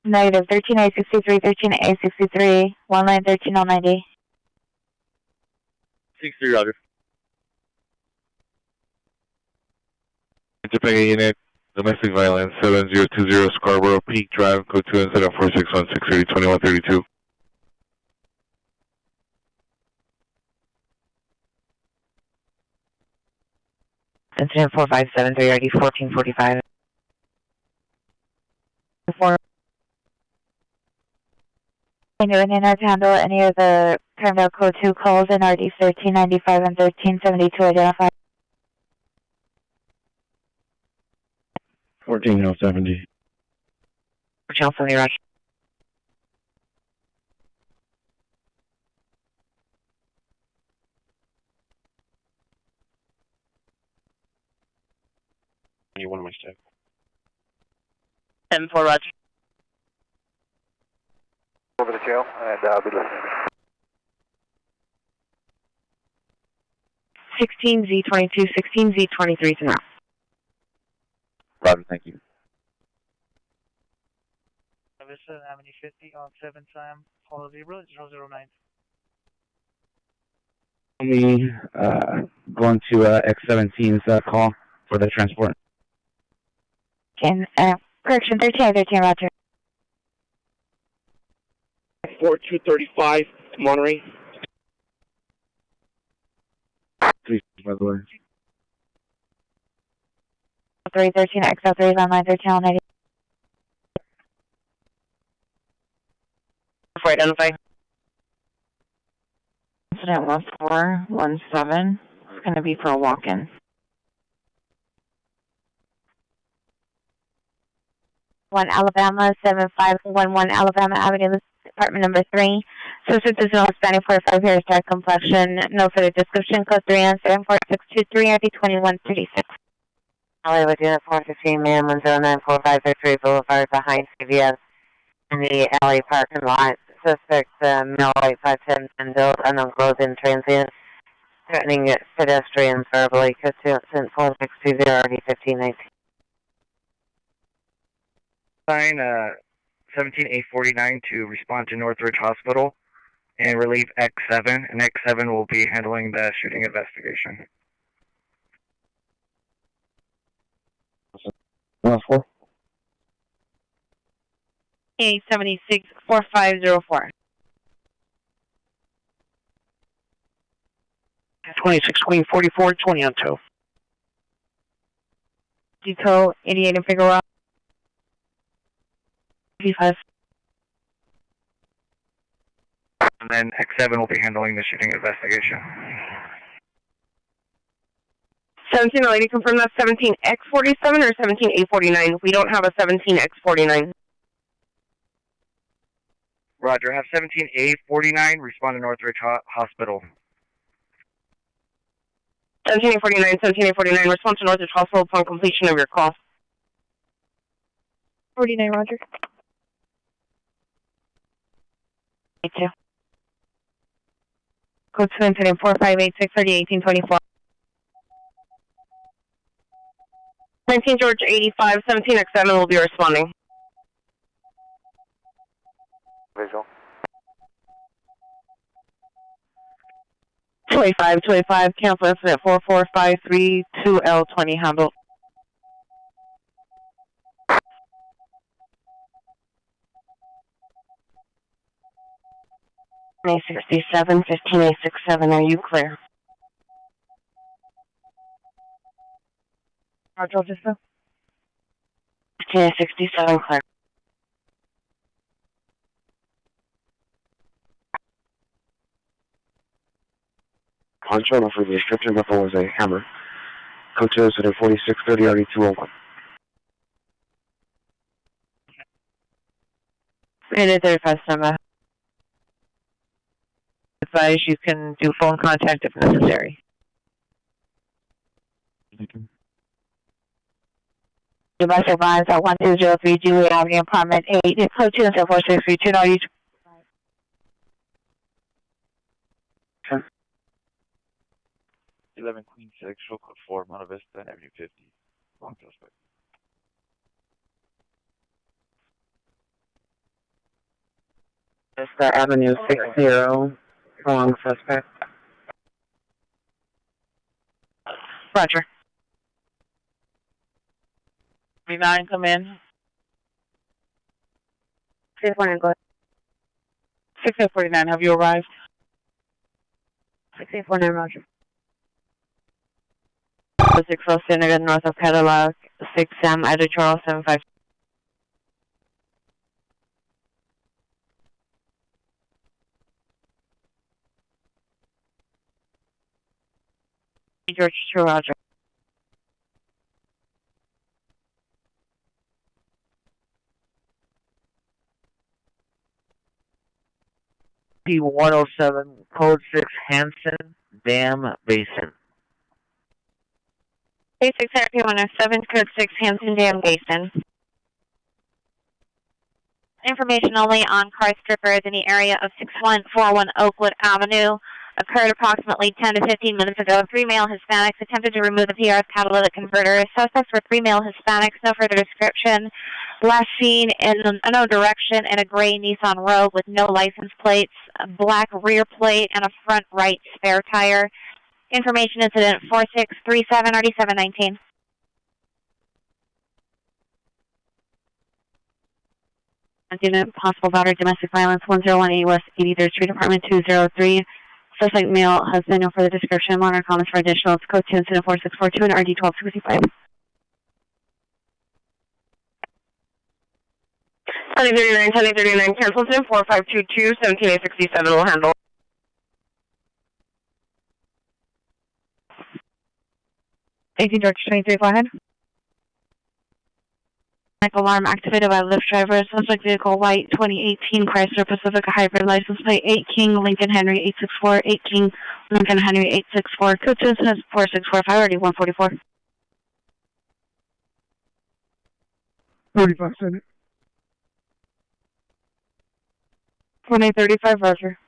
Negative 13A63, 13A63, 1913090. 63, Roger. Interpega unit, domestic violence, 7020 Scarborough Peak Drive, code 2 instead of 4616, 2132. Incident 4573, ID 1445. 4. Anyone in our to handle any of the Carmel Code 2 calls in RD 1395 and 1372 identified. 14070. Channel 70, Roger. check. 10-4, Roger. Over the jail, and I'll be listening. 16Z22, 16Z23 to now. Roger, thank you. Vista Avenue 50 on 7 Sam, follow 009. We going to X17's call for the transport. And, correction, 13, Roger. 4235, Monterey. 3, by the way. 313, XL3 is on line 13 on 90. Before identify. Incident 1417. It's going to be for a walk-in. One Alabama, 7511 Alabama Avenue, apartment number 3. Suspect is no Hispanic, 45 years, dark complexion. No further description. Code 3 on 74623 ID 2136. Hollywood Unit 415, man, 1094553 Boulevard behind CVS in the alley parking lot. Suspect, male, white, 5'10", and build, unknown clothing, transient, threatening pedestrians verbally. Code 2 at 4620 RD 1519. Sign 17849 to respond to Northridge Hospital and relieve X7, and X7 will be handling the shooting investigation. 4. 876 4504. 26 Queen 44, 20 on 2. Deco 88 and Figueroa. 55. And then X7 will be handling the shooting investigation. 17 confirm that's 17X47 or 17A49. We don't have a 17X49. Roger, have 17A49 respond to Northridge Hospital. 17A49, 17A49, respond to Northridge Hospital upon completion of your call. 49, Roger. 82. Code 2 incident 4586 1824. 19 George 85, 17X7 will be responding. Visual. 285, cancel incident 4453 2L20 handle. A67, 15A67, are you clear? Roger, just so. 15A67, clear. On trauma for the description, that was a hammer. Code 2 at 4630 RD 201. It is customer. Advise you can do phone contact if necessary. Thank you. You must advise at 1203 Dewey Avenue, apartment 8. Code 2 and 4632. Now you 11 Queen 6, show code 4, Monte Vista Avenue 50. Wrong suspect. Vista Avenue 60, wrong suspect. Roger. 39, come in. 6849, have you arrived? 6849, Roger. 60 Seneca, north of Cadillac, 6 Sam, Ida Charles, 75. George 2, Roger. P107, code 6 Hanson, Dam Basin. Basic Therapy 107, Code 6, Hampton Dam, Basin. Information only on car strippers in the area of 6141 Oakwood Avenue. Occurred approximately 10 to 15 minutes ago. 3 male Hispanics attempted to remove the PR's catalytic converter. Suspects were 3 male Hispanics. No further description. Last seen in an unknown direction in a gray Nissan Rogue with no license plates, a black rear plate, and a front right spare tire. Information incident 4637 RD719. Unit, possible battery, domestic violence, 1018 West 83rd Street, Apartment 203. Suspect male, husband, no further description. Monitor comments for additional. It's code 2 incident 4642 and RD 1265. 1039, cancel incident 4522, 17867 will handle. Direction 23, go ahead. Alarm activated by Lyft driver. Suspect vehicle white 2018 Chrysler Pacifica hybrid license plate 8 King Lincoln Henry 864 8 King Lincoln Henry 864. Code 2 incident 4645 already 144. 35 Senate. 2835 Roger.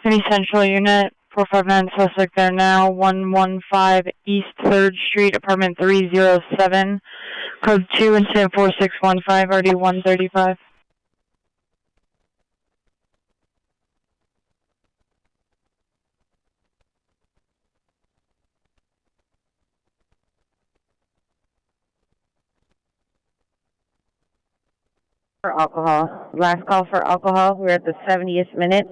City Central Unit 459 suspect there now 115 East 3rd Street Apartment 307. Code 2 incident 4615 RD 135. For alcohol. Last call for alcohol. We're at the 70th minute.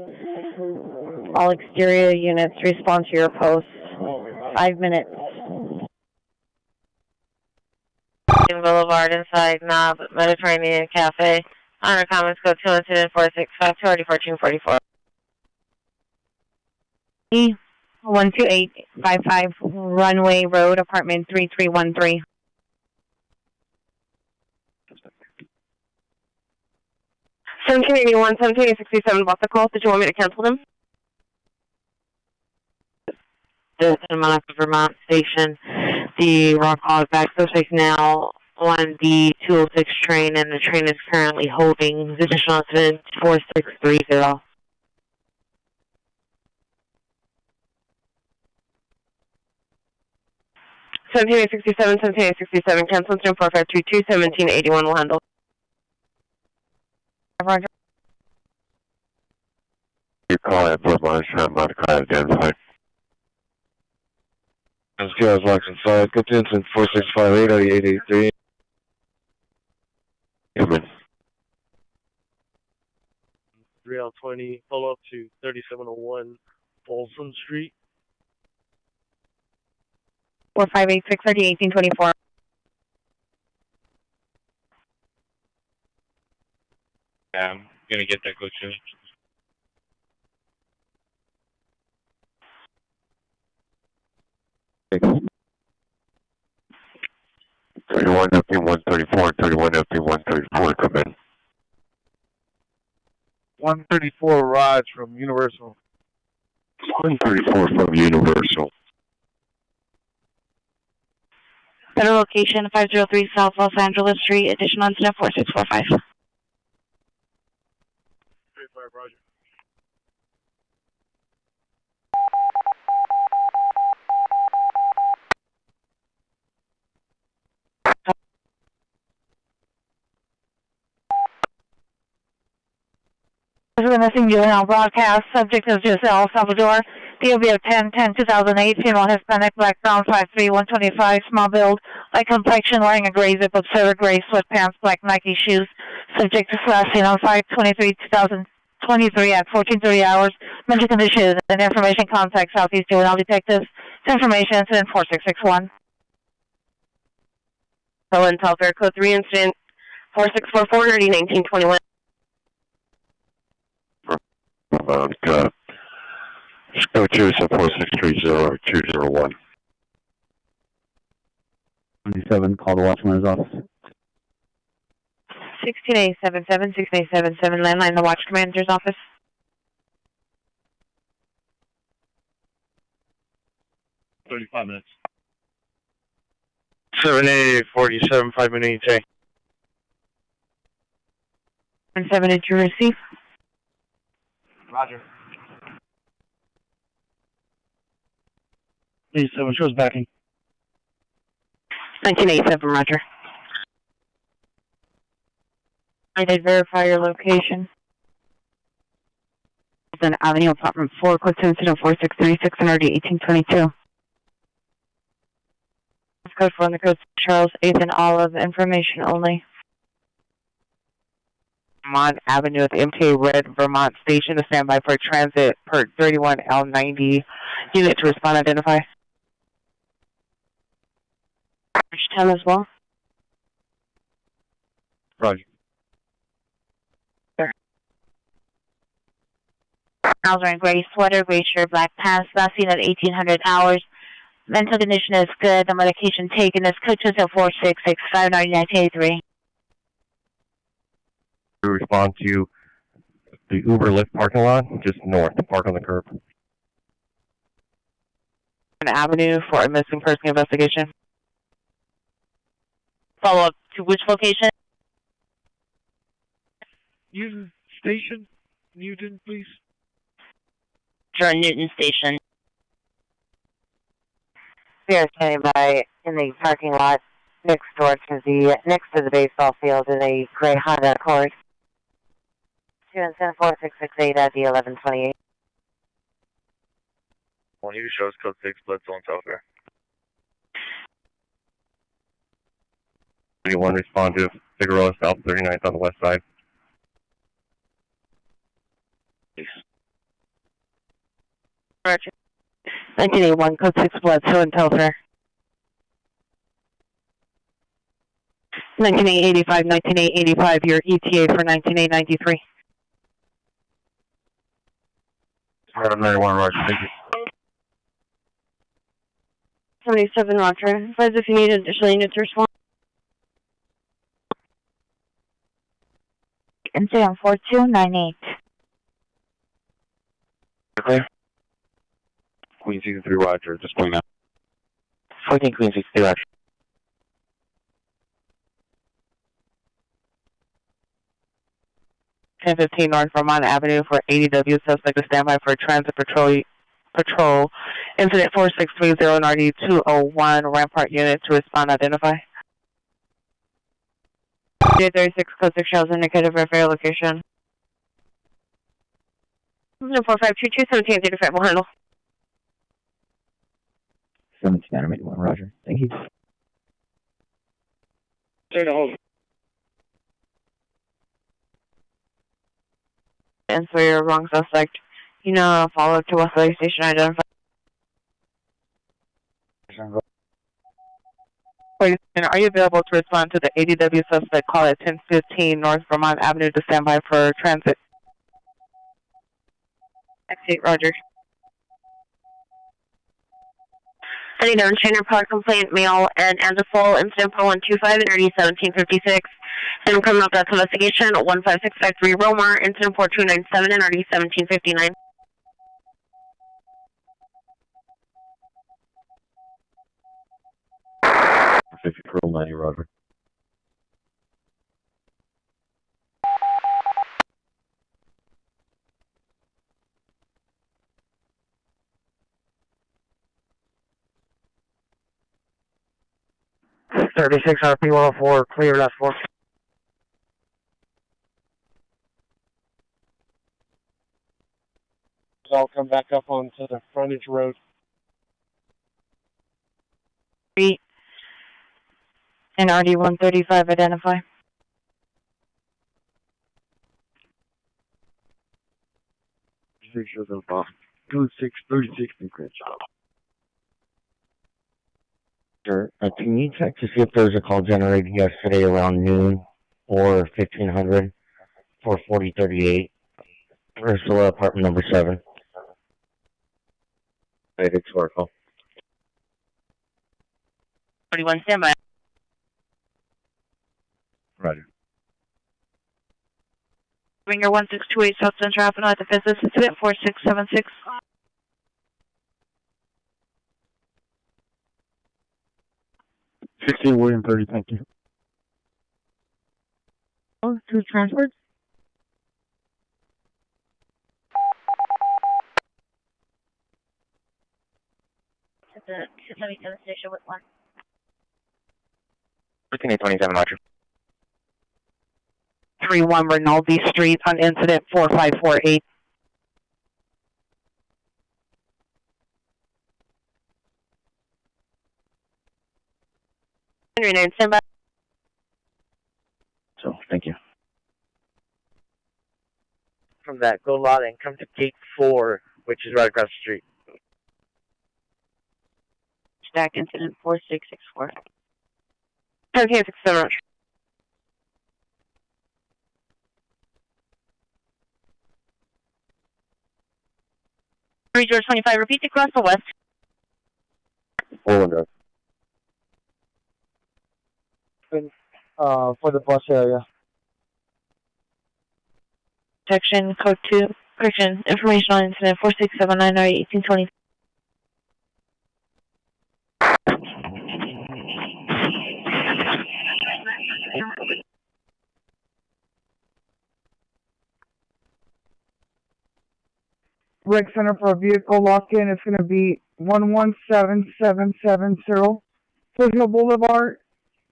All exterior units respond to your post. 5 minutes. Boulevard inside Knob Mediterranean Cafe. Honor comments code 2 incident 465 2 1444. 12855 Runway Road, Apartment 3313. $1781, $1767 bought the call. Did you want me to cancel them? The Monaco, Vermont station. The Rock Hog back suspect now on the 206 train, and the train is currently holding additional incident 4630. $1767, cancel incident 4522, 1781 will handle. Roger. You call at Bloodline, trying not to call identified. SQS locks inside. Go to incident 4658 RD883. Human. 3L20, follow up to 3701 Folsom Street. 4586 RD 1824. Yeah, I'm gonna get that code soon. Thirty-one FP 134, 31 FP 134, come in. 134 Raj from Universal. 134 from Universal. Federal location 503 South Los Angeles Street, additional incident 4645. 35, Roger. Witnessing juvenile broadcast. Subject is Jose El Salvador. DOB of 10/10/2008. Female Hispanic, black, brown, 5'3", 125, small build, light complexion, wearing a gray zip observer, gray sweatpants, black Nike shoes. Subject is last seen on 5/23/2023 at 14:30 hours. Mental condition and information. Contact Southeast Juvenile Detectives. Information incident 4661. Helen Telfair, code 3 incident 4644 RD 1921. Go choose 4630 201. 27, call the watchman's office. 16877, 16877, landline, the watch commander's office. 35 minutes. 7A47, 5 minute ETA. 7 did you receive? Roger. 87 shows backing. 1987, Roger. I did verify your location. Then Avenue, Apartment 4, code to incident 4636, NRD 1822. Code 4 on the code, Charles, 8th and Olive, information only. Vermont Avenue at the MTA Red Vermont Station to stand by for transit per 31L90. Unit to respond, identify. 10 as well. Roger. Miles wearing gray sweater, gray shirt, black pants, last seen at 1800 hours. Mental condition is good. The medication taken is code 466 599 We respond to the Uber Lyft parking lot, just north, park on the curb. An avenue for a missing person investigation. Follow up to which location? Newton Station. Newton, please. During Newton Station. We are standing by in the parking lot next to the baseball field in a gray Honda Accord. 2 and 4668 at the 1128. One you shows code 6, Bledsoe and Telfair. 31 respond to Figueroa South 39th on the west side. Roger. 1981, code 6, Bledsoe and Telfair. 19885, your ETA for 19893. 91, Roger, thank you. 77, Roger. Advise if you need additional units to respond. Incident 4298. Clear. Queen 63, Roger, just point out. 14 Queen 63, Roger. Ten 15 North Vermont Avenue for ADW suspect to stand by for transit patrol. Incident 4630 NRD 201 Rampart unit to respond, identify. 36, code 6 shows indicated verify location. 4522, 1735 will handle. 17 Adam 81, Roger. Thank you. Stay to hold. And for your wrong suspect, you know, follow up to Westlake Station, identify. Are you available to respond to the ADW suspect call at 1015 North Vermont Avenue to stand by for transit? Exit, Roger. 39 trainer power complaint, male and Andefol, incident 4125, NRD 1756. Then criminal death investigation, 15653 Romar, incident 4297, NRD 1759. 50 Pearl 90, Roger. .36 RP 104, clear last 4. I'll come back up onto the frontage road. Street. NRD 135, identify. Shows up off. 2636 in Crenshaw. Sure. Can you check to see if there was a call generated yesterday around noon or 1500 for 4038 Ursula, apartment number 7? Related to our call. 41, standby. Roger. Ringer 1628 South Central Avenue at the business incident 4676. 16 William 30, thank you. Oh, to transport? To the 277 station with 1. 13827, Roger. 31 Rinaldi Street on incident 4548. Henry 9, stand by. So, thank you. From that, go lot and come to gate 4, which is right across the street. Stack incident 4664. Okay, 67, Roger. George 25, repeat to cross the west. Forward, For the bus area. Section code 2, correction, information on incident 4679 1820. Rec Center for a vehicle lock-in. It's going to be 117770 Foothill Boulevard.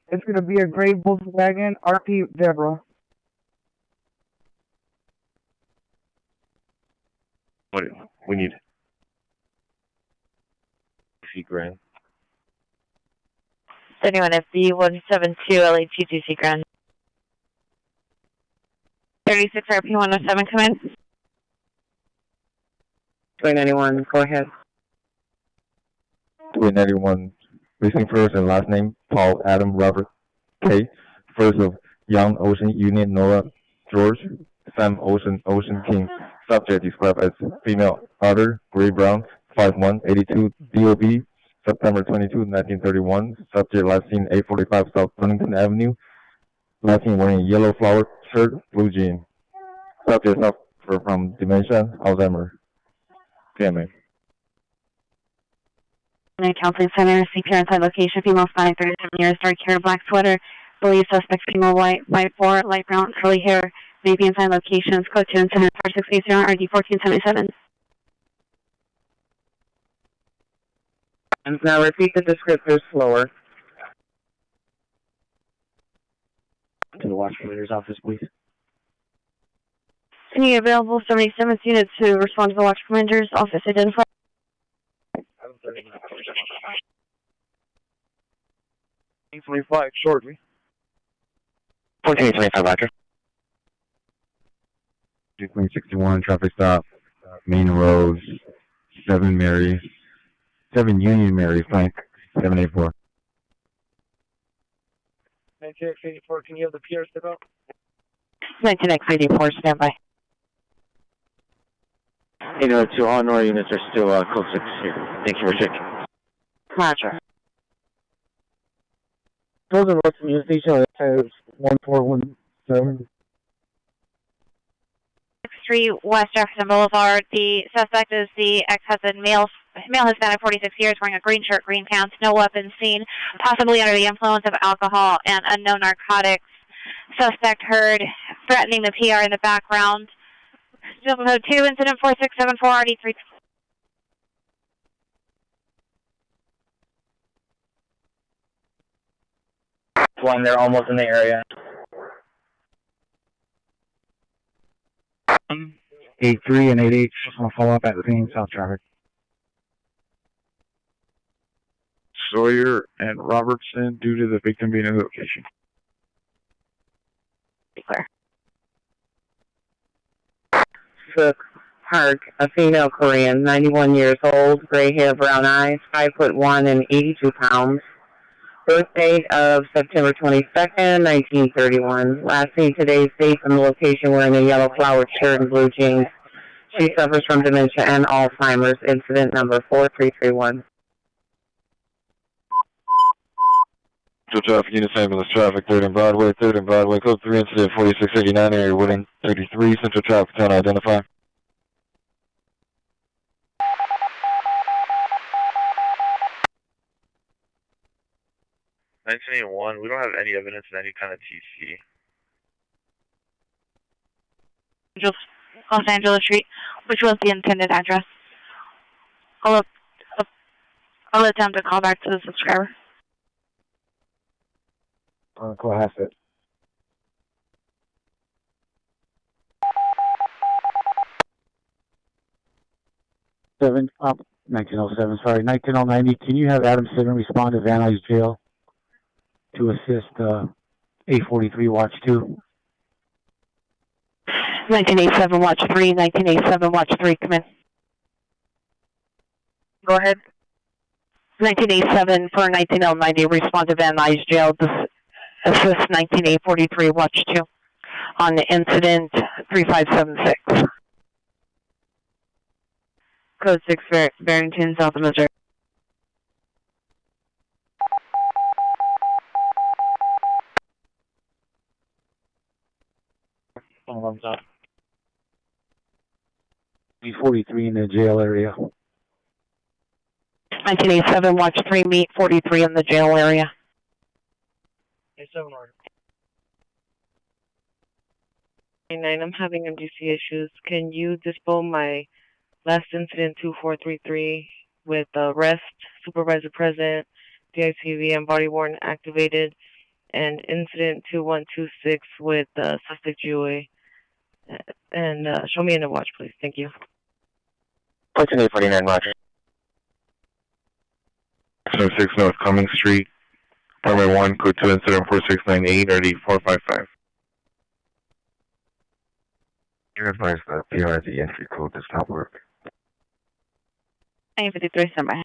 It's going to be a gray Volkswagen RP Zebra. What we need? Grand. 31 FD 172 LATTC Grand. 36 RP 107, come in. 391, go ahead. 391, missing first and last name, Paul Adam Robert K. First of Young Ocean Union Nora George, Sam Ocean King. Subject described as female, other, gray brown, 5'1", 82, DOB, September 22, 1931. Subject last seen 845 South Burlington Avenue. Last seen wearing a yellow flowered shirt, blue jean. Subject suffer from dementia, Alzheimer. PMA. Counseling Center, CPR inside location, female 5, 37 years, dark hair, black sweater. Believe suspect female white, 5'4", light brown, curly hair. Maybe inside locations, code 2 incident 4680 RD 1477. And now repeat the descriptors slower. To the Watch Commander's office, please. Any available 77th unit to respond to the Watch Commander's office identified. 825 shortly. 1425, Roger. 61 traffic stop, Main Road, 7 Union Mary, Frank, 784. 19X84, can you have the PR step out? 19X84, stand by. 802, all NOR units are still code 6 here. Thank you for checking. Roger. Those are Road Communication, 1417. 63 West Jefferson Boulevard. The suspect is the ex-husband, male Hispanic, 46 years, wearing a green shirt, green pants, no weapons seen, possibly under the influence of alcohol and unknown narcotics. Suspect heard threatening the PR in the background. Code 2, incident 4674 RD3. One, they're almost in the area. 83 and 88, just want to follow up at the scene, south traffic. Sawyer and Robertson, due to the victim being in the location. Clear. Sook Park, a female Korean, 91 years old, gray hair, brown eyes, 5'1" and 82 pounds. Birth date of September 22nd, 1931. Last seen today's date from the location wearing a yellow flowered shirt and blue jeans. She suffers from dementia and Alzheimer's. Incident number 4331. Traffic unit ambulance traffic, 3rd and Broadway, code 3 incident 4689, area Wooding 33, central traffic town identify. 1981, we don't have any evidence of any kind of TC. Los Angeles Street, which was the intended address. I'll attempt to call back to the subscriber. Go ahead. 1907, sorry, 19090. Can you have Adam 7 respond to Van Nuys Jail to assist 843 Watch 2? 1987 Watch 3, 1987 Watch 3, come in. Go ahead. 1987 for 19090, respond to Van Nuys Jail to assist 19843 Watch 2 on the incident 3576. Code 6, Barrington, South of Missouri. B43 in the jail area. 1987 Watch 3, meet 43 in the jail area. 87 order. 9, I'm having MDC issues. Can you dispel my last incident 2433 with arrest, supervisor present, DICV and body worn activated, and incident 2126 with suspect GOA? And show me in the watch, please. Thank you. 849, Roger. 6 North Cummings Street, Apartment 1, code 2, incident 4698, RD 455. You're advised that PRID entry code does not work. 953, stand by.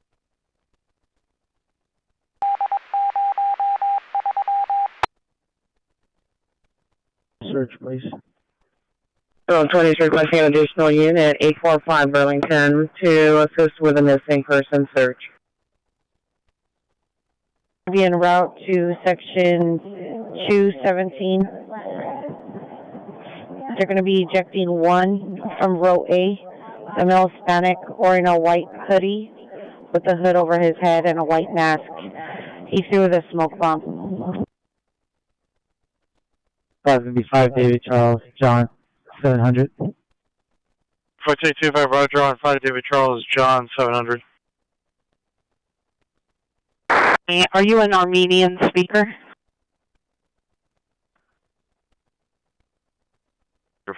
Search, please. 20 is requesting an additional unit, 845 Burlington, to assist with a missing person search. Be en route to section 217. They're going to be ejecting one from row A, a male Hispanic wearing a white hoodie with a hood over his head and a white mask. He threw the smoke bomb. 555 David Charles, John 700. 4825 Roger on 5 David Charles, John 700. Are you an Armenian speaker?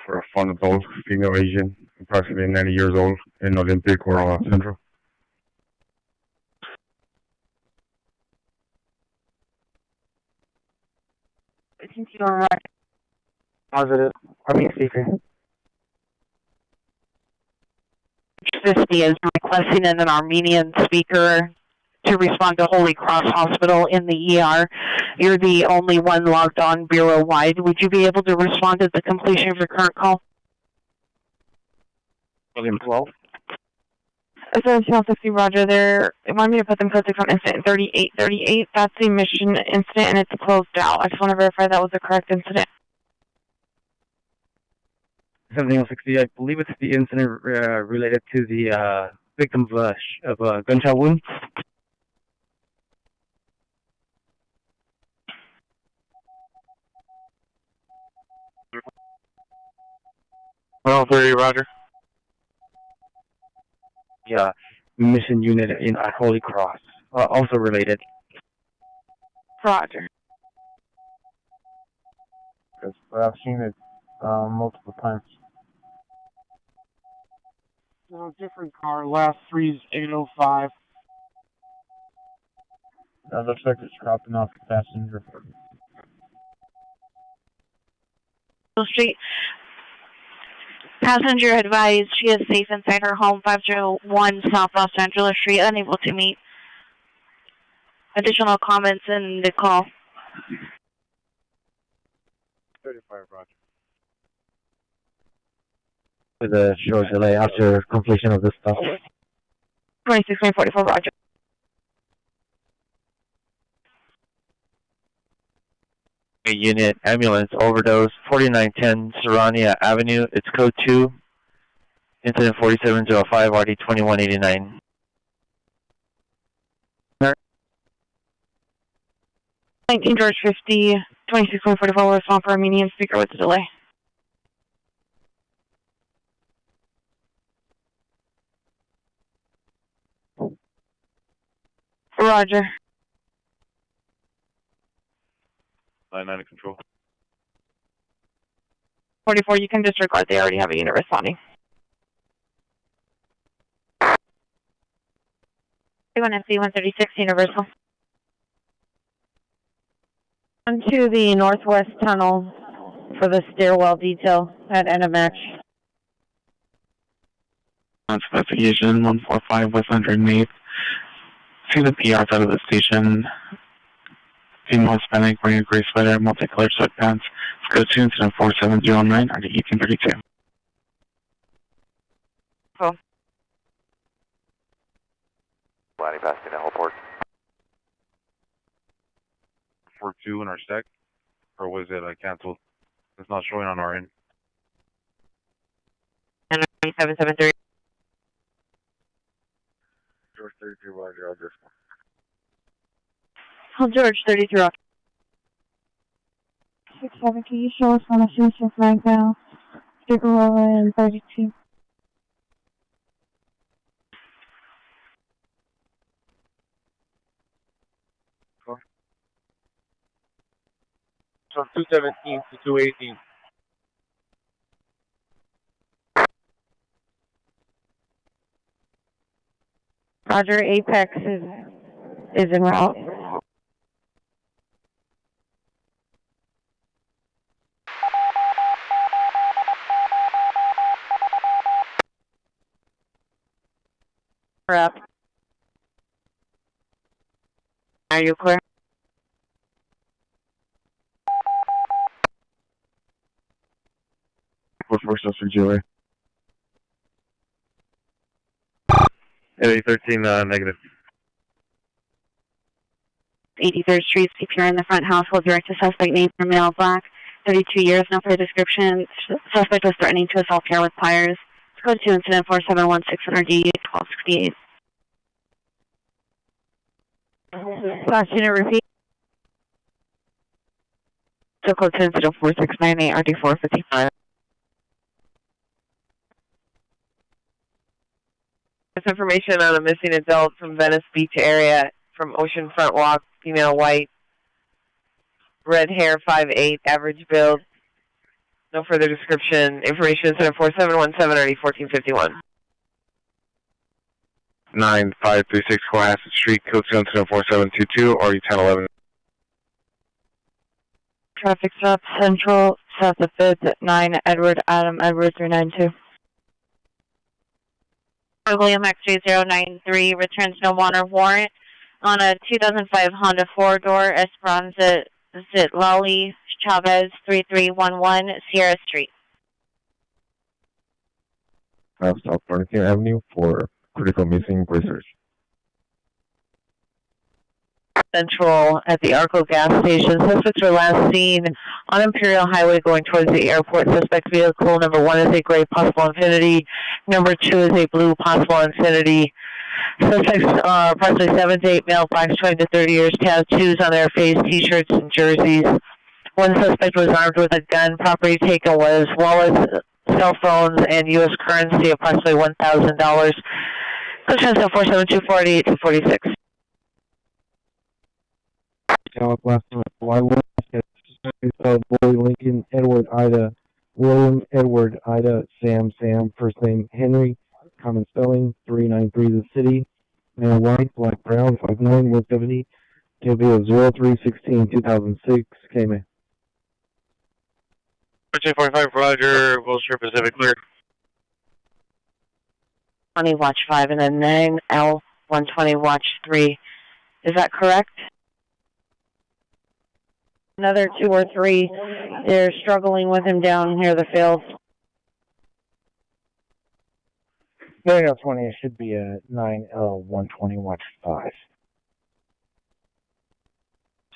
For a fun adult, female Asian, approximately 90 years old, in Olympic or Central. I think you are right. Positive. Armenian speaker. 50 is requesting an Armenian speaker to respond to Holy Cross Hospital in the ER. You're the only one logged on bureau-wide. Would you be able to respond at the completion of your current call? William 12. So, Channel 60, Roger, they want me to put them code 6 on incident 3838. That's the mission incident, and it's closed out. I just want to verify that was the correct incident. 7060, I believe it's the incident related to the victim of a gunshot wound. Well, 30, Roger. Yeah, mission unit in Holy Cross, also related. Roger. Because I've seen it multiple times. No, different car. Last 3 is 805. Looks like it's dropping off the passenger. Street. Passenger advised she is safe inside her home, 501 South Los Angeles Street, unable to meet. Additional comments in the call. 35, Roger. With a short delay after completion of this stuff. 2644, Roger. A unit ambulance overdose 4910 Serrania Avenue. It's code 2. Incident 4705 RD 2189. 19 George 50, 26.44 respond for Armenian speaker with the delay. Roger. 9-9 control. 44, you can disregard. They already have a unit responding. 1FD 136 Universal. Onto the northwest tunnel for the stairwell detail at NMX. Investigation 145 West 108th. See the PR out of the station. Female Hispanic wearing a gray sweater, multicolored sweatpants. Let's go to incident 4709 RD 1832. Cool. Planning passing the port. 4-2 in our stack? Or was it canceled? It's not showing on our end. 773. George 33, Roger, Roger. Hold George 33. 67, can you show us on the future flag now? Figaro and 32. From 217 to 218. Roger, Apex is en route. We're up. Are you clear? First for GLA. 813 negative. 83rd Street, CPR in the front household, direct to suspect name for male black, 32 years, no further description. Suspect was threatening to assault care with pliers. Code 2 incident 4716 RD 1268. Last unit repeat. So code 2 incident 4698 RD 455. Information on a missing adult from Venice Beach area from Oceanfront Walk, female white, red hair, 5'8", average build. No further description. Information center 4717 RD 1451. 9536 Cohasset Street, code 2 incident 4722, RE 1011. Traffic stop Central, south of 5th, 9 Edward, Adam Edward 392. William XJ093 returns no wanted warrant on a 2005 Honda 4-door Esperanza Zitlali Chavez 3311 Sierra Street. South Burlington Avenue for critical missing research. Central at the Arco gas station. Suspects were last seen on Imperial Highway going towards the airport. Suspect vehicle number 1 is a gray possible Infinity. Number 2 is a blue possible Infinity. Suspects are approximately 7 to 8 male, blacks 20 to 30 years, tattoos on their face, t-shirts, and jerseys. One suspect was armed with a gun. Property taken was wallets, cell phones, and U.S. currency, approximately $1,000. Question 47248 to 46. Last night, July 1st, Boy Lincoln, Edward Ida, William Edward Ida, Sam, first name Henry, common spelling, 393 the city, male white, black brown, 5'9", 170, KBO 0316 2006, Cayman. 1345 Roger, Wilshire Pacific clear. 20 watch 5 and then 9 L 120 watch 3. Is that correct? Another 2 or 3. They're struggling with him down near the field. 9L20, it should be a 9L120 watch 5.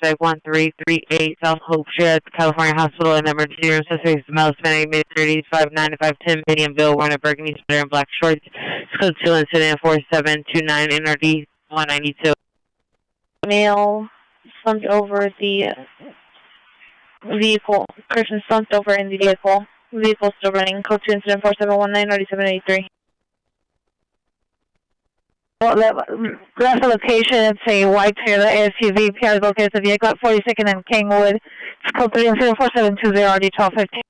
Check 1338 South Hope Street, California Hospital, and emergency room. Suspects male, Hispanic, mid-30s, 5'9" to 5'10", medium build, wearing a burgundy sweater and black shorts. Code 2 incident 4729 NRD 192. Male, slumped over the vehicle. Person slumped over in the vehicle. Vehicle still running. Code 2 incident 4719-9783. Well, that's the location. It's a white Toyota SUV. PR is located at the vehicle at 42nd and Kingwood. It's code 3 incident 4720 RD 1215.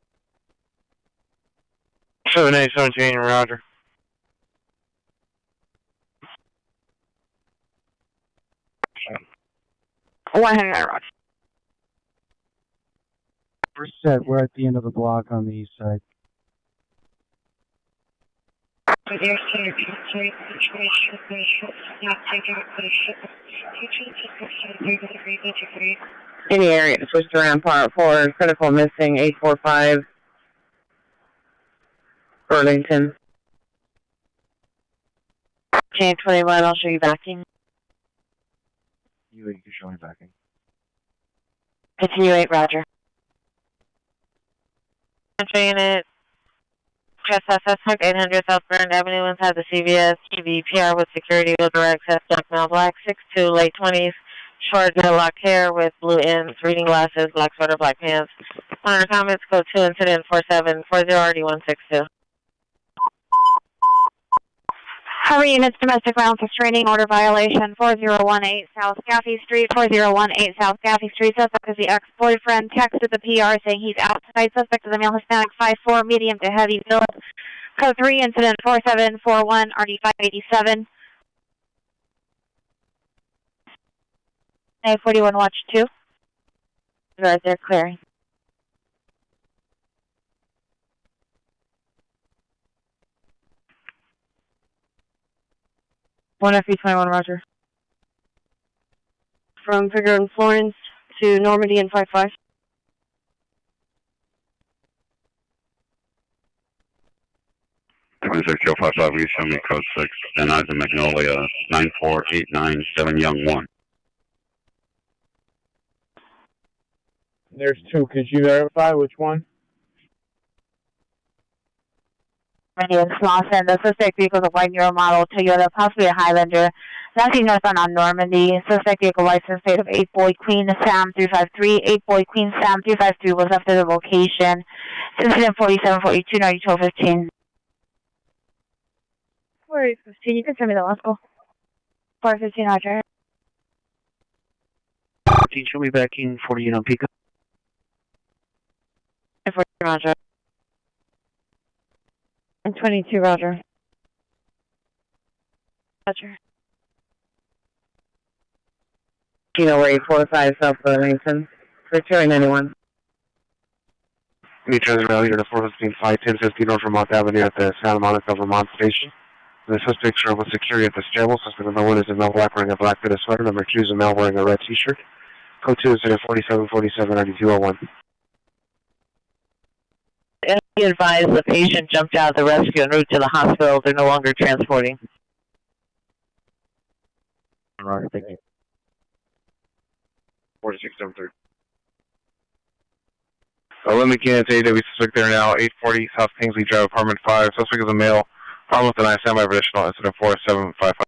7817, roger. Roger. We're set. We're at the end of the block on the east side. Any area switched around part 4, critical missing 845 Burlington. J21, I'll show you backing. You can show me backing. Continue 8, roger. Entry unit. Trespass suspect 800 South Burn Avenue inside the CVS. TVPR with security with direct access. Black male, black 6'2", late 20s. Short dreadlock hair with blue ends, reading glasses, black sweater, black pants. Monitor comments, code 2 incident 4740 RD162. Hurry units, domestic violence restraining order violation 4018 South Gaffey Street, 4018 South Gaffey Street. Suspect is the ex-boyfriend. Texted the PR saying he's outside. Suspect is a male Hispanic, 5'4", medium to heavy build. Code 3 incident 4741 RD587. A41 watch 2. Right there, clearing. One FE21, roger. From Figure and Florence to Normandy and 55. Twenty-six 055, will you show me code 6, and Eyes of Magnolia, 94897 Young 1. There's 2. Could you verify which one? In Slauson, the suspect vehicle is a white Euro model Toyota, possibly a Highlander. 19 northbound on Normandy. Suspect vehicle license plate of 8 Boy Queen Sam 353. 8 Boy Queen Sam 353 was after the location. Incident 4742 9215. 4815, you can send me the last call. 415, roger. 14, show me backing 40 on Pico. 40, roger. And 22, roger. Roger. Kilo 845 South Burlington. Securing anyone. Any transit rail here to 415 1050 North Vermont Avenue at the Santa Monica Vermont Station. The suspect served with security at the stairwell. Suspect number 1 is a male black wearing a black fitted sweater. Number 2 is a male wearing a red t-shirt. Code 2 is at 4747 9201. Be advised the patient jumped out of the rescue en route to the hospital. They're no longer transporting. Roger, thank you. 4673. Limit units AW suspect there now, 840 South Kingsley Drive, apartment 5. Suspect is a male. Problem with the 9 standby for additional incident 4755.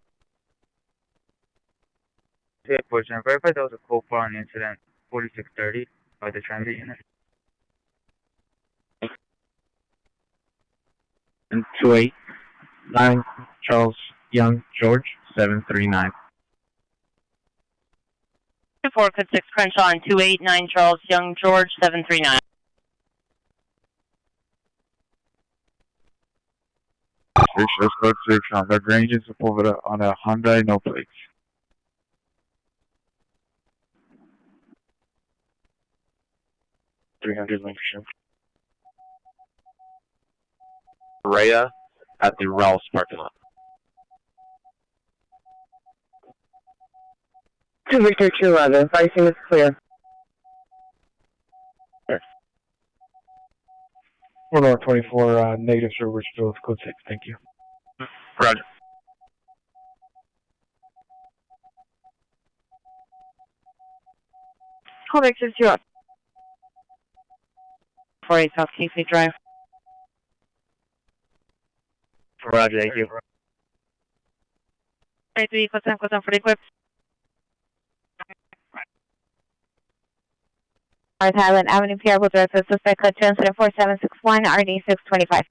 Yeah, question. Verify there was a call for an incident 4630 by the transit unit. And 289 Charles Young George 739. 24 code 6 Crenshaw and 289 Charles Young George 739. Let's go 6 on the range is on a Hyundai, no plates. $300 Lincoln. Rhea at the Rouse parking lot. 2 Victor 211. Pricing is clear. Sure. 4 North 24, negative server still with code 6. Thank you. Roger. Call back 62 up. 48 South Kingsley Drive. Roger, thank you. 23, code 10 for the equip. North Highland Avenue, PR will direct the suspect code to incident 4761, RD 625.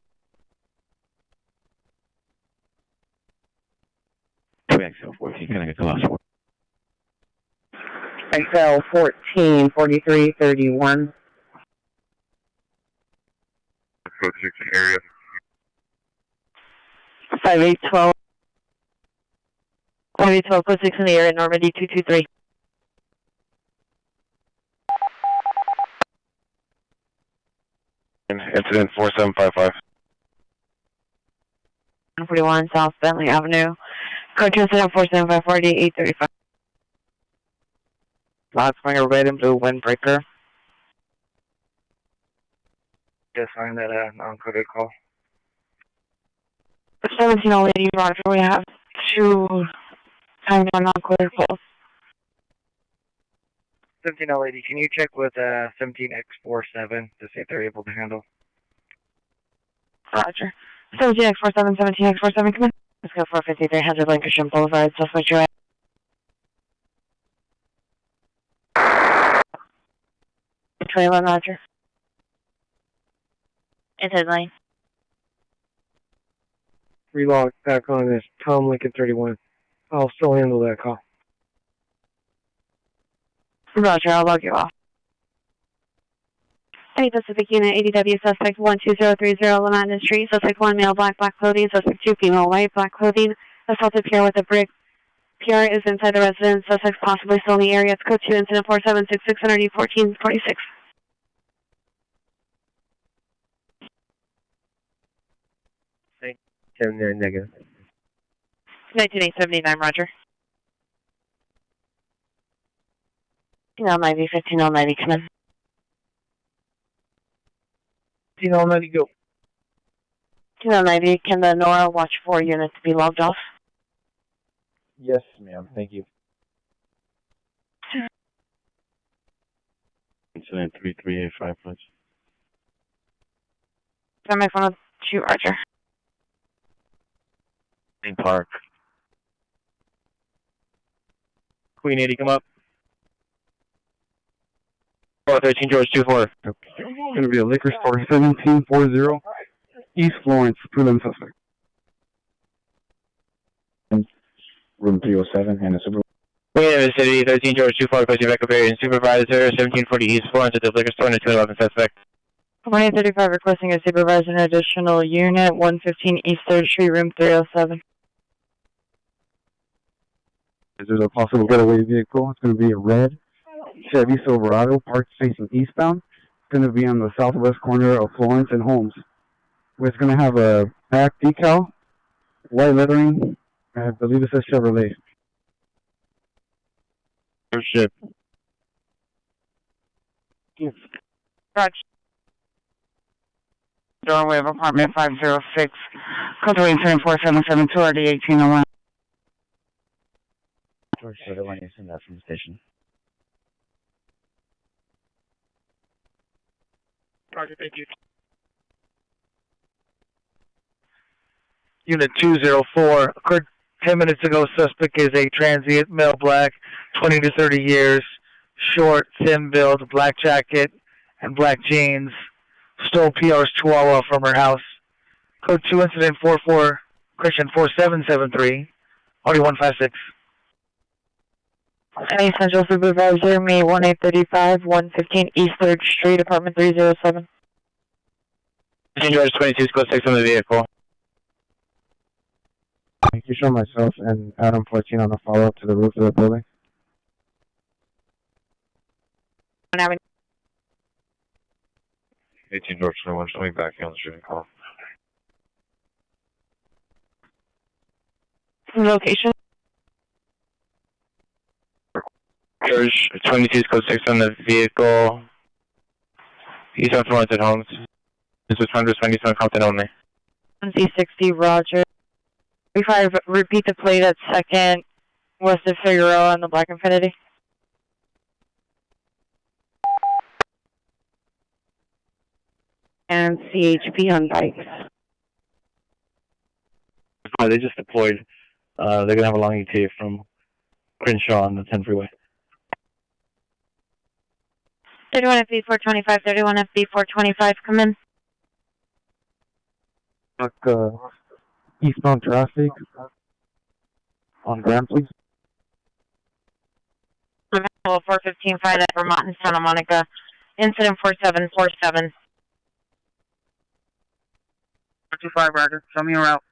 XL 14, can I get the last one? XL 14, 4331. Code 6 area. 5812. 5812, code 6 in the area, Normandy 223. Incident 4755. 141 South Bentley Avenue. Code to incident 4754, 835. Lots going a red and blue windbreaker. Just find that non-coded call. 17 lady, Roger, we have 2 times on non-coded calls. 17 lady, can you check with 17X47 to see if they're able to handle? Roger. 17X47, 17X47, come in. Let's go for 5300 Lancashire Boulevard, suspect you're at. Trailer, Roger. Into the lane. Relog back on this Tom Lincoln 31. I'll still handle that call. Roger, I'll log you off. Hey, Pacific Unit, ADW suspect 12030 Lamont Street, suspect 1 male, black clothing, suspect 2 female, white, black clothing, assaulted PR with a brick. PR is inside the residence, suspect possibly still in the area. It's code 2, incident 4766, NRD 1446. Negative. 19879, Roger. 1590, 1590, come in. 1590, go. 1590, can the NORA watch 4 units be logged off? Yes, ma'am. Thank you. Incident 3385, please. Can I make one of 2, Roger? Park. Queen 80, come up. 13 George 24. It's going to be a liquor store, 1740 East Florence, prelim suspect. Room 307, and a super. Queen of the City, 13 George 24, Coast Rebecca Berry, supervisor, 1740 East Florence at the liquor store and a 211 suspect. 2035 requesting a supervisor and additional unit, 115 East 3rd Street, room 307. There's a possible getaway vehicle. It's going to be a red Chevy Silverado parked facing eastbound. It's going to be on the southwest corner of Florence and Holmes. It's going to have a back decal, white lettering. I believe it says Chevrolet. Ship. Roger. Doorway of apartment 506. Code 4772 RD 1801. George 31, you send that from the station. Roger, thank you. Unit 204, occurred 10 minutes ago. Suspect is a transient, male, black, 20 to 30 years, short, thin build, black jacket, and black jeans. Stole PR's Chihuahua from her house. Code 2, incident 4773, Audi 156. Any Central Supervisor, May 1835, 115 East 3rd Street, apartment 307. 13 George 22, code 6 on the vehicle. Thank you, show myself and Adam 14 on a follow-up to the roof of the building. 18 George 21, show me back on the shooting call. Location? George 22, code 6 on the vehicle. East on Florence at Holmes. This was 127 Compton only. C60, Roger. 35, repeat the plate at 2nd, west of Figueroa on the Black Infinity. And CHP on bikes. They just deployed. They're going to have a long ETA from Crenshaw on the 10 freeway. 31 FB 425, 31 FB 425, come in. Eastbound traffic on Grand, please. Level 415, find at Vermont and Santa Monica. Incident 4747. 425, Roger. Show me a route.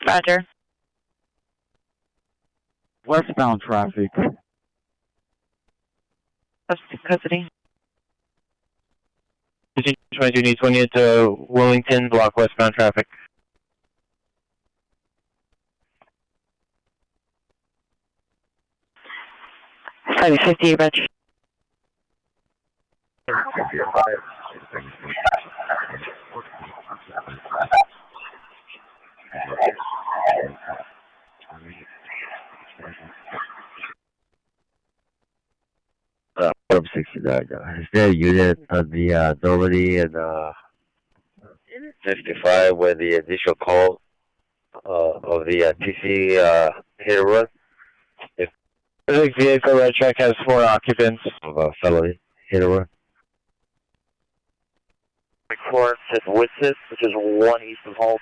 Roger. Westbound traffic. Custody. 22 needs 1 unit to Wellington, block westbound traffic. Highway 58, Roger. From 69. Is there a unit on the Normandy and 55 when the initial call of the TC hit and run? If the vehicle red check has 4 occupants of a felony hit and run. 4 says Whitsett, which is 1 east of Holt.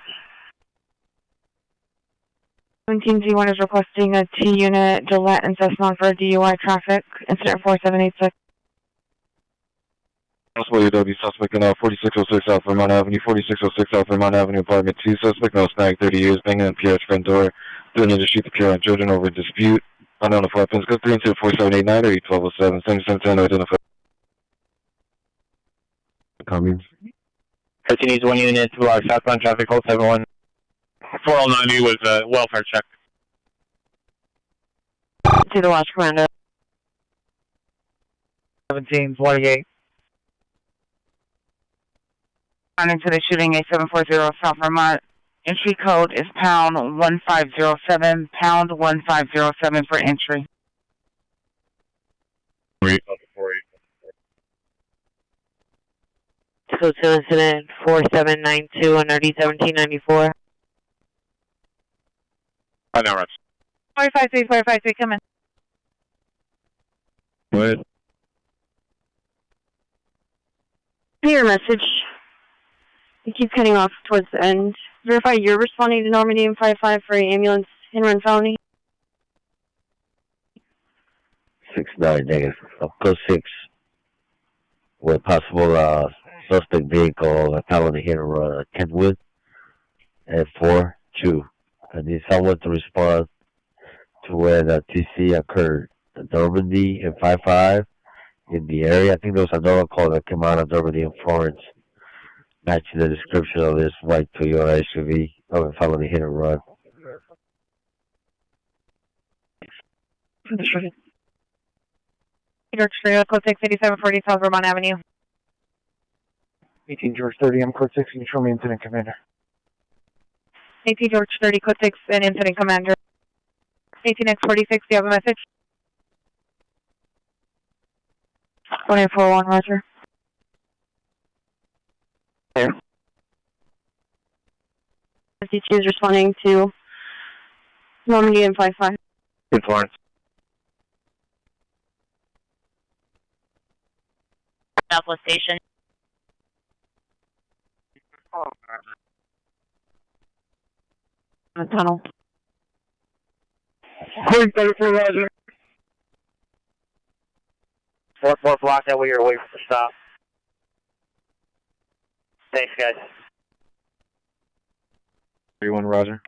17Z1 is requesting a T unit, Gillette and Cessna for DUI traffic. Incident 4786. Possible UW suspect in 4606 South Vermont Avenue, 4606 South Vermont Avenue, apartment 2. Suspect, no snag, 30 years, banging on PR's front door. Doing it to shoot the PR on children over dispute. Unknown weapons. Go 3 into 4789 or 1207. 7710 identified. Coming. 13 needs 1 unit to block southbound traffic, hold 71. 4090 was a welfare check. To the watch commander. 1728. Responding to the shooting, A740 South Vermont. Entry code is pound 1507, pound 1507 for entry. Code 2 incident 4792 on RD 1794. I know, Russ. 453, come in. What? Your message. You keep cutting off towards the end. Verify you're responding to Normandy and 55 for ambulance hit and run felony. 69 negative. Code 6 with possible suspect vehicle, a felony hit and run at Kentwood. And 4-2. I need someone to respond to where the TC occurred. The Normandy and 55 in the area. I think there was another call that came out of Normandy and Florence, matching the description of this white Toyota SUV of a felony hit and run. George 3, code 6, 8740 South Vermont Avenue. 18 George 30, I'm code 6, can you show me incident commander? 18 George 30, code 6, and incident commander. 18X46, do you have a message? 2841, Roger. There. 52 is responding to Normandy and 55. In Florence. Southwest Station. The tunnel. Quick, 34, Roger. 4-4 block, that way you're away from the stop. Thanks, guys. 31 Roger.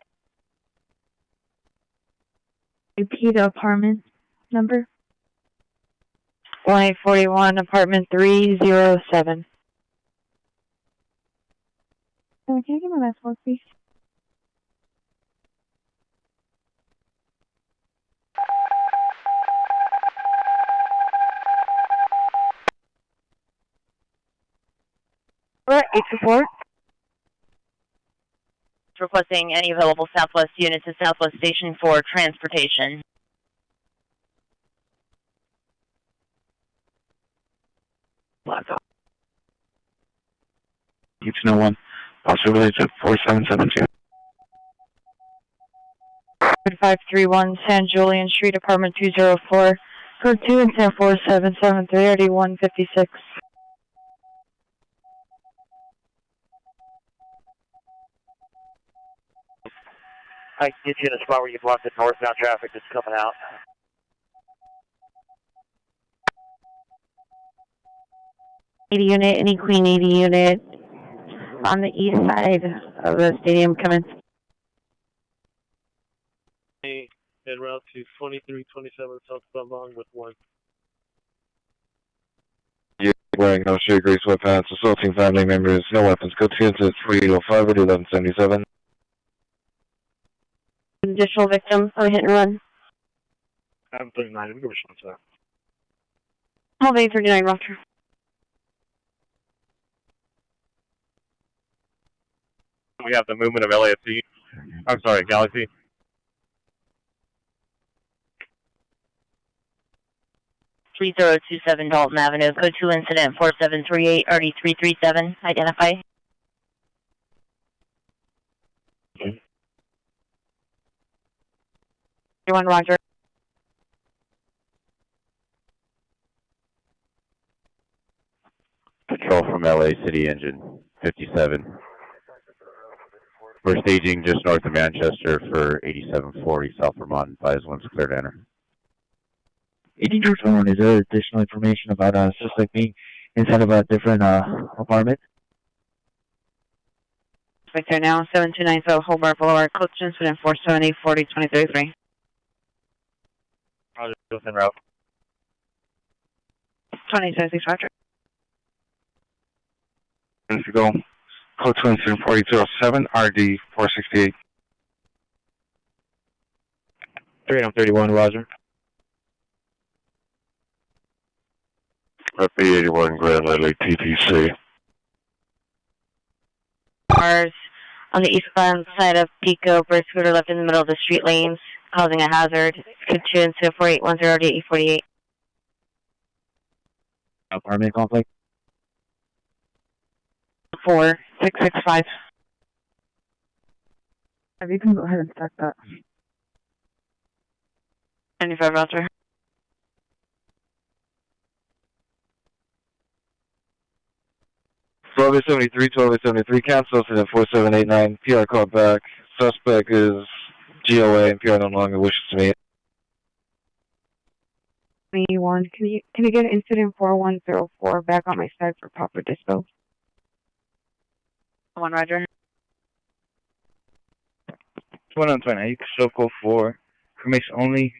Repeat the apartment number. 1841, apartment 307. Can you give me my passport, please? Alright, 824. Requesting any available Southwest units to Southwest Station for transportation. Houston 01, also related to 4772. 531 San Julian Street, apartment 204. Code 2 incident 4773 RD 156. I can get you in a spot where you block the northbound traffic that's coming out. Unit, any Queen 80 unit on the east side of the stadium coming. Hey, head route to 2327 South Bellong with 1. You're wearing no shirt, gray sweatpants, assaulting family members, no weapons. Go to incident 3805 at 1177. Additional victim of a hit and run. I'm 39, we can respond to that. Hold 839, Roger. We have the movement of LAFD. I'm sorry, Galaxy. .3027 Dalton Avenue, code 2 incident 4738 RD337. Identify. One Roger. Patrol from LA City Engine 57. We're staging just north of Manchester for 8740 South Vermont. Advise once clear to enter. 80 George 1, is there additional information about a suspect being inside of a different apartment? Suspect there now, 7290 Hobart Boulevard, code 2 incident 470 40 2033. Roger, within route. 2076 Roger. Ready to go. Code 2 incident 4007 RD 468. 3131, Roger. FB81 Grand Lily TTC. Cars on the eastbound side of Pico, bird scooter left in the middle of the street lanes, causing a hazard. Code 2 incident 4810 RD 848. Apartment complex? 4665. You can go ahead and start that. 95 Roger. Twelve 1273, cancel incident 4789. PR called back. Suspect is GOA and PR no longer wishes to meet. 21. Can you get incident 4104 back on my side for proper dispo? 1 Roger. 2129, you can still go for information only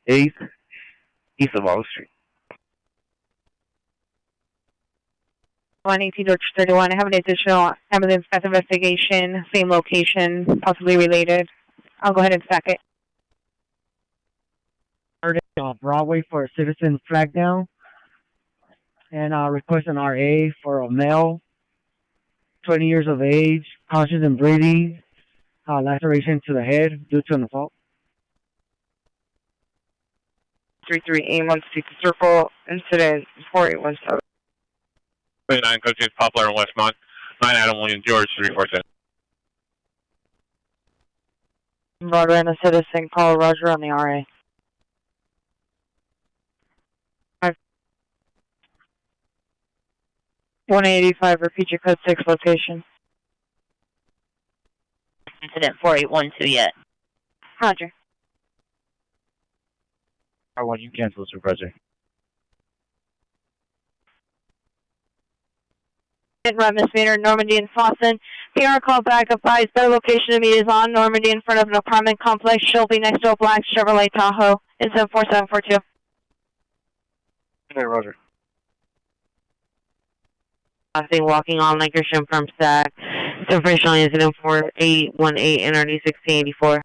8th east of Wall Street. 118 George 31. I have an additional evidence path investigation, same location, possibly related. I'll go ahead and stack it. Broadway for a citizen flag down. And request an RA for a male, 20 years of age, conscious and breathing, laceration to the head due to an assault. 3381 Circle, incident 4817. 29 Code 2 Poplar and Westmont. 9 Adam William George 347. Roger, and a citizen call Roger on the RA. 185, repeat your code 6 location. Incident 4812 yet. Roger. R1, you cancel, Supervisor. Run misdemeanor, Normandy and Slauson. PR call back, advised their location to meet is on Normandy in front of an apartment complex. She'll be next to a black Chevrolet Tahoe. Incident 4742. Okay, Roger. Crossing, walking on Lancashire from stack. Information on incident 4818 NRD 1684.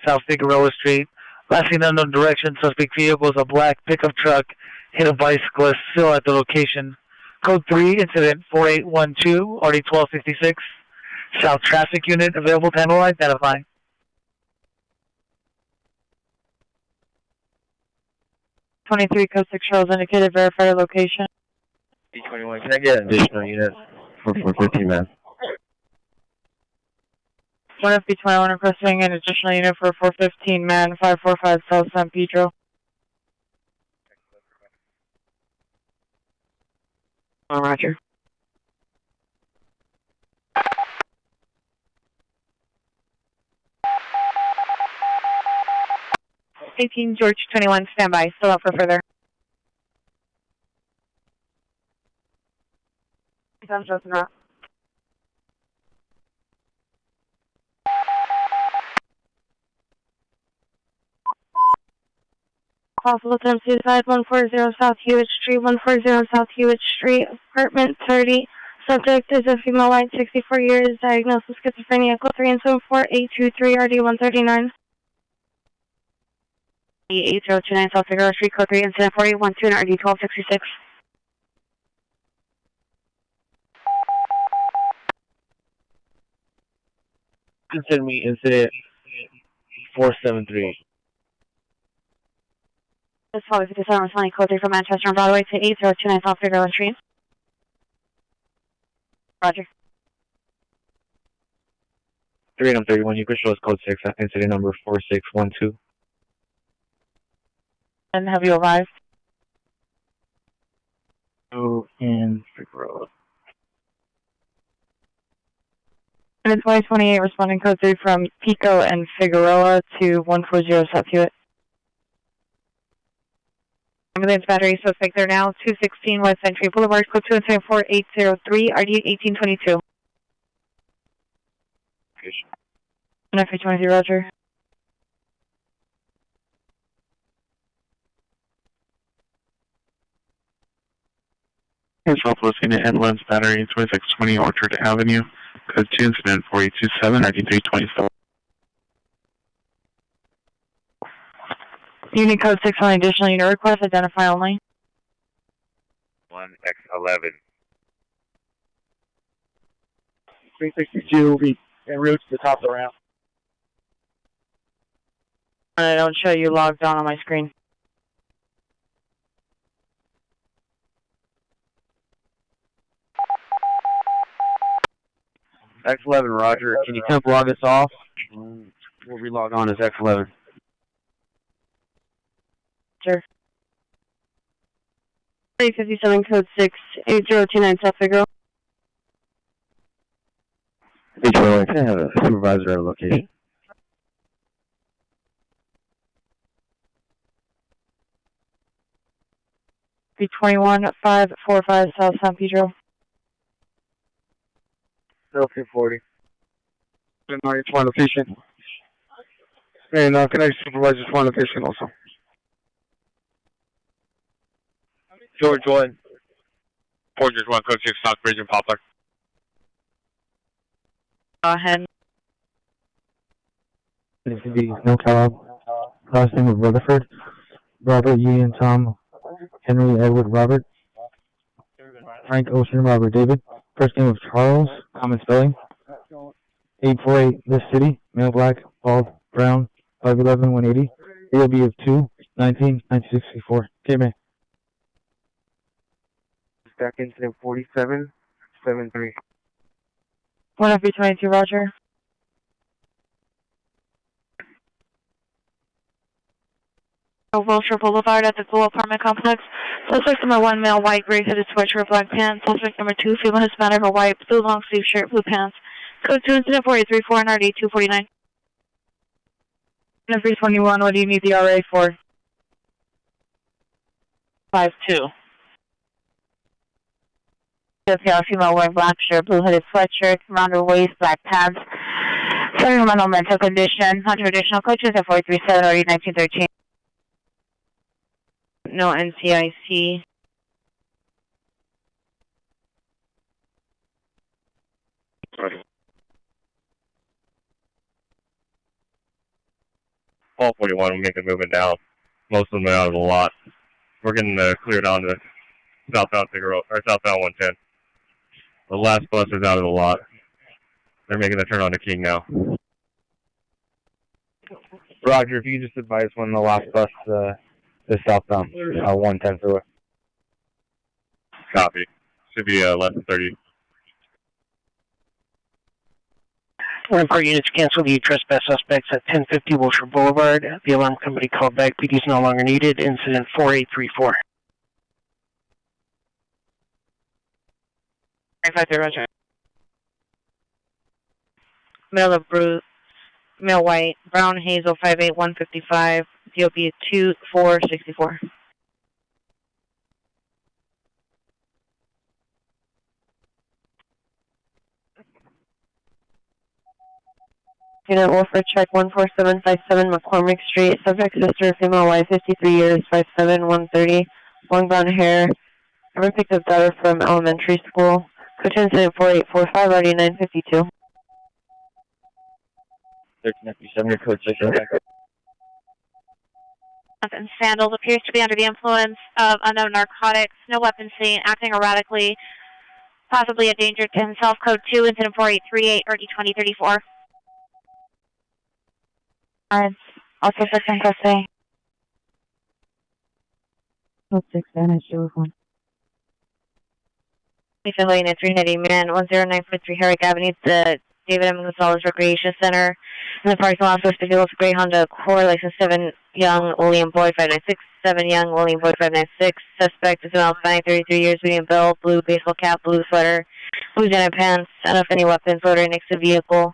South Figueroa Street. Last seen unknown direction, suspect vehicle is a black pickup truck, hit a bicyclist, still at the location. Code 3, incident 4812, RD 1266. South traffic unit available to handle, identify. .23 code 6 shows indicated, verify your location. D21, can I get an additional unit for 15 man? 1 FB21 requesting an additional unit for 415 man 545 South San Pedro. Roger. 18 George 21, standby. Still up for further. Sounds just not. Possible time suicide, 140 South Hewitt Street, 140 South Hewitt Street, apartment 30. Subject is a female, white, 64 years, diagnosed with schizophrenia, code 3-74823 RD139. 8029 South Figueroa Street, code 3 incident 4812 RD1266. Consider me incident 473. This is probably 57 responding code 3 from Manchester on Broadway to 8029 South Figueroa Street. Roger. 31, you could show us code 6, incident number 4612. And have you arrived? Oh, and Figueroa. And 2028 responding code 3 from Pico and Figueroa to 140 South Hewitt. Ambulance battery suspect there now, 216 West Century Boulevard, code 2-74803 RD1822. And FH23, Roger. Here's helpless unit ambulance battery 2620 Orchard Avenue, code 2 incident 4827 RD327. Unit code 6 on additional unit request, identify only. 1X11. 362 will be en route to the top of the ramp. And I don't show you logged on my screen. X11, Roger. Can you temp log us off? We'll relog on as X11. Sure. 357 code 6 8029 South Figueroa. H1, can I have a supervisor at a location? B21 545 South San Pedro. Still 240. H1 location. And can I supervise this one location also? George 1. George 1, code 6, South Bridge and Poplar. Go ahead. This would be No Kellogg. Last name of Rutherford. Robert Ian Tom. Henry Edward Robert. Frank Ocean Robert David. First name of Charles. Common spelling. 848 This City. Male black. Bald. Brown. 5'11", 180. AOB of 2. 19. 1964. Okay, man. Back incident 4773. 1 FB22, Roger. Wilshire Boulevard at the Blue Apartment Complex. Suspect number 1, male, white, gray hooded sweatshirt, black pants. Suspect number 2, female Hispanic or white, blue long sleeve shirt, blue pants. Code 2 incident 4834 and RD 249. FB21, what do you need the RA for? 5-2. Female wearing black shirt, blue hooded sweatshirt, round her waist, black pants. Mental mental condition. Under additional coaches at 437 or 1913. No NCIC. All 41 will make a movement down. Most of them are out of the lot. We're getting cleared on to southbound Figueroa, or southbound 110. The last bus is out of the lot. They're making the turn on to King now. Roger, if you could just advise when the last bus is southbound, 110 through it. Copy. Should be less than 30. Report units cancel the trespass suspects at 1050 Wilshire Boulevard. The alarm company called back. PD is no longer needed. Incident 4834. 953, Roger. Male of Bruce, male white, brown hazel 58155, DOB 2464. Unit Wolford check 14757 McCormick Street. Subject sister, female white, 53 years, 5'7", 130, long brown hair. Ever picked up daughter from elementary school. Coach incident 4845, already 952. 1357, your code 6, back up. Sandals appears to be under the influence of unknown narcotics. No weapon seen, acting erratically, possibly a danger to himself. Code 2, incident 4838, RD 2034. Alright, also 6 in custody. Code 6, Vantage, 01. Affiliating at 390 man 10943 Herrick Avenue, the David M. Gonzalez Recreation Center. In the parking lot, suspect vehicle gray Honda Accord, license 7 young William Boyd 596, 7 young William Boyd 596. Suspect is male, spanning 33 years, medium build, blue baseball cap, blue sweater, blue denim pants, unoff any weapons, loitering next to the vehicle.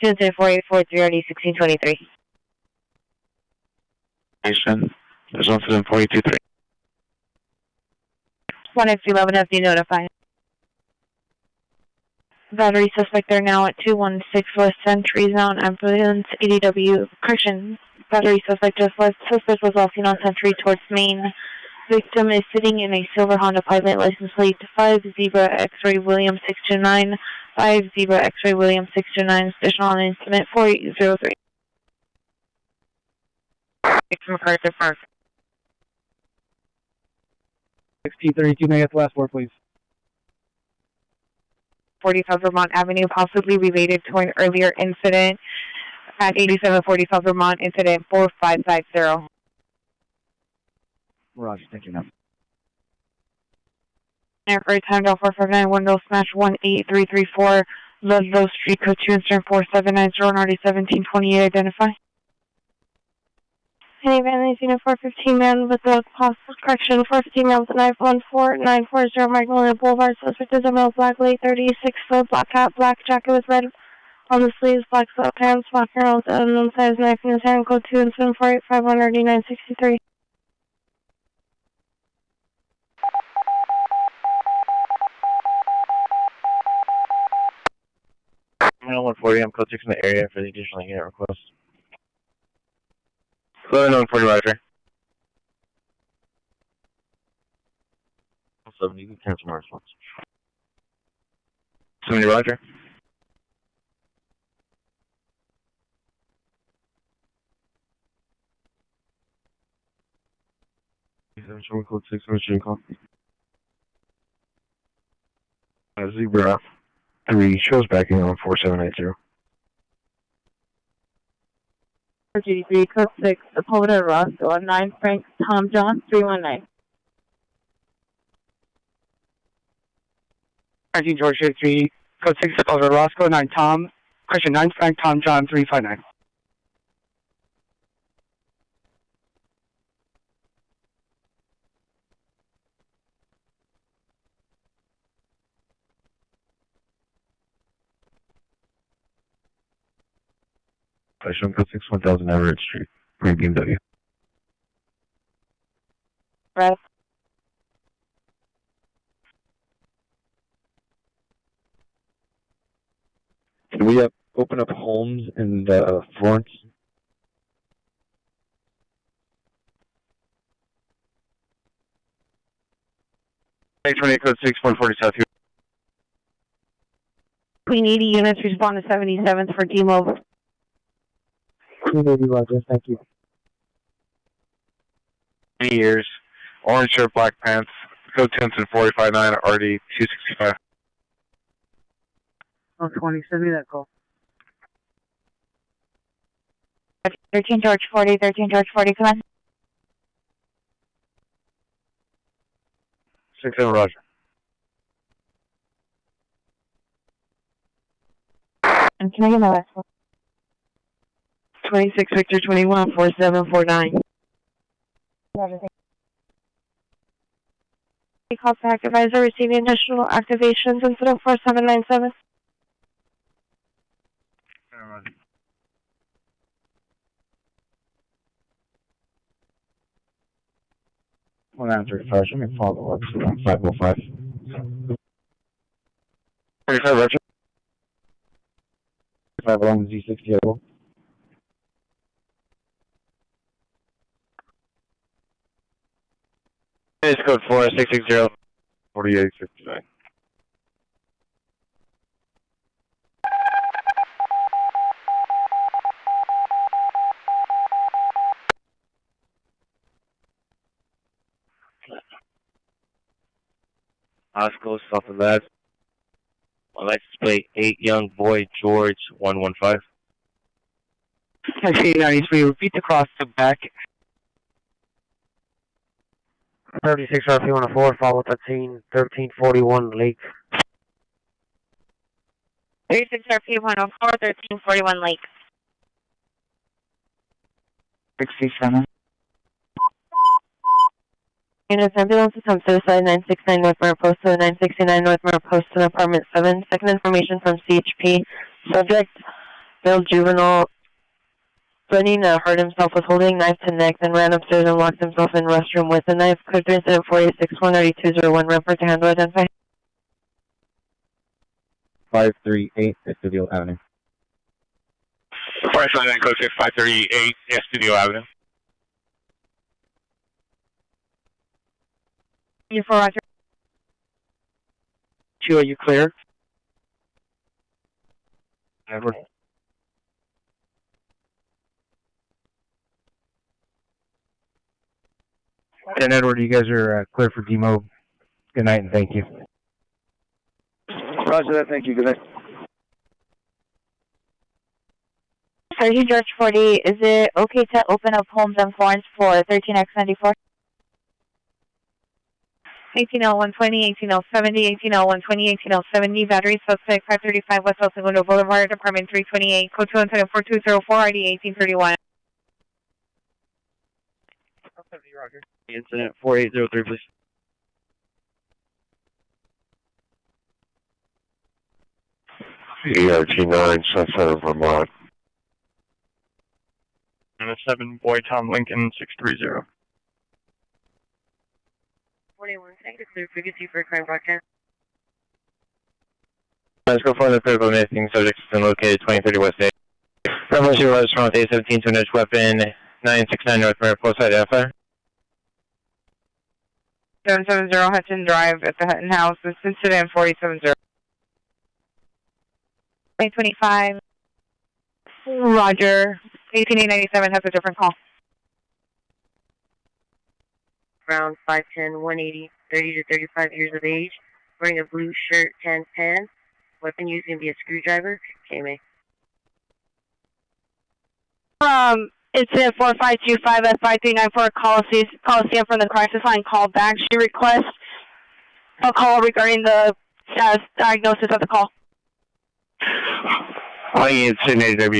Tuesday 4843 RD 1623. There's incident 423. 1X11 has been notified. Battery suspect there now at 216 West Century Zone, ambulance, ADW, correction. Battery suspect just left. Suspect was last seen on Century towards Maine. Victim is sitting in a silver Honda Pilot, license plate 5 Zebra X-ray William 629, 5 Zebra X-ray William 629, station on instrument 4803. 6 MacArthur Park. 1632, may I get the last four, please? 45 Vermont Avenue, possibly related to an earlier incident at 8745 Vermont, incident 4550. Roger, thank you, ma'am. Airfreight time Del 459, window smash 18334, Ludlow Street, code 2, incident 4790, RD 1728, identify. Any van unit 415 man with the possible correction 415 man with a knife 14940 Magnolia Boulevard. Suspect is a male, black, late 36 foot, black hat, black jacket with red on the sleeves, black sweatpants, walking around with an unknown size knife in his hand. Code 2 and 7485 963. Terminal 140, I'm code 6 in the area for the additional unit request. Code 140, Roger. 70, you can cancel my response. 70, Roger. Code 6, Richard call. Zebra 3 shows backing on 4790. GD3, code 6, Apollo Roscoe, on 9 Frank Tom John 319. 19 George 3, code 6, Apollo Roscoe, 9 Tom, question 9 Frank Tom John 359. Station code 6, 1000 Everett Street, Green BMW. Right. Can we open up homes in Florence? Code 6, 140 South. Queen 80 units respond to 77th for D-Mobile. Queen 80, Roger, thank you. 20 years, orange shirt, black pants, code 10 and 459, RD 265. Oh, 20, send me that call. 13 George 40, come on. 6-7, Roger. And can I get my last one? 26 Victor 21 4749. Roger, thank You. Call to active advisor receiving additional activations incident 4797. One answer first. Let me follow up. 505. 35 Roger. 5 along the Z60 level. It's code 4660 4859. Osco, south of that. My license plate 8 young boy George 115. I see 93. Repeat the cross to back. 36 RP 104, follow up at scene 1341 Lake. 36 RP 104 1341 Lake. 67. Units ambulance attempt suicide 969 North Mara Post to 969 North Mara Post to apartment 7. Second information from CHP. Subject, male juvenile, running, hurt himself with holding knife to neck, then ran upstairs and locked himself in restroom with a knife. Code 3 incident 486-19201. Refer to handle identify. 538 Studio Avenue. 479 code 538 Studio Avenue. You for Roger. 2, are you clear? Edward. And Edward, you guys are clear for demo. Good night and thank you. Roger that, thank you. Good night. Sergeant George 40, is it okay to open up Holmes and Florence for 13X94? 180120, 1870, 180120, 1870, battery suspect 535 West El Segundo Boulevard, apartment 328, code 2 incident 4204, ID 1831. Roger. Incident 4803, please. ERT9, Sunset, Vermont. And a 7 Boytown Lincoln 630. 41, thank you. Clear frequency for crime broadcast. Let's go for the critical missing subject has been located 2030 West A. Revelation was from A17 to an edge weapon 969 North Mara Post identifier. 770 Hudson Drive at the Hutton House. This incident 470. 2025. Roger. 18897 has a different call. Around 5'10", 180, 30 to 35 years of age, wearing a blue shirt, tan pants. Weapon used to be a screwdriver. KMA. Incident 4525 at 5394 Coliseum from the crisis line call back. She requests a call regarding the status diagnosis of the call. All units in AW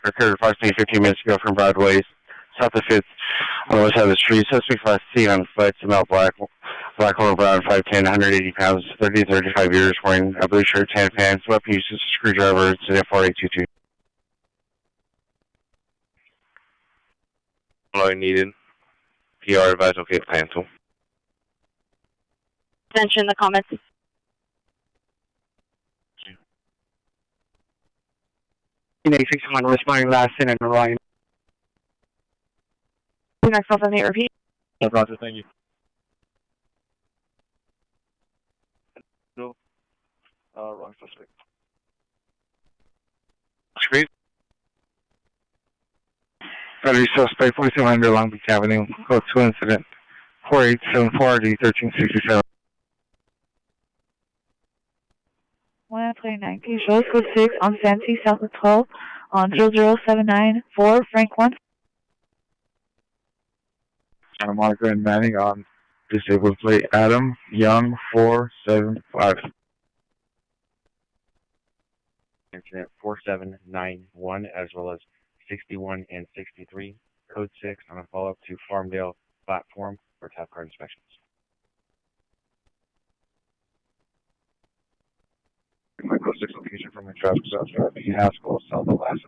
occurred approximately 15 minutes ago from Broadway, south of 5th, on the west side of the street. Suspect class C on foot, male black or brown, 5'10", 180 pounds, 30 to 35 years, wearing a blue shirt, tan pants. Weapon used as a screwdriver. Incident 4822. All needed. PR advised okay, cancel. Attention, the comments. Next 61, responding last in and Orion. Next off, any repeat. No, Roger, thank you. No. Wrong suspect. Screen. Battery suspect, 4700 Long Beach Avenue, code 2 incident, 4874 D 1367. 139 shows code 6 on Fancy south of 12 on 00794 Frank 1. Santa Monica and Manning on disabled plate Adam Young 475. incident 4791, as well as 61 and 63. Code 6 on a follow-up to Farmdale platform for tap card inspections. My code 6 location from my traffic stop for Haskell, south of Lassen.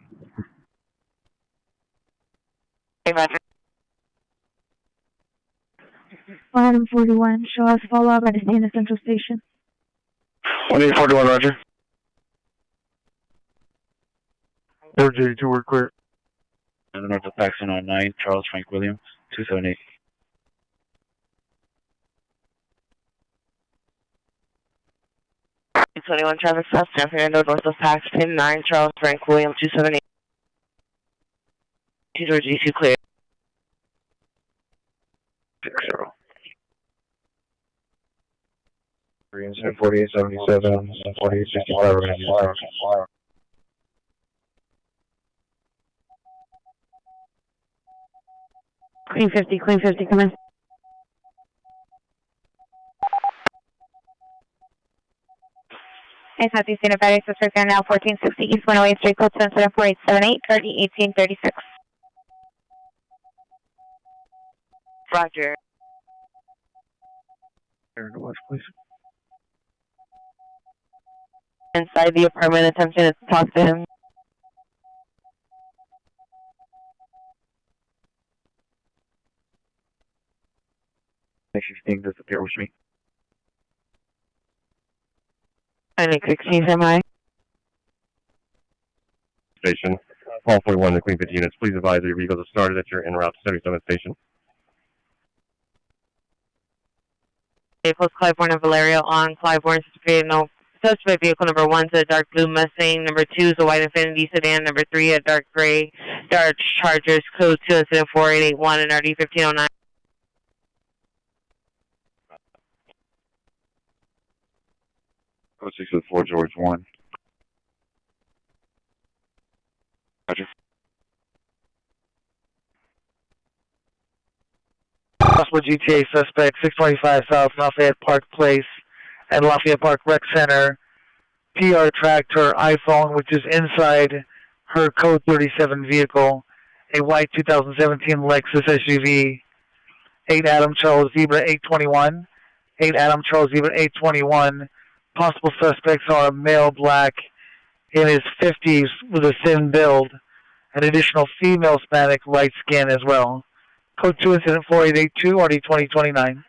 Hey, Roger. 141, show us follow-up at the Stand Central Station. 1841, Roger. George 82, we're clear. And north of Paxton on 9, Charles Frank Williams, 278. It's 21 traffic stop, San Fernando, north of Paxton, 9, Charles Frank Williams, 278. George 82, clear. 60. Incident 4877, 4865. Clean 50, come in. Hey, Southeast State Battery Suspect there now, 1460 East 108 Street, code 774-878, target 1836. Roger. Please. Inside the apartment, attempting to talk to him. Makes you think disappear with me. I make 16 MI. Station. All 41 to Clean 50 units. Please advise your vehicles have started at your en route to 77th station. Vehicles Clybourne and Valerio on Clybourne, suspect vehicle number 1 is a dark blue Mustang, number 2 is a white Infiniti sedan, number 3 a dark gray Dodge Chargers, code 2 incident 4881 and RD 1509. Code 604, George 1. Roger. Possible GTA suspect, 625 South Lafayette Park Place and Lafayette Park Rec Center. PR tracked her iPhone, which is inside her code 37 vehicle, a white 2017 Lexus SUV, 8 Adam Charles Zebra 821, 8 Adam Charles Zebra 821. Possible suspects are a male black in his 50s with a thin build, an additional female Hispanic light skin as well. Code 2 incident 4882, RD 2029.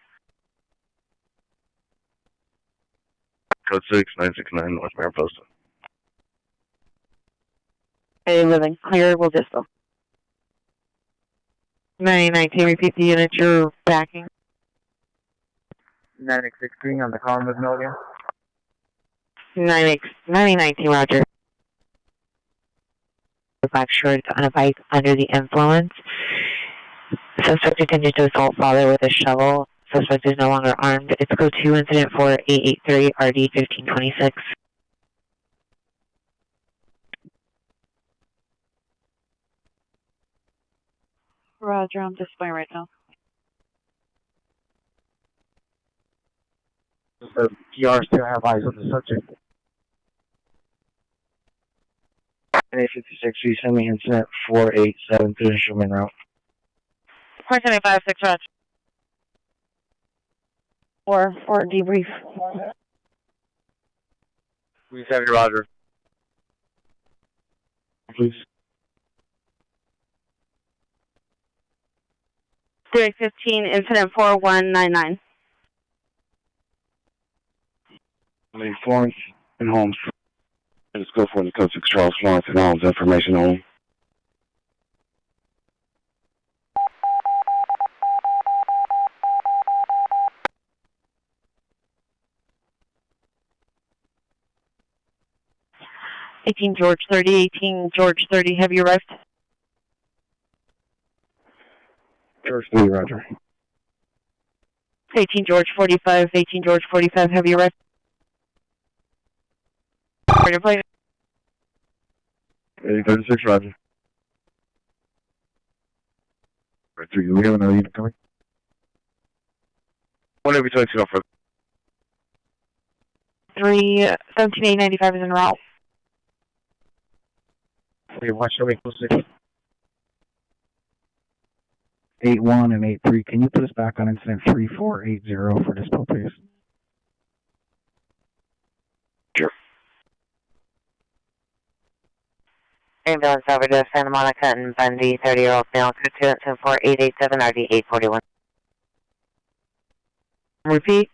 Code 6969, North Mariposa. Hey, living clear, we'll distal. 9019, repeat the unit you're backing. 9663 on the Collins Milligan. 9019, Roger. Black shorts on a bike under the influence. Suspect continues to assault father with a shovel. Suspect is no longer armed. It's code 2 incident 4883 RD 1526. Roger, I'm displaying right now. The PR still have eyes on the subject. NA 56, you send me incident 4873 Schumann route. 4756, Roger. For debrief. Please have your Roger. Please. 315, incident 4199. Florence and Holmes. Let's go for the code 6 Charles Florence and Holmes information only. George 30, 18 George 30, have you arrived? George 3, Roger. 18 George 45, 18 George 45, have you arrived? Roger, please. 36, Roger. Right through you. We have another unit coming. Whenever you tell us to go for 317 895 is en route. Watch your way closer. 81 and 83, can you put us back on incident 3480 for dispo, please? Sure. Ambulance over to Santa Monica and Bundy, 30-year-old male, code 2474887, RD 841. Repeat.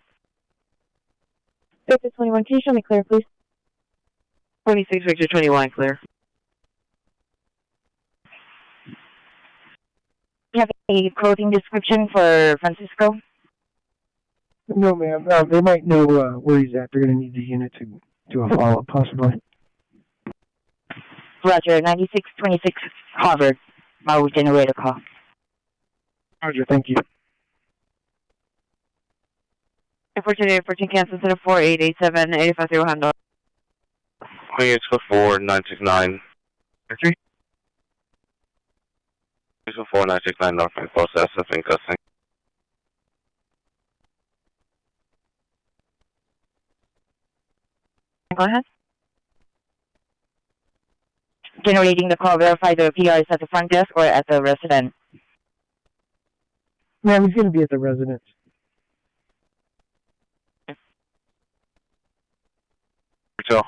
Victor 21, can you show me clear, please? 26 Victor 21, clear. You have a clothing description for Francisco? No, ma'am. They might know where he's at. They're going to need the unit to do a follow-up, possibly. Roger, 9626 Harvard. My generator call. Roger, thank you. 14 cancel to the 4887, 850 Honda. 2824 969. 3. 2824 969 North Main Post SF in Cussing. Go ahead. Generating the call, verify the PR is at the front desk or at the residence. Ma'am, he's going to be at the residence. Retail.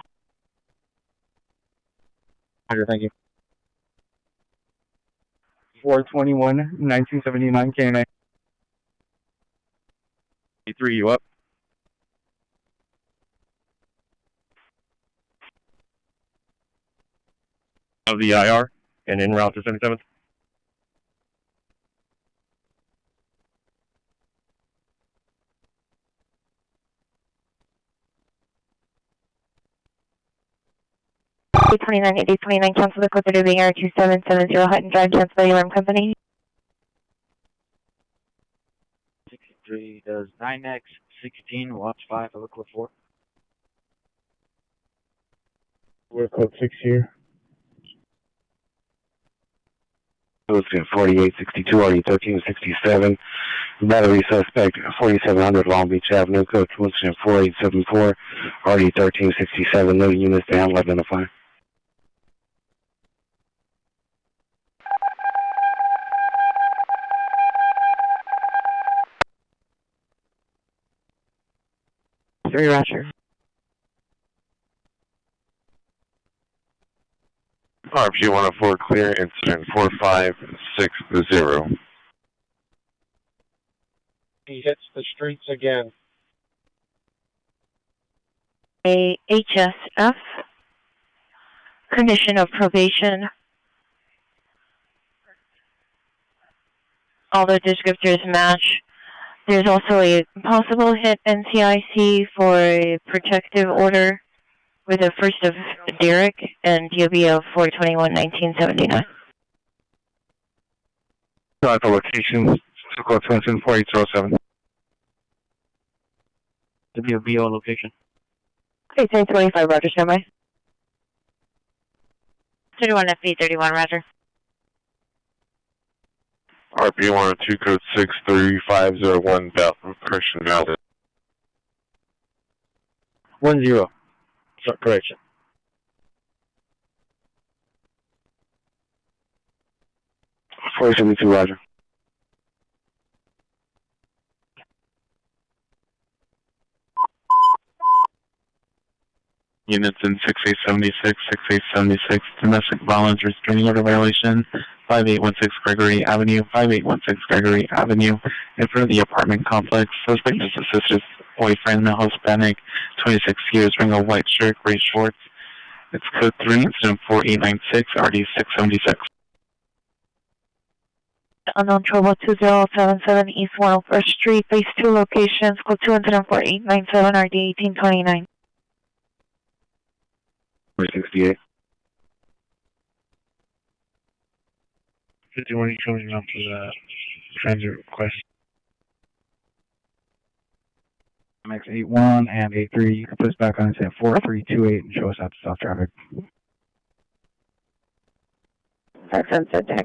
Roger, thank you. 421 1979 K9. 3, you up? Of the IR and en route to 77th. A29, cancel the code to the air 2770 Hutton Drive, cancel the alarm company. 63 does 9X16, watch 5, look code 4. We're code 6 here. Wilson 4862, RD 1367. Battery suspect 4700 Long Beach Avenue, code Wilson 4874, RD 1367. No units to handle, identify. Three Roger. RFG 104 clear, incident 4560. He hits the streets again. A HSF, condition of probation. All the descriptors match. There's also a possible hit NCIC for a protective order with a first of Derek and DOB of 421-1979. Drive for location, code 4807. WBO location. Okay, 1025, Roger, standby. 31 FD 31, Roger. RP 102 code 63501 Christian Valley. 10. Correction. 472, Roger. Units in 6876, domestic violence restraining order violation, 5816 Gregory Avenue, 5816 Gregory Avenue, in front of the apartment complex. Suspect is assisted boyfriend, male Hispanic, 26 years, wearing a white shirt, gray shorts. It's code 3, incident 4896, RD 676. Unknown trouble 2077 East 101st Street, base 2 locations, code 2 incident 4897, RD 1829. 468. 51, you coming up to the transit request. MX81 and 83, you can put us back on incident 4328 and show us out to stop traffic. Sunset deck.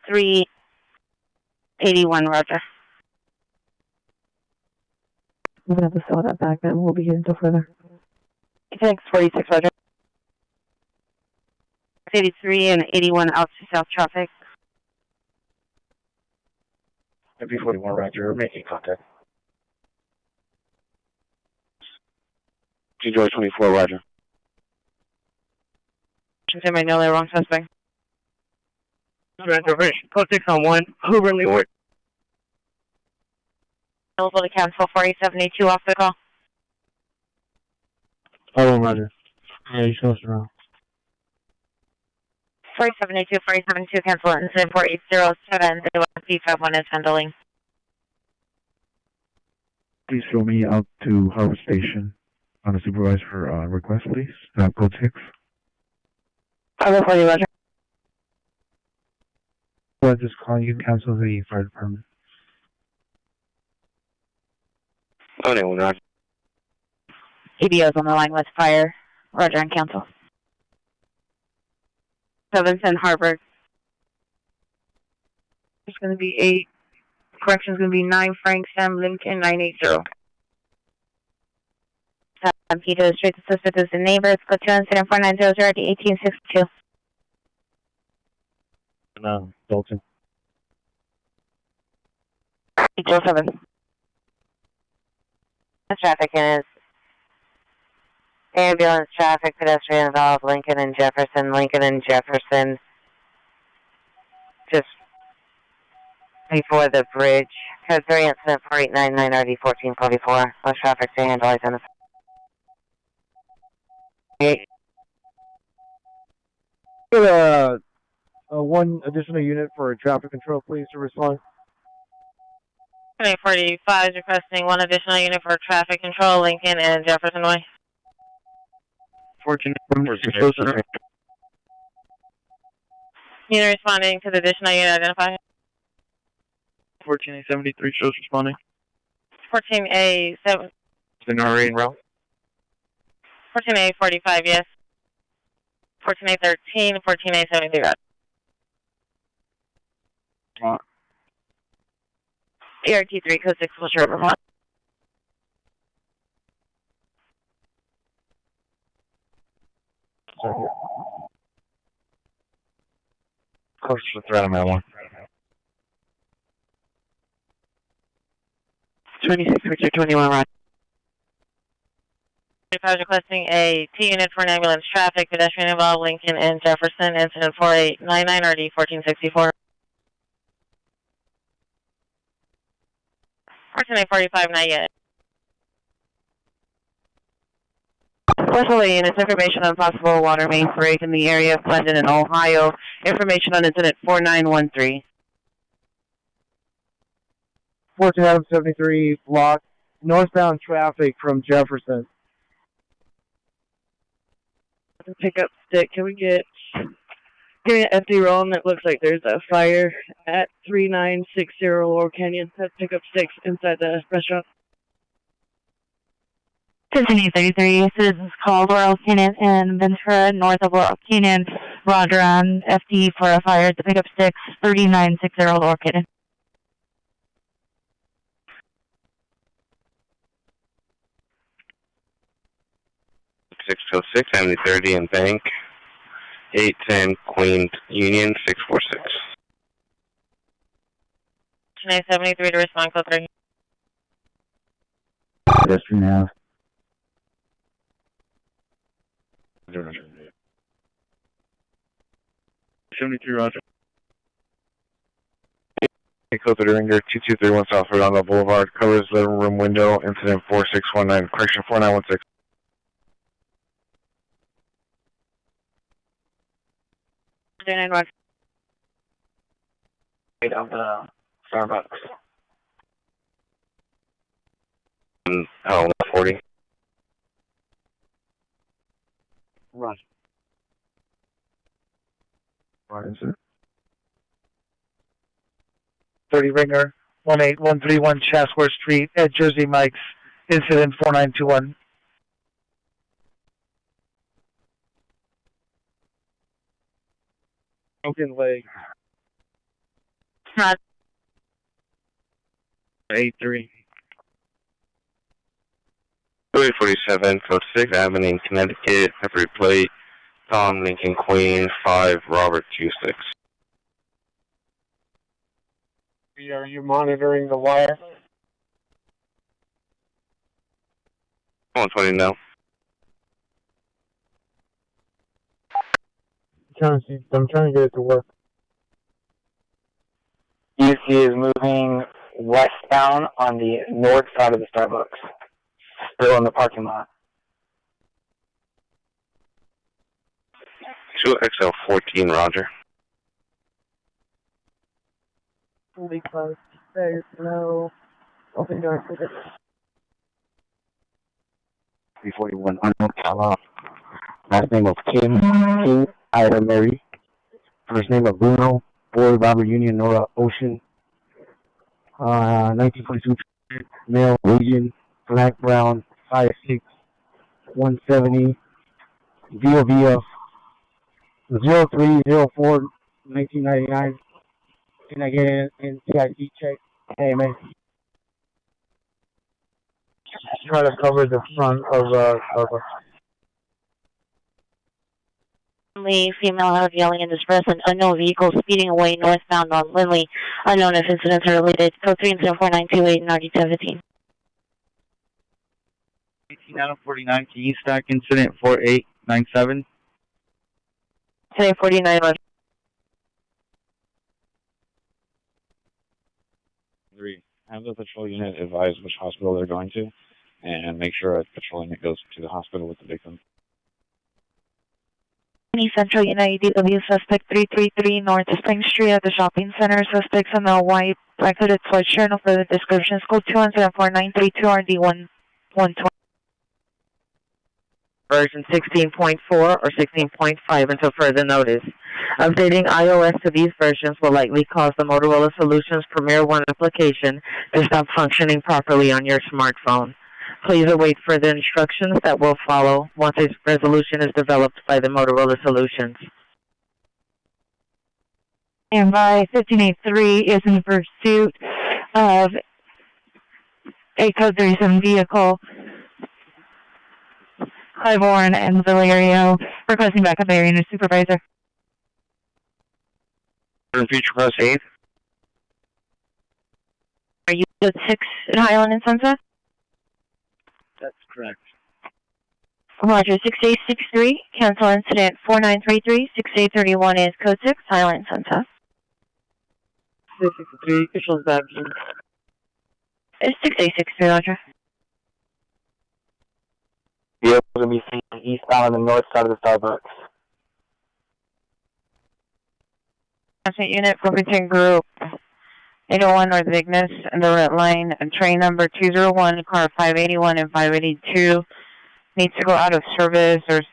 381, Roger. We're going to have to sell that back then. We'll be here until further. Thanks, 46, Roger. 83 and 81 out to south traffic. MP41, Roger, making contact. Enjoy 24, Roger. Magnolia, wrong suspect. Roger, code 6 on 1, Hoover Leeward. Available to cancel 4782 off the call. Oh, Roger. Yeah, you show us around. 4782, 4782, cancel incident 4807, D51 is handling. Please throw me out to Harbor Station on a supervisor for request, please. Code 6. I'll go for you, Roger. Well, just call you, cancel the fire department. Oh, no, Roger. EBO's on the line with fire. Roger and cancel. 710 Harvard. It's going to be 8. Correction's going to be 9 Frank Sam Lincoln 980. Peter, straight to suspect is the neighbor. It's code 2 incident 4900 at 1862. No, Dalton. 807. Traffic is ambulance traffic, pedestrian involved, Lincoln and Jefferson, just before the bridge. Code 3 incident 4899 RD 1444. Less traffic to handle identified. Get one additional unit for traffic control, please, to respond. 2045 is requesting one additional unit for traffic control, Lincoln and Jefferson Way. 14. Unit responding to the additional unit identified. 14A73 shows responding. 14A7. The RA en route. 14A45, yes. 14A13, 14A73. ERT3, code 6, will share Vermont. Close to the threat on that one. 26, Richard 21, right. 25 requesting a T unit for an ambulance traffic, pedestrian involved, Lincoln and Jefferson, incident 4899 RD 1464. 14A45, not yet. Special units, information on possible water main break in the area of Glendon in Ohio. Information on incident 4913. 14 Adam 73 block northbound traffic from Jefferson. Pick up stick. Can we get give me an empty roam? It looks like there's a fire at 3960 Lower Canyon. Let's pick up sticks inside the restaurant. 1533, citizens called Laurel Canyon and Ventura, north of Laurel Canyon. Roger on FD for a fire at the pickup sticks, 3960 Laurel Canyon. .606, 7030 and Bank. 810 Queen Union 646. 973 to respond, code 3. Pedestrian half. 73 Roger. Code 3 Ringer 2231 South Redondo Boulevard. Covers living room window. Incident 4619. Correction 4916. Of the Starbucks. Oh, 40. Roger. What is it? 30 Ringer, 18131 Chatsworth Street at Jersey Mike's, incident 4921. Broken leg. 83. 347, code 6, Avenue, Connecticut, every plate, Tom Lincoln Queen 5 Robert 26. Are you monitoring the wire? 120 now. I'm trying to get it to work. EC is moving westbound on the north side of the Starbucks. Still in the parking lot. 2XL14 Roger. Will be closed. There's no open door for this. 341 Arnold Cala. Last name of Kim, King, Ida Mary. First name of Bruno, Boy, Robert Union, Nora Ocean. 1942, male, Asian, black, brown, 5'6", 170. VOV of 0304 1999. Can I get an NCIC check? Hey, man. Try to cover the front of Starbucks. Female heard yelling in distress and unknown vehicle speeding away northbound on Lindley. Unknown if incidents are related. Code 3 incident 4928 and RD-17. 18 out of 49, can you stack incident 4897? Today 49 Roger. 3. Have the patrol unit advise which hospital they're going to, and make sure a patrol unit goes to the hospital with the victim. Central United DW suspect 333 North Spring Street at the shopping center. Suspects in a white black hooded sweatshirt. No further descriptions. Code 2174932 RD120. Version 16.4 or 16.5 until further notice. Updating iOS to these versions will likely cause the Motorola Solutions Premier 1 application to stop functioning properly on your smartphone. Please await further instructions that will follow once a resolution is developed by the Motorola Solutions. And by 1583 is in pursuit of a code 37 vehicle. Claiborne and Valerio requesting backup area unit supervisor. Future Press 8. Are you at 6 in Highland and Sunset? That's correct. Roger, 6863, cancel incident 4933, 6831 is code 6, Highland and Sunset. 663, officials back. It's 6863, Roger. You're going to be seen eastbound on the north side of the Starbucks. Unit Fullerton Group 801 North Vignes and the red line and train number 201, car 581 and 582 needs to go out of service. There's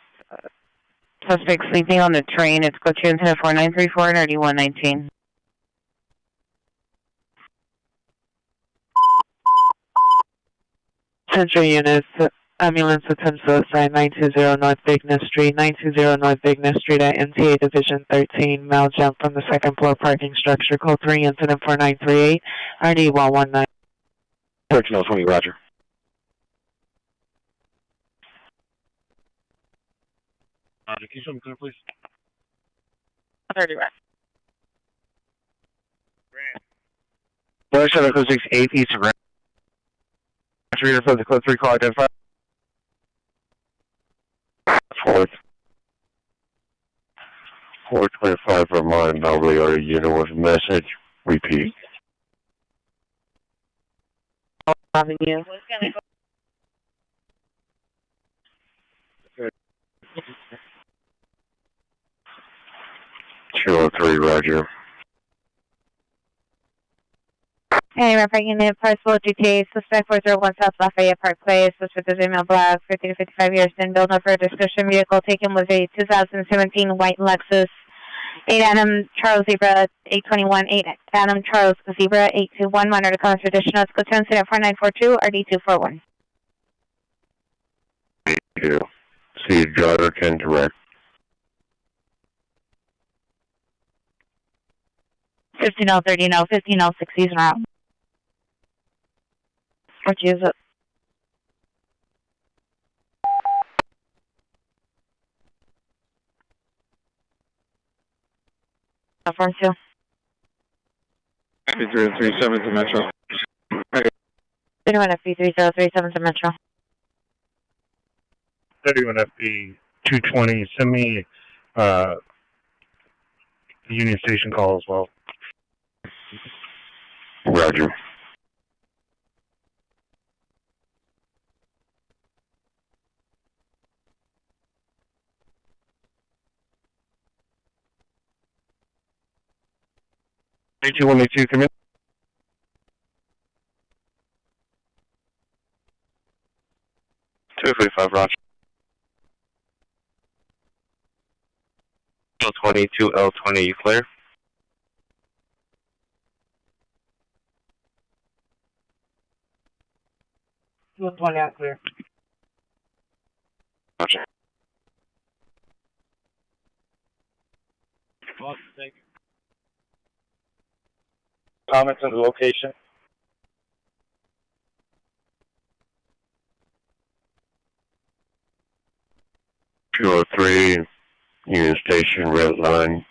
suspect sleeping on the train. It's go to incident 4934 and RD119. Central units, ambulance attempts suicide 920 North Vignes Street, 920 North Vignes Street at MTA Division 13, male jump from the second floor parking structure, code 3, incident 4938, RD119. 1320, Roger. Can you show me clear, please? 30 right. Boy 768 East of Grand. Reader for the code 3 call identified. Fourth. 425 Vermont, Belvedere unit with message. Repeat. Avenue. 203, Roger. Hey, referring unit, Parcel GTA, suspect 401 South Lafayette Park Place, suspect is female black, 50 to 55 years, in build up for a description vehicle taken was a 2017 white Lexus. 8 Adam Charles Zebra, 821, 8 Adam Charles Zebra, 821, monitor comments for additional, let's go to incident 4942, RD241. Thank you. See, driver can direct. 15030, no, 15060 is en route. What is it? Platform 2. 3037 to Metro. 31 FB3037 to Metro. 31 FB 220. Send me the Union Station call as well. Roger. H182, come in. 245, Roger. L20 to L20, you clear? L20 out clear. Roger. Comments on the location? .203, Union Station, red line.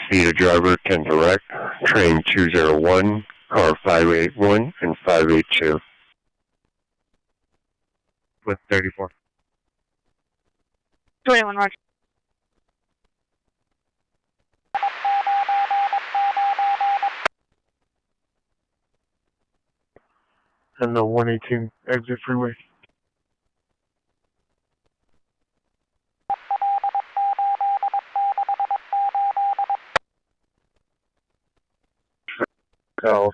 Speed of driver, 10 direct. Train 201, car 581 and 582. With 34. 21, Roger. And the 118 exit freeway. South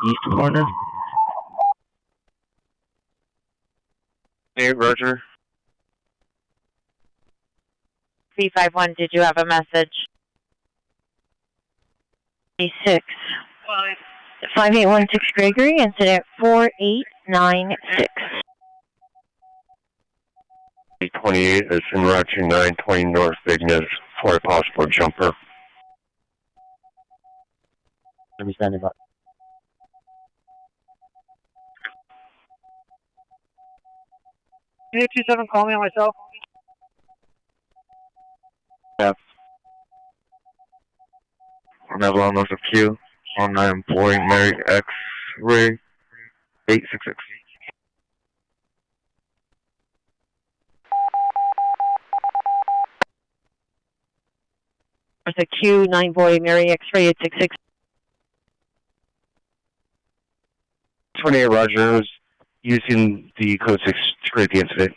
east corner. Hey, Roger. 351, did you have a message? 6. 5816 Gregory, incident 4896. 828 is in route to 920 North Vignes for a possible jumper. Let me stand by. Unit 27, call me on my cell. Yeah. On Avalon north of Q. On 9 Boeing Mary X-ray 866. There's a Q9 boy, Mary X-ray 866. 28 Roger was using the code 6 to create the incident.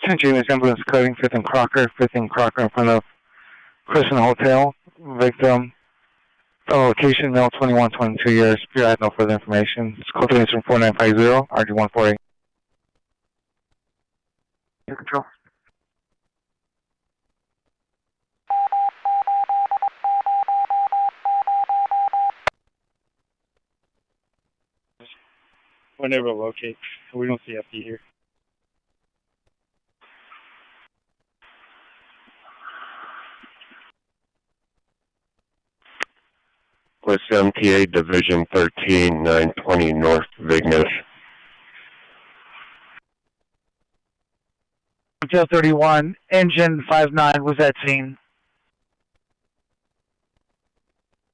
St. James ambulance coding 5th and Crocker in front of Crescent Hotel. Victim, location, male 21, 22 years. Pure, I had no further information. It's code 3 from 4950, RG148. Control. Whenever locate, we don't see FD here. With MTA Division 13, 920 North Vignes. Hotel 31, engine 59 was at scene.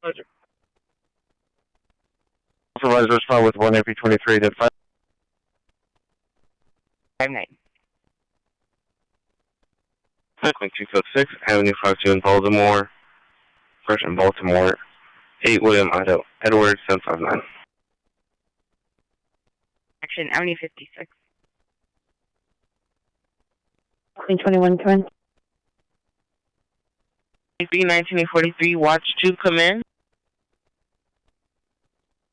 Roger. Supervisor respond with 1 AP23 to 59. 256, Avenue 52 in Baltimore. First in Baltimore. 8 William Idaho Edwards 759. Action, Avenue 56. 21, come in. AP 1943, watch 2 come in.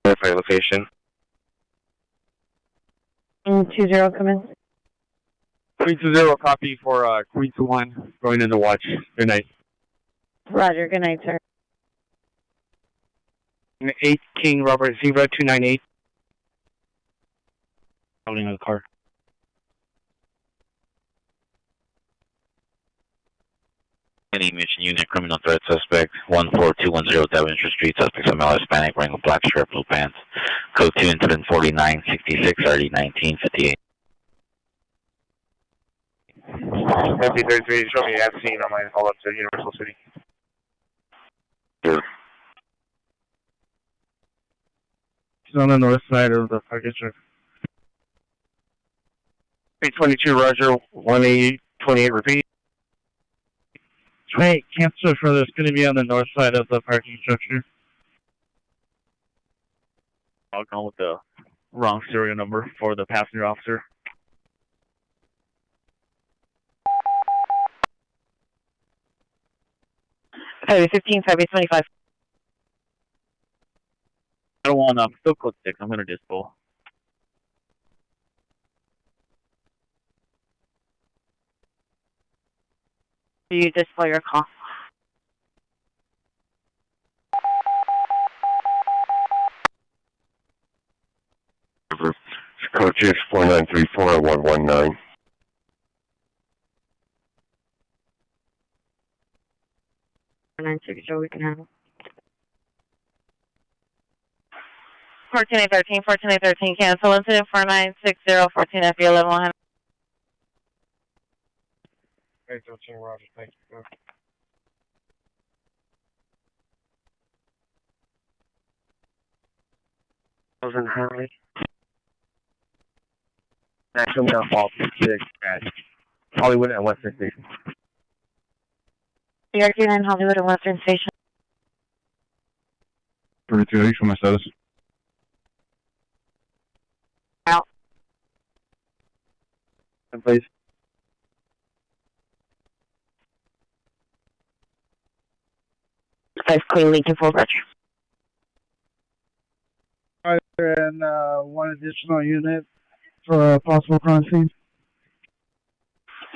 Verify location. 20, come in. 320, copy for Queen to 1, going into watch. Good night. Roger, good night, sir. 8 King Robert Zebra 298. Holding the car. Any mission unit, criminal threat suspect, 14210 Devonshire Street, suspects a male Hispanic wearing a black shirt, blue pants. Code 2 incident 4966, RD 1958. MP33, show me at scene on my follow-up to Universal City. Sure. She's on the north side of the parking structure. 322, Roger, 1828, repeat. Hey, cancel further. It's going to be on the north side of the parking structure. I'll go with the wrong serial number for the passenger officer. Highway 15, Highway 25. I don't want still code 6. I'm going to dispo. Do you display your call? Code is 4934-119. We can handle. 14813, 14813, cancel incident 4960, 14 FE 11. 813, Roger, thank you. Thousand Harley. National Mail Fault 6 at Hollywood and Western Station. BRQ9 Hollywood and Western Station. 32, how you show my status? Out. Please. Guys, clean Lincoln full Roger. And one additional unit for a possible crime scene.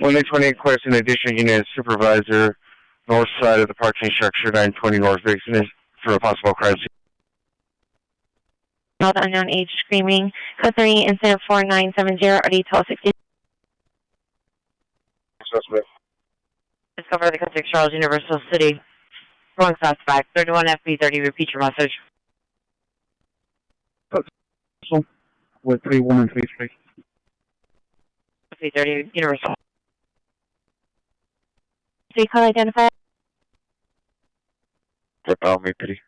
1828, request an additional unit supervisor, north side of the parking structure, 920 North Vixen, for a possible crime scene. Not unknown age screaming. Code 3, incident 4970, RD 1260. Suspect. Discover the code 6 Charles Universal City. Wrong suspect. 31 FB30, repeat your message. With 31 and 33. FB30, Universal. So you call identify? Step out, me pity.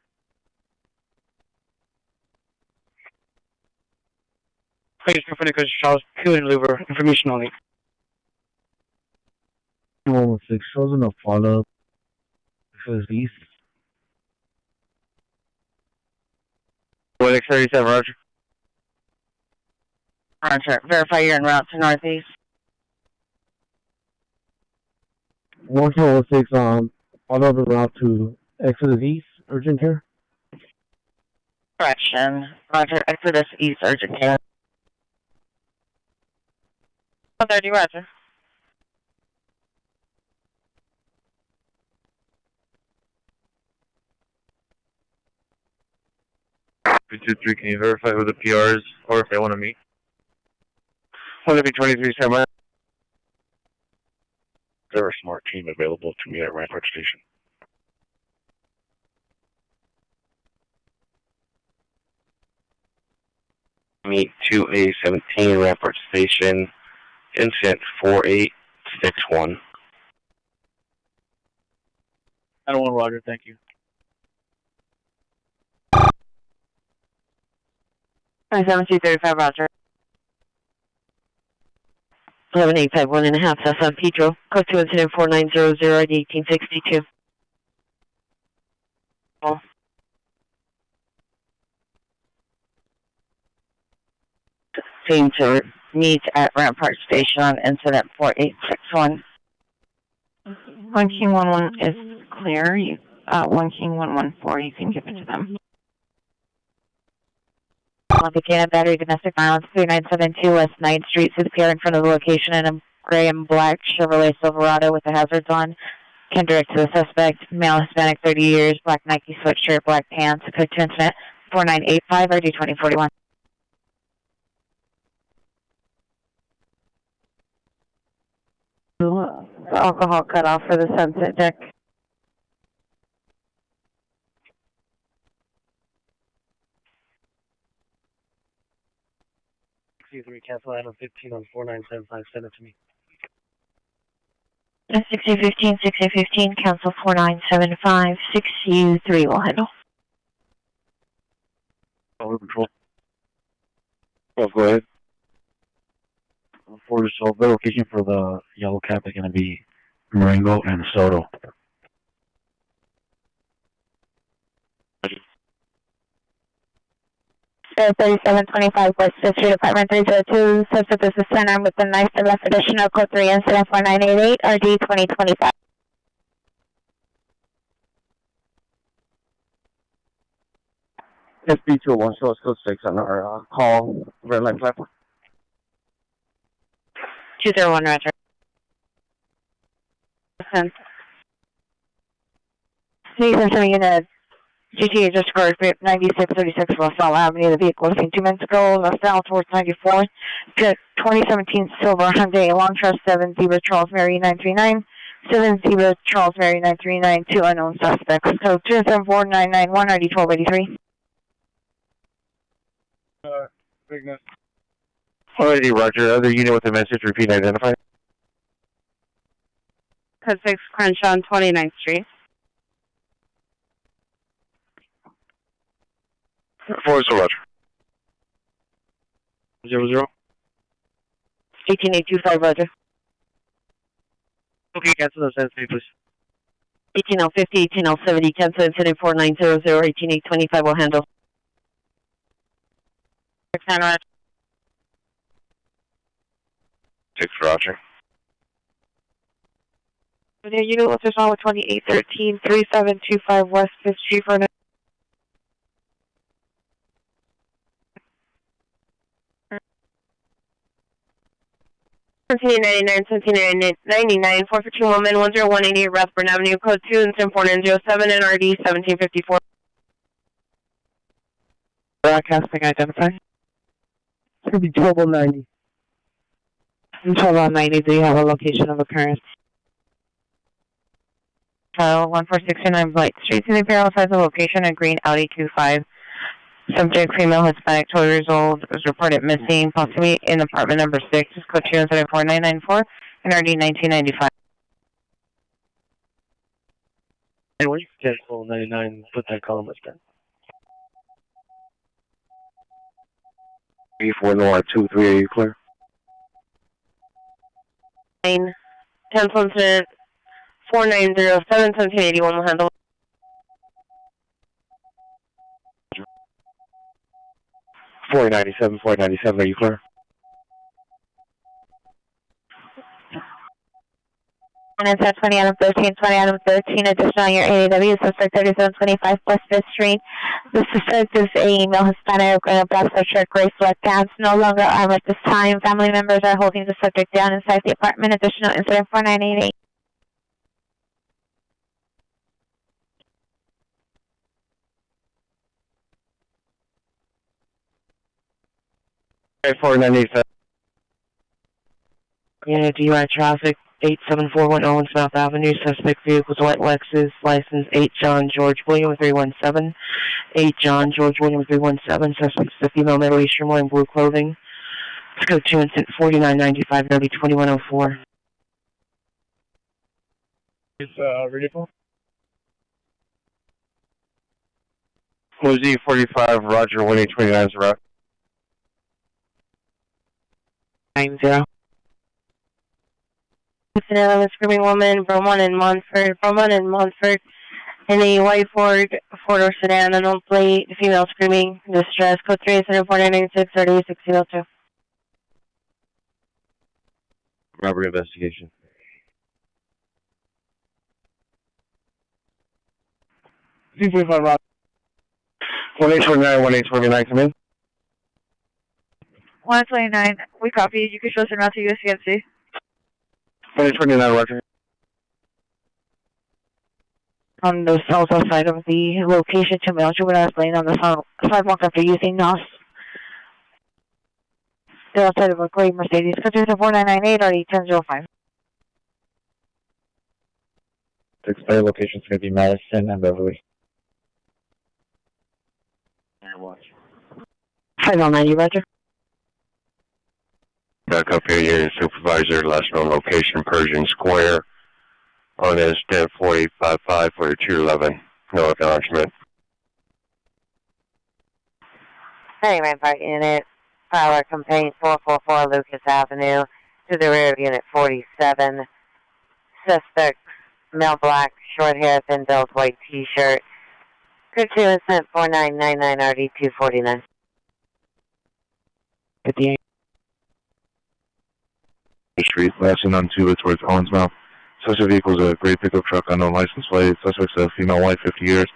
Please refer to Charles Q and Louver. Information only. 116 shows enough follow-up. Shows east. 1837, Roger. Roger. Verify you're en route to Northeast. 116 follow-up en route to Exodus East. Urgent care. Correction. Roger. Exodus East, urgent care. 130, Roger. Three, can you verify who the PR is or if they want to meet? 23 semi. There are a smart team available to meet at Rampart Station. Meet 2A17 Rampart Station, incident 4861. I don't want Roger, thank you. 27235, Roger. 11851 San Pedro. Code 2 incident 4900 ID 1862. Team to meet at Rampart Station on incident 4861. 1 King 11 is clear. 1 King 114, you can give it to them. Olympic Battery, domestic violence, 3972 West 9th Street. See the PR in front of the location in a gray and black Chevrolet Silverado with the hazards on. Can direct to the suspect, male, Hispanic, 30 years, black Nike sweatshirt, black pants. Code 2 incident 4985 RD 2041. The alcohol cutoff for the sunset deck. C3, cancel item 15 on 4975. Send it to me. 6015, 6015, cancel 4975, 6U3 will handle. Control. Oh, go ahead. For so the location for the yellow cab is going to be Marengo and Soto. 3725 West 5th Street, Apartment 302. Suspect is the center with the knife to left additional code 3 incident 4988 RD 2025. SB201, show us code 6 on our call, red line platform. 201, roger. Please enter unit GTA just scored 9636 Russell Avenue. The vehicle was seen 2 minutes ago, left down towards 94. 2017 Silver Hyundai Long Trust 7 Zebra Charles Mary 939. 7 Zebra Charles Mary 939. 2 unknown suspects. Code 274991 RD 1283. Bigness. Alrighty, roger. Other unit with the message, repeat and identify. Code 6 Crenshaw on 29th Street. 4 so roger. 00. 18825, roger. Okay, cancel those ends, please. 18050, 18070, cancel incident 4900, 18825 will handle. 6 roger. 6 roger. Unit was on with 2813, 3725 West 5th Street for 1799, 1799, 452 woman, 10188 Rathburn Avenue, code 2, incident 4907, NRD 1754. broadcasting identified. It's going to be 1290. 1290, do you have a location of occurrence? 1469 Blight Street, City Bureau has a location, a green Audi Q5. Subject, female, Hispanic, 12 years old, was reported missing, possibly in apartment number 6, code 24994, NRD 1995. Hey, when you cancel 99, put that column as down. 34 Noir 23, are you clear? Cancel incident 4907, 1781 will handle. 497, 497, are you clear? And it's at 20 Adam 13, 20 Adam 13, additional on your AAW, suspect 3725 West 5th Street. The suspect is a male Hispanic in a black sweatshirt, gray sweatpants, no longer armed at this time. Family members are holding the subject down inside the apartment. Additional incident 4988. Okay, 497. Unit DUI traffic 87410 South Avenue. Suspect vehicles white Lexus. License 8 John George William 317. 8 John George William 317. Suspect is a female Middle Eastern wearing blue clothing. Let's go to incident 4995 NRD 2104. Is ready for? Mosey 45, Roger 1829 is route. 90. Incident of a screaming woman, Bromont and Montfort, in a white four-door sedan, unknown plate, female screaming, distress, code 3, incident 4996, 386002. Robbery investigation. C45 Rob. 1829, 1829, come in. 129, we copy. You can show us around to USCMC. 1829, Roger. On the south side of the location, 2 male juveniles laying on the sidewalk after using NOS. They're outside of a gray Mercedes. Countries of 4998 or 1005. The expired location is going to be Madison and Beverly. Watch. 590, Roger. Back up here, unit supervisor, last known location, Persian Square. On is 10-4855 for your 211. No acknowledgement. Anyway, Park Unit, Power Complaint 444 Lucas Avenue, to the rear of Unit 47. Suspect, male black, short hair, thin belt, white t-shirt. Code 2 incident 4999 RD 249. 58. Street, flashing on Tuba towards Collins Mouth. Suspect vehicle is a gray pickup truck, unknown license plate. Suspect's a female, white, 50 years,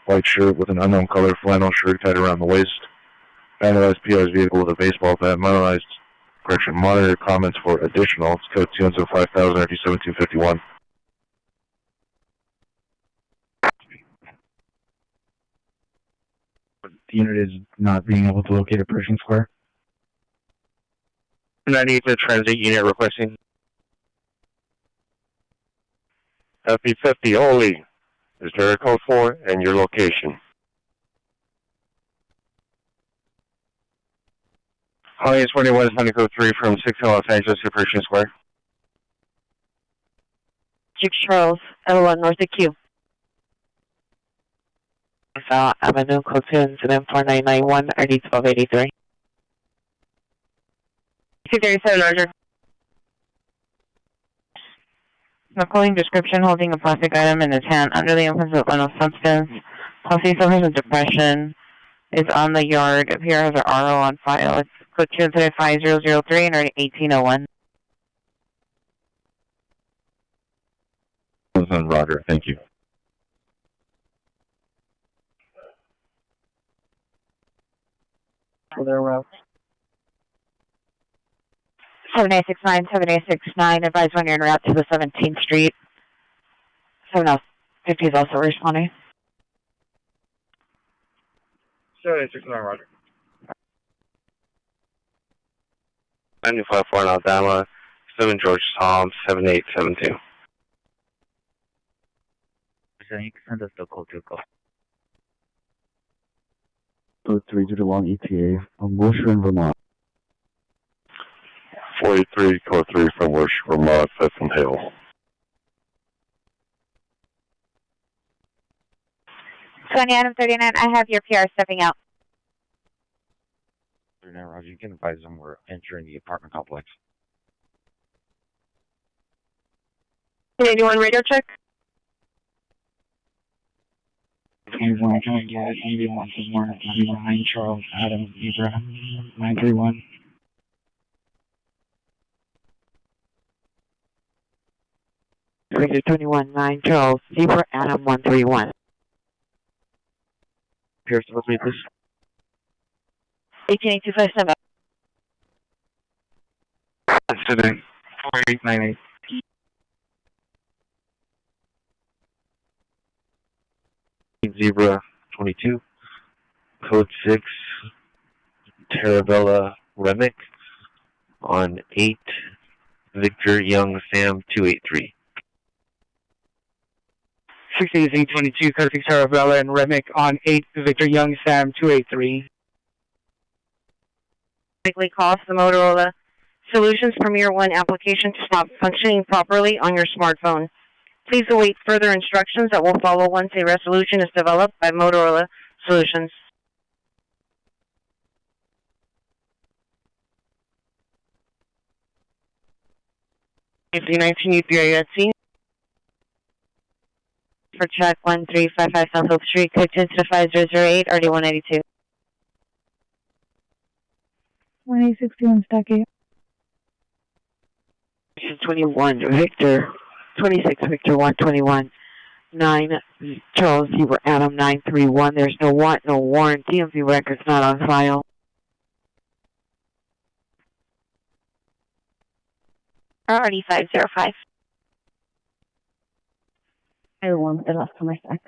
white shirt with an unknown color, flannel shirt tied around the waist. Vandalized PR's vehicle with a baseball bat. Monitor comments for additional. It's code 250,000 RD 7251. The unit is not being able to locate a Pershing Square. 95th Transit Unit requesting FP50 only. Is there a code 4 and your location? Holly 21 is Honey Code 3 from 6 in Los Angeles to Pershing Square. 6 Charles, L1 North of Q. South Avenue, code 2, incident 4991, RD 1283. 237 Roger. Recalling description, holding a plastic item in his hand under the influence of unknown substance. Possibly suffers with depression. Is on the yard. Appear as an RO on file. It's code 2 incident 5003 and 1801. Roger, thank you. Their route. 7869, 7869. Advise when you're en route to the 17th Street. 7050 is also responding. 7869, Roger. 954 in Alabama, 7 George Tom, 7872. So you can send us the code 2 call. Code 3 to the long ETA on Wilshire in Vermont. 43, code 3 from Wilshire, Vermont, Pheasant Hill. 20 Adam 39, I have your PR stepping out. 39, Roger, you can advise them we're entering the apartment complex. Anyone radio check? 21, can I get 81 for more? 9 Charles, Adam, Zebra, 931. 21, 9 Charles, Zebra, Adam 131. Pierce, let's meet this. 18257. That's today. 4898. Zebra 22, code 6, Tarabella Remick on 8, Victor Young Sam 283. 60Z22, code 6 Tarabella and Remick on 8, Victor Young Sam 283. Likely cause the Motorola Solutions Premier 1 application to stop functioning properly on your smartphone. Please await further instructions that will follow once a resolution is developed by Motorola Solutions. AC-19 UPI at scene. For check 1355 South Oak Street, code 25008, RD 182. 1861 Stuckey. 21 Victor, 26 Victor 121, 9 Charles Zebra Adam 931. There's no warrant. DMV records not on file. RD 505. I have one with the last on my stack.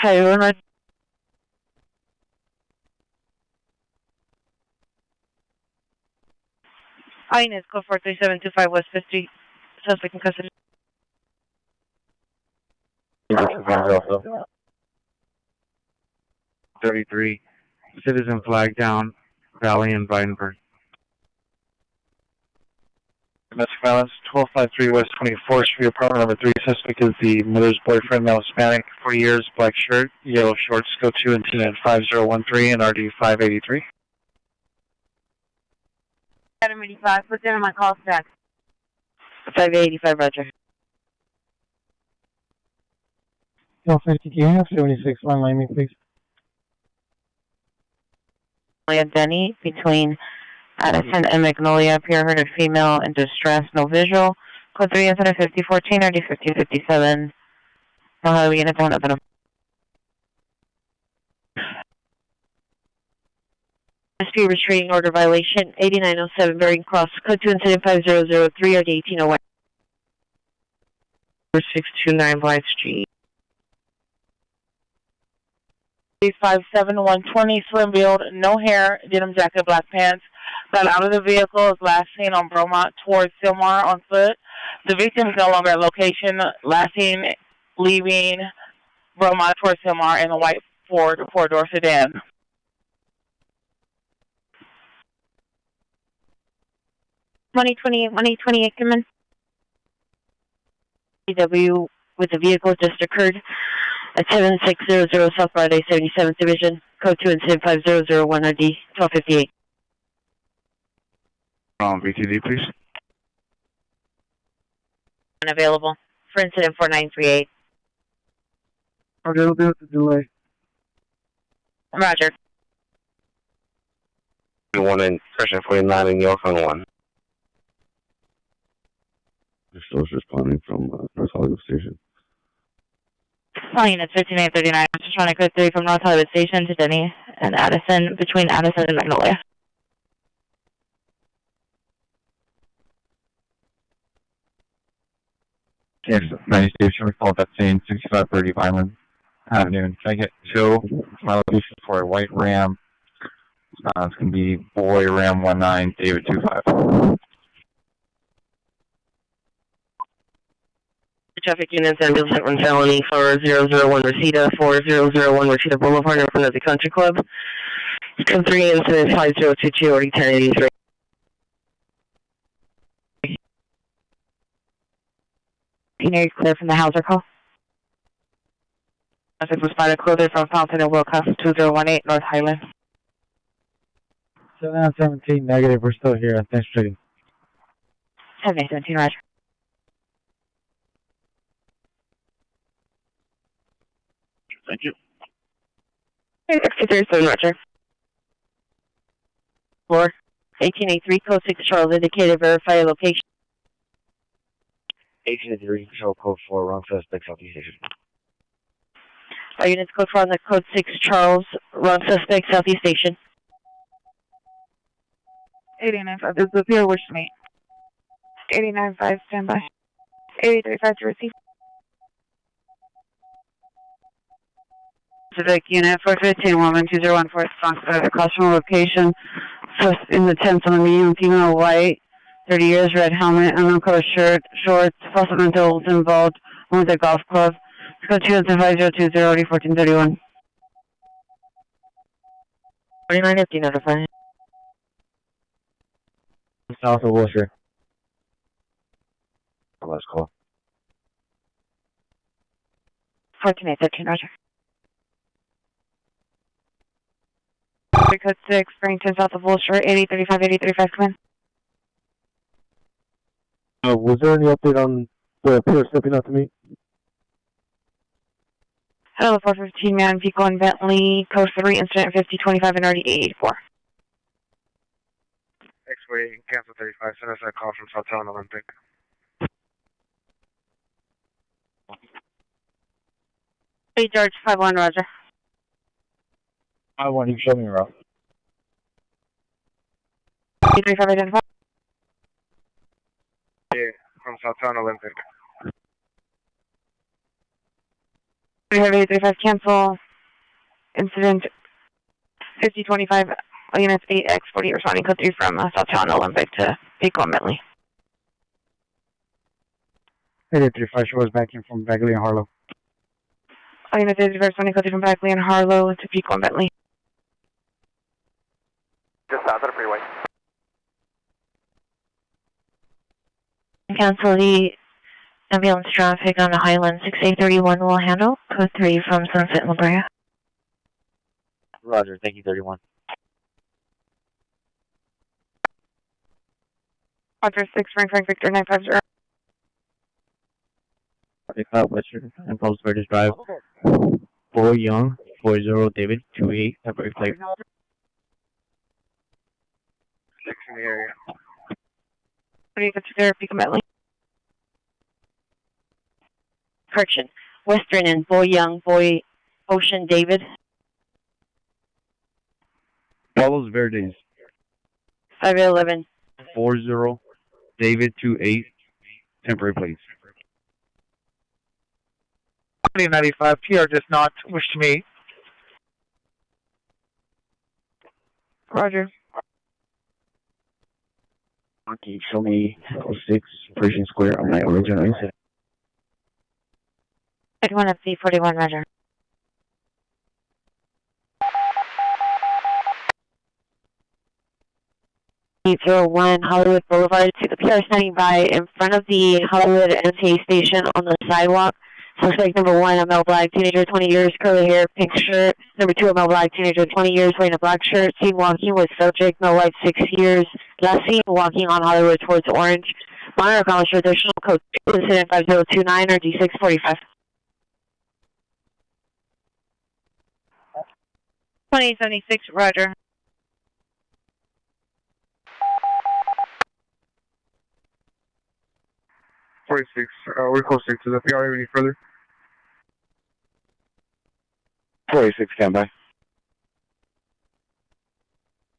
Hi, everyone. INS code 43725 West 50. Suspect in custody. 33, citizen flag down, Valley and Vineberg. Domestic violence, 1253 West 24th Street, apartment number 3. Suspect is the mother's boyfriend, male Hispanic, 40 years, black shirt, yellow shorts, go to incident 5013 and RD 583. Adam 85, put that on my call stack. 585, roger. 1250, can you have 76 line lining, please? Denny between Addison and Magnolia, pure-hearted female in distress, no visual. Code 3 incident 5014 RD 1557. No highway unit, don't open up. SP restraining order violation, 8907 Bearing Cross, code 2 incident 5003 RD 1801. 629 Blythe Street. 57120, slim build, no hair, denim jacket, black pants. Got out of the vehicle, is last seen on Bromont towards Silmar on foot. The victim is no longer at location, last seen leaving Bromont towards Silmar in a white Ford four-door sedan. Money 28, come in. DW with the vehicle just occurred at 7600 South Friday 77th Division, code 2 incident 5001 RD 1258. BTD, please. Unavailable for incident 4938. A little bit of the delay. Roger. One in section 49 in York on 1. The source responding from North Hollywood Station. Calling at 5939. I'm just trying to code 3 from North Hollywood Station to Denny and Addison, between Addison and Magnolia. Yes, 90 station, we call that scene 6530 Vineland Avenue. Can I get two? My location for a white Ram. It's going to be Boy Ram 19, David 25. Traffic units and ambulance run felony for 001 Reseda, 4001 Reseda Boulevard in front of the Country Club. Code 3 incident 5022 or 1083. Area clear from the Hauser call. Traffic was spotted clothing from Fountain and Wilcox 2018 North Highland. 717 negative, we're still here. Thanks for trading. 717, roger. Thank you. 637, roger. 1883, code 6 Charles indicated, verify your location. 1883, show code 4, wrong suspect, Southeast Station. Our units code 4 on the code 6 Charles, wrong suspect, Southeast Station. 895, this is the Pier, wish to meet. 895, stand by. 835 to receive. Civic Unit 415, woman 2014, responsible across from location. So in the 10th on the medium, female, white, 30 years, red helmet, unknown color shirt, shorts, supplementals involved, one with a golf club. Code 25020 1431. 4950, notify. South of Wilshire. Last call. 14813, roger. Code 6, Barrington, south of Wilshire, 8035, 8035, come in. Was there any update on the pier stepping out to me? Hello, 415 man, vehicle in Bentley, code 3, incident 5025 and RD 884. X-Way, cancel 35, send us a call from Southtown Olympic. Hey, George, 51, roger. I want you to show me around. 835, identify. Yeah, from Southtown Olympic. 835, cancel. Incident 5025, units 8X40, responding code 3 from Southtown Olympic to Pico and Bentley. 835, show us back in from Bagley and Harlow. Units 835, responding code 3 from Bagley and Harlow to Pico and Bentley. Just south of the freeway. Cancel the ambulance traffic on the Highland 6831 will handle. Code 3 from Sunset La Brea. Roger, thank you, 31. Roger 6, Frank Victor 950. Cloud Western and Post Verdes Drive. 4 Young, 40 David, 28, temporary plate. 6 in the area. What do you consider Pico Bentley? Correction. Western and Boy Young, Boy Ocean David. Palos Verdes. 511. 40 David, 28, temporary plate. 2095 PR does not wish to meet. Roger. Okay, show me 06 Persian Square on my original incident. 31 FD 41, Roger. .801 Hollywood Boulevard. See the PR standing by in front of the Hollywood NTA station on the sidewalk. Suspect number 1, a male black teenager, 20 years, curly hair, pink shirt. Number 2, a male black teenager, 20 years, wearing a black shirt. Seen walking with subject, male white, 6 years. Last seen walking on Hollywood towards Orange. Monitor accomplish additional code 2, incident 5029 or D645. 2076, Roger. We're close to the PR. Any further? 46, standby.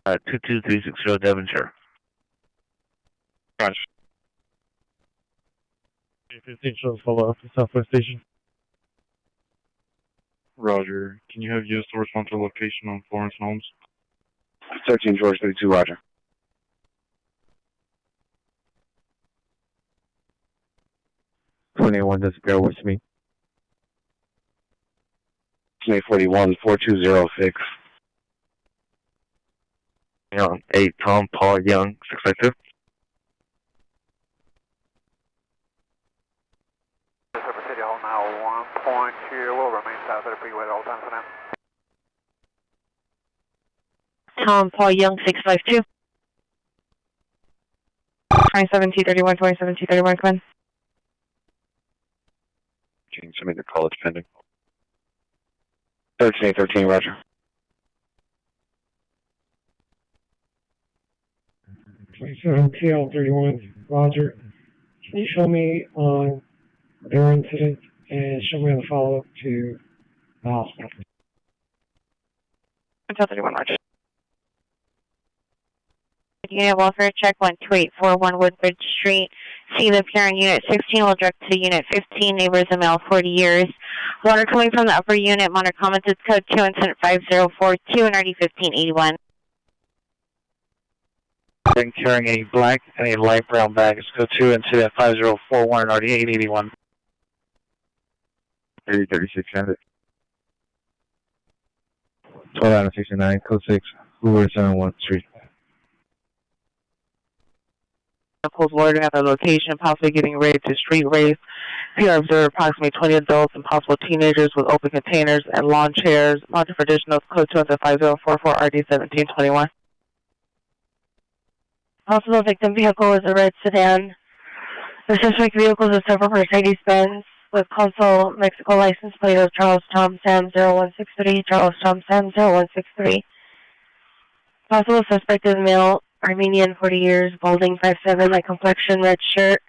22360 Devonshire. Roger. 15 shows follow up to Southwest Station. Roger. Can you have US to respond to location on Florence Holmes? 13 George 32, Roger. .21 does bear with me. May 41, 4206. Young, 8 Tom Paul Young, 652. City Hall now 1.2 will remain south of the freeway at all times for now. Tom Paul Young, 652. 27T31, 27T31, come in. Can you send me the call? It's pending. 13, Roger. 27 TL31, Roger. Can you show me on their incident and show me on the follow-up to the hospital? Until 31, Roger. Unit Welfare Check 12841 Woodbridge Street. See the PR in Unit 16 will direct to Unit 15, neighbors a male 40 years. Water coming from the upper unit, monitor commented code 2, incident 5042 and RD 1581. Been carrying a black and a light brown bag. It's code 2, incident 5041 and RD 881. 3036, send it. 12 out of 69, code 6, Hoover 71 Street. Vehicles loitering at the location, possibly getting ready to street race. PR observed approximately 20 adults and possible teenagers with open containers and lawn chairs. Monitor for additional code 25044 RD 1721. Possible victim vehicle is a red sedan. The suspect vehicle is a silver Mercedes-Benz with console Mexico license plate of Charles Tom Sam 0163, Charles Tom Sam 0163. Possible suspect is male, Armenian, 40 years, balding, 5'7", light complexion, red shirt.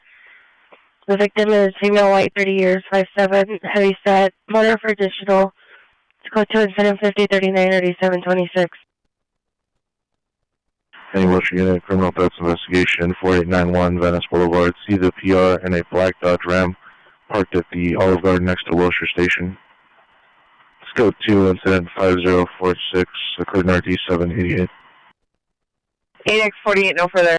The victim is female, white, 30 years, 5'7", heavy set. Monitor for additional. Code 2, incident 5039 or D726. Any Wilshire Unit, Criminal Threats Investigation, 4891 Venice Boulevard. See the PR and a black Dodge Ram parked at the Olive Garden next to Wilshire Station. Scope 2, incident 5046, occurred in RD 788. 8X48, no further.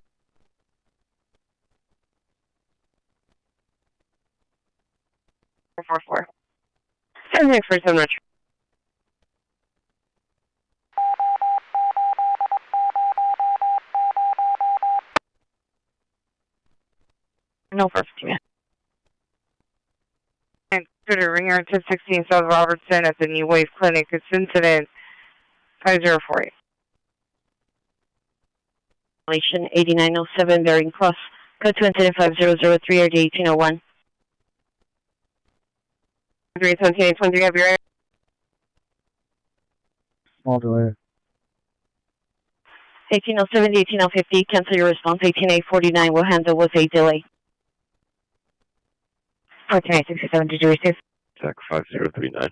Four. 7 for 7 much. No, for 15 minutes. And Twitter ringer 1016 South Robertson at the New Wave Clinic. It's incident 5048. 8907 bearing cross. Code to incident 5003 RD 1801. 317 have your air. Small delay. 1807 to 1850, cancel your response. 18849 will handle with a delay. 14867, did you receive? Check 5039.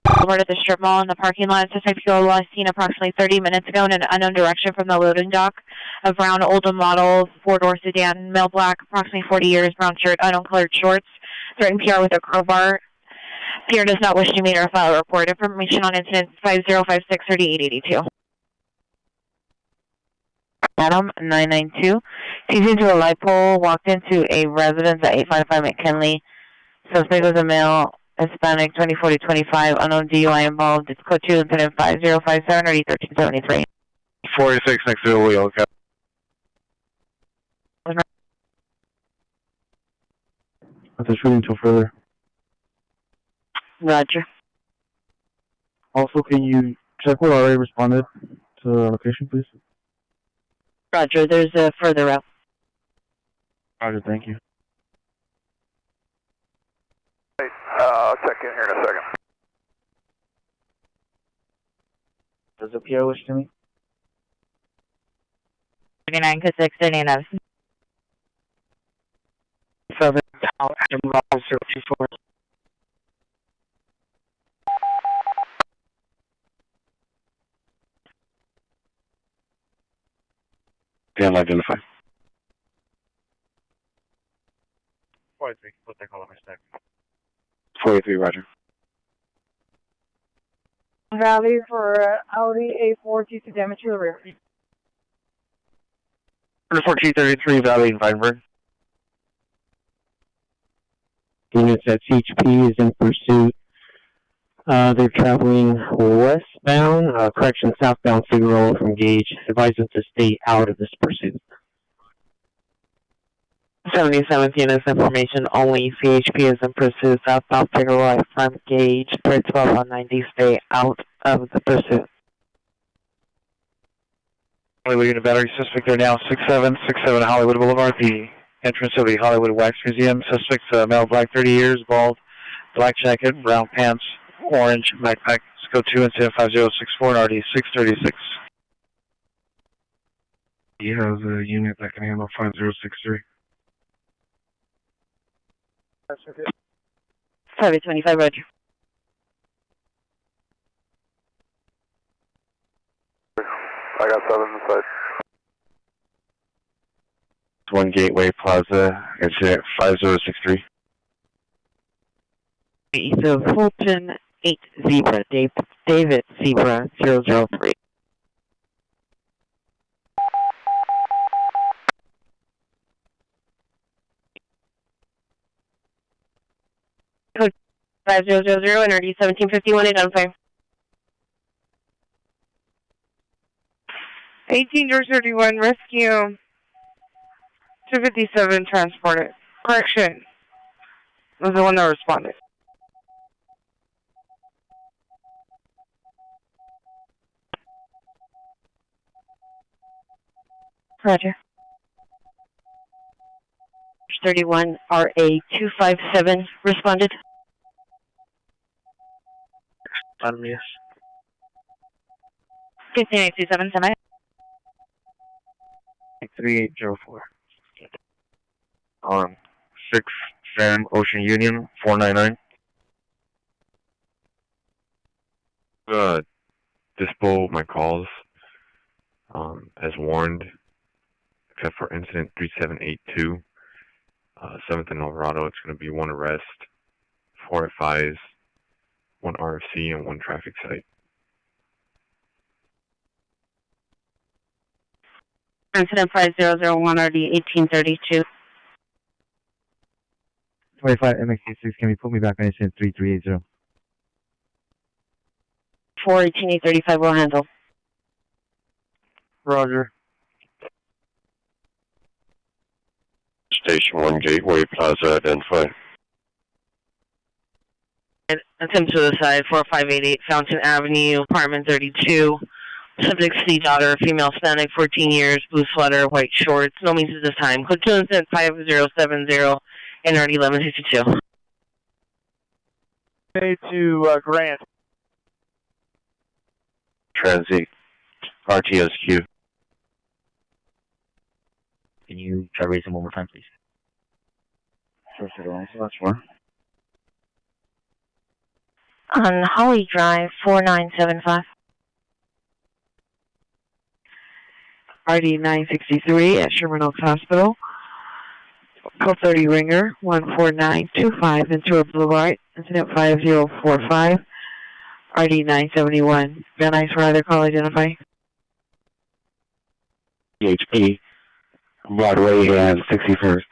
Boulevard at the strip mall in the parking lot. Suspect fuel loss seen approximately 30 minutes ago in an unknown direction from the loading dock. A brown older model, four-door sedan, male black, approximately 40 years, brown shirt, unknown colored shorts. Threatened PR with a crowbar. PR does not wish to meet or file a report. Information on incident 50563882. Adam 992. Seized into a light pole, walked into a residence at 855 McKinley. Suspect was a male, Hispanic, 24 to 25, unknown DUI involved. It's code 2 incident 5057 or 1373. 46 next to the wheel, okay. Not shooting until further. Roger. Also, can you check what already responded to the location, please? Roger, there's a further route. Roger, thank you. I'll check in here in a second. Does the PR wish to me? 39 to 639. 7 Adam Ross 024. Dan identify. 43, put that call on my stack. 43, roger. Valley for Audi A4 due to damage to the rear. 1433 Valley in Vineberg. Units at CHP is in pursuit. They're traveling westbound, southbound Figueroa from Gage. Advise them to stay out of this pursuit. 77th unit's information only. CHP is in pursuit. Southbound Figueroa from Gage. 312 on 90. Stay out of the pursuit. Hollywood Unit Battery suspect there now 6767 Hollywood Boulevard, the entrance of the Hollywood Wax Museum. Suspect male, black, 30 years, bald, black jacket, brown pants, orange backpack. Let's go 2 incident 5064 and RD 636. He has a unit that can handle 5063. That's okay. 525, roger. I got 7 inside. 1 Gateway Plaza, incident 5063. East of Fulton, 8 Zebra, David Zebra 003. Code 5000 and RD 1751 identify. 18-31 rescue 257 transported. Correction. Was the one that responded. Roger. 31 RA 257 responded. Yes. 15827 semi. 3804. 6 Sam Ocean Union 499. Dispo my calls, as warned, except for incident 3782, 7th and Alvarado. It's going to be 1 arrest, 4 FIs, 1 RFC, and 1 traffic site. Incident 5001 RD 1832. 25 MX86, can you put me back on incident 3380? 418-835 will handle. Roger. 1 Gateway Plaza, identify. Attempt suicide, 4588 Fountain Avenue, apartment 32. Subject C, daughter, female, Hispanic, 14 years, blue sweater, white shorts. No means at this time. Code 2 incident 5070, NRD 1162. To Grant. Transit, RTSQ. Can you try raising one more time, please? Sure, that's fine. On Holly Drive, 4975. RD 963 at Sherman Oaks Hospital. Code 30 Ringer 14925 Ventura Boulevard, incident 5045. RD 971. Van Nuys for either call, identify. PHP, Broadway and 61st.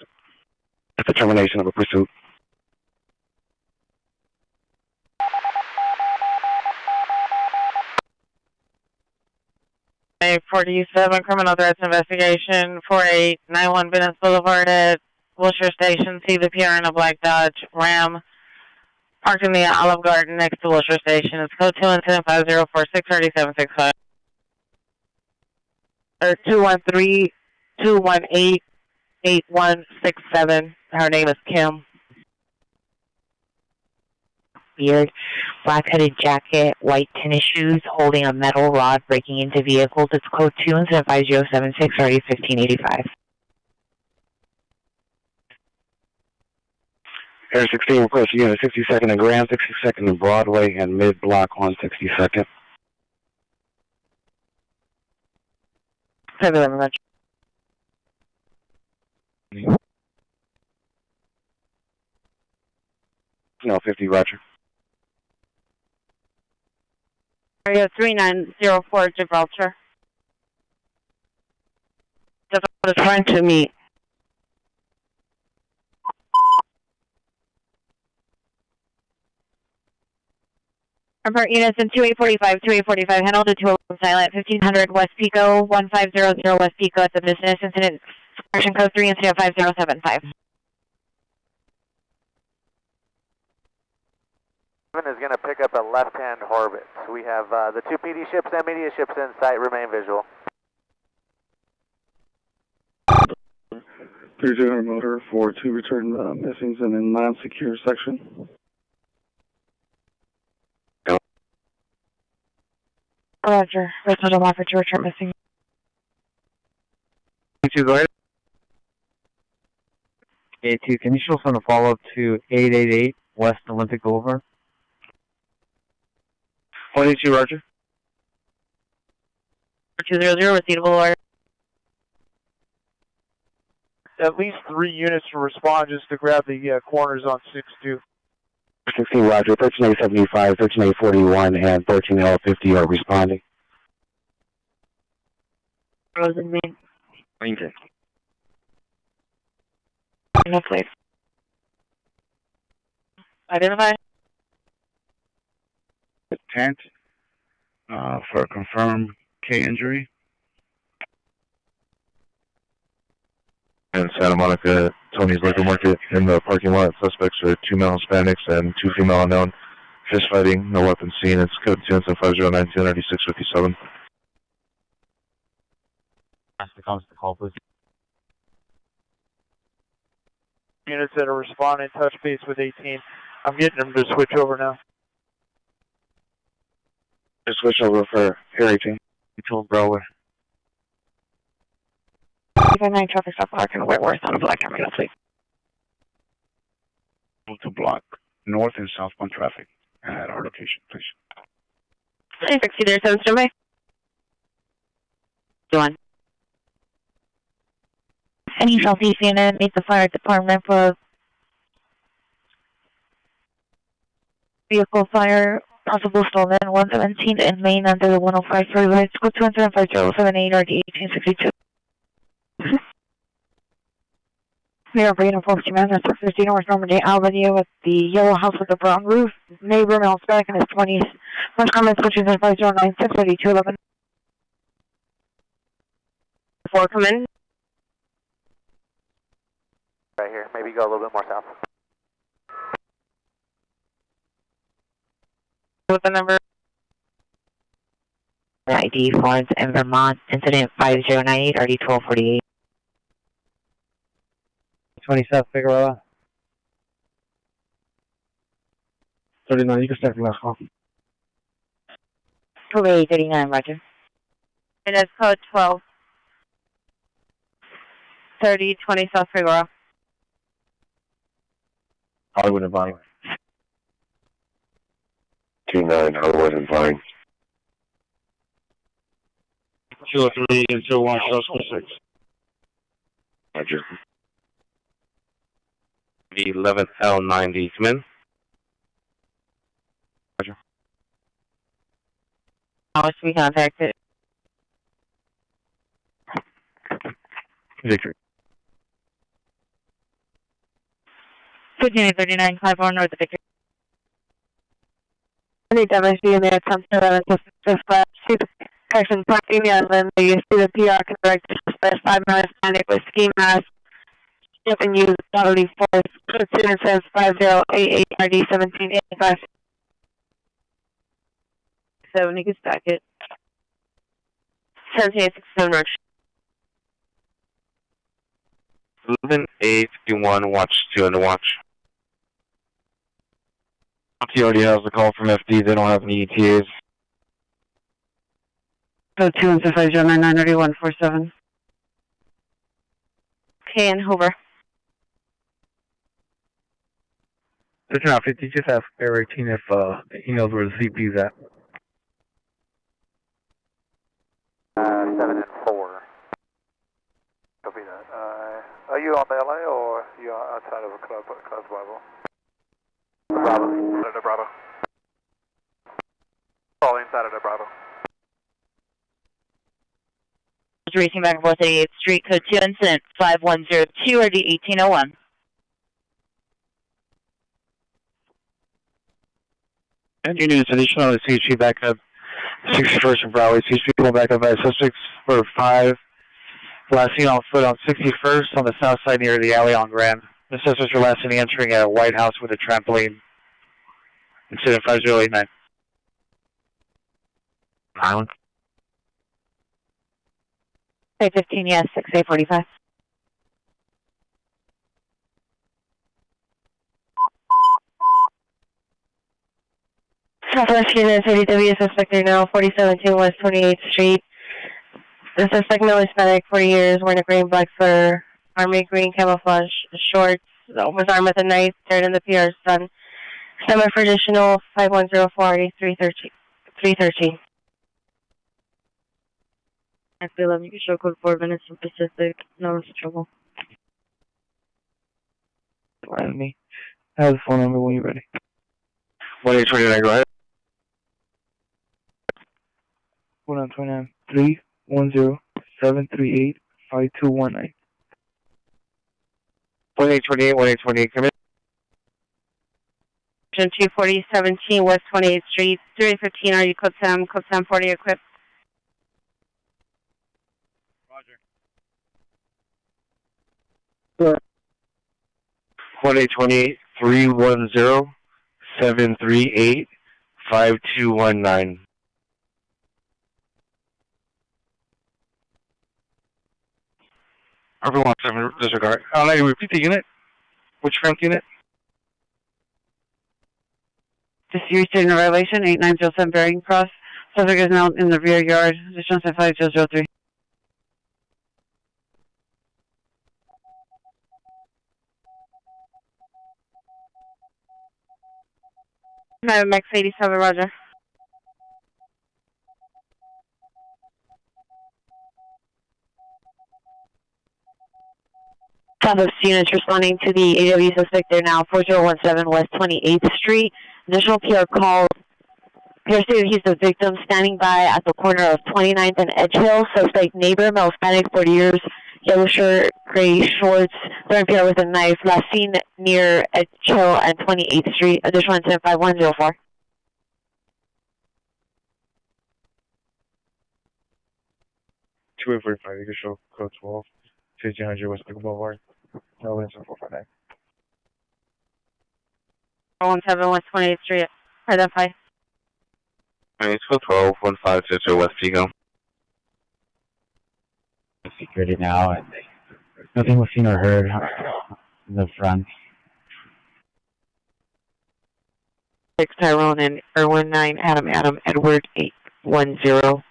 It's the termination of a pursuit. A 47 criminal threats investigation, 4891 Venice Boulevard at Wilshire Station. See the PR in a black Dodge Ram parked in the Olive Garden next to Wilshire Station. It's code 2 incident 5046 3765. Or 213-218-8167. Her name is Kim. Beard, black hooded jacket, white tennis shoes, holding a metal rod, breaking into vehicles. It's code 2 incident 5076, already 1585. Air 16 request unit 62nd and Grand, 62nd and Broadway and mid block on 62nd. 711 Metro. No, 50, roger. Area 3904 Gibraltar. Is trying to meet. Report units in 2845, handled to 211 silent, 1500 West Pico, 1500 West Pico at the business, incident, correction code 3, incident 5075. Is going to pick up a left-hand orbit. We have the two PD ships and media ships in sight. Remain visual. 300 motor for 2 return missings in a non-secure section. Roger. Resident offer to return missing. Go ahead. A2, can you show us on a follow-up to 888 West Olympic Boulevard? 182, roger. 200, receivable order. At least 3 units to respond just to grab the corners on 6-2. 16, roger. 13875, 13841, and 13050 are responding. Frozen main. Lincoln. No, please. Identify. Tent for a confirmed K injury. In Santa Monica, Tony's Liquor Market, in the parking lot, suspects are 2 male Hispanics and 2 female unknown. Fist fighting, no weapons seen. It's code 2 incident 509 29657. Ask the comments to call, please. Units that are responding, touch base with 18. I'm getting them to switch over now. Just switch over for Air 18. Control Broadway. 59 traffic stop blocking Whitworth on a black camera, please. To block north and southbound traffic at our location, please. 60 there, 7 standby. Go on. Any Southeast unit, meet the fire department for vehicle fire, possible stolen, 117 in Main under the 105 freeway. Go 25078 RD 1862. We are bringing 14 men, that's 15 North Normandy Avenue with the yellow house with the brown roof. Neighbor male back in his 20s. First comments, which is 509 63211. 4, come in. Right here. go a little bit more south. With the number ID Florence and Vermont, incident 5098, RD 1248. 20 South Figueroa. 39, you can start from last call. 3839, roger. And that's code 123020 South Figueroa. Hollywood and Vine. 29 Hollywood and Vine. 203 and 201 South 6. Roger. The 11th L90, come in. How much we contacted? Victory. 1539, 54 North of Victory. Any damage being there, comes to the correction parking and you see the PR correct dispatch 5 minutes panic with ski mask. Ship and use bodily force. Code student says 5088 RD 1785. 7, you can stack it. 1767 Roach. 11A51, watch 2 on the watch. He already has the call from FD. They don't have any ETAs. Code 215099147. Okay, and Hoover. Listen out, 50, just ask Air 18 if he knows where the CP is at. 7 and 4. Copy that. Are you on the LA or you are outside of a club Bravo? Bravo. Inside of Bravo. All inside of the Bravo. Racing back and forth 88th Street, code 2 incident 5102 RD 1801. And you need additional on the CHP backup. 61st and Broadway. CHP pulled back up by suspects for 5. Last seen on foot on 61st on the south side near the alley on Grand. The suspects were last seen entering a White House with a trampoline. Incident 5089. Island. 815, yes, 6845. Southwest unit, ADW suspect there now, 4017 West 28th Street. The suspect, male Hispanic, 40 years, wearing a green, black fur, army green camouflage shorts, was armed with a knife, stared in the PR's son. Number for additional 5104 313. After 11, you can show code 4 minutes from Pacific. No one's in trouble. Me. I have the phone number when you're ready. 1829, go ahead. 1929 310 738 5219. 1828, come in. 24017 West 28th Street, 315. Are you code Sam 40 equipped? Sure. 1828 310 738 5219. Everyone, 7 disregard. I'll let you repeat the unit. Which Frank unit? Just you stating a violation, 8907 Bearing Cross. Subject is now in the rear yard. Just 5003. Max 87, roger. Southwest units responding to the AW suspect there now, 4017 West 28th Street. Initial PR call. PR stated he's the victim standing by at the corner of 29th and Edge Hill. Suspect neighbor, male Hispanic, 40 years, yellow shirt, gray shorts, throwing PR with a knife. Last seen near Edge Hill and 28th Street. Additional incident 5104. 2845, you can show code 12. 1500 West Pickle Boulevard. No answer 459. 17 West 28th Street. Identify. 12, 1560 West Pico. Security now, and nothing was seen or heard in the front. 6 Tyrone and Irwin 9 Adam Edward 810.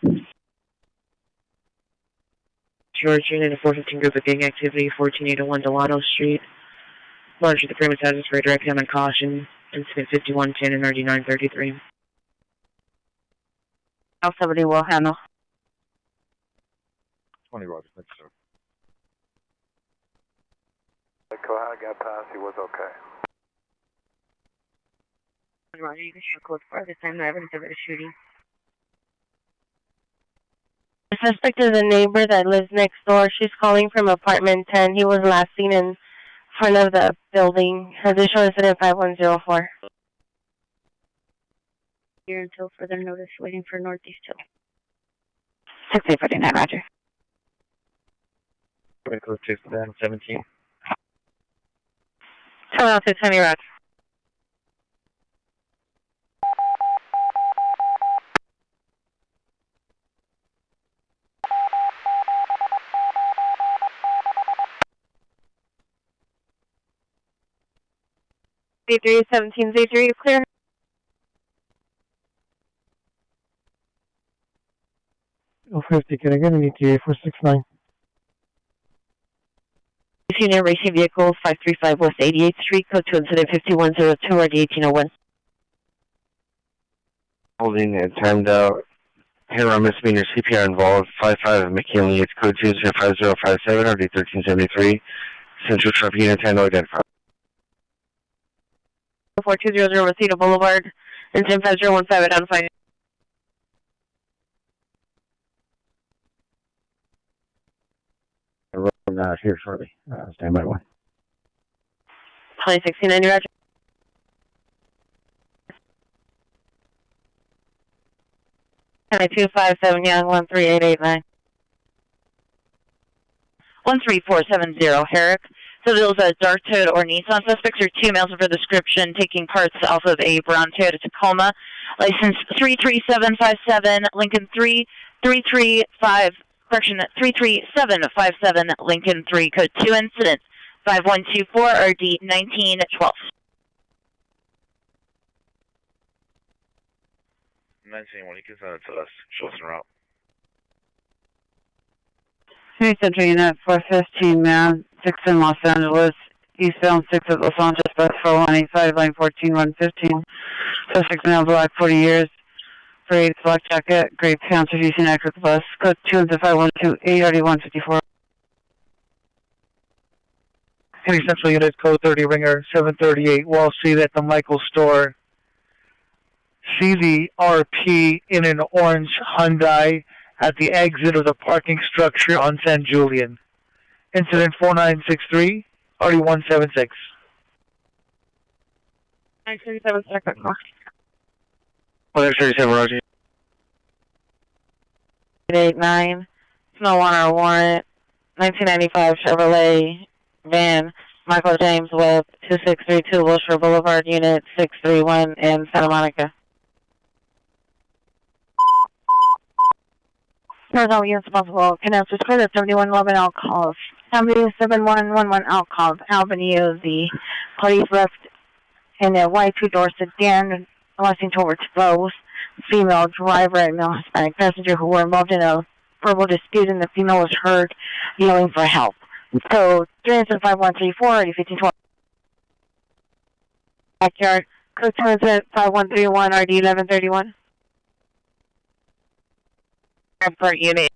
George unit of 415 group of gang activity 14801 Delano Street. Large the premise hazards for direct hand and caution. Incident 5110 and RD 933. L70 will handle. 20 Roger, thanks, sir. Kohana got past, he was okay. Roger, you can show code 4 this time, no evidence of a shooting. The suspect is a neighbor that lives next door. She's calling from apartment 10. He was last seen in front of the building. Additional incident 5104. Here until further notice, waiting for Northeast Hill. 6849, Roger. Code 17. 706, Honey Rock. Z3, 17, Z3, you clear? Oh, 50, can I get an ETA for 69? Senior racing vehicle 535 West 88th Street, code 2 incident 5102 RD 1801. Holding and timed out. Here on misdemeanor CPR involved. 55 McKinley. It's code 25057 RD 1373. Central Traffic Unit 10 identified. 4200 Rosita Boulevard, incident 5015 identified. Here shortly. Stand by one. 2069, Roger. County 257 Young 13889. 13470 Herrick. So those Dark Toyota or Nissan suspects are 2 males of the description taking parts off of a brown Toyota Tacoma. License 33757 Lincoln 33757 Lincoln 3, code 2 incident 5124 RD 1912. 19, you can send it to us. Show us en route. Hey, Central Unit 415, man. 6 in Los Angeles. Eastbound 6 at Los Angeles, bus 4185, line 14115. Suspect male, black, 40 years. Gray black jacket, gray pants, reducing act with the bus. Code 2-512, ARD 154. Any Central Unit, code 30 Ringer, 738 Wall Street at the Michael store. See the RP in an orange Hyundai at the exit of the parking structure on San Julian. Incident 4963, RD 176. 937 second clock. 137 Roger. 889, no warrant or warrant. 1995 Chevrolet van, Michael James Webb, 2632 Wilshire Boulevard, Unit 631 in Santa Monica. Here's all units possible. Can answer clear 7111 Alcove. Avenue 7111 Alcove Avenue. The police left in a white two-door sedan, crossing towards both. Female driver and male Hispanic passenger who were involved in a verbal dispute, and the female was heard yelling for help. So, 35134, 1512. Backyard, code 5131, RD 1131. Airport unit.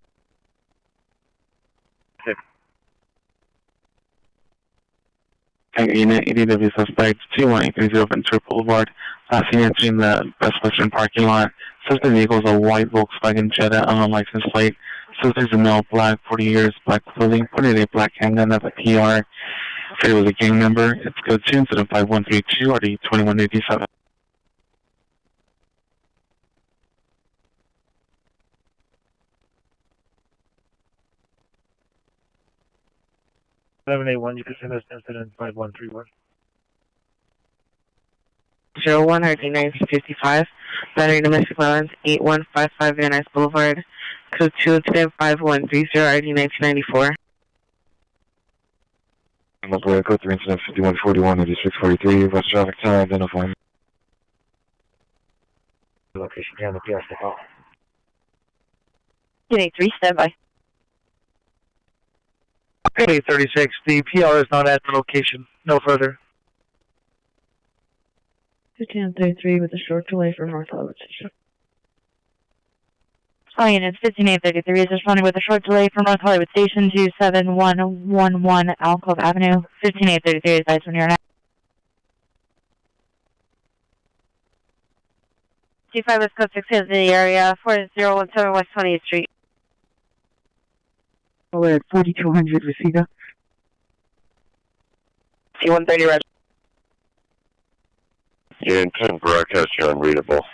Tank Unit, EDW suspect, 21830 Ventura Boulevard. Last seen entering the Best Western parking lot. Suspect vehicle is a white Volkswagen Jetta on a license plate. Suspect is a male, black, 40 years, black clothing, pointed a black handgun at the PR. Afraid it was a gang member. It's code 2 incident 5132, RD 2187. Seven eight one, you can send us incident 5131. 01 RD 955, battery domestic violence 8155 Van Nuys Boulevard, code 2 incident 5130 RD 1994. Mobile code 3 incident 5141 8643, West traffic time identifying. Location here on the PR step out. 3, standby. Okay, 36. The PR is not at the location. No further. 1533 with a short delay for North Hollywood Station. All units, 15833 is responding with a short delay from North Hollywood Station to 7111 Alcove Avenue. 15833 advise when you're in. 25 West Coast 6 is the area, 4017 West 20th Street. We're at 4200 Reseda. C-130 red. Unit 10 broadcast, you're unreadable.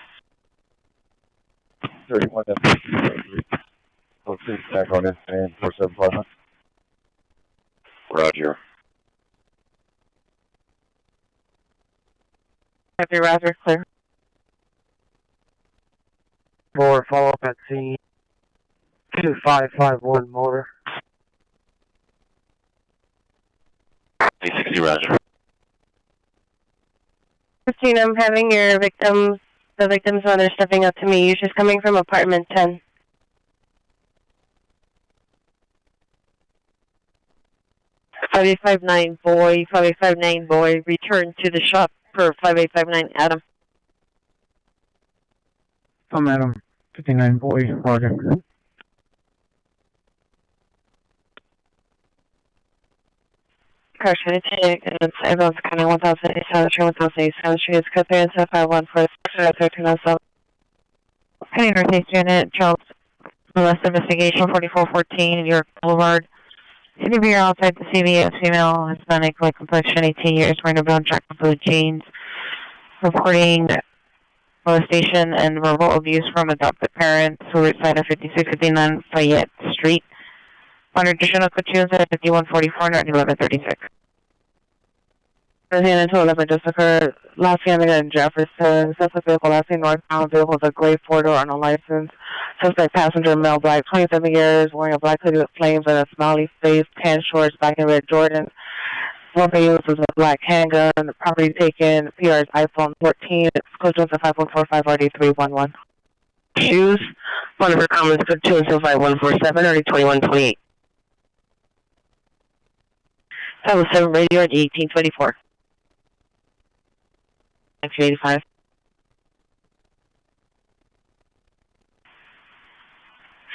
31 Let's see, back on incident 475. Roger. Happy Roger, clear. More follow-up at scene. 2551 motor. 360 Roger. 15, I'm having your victims, the victim's mother stepping up to me. She's coming from apartment 10. $5859 boy, $5859 boy, return to the shop for $5859 Adam. I'm Adam. 59 boy, Roger. Crash Unity, it's Evans County 1087 Street, 1087 Street, it's code 37514, Penny Northeast Unit, Charles, molest investigation 4414, York Boulevard. Interviewer outside the CVS, female, Hispanic, light complexion, 18 years, wearing a brown jacket with blue jeans, reporting molestation and verbal abuse from adopted parents who reside at 5659 Fayette Street. On additional cotunes at 5144 and 1136. President to 11 just occurred last Avenue in Jefferson. Suspect vehicle last seen northbound vehicle with a gray four-door on a license. Suspect passenger male black, 27 years, wearing a black hoodie with flames and a smiley face, tan shorts, black and red Jordans. Weapon used was a black handgun. The property taken, PR is iPhone 14. It's code 5145 RD311. Shoes. One of her comments code 205-147 RD2128. 507 radio at 1824. 1985.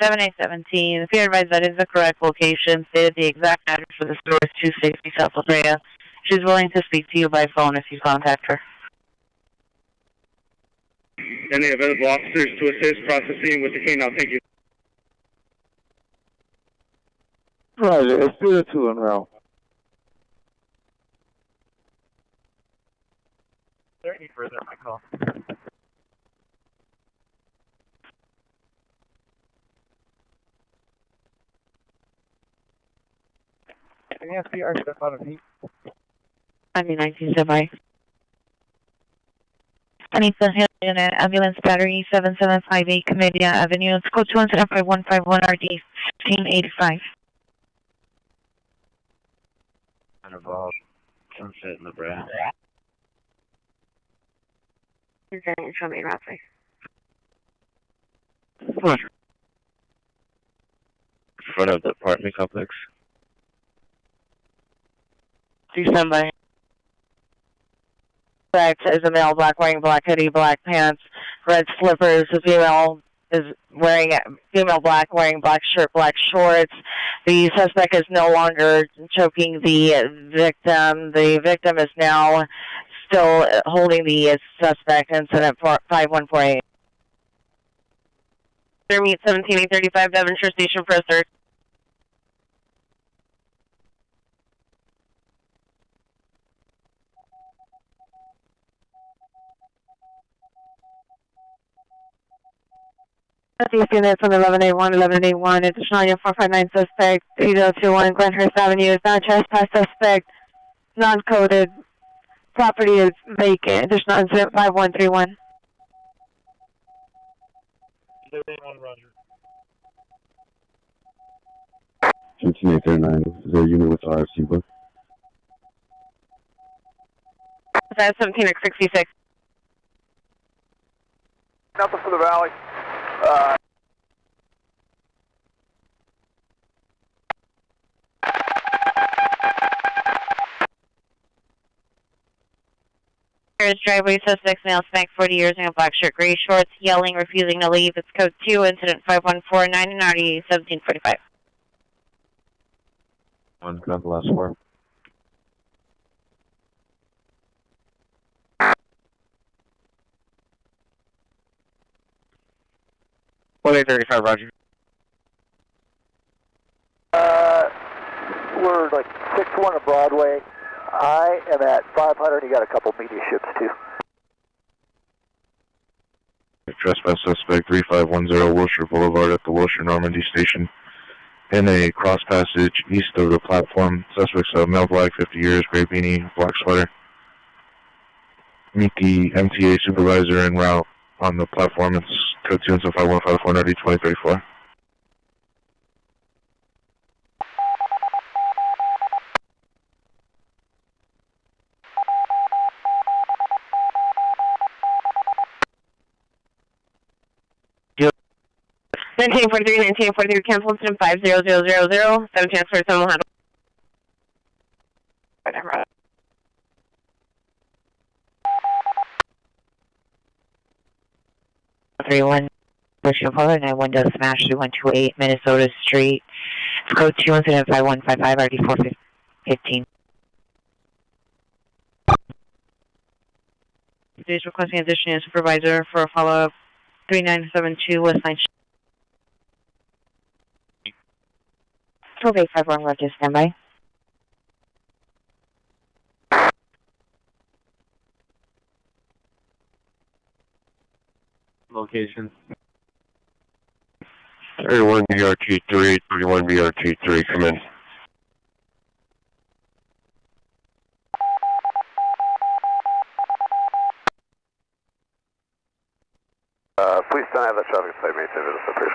$7817. If you're advised that is the correct location, stated the exact address for the store is 260 South La Brea. She's willing to speak to you by phone if you contact her. Any available officers to assist processing with the canine? Thank you. Roger, it's 2 to 2 en route. Is there any further on my call? Can you SPR step out of heat? 19 by. Anita Hill Unit, Ambulance Battery 7758 Comedia Avenue. It's code 25151 RD 1585. And about Sunset in the Brea. You're getting it from me, roughly. Roger. In front of the apartment complex. Do somebody. Correct, is a male, black, wearing black hoodie, black pants, red slippers. The female is wearing female black, wearing black shirt, black shorts. The suspect is no longer choking the victim. The victim is now still holding the suspect. Incident 5148. Meet 17835 Devonshire Station for a search. These units on 1181, additional unit 459 suspect, 8021 Glenhurst Avenue, is not trespass suspect, non-coded, Property is vacant. Additional incident 5131. 13839, is there a unit with RFC book? That's 17x66. Nothing for the valley. Driveway suspects, male, smack, 40 years, in a black shirt, gray shorts, yelling, refusing to leave. It's code 2, incident 5149 and RD 1745. Got the last four. What 835, Roger. We're like 6-1 of Broadway. I am at 500. You got a couple media ships too. Trespass suspect 3510 Wilshire Boulevard at the Wilshire Normandy Station. In a cross passage east of the platform. Suspects male, black, 50 years, gray beanie, black sweater. Meet the MTA supervisor en route on the platform. It's code 2 and 5154 90 2034. Yep. 1943, cancel incident 50000, 7 transfer, 7 handle. Whatever. Pushing forward, 91 does smash 2128 Minnesota Street. It's code 2 incident 5155 RD 415. Today's requesting addition to supervisor for a follow-up 3972 West 9th. 12851 left is standby. Location. 31 BRT3, 31 BRT3, come in. Please don't have that traffic site maintained at this up here.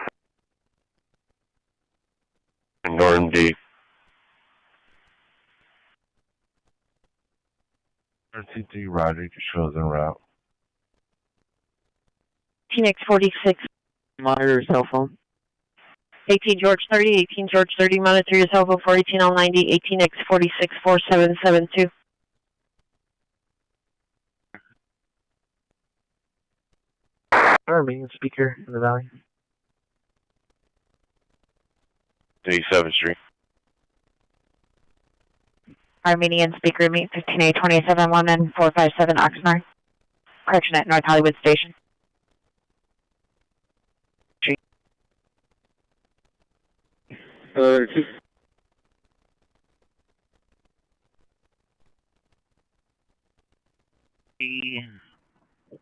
Normandy. RT3 Roger, shows en route. 18x46. Monitor your cell phone. 18 George 30, 18 George 30, monitor your cell phone for 18090, 18x46 4772. Armenian speaker in the valley. 87th Street. Armenian speaker, meet 15827 457 Oxnard. Correction at North Hollywood Station. Uh,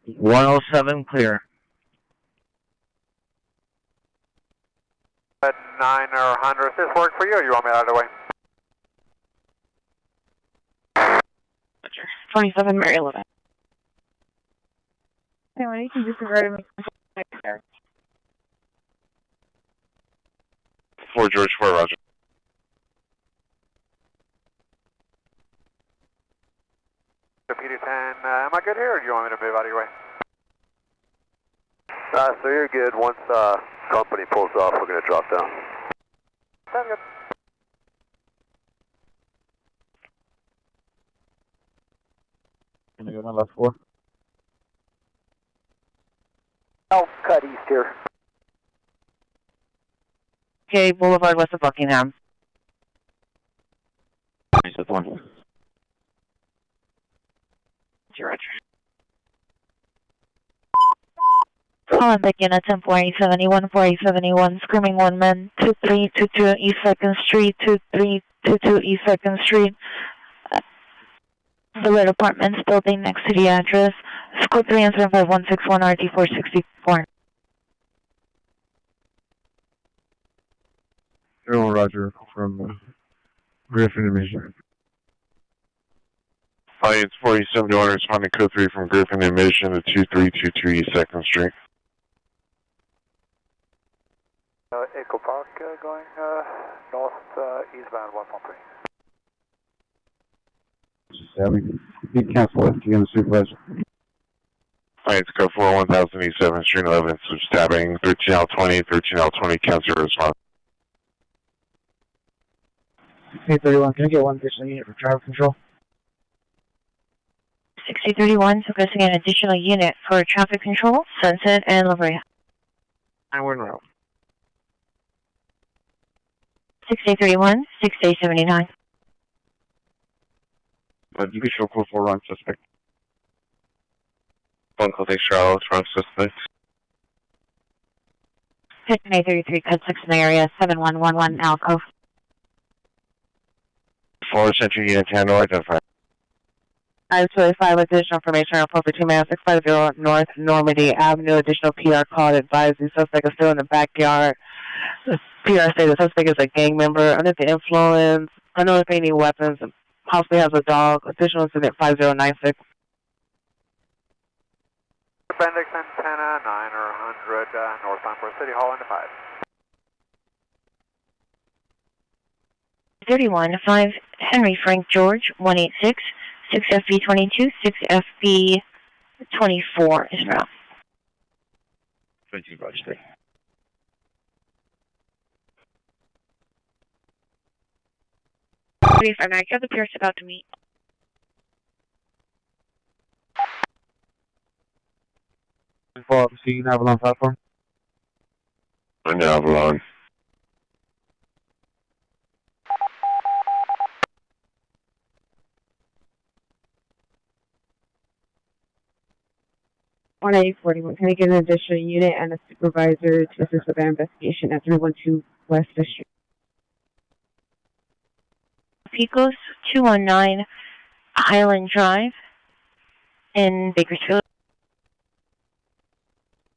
107 clear. 9 or 100. Does this work for you or you want me out of the way? 27 Mary 11. Anyway, you can disregard me. 4 George 4, Roger. PD10, am I good here or do you want me to move out of your way? So you're good. Once company pulls off, we're going to drop down. Sounds good. Can I get my last 4? I'll cut east here. Okay, Boulevard west of Buckingham. Nice, that's 1. Roger. Olympic unit 10 4871 4871, screaming 1 man, 2322 East 2nd Street, 2322 East 2nd Street. The red apartments building next to the address. Squad 3 and 75161 RT 464. Roger from Griffin Division. It's 47-1 responding code 3 from Griffin admission to 2322 East 2nd Street. Echo Park going north eastbound 113. You cancel it. You the supervisor. It's code 4 1000 East 7th Street 11. So stabbing 13L20, 13L20 cancel response. Hey 31, can I get one additional unit for traffic control? 6031, requesting an additional unit for traffic control, Sunset and La Brea. We're en route. 6031, 6879. You can show code 4 wrong suspect. Phone call takes trial, wrong suspect. 5833, code 6 in the area, 7111 Alcove. 4 Central Unit 10, no identified. I 285 additional information on 452 man 650 North Normandy Avenue. Additional PR call advised the suspect is still in the backyard. The PR say the suspect is a gang member under the influence, unknown if any weapons, possibly has a dog. Additional incident 5096. Appendix antenna 9 or 100 northbound for City Hall into 5. 31, 5 Henry Frank George, 186, 6FB22, 6FB24 is route. 22, Roger 3. If I have the Pierce about to meet. Follow up, see Avalon platform. On Avalon. On 841, can I get an additional unit and a supervisor to assist with our investigation at 312 West 5th Street? Pecos, 219 Highland Drive in Bakersfield.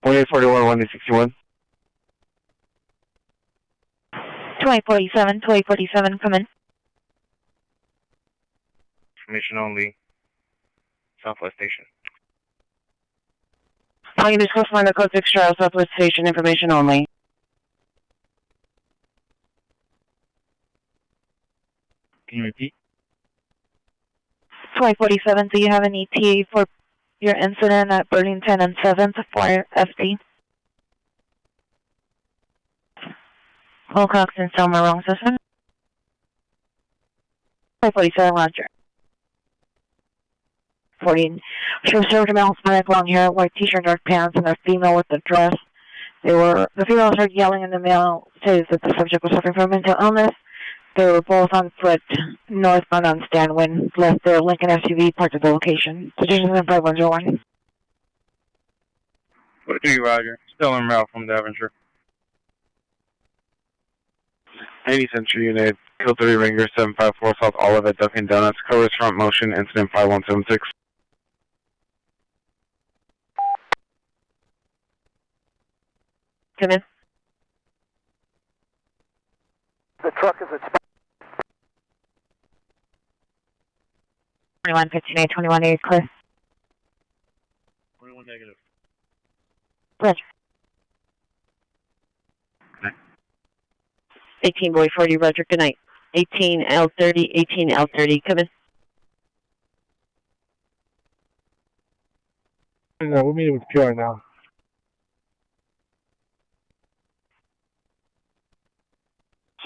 2841, 1861. 2847, come in. Information only. Southwest Station. All units close line the code 6 trial Southwest Station. Information only. Can you repeat? 2847, do you have an ETA for your incident at Burlington and 7th for FD? Wilcox and Selma, wrong system. 547, Roger. 40. She was served a male Hispanic, long hair, white t-shirt, dark pants, and a female with a dress. The female heard yelling, and the male says that the subject was suffering from mental illness. They were both on foot, northbound on Stanwin, left their Lincoln SUV parked at the location. Petition 5101. 43, Roger. Still en route from Devonshire. 80 Central Unit, Kill 3 Ringer 754 South Olive at Dunkin' Donuts. Covers front motion, incident 5176. Come in. The truck is at 2159, 21 clear. 21 negative. Roger. 18 boy 40, Roger, good night. 18 L30, 18 L30, come in. No, we're meeting with PR now.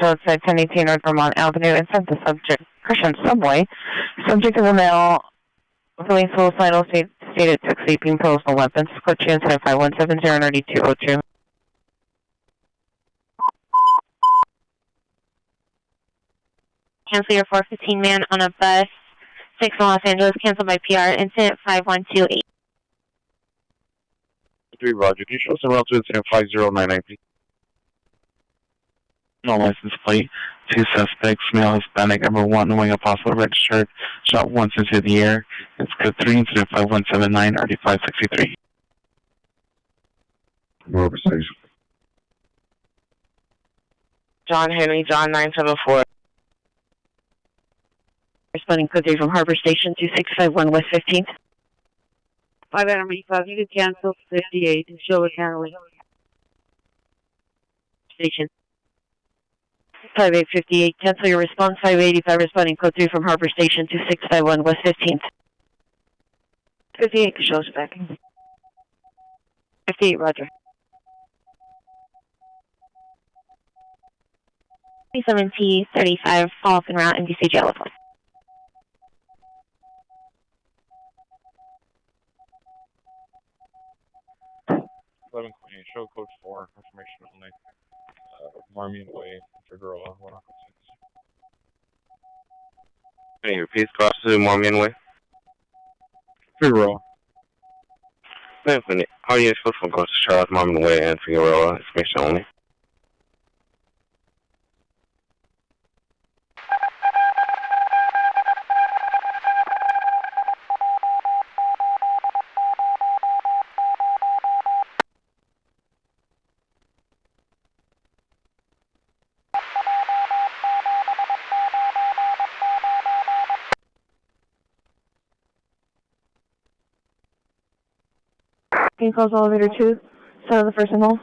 Outside 1018 North Vermont Avenue and sent the subject, Christian Subway. Subject is a male, feeling suicidal, stated took sleeping pills and weapons. Code incident 5170-9202. Cancel your 415 man on a bus, 6 in Los Angeles, canceled by PR, incident 5128. 3, Roger. Can you show us around to incident 5099, no license plate, 2 suspects, male Hispanic, number 1, knowing a possible red shirt, shot once into the air. It's code 3, incident 5179, RD563. No precise. John Henry, John 974. Responding code 3 from Harbor Station 2651 West 15th. 5 Adam 85, you can cancel 58 and show it handling. Station. 5858, cancel your response. 585 responding code 3 from Harbor Station 2651 West 15th. 58, show us back. 58, roger. 27T35, follow up en route, MDC Jello. 11 Queen, show code 4, information only. Marmion Way, Figueroa, 106. Can you repeat cross to Marmion Way? Figueroa. How are you supposed to go to Charlotte, Marmion Way, and Figueroa, information only? Can you close elevator 2? Start of the first signal.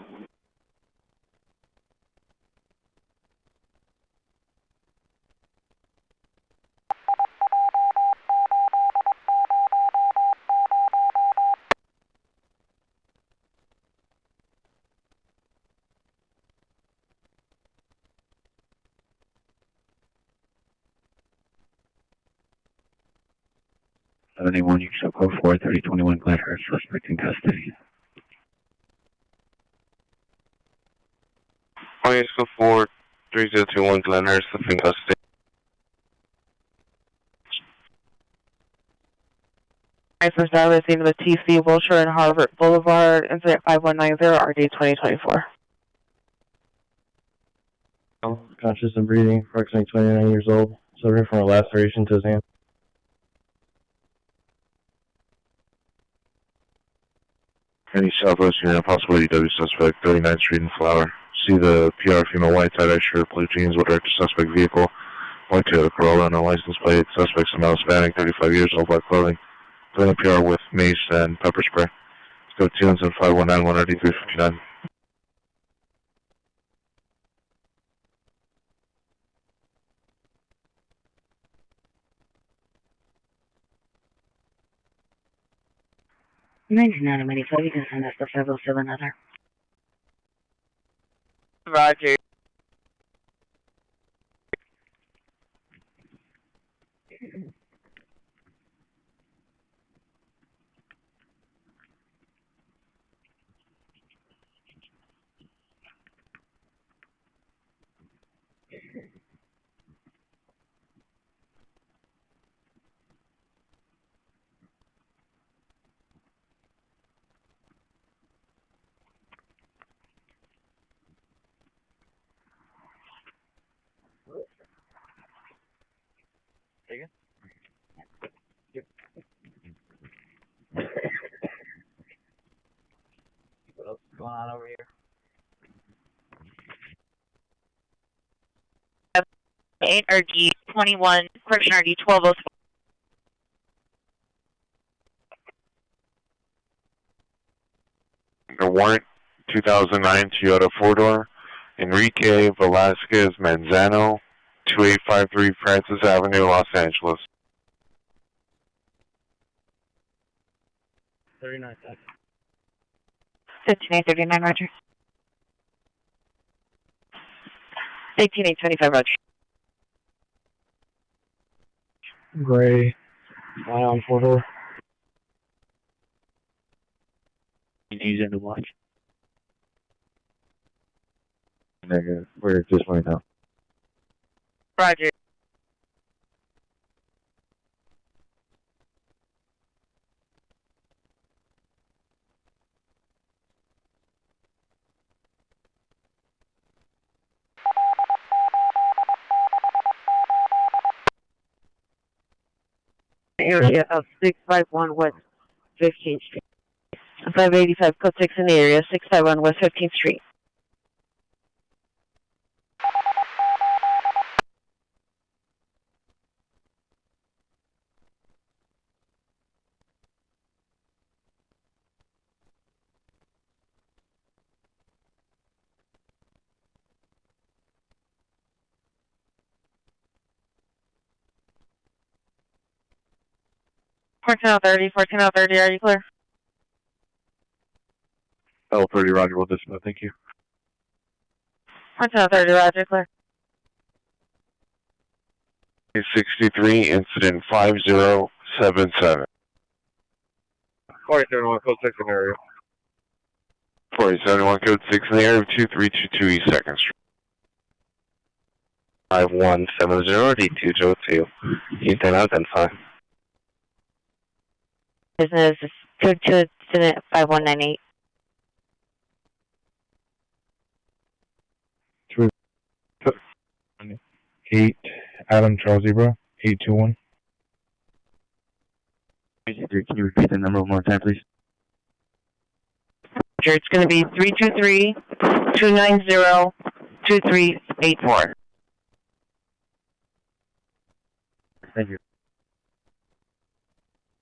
Anyone, you show code 4, 3021 Glenhurst, suspect in custody. How are you supposed to 4, 3021 Glenhurst, suspect in custody? First now receiving the TC Wilshire and Harvard Boulevard, incident 5190, RD 2024. Conscious and breathing, approximately 29 years old, suffering from a laceration to his hand. Any Southwest Union, possible ADW suspect, 39th Street and Flower. See the PR female white tie-dye shirt, blue jeans, will direct to suspect vehicle. White Toyota Corolla, no license plate. Suspects a male Hispanic, 35 years old, black clothing. Doing PR with mace and pepper spray. Let's go 27519 19359. Not a many, so you can send us the 507 other. Roger. What else is going on over here? 8 RD 21, correction RD 1204. The warrant, 2009 Toyota 4-door, Enrique Velasquez Manzano, 2853 Francis Avenue, Los Angeles. 39 seconds. 15839, roger. 18825, roger. Gray, Ion 4-door. Using the watch. Negative. We're just right now. Roger. Area of 651 West 15th Street. 585, code 6 in the area, 651 West 15th Street. 1430, are you clear? L30, roger, we'll dismiss, thank you. 1430, roger, clear. 63, incident 5077. 4071, code 6 in area. 4071, code 6 in the area of 2322 East 2nd Street. 5170 D202. Keep that out then, 5. Business code 2 incident 5198. Eight Adam Charles Zebra 821. Can you repeat the number one more time, please? It's going to be 323-290-2384. Thank you.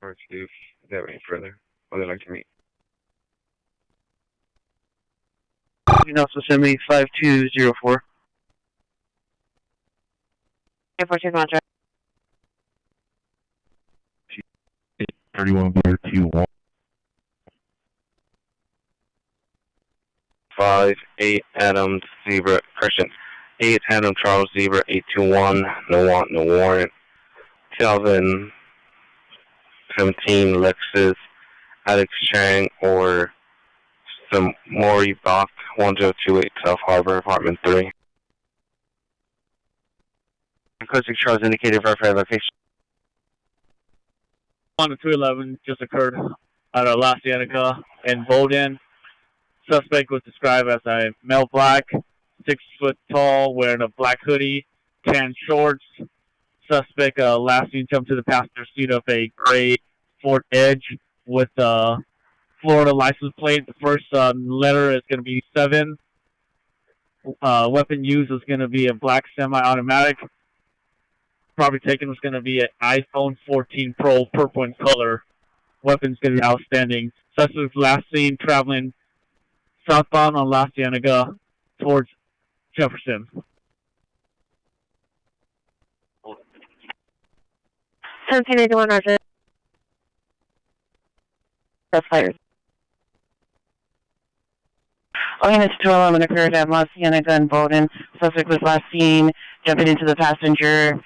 Alright, Steve, if they have any further, would they like to meet? You can also send me 5204. 442 contract. 3121. 8 Adam Zebra, correction, 8 Adam Charles Zebra 821, no want, no warrant. 2017 Lexus Alex Chang or some Maury Bach 1028 South Harbor, apartment 3. Code 6 Charles indicated verify location. On the 211 just occurred at La Cienega in Bowden. Suspect was described as a male black, 6 foot tall, wearing a black hoodie, tan shorts. Suspect last seen jumped to the passenger seat of a gray Ford Edge with a Florida license plate. The first letter is going to be 7. Weapon used is going to be a black semi-automatic. Property taken was going to be an iPhone 14 Pro, purple in color. Weapons going to be outstanding. Suspect was last seen traveling southbound on La Cienega towards Jefferson. 1781, roger. That's fired. Units 211 occurred at La Cienega and Bowden. Suspect was last seen jumping into the passenger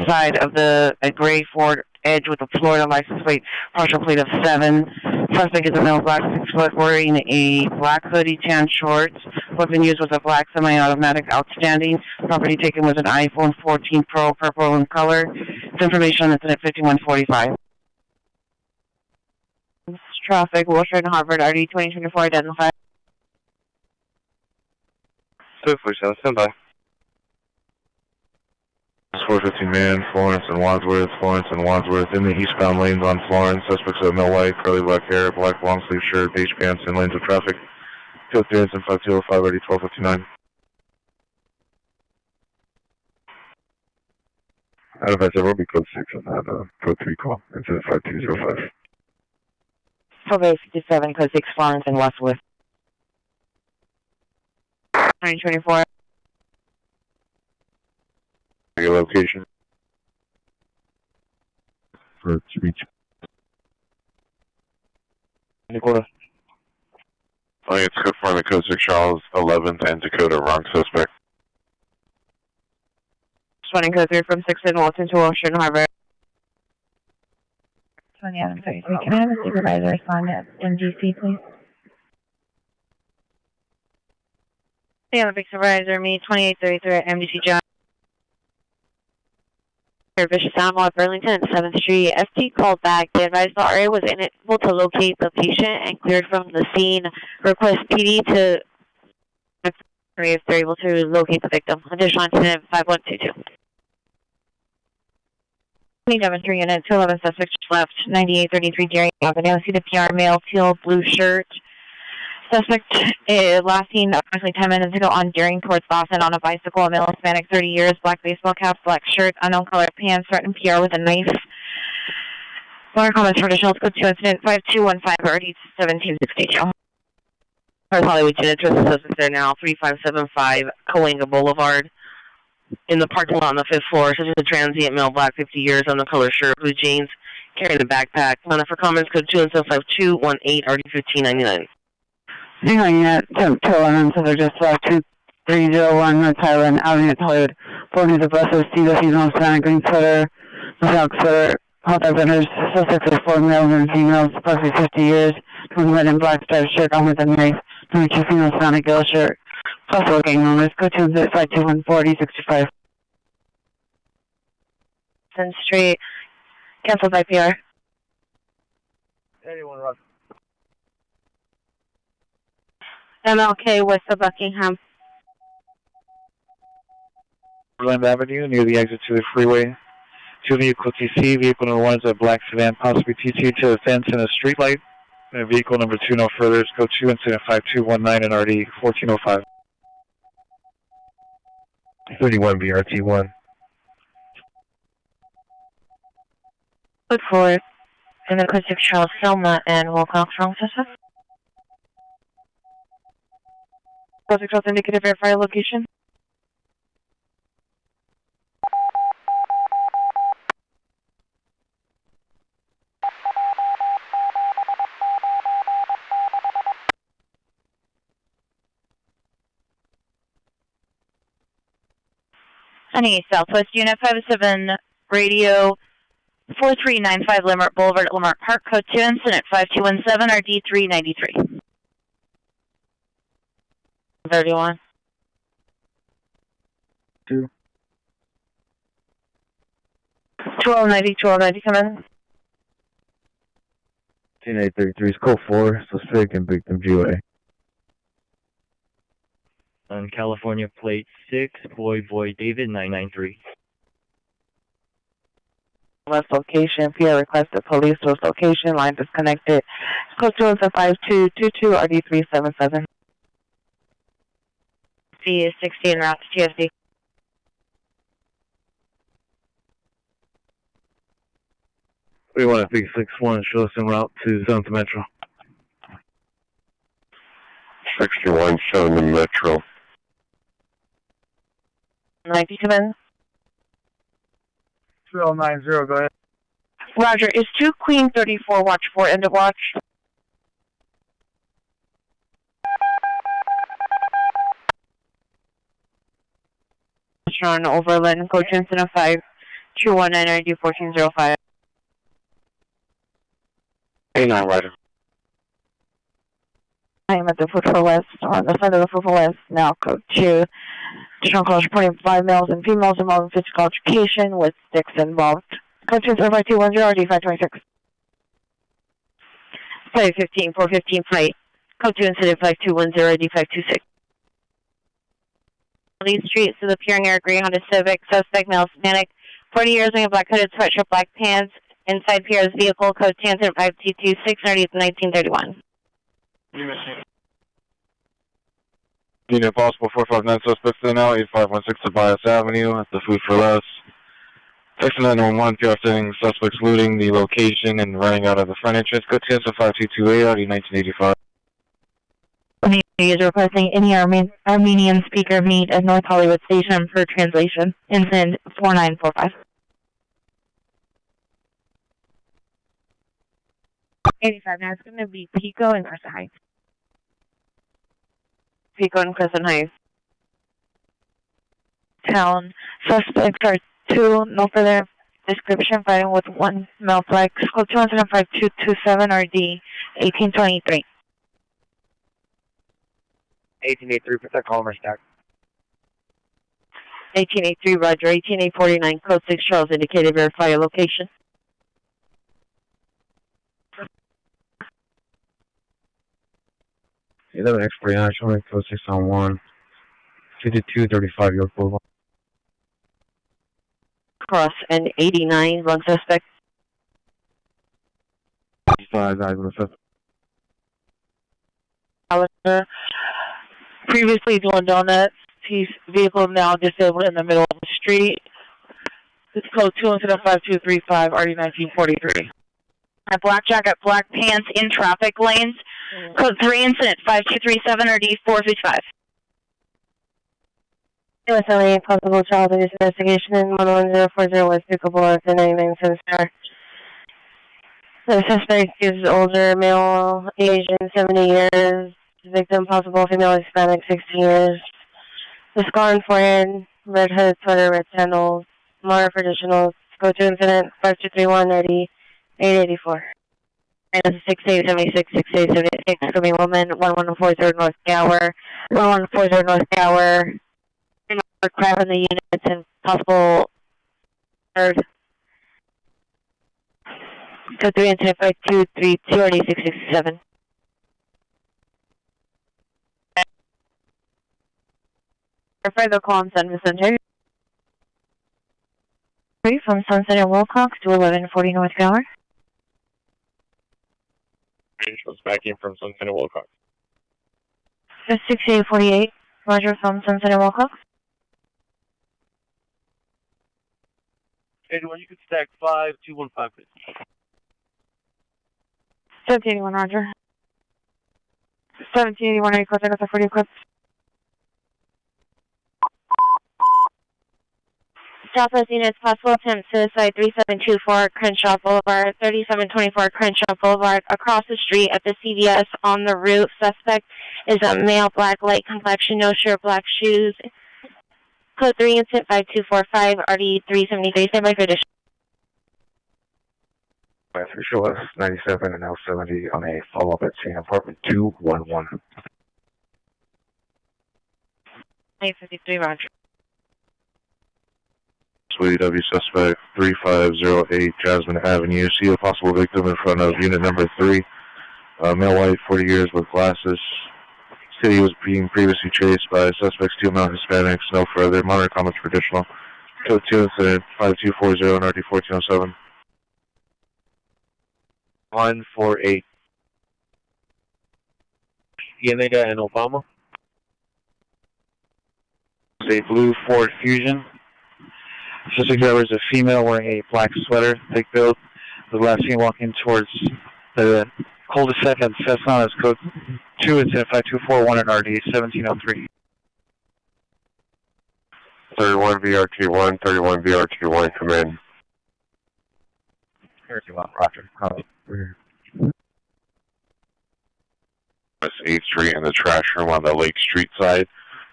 side of a gray Ford Edge with a Florida license plate, partial plate of 7. Suspect is a male black, 6 foot, wearing a black hoodie, tan shorts. Weapon used was a black semi-automatic, outstanding. Property taken was an iPhone 14 Pro, purple in color. This information on incident 5145. Traffic, Wilshire and Harvard, RD 2024, identified. 247, stand by. 415 man, Florence and Wadsworth, in the eastbound lanes on Florence. Suspects of male white, curly black hair, black long sleeve shirt, beige pants, in lanes of traffic. Field clearance in 5205, ready 1259. Out of that, will be code 6 on that code 3 call, incident 5205. 5857, code 6, Florence and Westwood. 924. Your location. For reach. Dakota. It's code 4 on the code 6 Charles 11th and Dakota, wrong suspect. 20 code 3 from 6 in Walton to Wilshire and Harvard. 20 Adam 33. Can I have a supervisor respond to MGC, please? Yeah, the big supervisor, me, 2833 at MDC John. Vicious animal at Burlington and 7th Street. FT called back. They advised the RA was unable to locate the patient and cleared from the scene. Request PD to if they're able to locate the victim. Additional incident 5122. 2073 unit 211 suspects left 9833 Jerry Avenue. See the PR male, teal blue shirt. Suspect last seen approximately 10 minutes ago on Deering towards Boston on a bicycle. A male Hispanic, 30 years, black baseball cap, black shirt, unknown color pants, threatened PR with a knife. More comments for additional code 2 incident 5215 already 1762. North Hollywood Unit, the suspect there now, 3575 Coalinga Boulevard. In the parking lot on the 5th floor, such as a transient male, black, 50 years, on the color shirt, blue jeans, Carrying a backpack. Line up for comments, code 2175218 RD1599. Hang on, unit, temp 211, so they're just 2301 North Highland Avenue at Hollywood. Boarding the buses, Steve, seasonal Hispanic, green sweater, metallic sweater, hot dog vendors, suspects are 4 males and females, approximately 50 years, 20 red and black striped shirt on with a knife, 22 female Hispanic yellow shirt, possible gang members, go to 5214065. Street, canceled by PR. 81 Rock. MLK west of Buckingham. Overland Avenue, near the exit to the freeway. 2 vehicle TC, vehicle number 1 is a black sedan, possibly TC to a fence and a street light. And vehicle number 2 no further is code 2 incident 5219 and RD 1405. 31 BRT1. Good forward. And then code 6 Charles Selma and Wilcox wrong suspect. Code 6 Charles indicated verify location. Sunny Southwest Unit 57 Radio 4395 Lamart Boulevard at Lamart Park, code 2 incident 5217 RD 393. 31. 2. 1290, come in. 10833 is code 4, suspect and victim GOA. On California plate 6, Boy David 993. West location, PR requested police west location, line disconnected. Code 25222 RD 377. C is 16 route to TSD. We want to 361, show us en route to Zone Metro. 61, showing the Metro. 90, come in. 2090, go ahead. Roger, is 2 Queen 34 watch 4 end of watch? On Overland, code incident 5219 ID 1405. 89, Roger. I am at the foot for west, on the side of the foot for west, now code 2. Additional calls reporting 5 males and females involved in physical altercation with sticks involved. Code 25210 RD 526. Flight 15, 415 flight. Code 2 incident 5210 RD 526. These streets of the appearing air gray Honda Civic, suspect male Hispanic, 40 years wearing a black hooded sweatshirt, black pants, inside Pierre's vehicle, code 20522 630 1931. Unit possible 459 suspects in now, 8516 Tobias Avenue at the Food for Less. Section 911, PR saying suspects looting the location and running out of the front entrance. Code 5228 RD 1985. Is requesting any Armenian speaker meet at North Hollywood Station for translation. Incident 4945. 85, now it's going to be Pico and Crescent Heights. Pico and Crescent Heights. Town. Suspects are 2, no further description, fighting with 1 male flag. Code 205-227 RD 1823. 1883, put that column stack. 1883, Roger. 18849, code 6 Charles indicated verify your location. Eleven X49, showing code 6 on 1. 5235 York Boulevard. Cross and 89, wrong suspect. 5, eyes on the suspect. Alistair, previously doing donuts. His vehicle now disabled in the middle of the street. It's code 2-5235 RD 1943. A black jacket, black pants in traffic lanes. Code 3 incident 5237 RD 455. USLA possible child abuse investigation in 11040 West Pico Boulevard, the 99 Center. The suspect is older, male, Asian, 70 years. Victim possible female, Hispanic, 60 years. The scar on forehead, red hood, sweater, red sandals. Minor for additional. Go to incident 5231 884. And this is 6876, 6876. Coming woman, 1140 North Gower. 1140 North Gower. Crab in the units and possible third. Code 3 incident 5232 RD667. Further call on San Vicente. From Sunset and Wilcox to 1140 North Gower. Was back in from Sunset and Wilcox. 6848. Roger from Sunset and Wilcox. Anyone, you can stack 5215, please. 1781, Roger. 1781, are you close? I got the 40 equipped. Southwest units, possible attempt suicide 3724 Crenshaw Boulevard, 3724 Crenshaw Boulevard, across the street at the CVS on the route. Suspect is a male, black, light complexion, no shirt, black shoes. Code 3 incident 5245 RD373, standby for addition. Through show us 97 and L70 on a follow-up at scene apartment 211. 853, Roger. Sweetie W suspect 3508 Jasmine Avenue. See a possible victim in front of unit number 3. Male white, 40 years with glasses. Said he was being previously chased by suspects, 2 male Hispanics. No further. Minor comments for additional. Code 2 incident 5240 and RD 1407. 148. Cienega and Obama. A blue Ford Fusion. Suspect driver is a female wearing a black sweater, thick build. The last seen walking towards the cul-de-sac at Cessna is code 2 incident 5241 and RD 1703. 31 VRT1, 31 VRT1, come in. 31, Roger. West 8th Street in the trash room on the Lake Street side.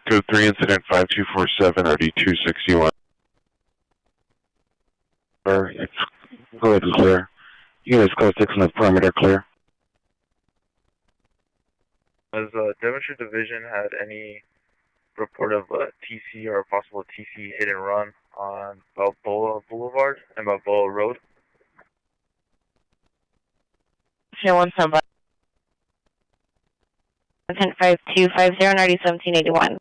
Code 3 incident 5247 RD 261. Go ahead and clear. Units code 6 on the perimeter, clear. Has Devonshire Division had any report of TC or a possible TC hit and run on Balboa Boulevard and Balboa Road? Show 1 somebody. 5250 and RD 1781.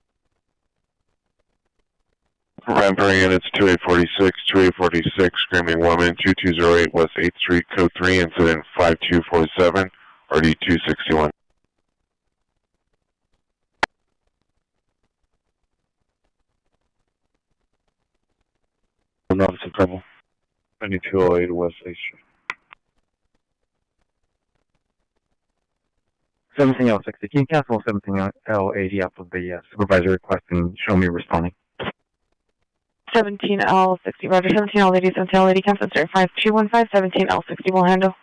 Rampart units 2846, 2846, screaming woman, 2208 West 8th Street, code 3, incident 5247, RD 261. Notice of trouble. 2208 West 8th Street. 17L60, can you cancel 17L80 up with the supervisor request and show me responding? 17L60, Roger. 17L80, 17L80, cancel 5215, 17L60 will handle.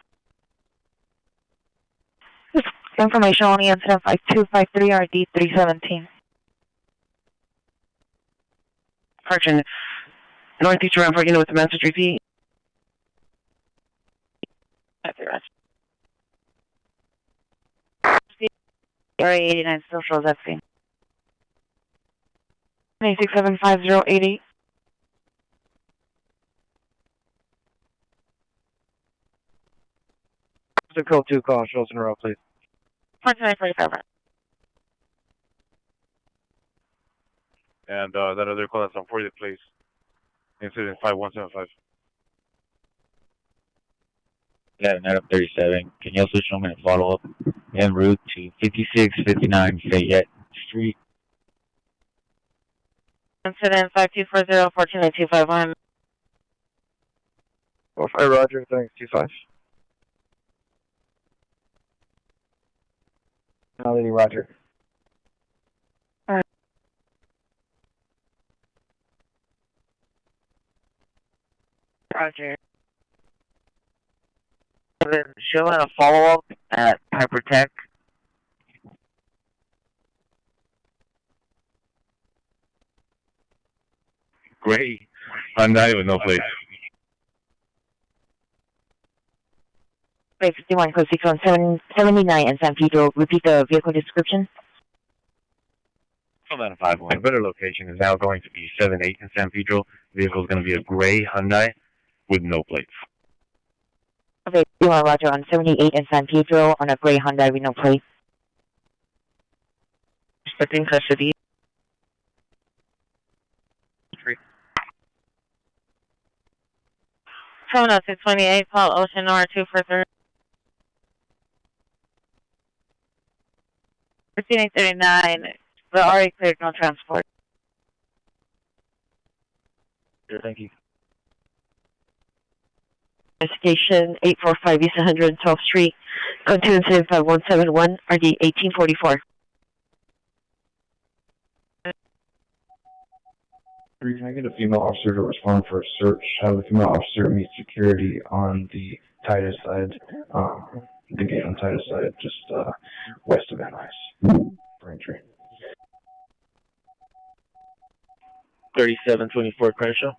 Information only incident 5253 RD 317. Sergeant, Northeast Rampart unit with the message repeat. Area 89 still shows that scene. 9675088. Code 2 call, show us in a row, please. 4945. And that other call that's on 40th place, incident 5175. Yeah, night up 37. Can you also show me a follow-up en route to 5659 Fayette Street? Incident 5240 14251. 45 Roger, thanks, 25. Lady Roger. Roger. Show a follow-up at Hypertech. Gray Hyundai with no plate. 51, code 61779 in San Pedro. Repeat the vehicle description. From that 5-1. Better location is now going to be 78 in San Pedro. The vehicle is going to be a gray Hyundai with no plates. Okay, you are Roger on 78 in San Pedro on a gray Hyundai with no plate. Expecting custody. Phone up 628, call Ocean R2 for 1339. The RA cleared, no transport. Thank you. Investigation 845 East 112th Street, code 2 incident 5171, RD 1844. Can I get a female officer to respond for a search? Have the female officer meet security on the Titus side, the gate on Titus side, just west of Van Nuys, for entry. 3724 Crenshaw.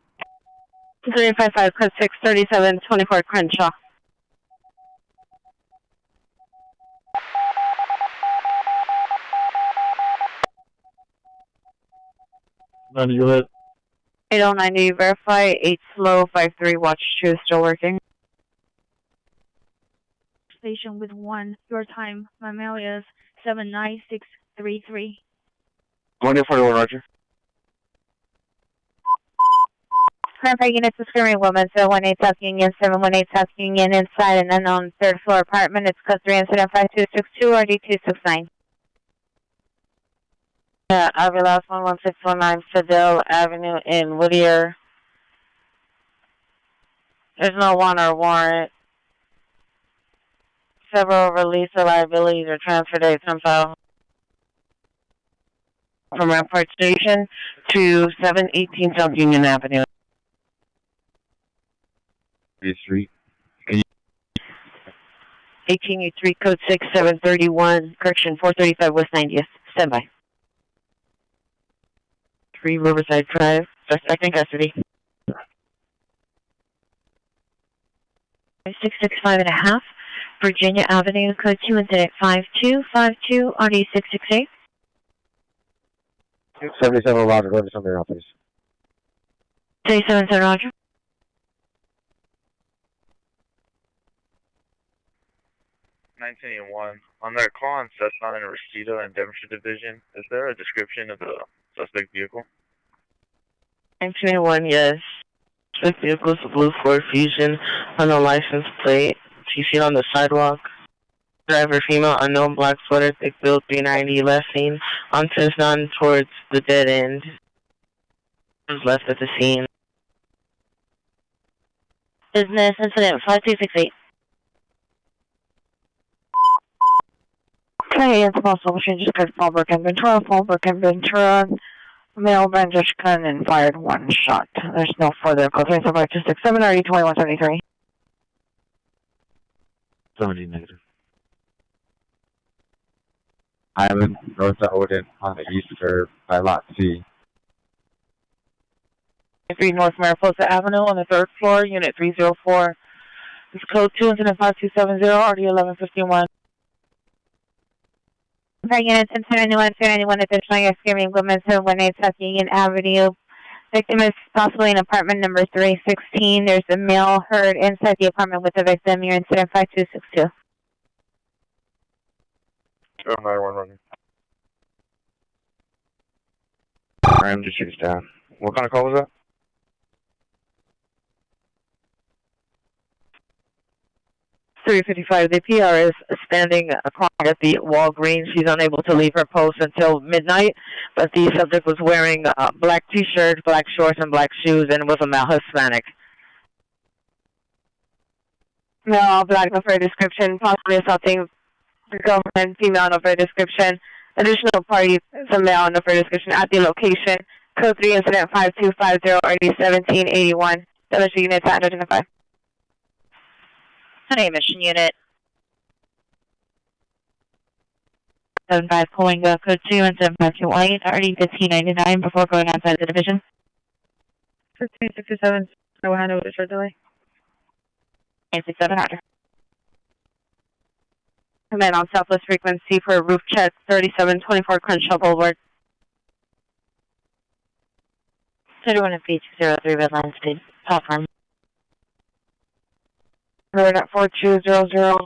355, code 63724 Crenshaw. None of you hit. 8090, verify, 8 slow, 53, watch 2, still working. Station with 1, your time, my mail is 79633. 141, Roger. Verify units to screaming woman, 718 South Union, 718 South Union, inside an unknown third floor apartment. It's code 3 incident 5262 RD 269. Avilas 11619 Fidel Avenue in Whittier. There's no want or warrant. Several release of liabilities or transfer dates on file. From Rampart Station to 718 South Union Avenue. Street. 18U3, code 6731, correction 435 West 90th. Standby. 3 Riverside Drive, suspect in custody. 665.5, Virginia Avenue, code 2 incident 5252 RD 668. 77 Roger, go to somebody else, please. 37 Roger. 1981. On their call on Cessna and Restito and Devonshire Division, is there a description of the suspect vehicle? 1981, yes. Suspect vehicle is a blue Ford Fusion on a license plate. She's seen on the sidewalk. Driver female, unknown, black sweater, thick build, 390, left seen on Cessna towards the dead end. Was left at the scene. Business incident 5268. Okay, it's possible she just got Fallbrook and Ventura, male brandished gun and fired 1 shot. There's no further call. 35267 RD 2173. 70 negative. Island, north of Odin, on the east curve by Lot C. 3 North Mariposa Avenue on the 3rd floor, Unit 304. It's code 2 incident 5270 RD 1151. Units incident 291 additional screaming woman, 718 South Union Avenue. Victim is possibly in apartment number 316. There's a male heard inside the apartment with the victim. Your incident 5262. 091 Roger. Ram just shoots down. What kind of call was that? .355. The PR is standing across at the Walgreens. She's unable to leave her post until midnight, but the subject was wearing a black t-shirt, black shorts, and black shoes, and was a male Hispanic. Male, black, no further description. Possibly assaulting the girlfriend, female, no further description. Additional parties, some male, no further description at the location. Code 3 incident 5250 RD 1781. Units identified. Today mission unit. 75 pulling code 2 and 752 white, already 1599 before going outside the division. 1567, no hand over short delay. 967 Roger. Command on Southwest frequency for roof check 3724 Crenshaw Boulevard. 31 and P203 Red Line Speed. Platform. Heard at 4200.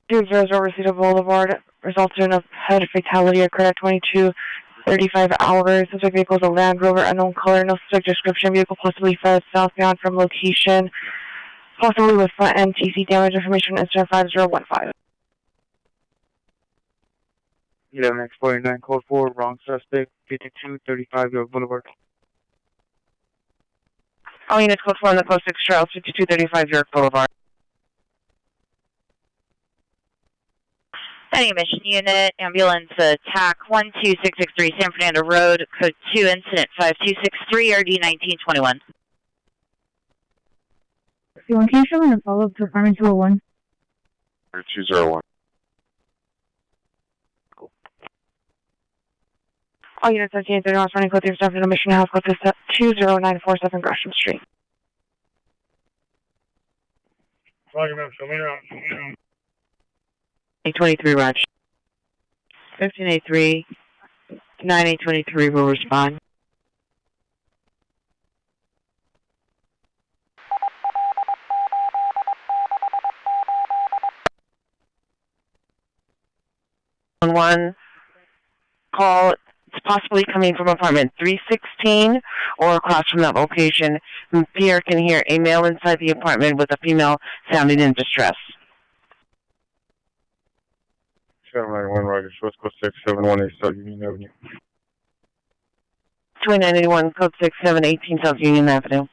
200 Reseda Boulevard resulted in a head fatality occurred at 22:35 hours. Suspect vehicle is a Land Rover, unknown color, no suspect description. Vehicle possibly fled southbound from location, possibly with front end TC damage. Information incident 5015. 11X49, code 4, wrong suspect, 5235 York Boulevard. All units code 4 on the code 6 Charles, 5235 York Boulevard. Any mission unit, ambulance attack 12663 San Fernando Road, code 2, incident 5263 RD 1921. C1, can you show me the follow-up to apartment 201? 201. All units 1739 running code 3 7 mission house code 20947 Gresham Street. Roger, ma'am. Show me around. 823 Roger. 1583, 9823 will respond. One call, it's possibly coming from apartment 316 or across from that location. Pierre can hear a male inside the apartment with a female sounding in distress. 791 Roger, West Coast 6718 South Union Avenue. 2981 code 6718 South Union Avenue.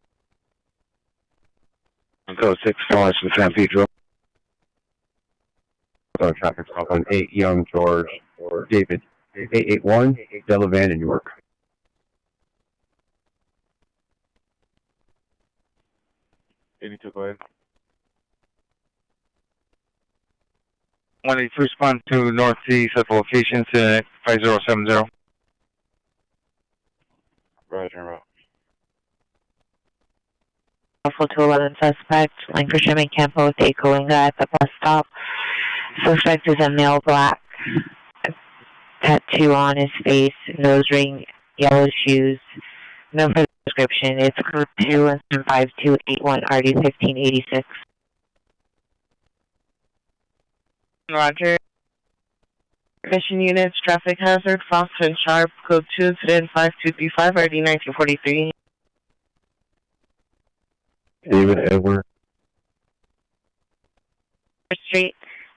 Code 6, Florence to San Pedro. Traffic stop on 8 Young George or David. 881 Delavan in York. Go ahead. 183 respond to northeast at the location, incident 5070. Roger, Also to 11 suspect, Lancashire and Campo with Echoinga at the bus stop. Suspect is a male black, tattoo on his face, nose ring, yellow shoes. No further description. It's code 2 and 5281 RD 1586. Roger. Mission units, traffic hazard, Fox and Sharp, code 2, incident 5235 RD 1943. David Edward. Street,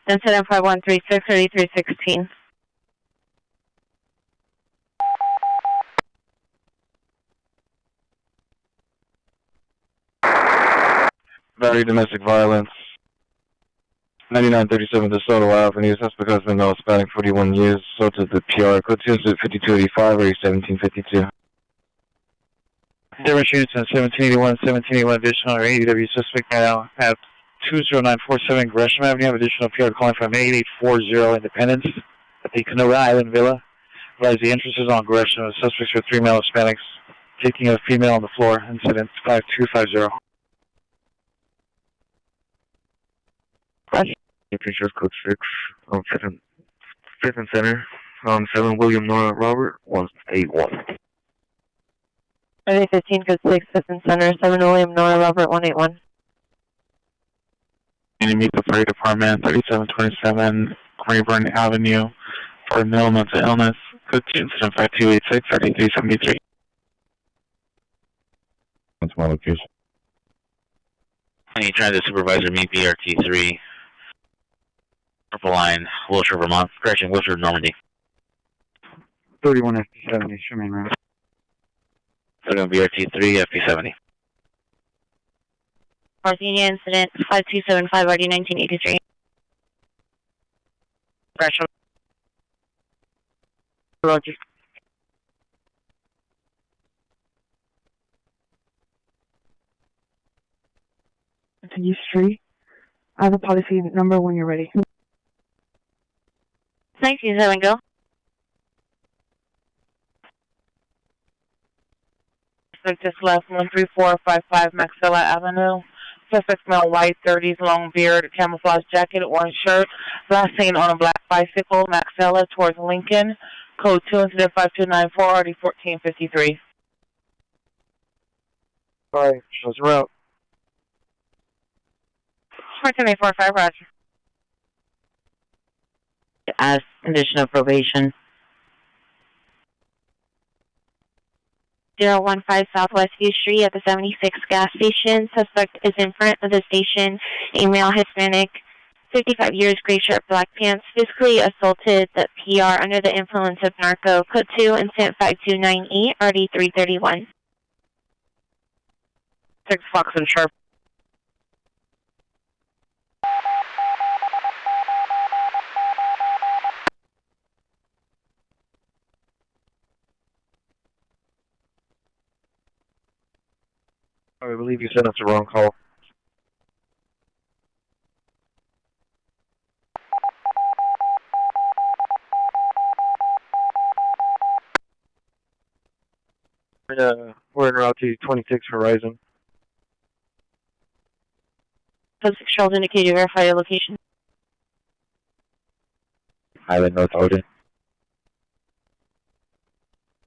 incident 5136 3316. Battery domestic violence. 9937 DeSoto Avenue. Suspect has been Hispanic, 41 years. So to the PR. Code 2 is 5285 or 1752. Different units in 1781 and 1781 additional or ADW suspect now at 20947 Gresham Avenue. Additional PR calling from 8840 Independence at the Canoga Island Villa. Advise the entrances on Gresham. Suspects are 3 male Hispanics taking a female on the floor. Incident 5250. Pictures code 6 on 5th and Center. 7 William Nora Robert 181. 15 code 6 5th and Center, 7 William Nora Robert 181. And you meet the fire department, 3727 Rayburn Avenue for mental illness. Code 2 incident 5286 3373. That's my location. Any transit supervisor meet BRT3. Purple line, Wilshire, Vermont. Correction, Wilshire, Normandy. 31 FP70, Sherman Road. 31 BRT3, FP70. Parthenia incident 5275 RD 1983. Gresham. Roger. Continue street. I have a policy number when you're ready. 19-7, go. Suspect just left 13455 Maxilla Avenue. Suspect male, white, 30s, long beard, camouflage jacket, orange shirt. Last seen on a black bicycle, Maxilla towards Lincoln. Code 2, incident 5294, RD 1453. Alright, shows a route. 12845, roger. As condition of probation. 015 Southwest View Street at the 76 gas station. Suspect is in front of the station. A male Hispanic, 55 years, gray shirt, black pants, physically assaulted the PR under the influence of narco. Code 2, incident 5298, RD 331. 6 Fox and Sharp. I believe you sent us the wrong call. We're en route to 26 Horizon. Suspect Charles indicated, verify your location. Highland North Odin.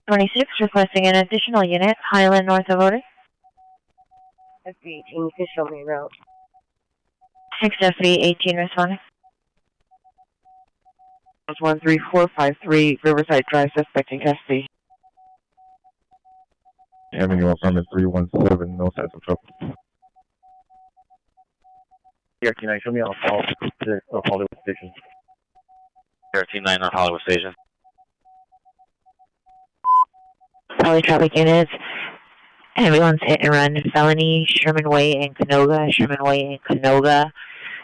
26, requesting an additional unit, Highland North of Odin. FB 18, you can show me route. 6 FB 18 responding. 13453 Riverside Drive, suspect in custody. Avenue Apartment 317, no signs of trouble. ERT9, show me on Hollywood Station. ERT9 on Hollywood Station. Probably traffic units. Everyone's hit and run. Felony, Sherman Way and Canoga. Sherman Way and Canoga.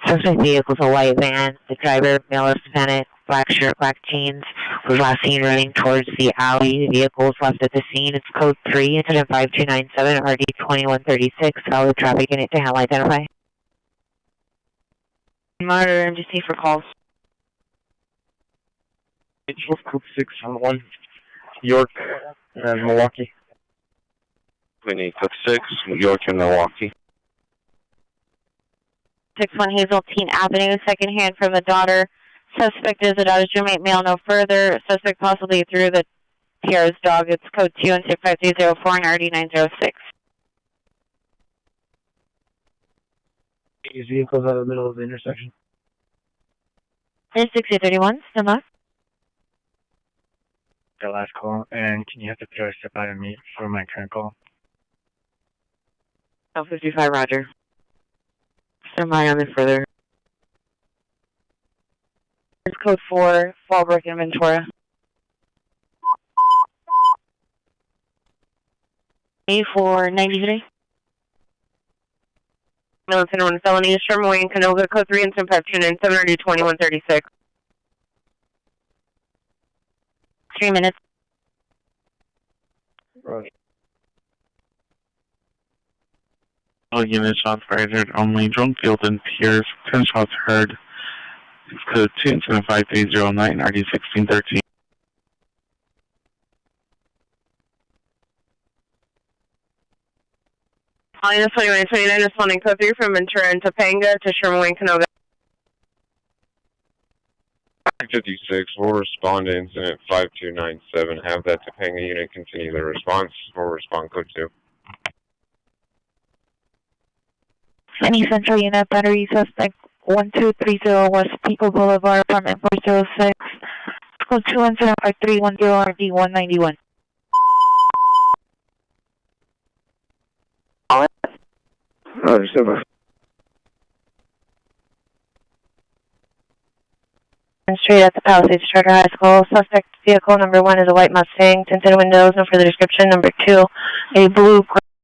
Suspect vehicle's a white van. The driver, male Hispanic, black shirt, black jeans, was last seen running towards the alley. The vehicle was left at the scene. It's code 3, incident 5297, RD 2136. Follow traffic unit to help identify. Monitor MGC for calls. Code 611, York and Milwaukee. We need code 6, York and Milwaukee. 61 Hazeltine Avenue, second hand from the daughter. Suspect is the daughter's roommate, male no further. Suspect possibly threw the PR's dog. It's code 2 and 65304 and RD 906. These vehicles out of the middle of the intersection. There's 6031, still not. The last call, and can you have the PR step out and meet for my current call? 55 Roger. Stand by on the further. It's code 4, Fallbrook and Ventura. A493. Militant 1 felony, Sherman Way and Canoga, code 3 and 1059, 7 2136. 3 minutes. Right. All units authorized only Drumfield and Pierce. 10 shots heard. Code 2 and 75309, RD 1613. Linus 2129, responding code 3 from Ventura and Topanga to Sherman Way and Canoga. 56, we'll respond to incident 5297. Have that Topanga unit continue the response. We'll respond code 2. Any Central Unit, battery suspect 1230 West Pico Boulevard, apartment 406. Code 2175310 RD 191. Roger, super. Straight at the Palisades Charter High School. Suspect vehicle number 1 is a white Mustang, tinted windows, no further description. Number 2, a blue